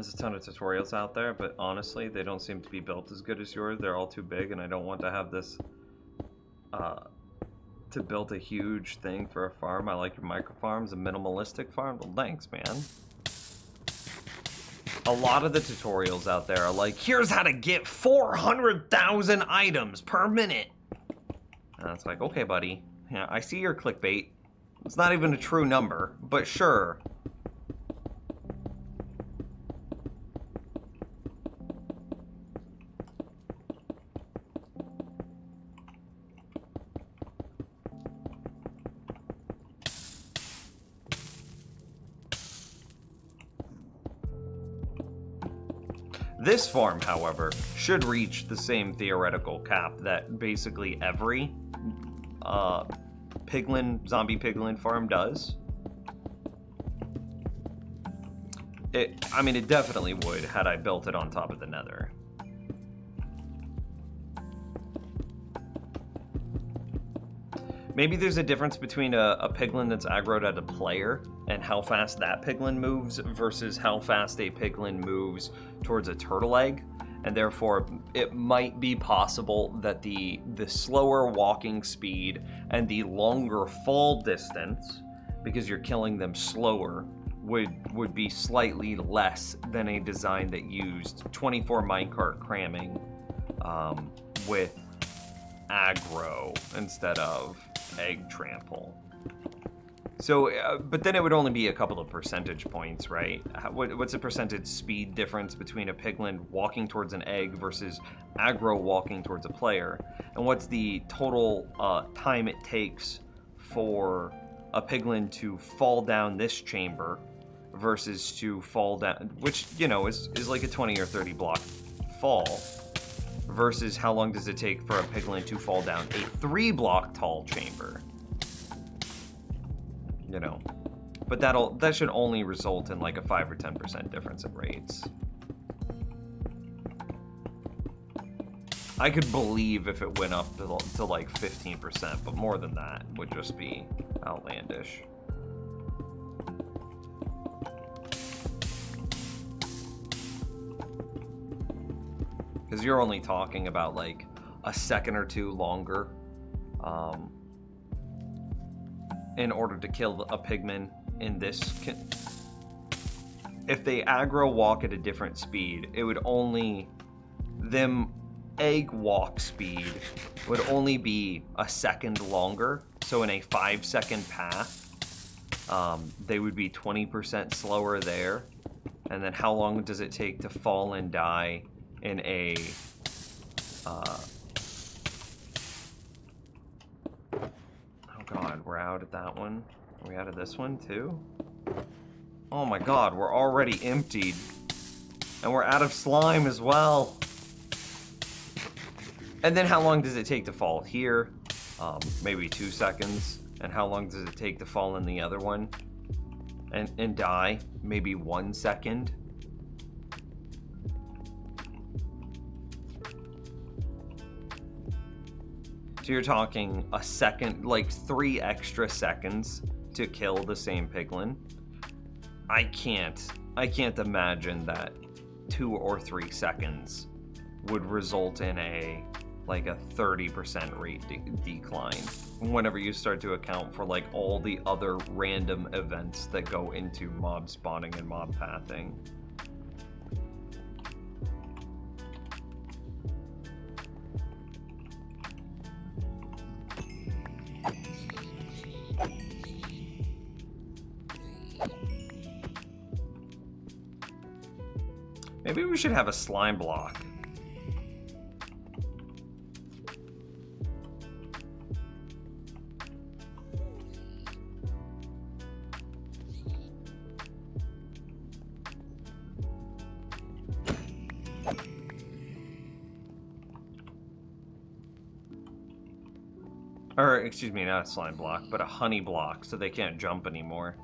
There's a ton of tutorials out there, but honestly, they don't seem to be built as good as yours. They're all too big, and I don't want to have this, to build a huge thing for a farm. I like your micro farms, a minimalistic farm. Well, thanks, man. A lot of the tutorials out there are like, here's how to get 400,000 items per minute. And it's like, okay, buddy. Yeah, I see your clickbait. It's not even a true number, but sure. This farm, however, should reach the same theoretical cap that basically every zombie piglin farm does. I mean, it definitely would had I built it on top of the Nether. Maybe there's a difference between a piglin that's aggroed at a player and how fast that piglin moves versus how fast a piglin moves towards a turtle egg. And therefore, it might be possible that the slower walking speed and the longer fall distance, because you're killing them slower, would be slightly less than a design that used 24 minecart cramming with aggro instead of egg trample. So, but then it would only be a couple of percentage points, right? What's the percentage speed difference between a piglin walking towards an egg versus aggro walking towards a player? And what's the total time it takes for a piglin to fall down this chamber versus to fall down, which, you know, is like a 20 or 30 block fall, versus how long does it take for a piglin to fall down a 3 block tall chamber? You know, but that should only result in like a 5 or 10% difference in rates. I could believe if it went up to like 15%, but more than that would just be outlandish. Because you're only talking about like a second or two longer in order to kill a pigman in this. If they aggro walk at a different speed, it would only, them egg walk speed would only be a second longer. So in a 5-second path, they would be 20% slower there. And then how long does it take to fall and die in a God, we're out at that one. Are we out of this one too? Oh my God, we're already emptied. And we're out of slime as well. And then how long does it take to fall here? Maybe 2 seconds. And how long does it take to fall in the other one? And die? Maybe 1 second. So you're talking a second, like 3 extra seconds to kill the same piglin. I can't imagine that 2 or 3 seconds would result in a 30% rate decline whenever you start to account for like all the other random events that go into mob spawning and mob pathing. Maybe we should have a slime block. Or, excuse me, not a slime block, but a honey block, so they can't jump anymore.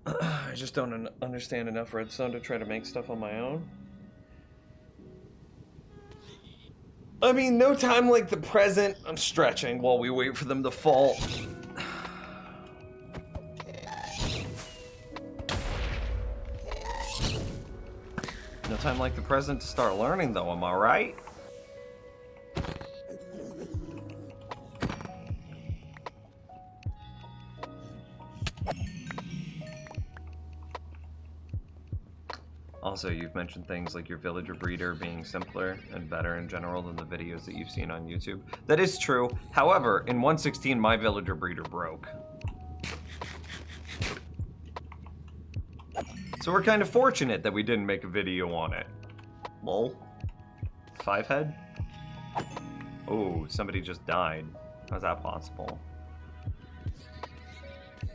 I just don't understand enough redstone to try to make stuff on my own. I mean, no time like the present. I'm stretching while we wait for them to fall.
No time like the present to start learning, though, am I right? Also, you've mentioned things like your villager breeder being simpler and better in general than the videos that you've seen on YouTube. That is true. However, in 1.16, my villager breeder broke. So we're kind of fortunate that we didn't make a video on it. Lol. 5-head? Oh, somebody just died. How's that possible?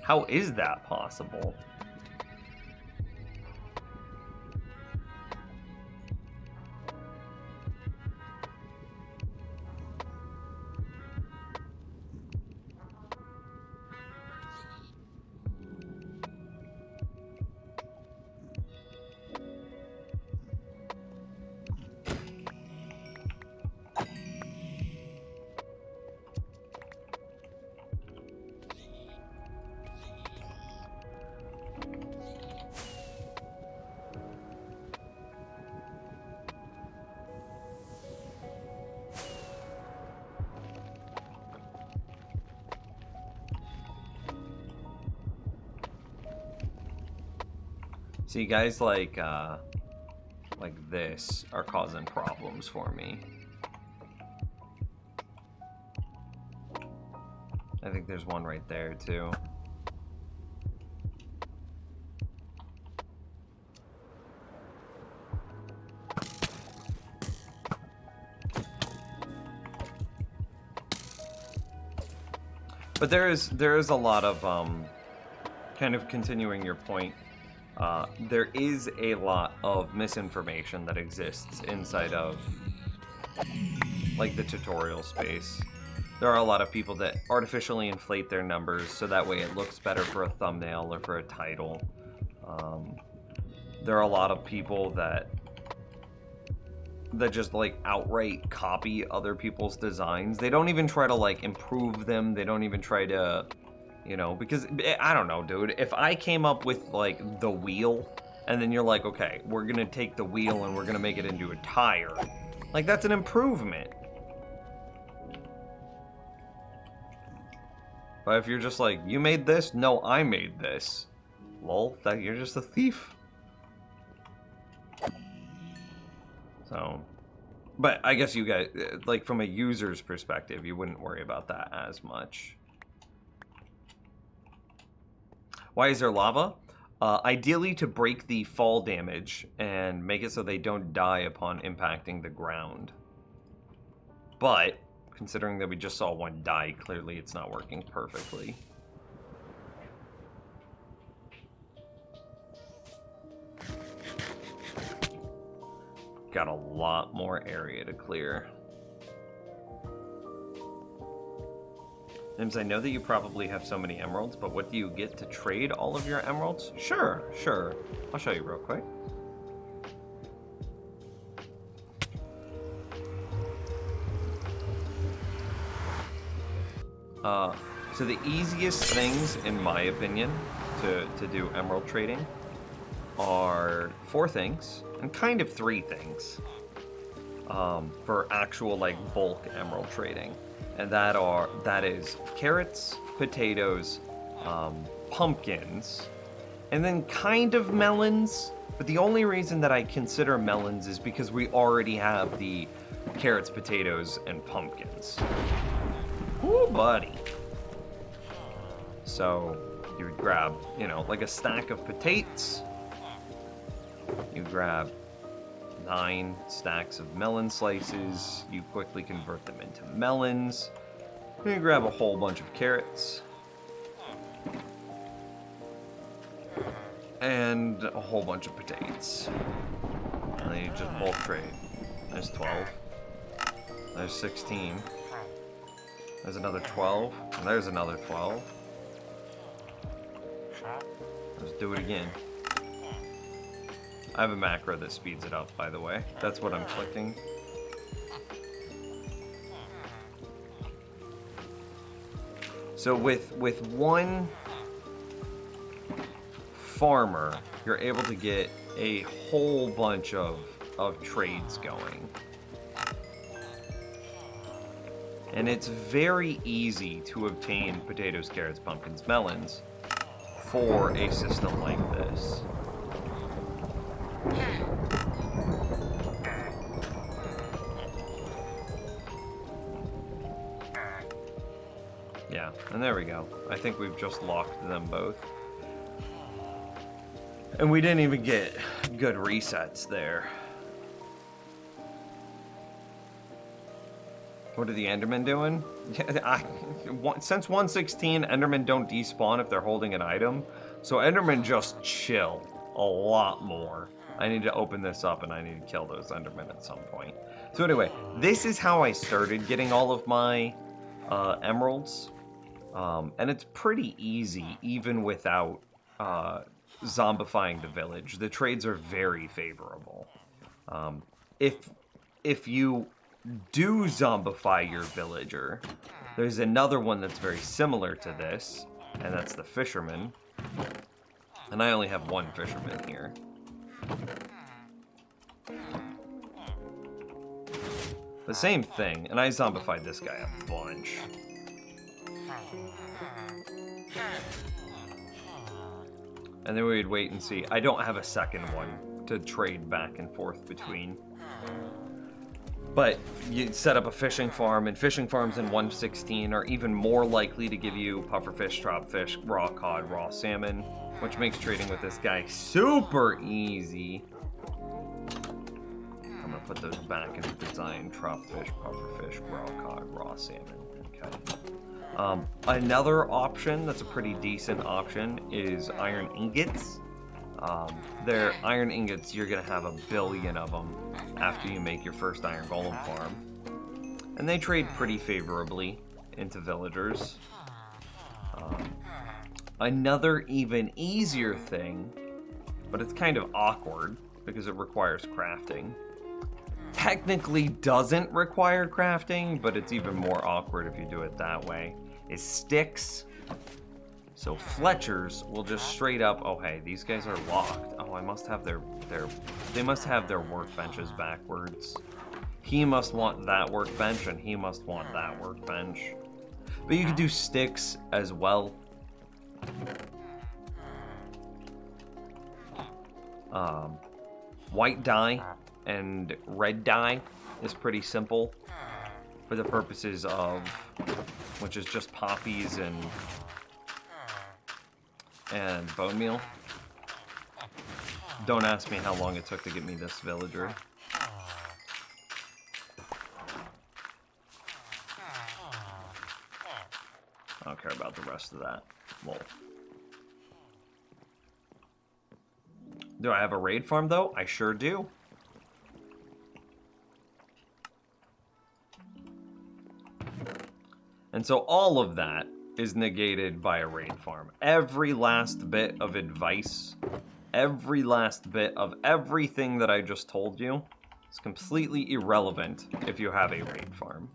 How is that possible? See, guys like this are causing problems for me. I think there's one right there, too. But there is a lot of, kind of continuing your point, there is a lot of misinformation that exists inside of, like, the tutorial space. There are a lot of people that artificially inflate their numbers so that way it looks better for a thumbnail or for a title. There are a lot of people that just, like, outright copy other people's designs. They don't even try to, like, improve them. They don't even try to... You know, because, I don't know, dude. If I came up with, like, the wheel, and then you're like, okay, we're gonna take the wheel and we're gonna make it into a tire. Like, that's an improvement. But if you're just like, you made this? No, I made this. Lol, you're just a thief. So, but I guess you guys, like, from a user's perspective, you wouldn't worry about that as much. Why is there lava? Ideally to break the fall damage and make it so they don't die upon impacting the ground. But, considering that we just saw one die, clearly it's not working perfectly. Got a lot more area to clear. Nims, I know that you probably have so many emeralds, but what do you get to trade all of your emeralds? Sure. I'll show you real quick. So the easiest things, in my opinion, to do emerald trading are 4 things, and kind of 3 things, for actual, like, bulk emerald trading. And that is carrots, potatoes, pumpkins, and then kind of melons. But the only reason that I consider melons is because we already have the carrots, potatoes, and pumpkins. Ooh, buddy. So you would grab, you know, like a stack of potatoes. You grab 9 stacks of melon slices. You quickly convert them into melons. You grab a whole bunch of carrots. And a whole bunch of potatoes. And then you just bulk trade. There's 12. There's 16. There's another 12. And there's another 12. Let's do it again. I have a macro that speeds it up, by the way. That's what I'm clicking. So with one farmer, you're able to get a whole bunch of trades going. And it's very easy to obtain potatoes, carrots, pumpkins, melons for a system like this. Yeah, and there we go. I think we've just locked them both. And we didn't even get good resets there. What are the Endermen doing? Since 116, Endermen don't despawn if they're holding an item. So Endermen just chill a lot more. I need to open this up and I need to kill those Endermen at some point. So anyway, this is how I started getting all of my emeralds. And it's pretty easy, even without zombifying the village. The trades are very favorable. If you do zombify your villager, there's another one that's very similar to this, and that's the fisherman. And I only have one fisherman here. The same thing, and I zombified this guy a bunch. And then we would wait and see. I don't have a second one to trade back and forth between. But you set up a fishing farm, and fishing farms in 116 are even more likely to give you pufferfish, tropfish, raw cod, raw salmon, which makes trading with this guy super easy. I'm gonna put those back into design: tropfish, pufferfish, raw cod, raw salmon. Okay. Another option that's a pretty decent option is iron ingots. They're iron ingots, you're gonna have 1 billion of them after you make your first iron golem farm. And they trade pretty favorably into villagers. Another even easier thing, but it's kind of awkward because it requires crafting. Technically doesn't require crafting, but it's even more awkward if you do it that way, is sticks. So Fletchers will just straight up, oh hey, these guys are locked. Oh, I must have they must have their workbenches backwards. He must want that workbench and he must want that workbench. But you can do sticks as well. White dye and red dye is pretty simple for the purposes of, which is just poppies and bone meal. Don't ask me how long it took to get me this villager. I don't care about the rest of that. Lol. Do I have a raid farm though? I sure do. And so all of that is negated by a raid farm. Every last bit of advice, every last bit of everything that I just told you is completely irrelevant if you have a raid farm.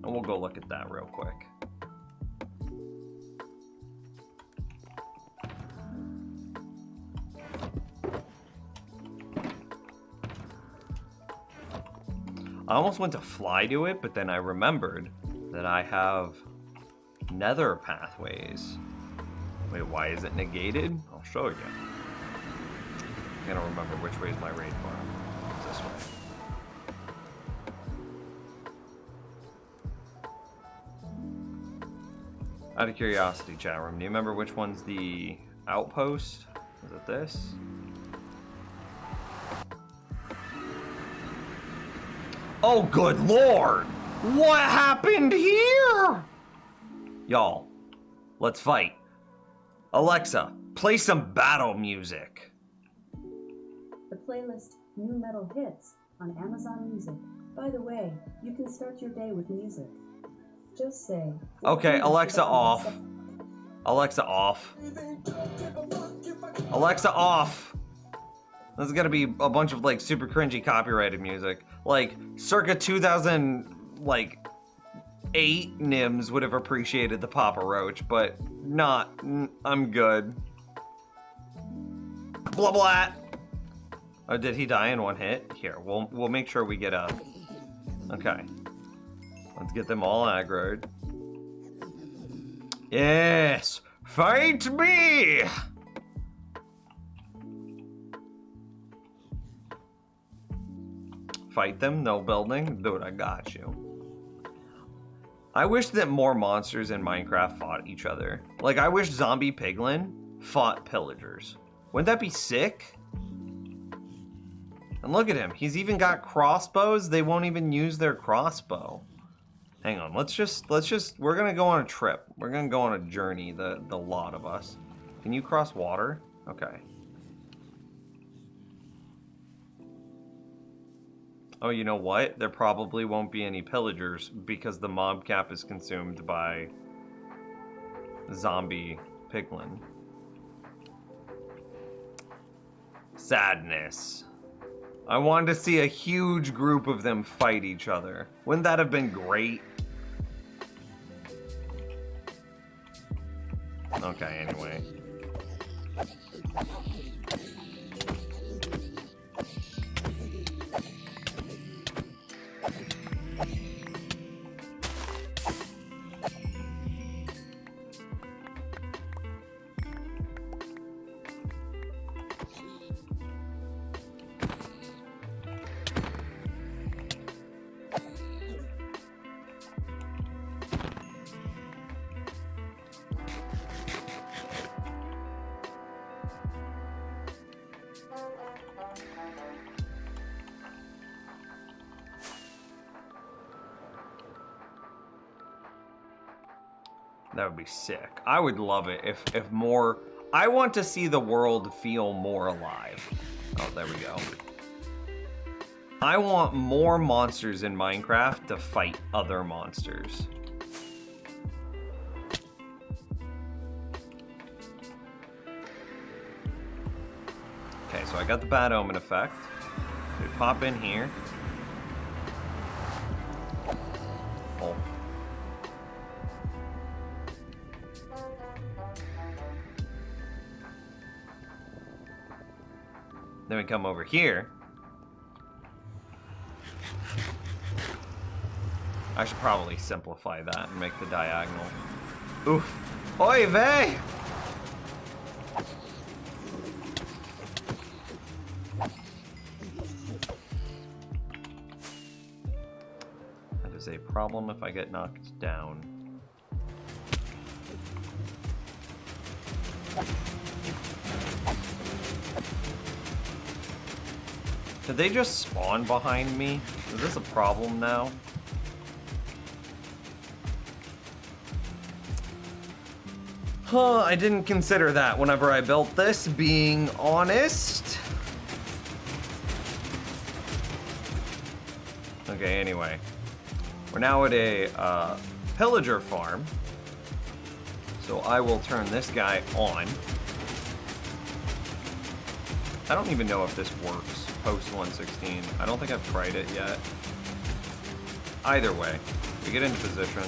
And we'll go look at that real quick. I almost went to fly to it, but then I remembered that I have nether pathways. Wait, why is it negated? I'll show you. I'm gonna remember which way is my raid farm. It's this way. Out of curiosity, chat room, do you remember which one's the outpost? Is it this? Oh, good lord! What happened here? Y'all, let's fight. Alexa, play some battle music.
The playlist New Metal Hits on Amazon Music. By the way, you can start your day with music. Just say...
Okay, Alexa off. Alexa off. Alexa off.
This is gonna be a bunch of like super cringy copyrighted music. Like circa 2008 Nims would have appreciated the Papa Roach, but not. I'm good. Blah blah. Oh, did he die in one hit? Here, we'll make sure we get up. Okay. Let's get them all aggroed. Yes! Fight me! Fight them? No building? Dude, I got you. I wish that more monsters in Minecraft fought each other. Like, I wish Zombie Piglin fought pillagers. Wouldn't that be sick? And look at him. He's even got crossbows. They won't even use their crossbow. Hang on. Let's just, we're going to go on a trip. We're going to go on a journey, the lot of us. Can you cross water? Okay. Oh, you know what? There probably won't be any pillagers because the mob cap is consumed by Zombie Piglin. Sadness. I wanted to see a huge group of them fight each other. Wouldn't that have been great? Okay, anyway. That would be sick. I would love it if more... I want to see the world feel more alive. Oh, there we go. I want more monsters in Minecraft to fight other monsters. Okay, so I got the Bad Omen effect. We pop in here. Oh. Then we come over here. I should probably simplify that and make the diagonal. Oof. Oy vey! That is a problem if I get knocked down. Did they just spawn behind me? Is this a problem now? Huh, I didn't consider that whenever I built this, being honest. Okay, anyway. We're now at a pillager farm. So I will turn this guy on. I don't even know if this works. Post 116. I don't think I've tried it yet. Either way, we get into position,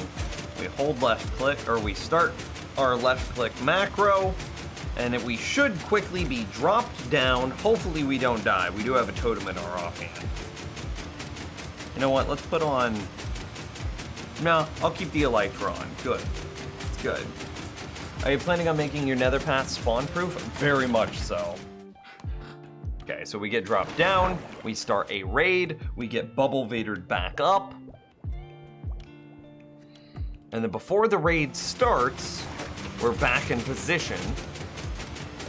we hold left click, or we start our left click macro, and we should quickly be dropped down. Hopefully we don't die. We do have a totem in our offhand. You know what? Let's put on... No, I'll keep the Elytra on. Good. It's good. Are you planning on making your nether path spawn proof? Very much so. Okay, so we get dropped down, we start a raid, we get bubble vadered back up. And then before the raid starts, we're back in position.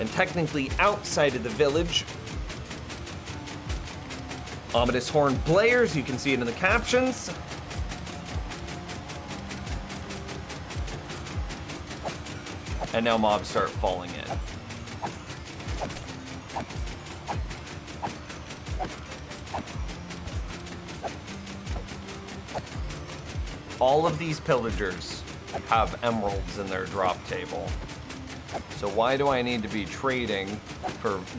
And technically outside of the village, Ominous Horn blares, you can see it in the captions. And now mobs start falling in. All of these pillagers have emeralds in their drop table.
So why do I need to be trading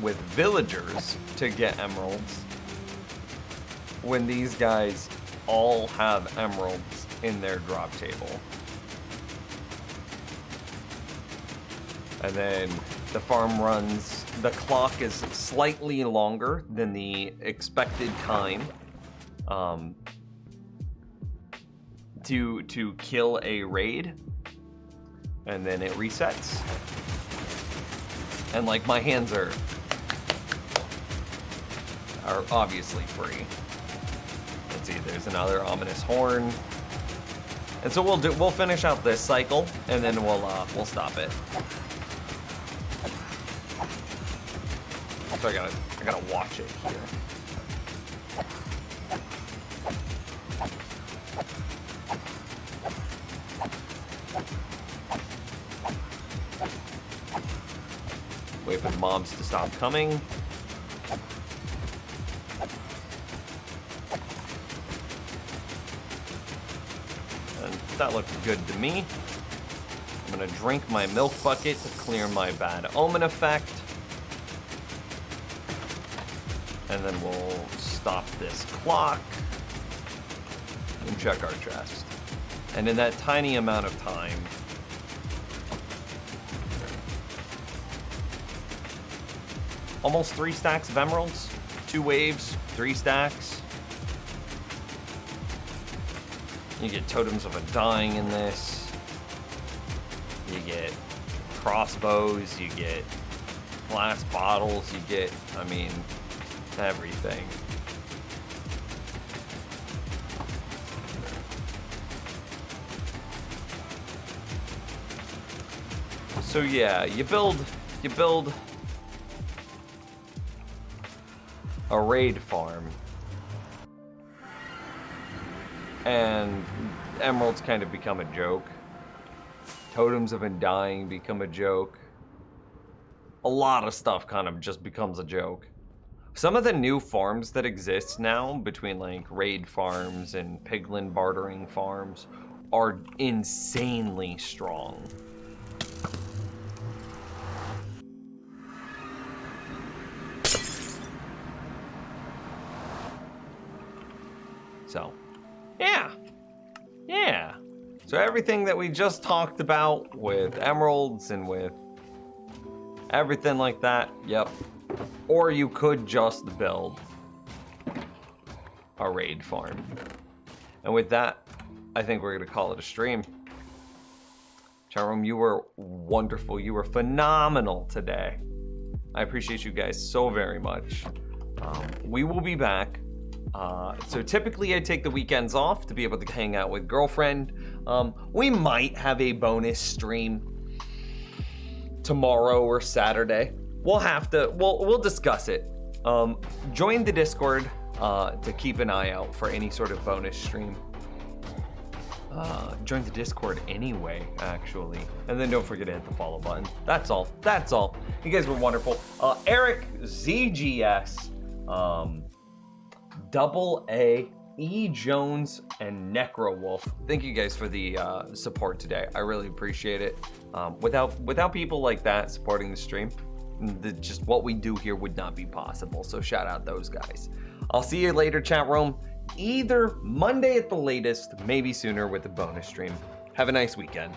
with villagers to get emeralds when these guys all have emeralds in their drop table? And then the farm runs, the clock is slightly longer than the expected time to kill a raid, and then it resets. And like my hands are obviously free. Let's see, there's another ominous horn. And so we'll finish out this cycle, and then we'll stop it. So I gotta watch it here. Wait for the mobs to stop coming. And that looks good to me. I'm gonna drink my milk bucket to clear my bad omen effect. And then we'll stop this clock and check our chest. And in that tiny amount of time, almost 3 stacks of emeralds, 2 waves, 3 stacks. You get totems of undying in this. You get crossbows, you get glass bottles, you get, I mean, everything. So yeah, you build a raid farm, and emeralds kind of become a joke. Totems of undying become a joke. A lot of stuff kind of just becomes a joke. Some of the new farms that exist now between like raid farms and piglin bartering farms are insanely strong. So, yeah. So everything that we just talked about with emeralds and with everything like that, yep. Or you could just build a raid farm. And with that, I think we're gonna call it a stream. Chat room, you were wonderful. You were phenomenal today. I appreciate you guys so very much. We will be back. So typically I take the weekends off to be able to hang out with girlfriend. We might have a bonus stream tomorrow or Saturday. We'll discuss it. Join the Discord to keep an eye out for any sort of bonus stream. Join the Discord anyway, actually. And then don't forget to hit the follow button. That's all. You guys were wonderful. Eric, ZGS, Double A, E Jones, and Necrowolf. Thank you guys for the support today. I really appreciate it. Without people like that supporting the stream, just what we do here would not be possible. So shout out those guys. I'll see you later, chat room. Either Monday at the latest, maybe sooner with the bonus stream. Have a nice weekend.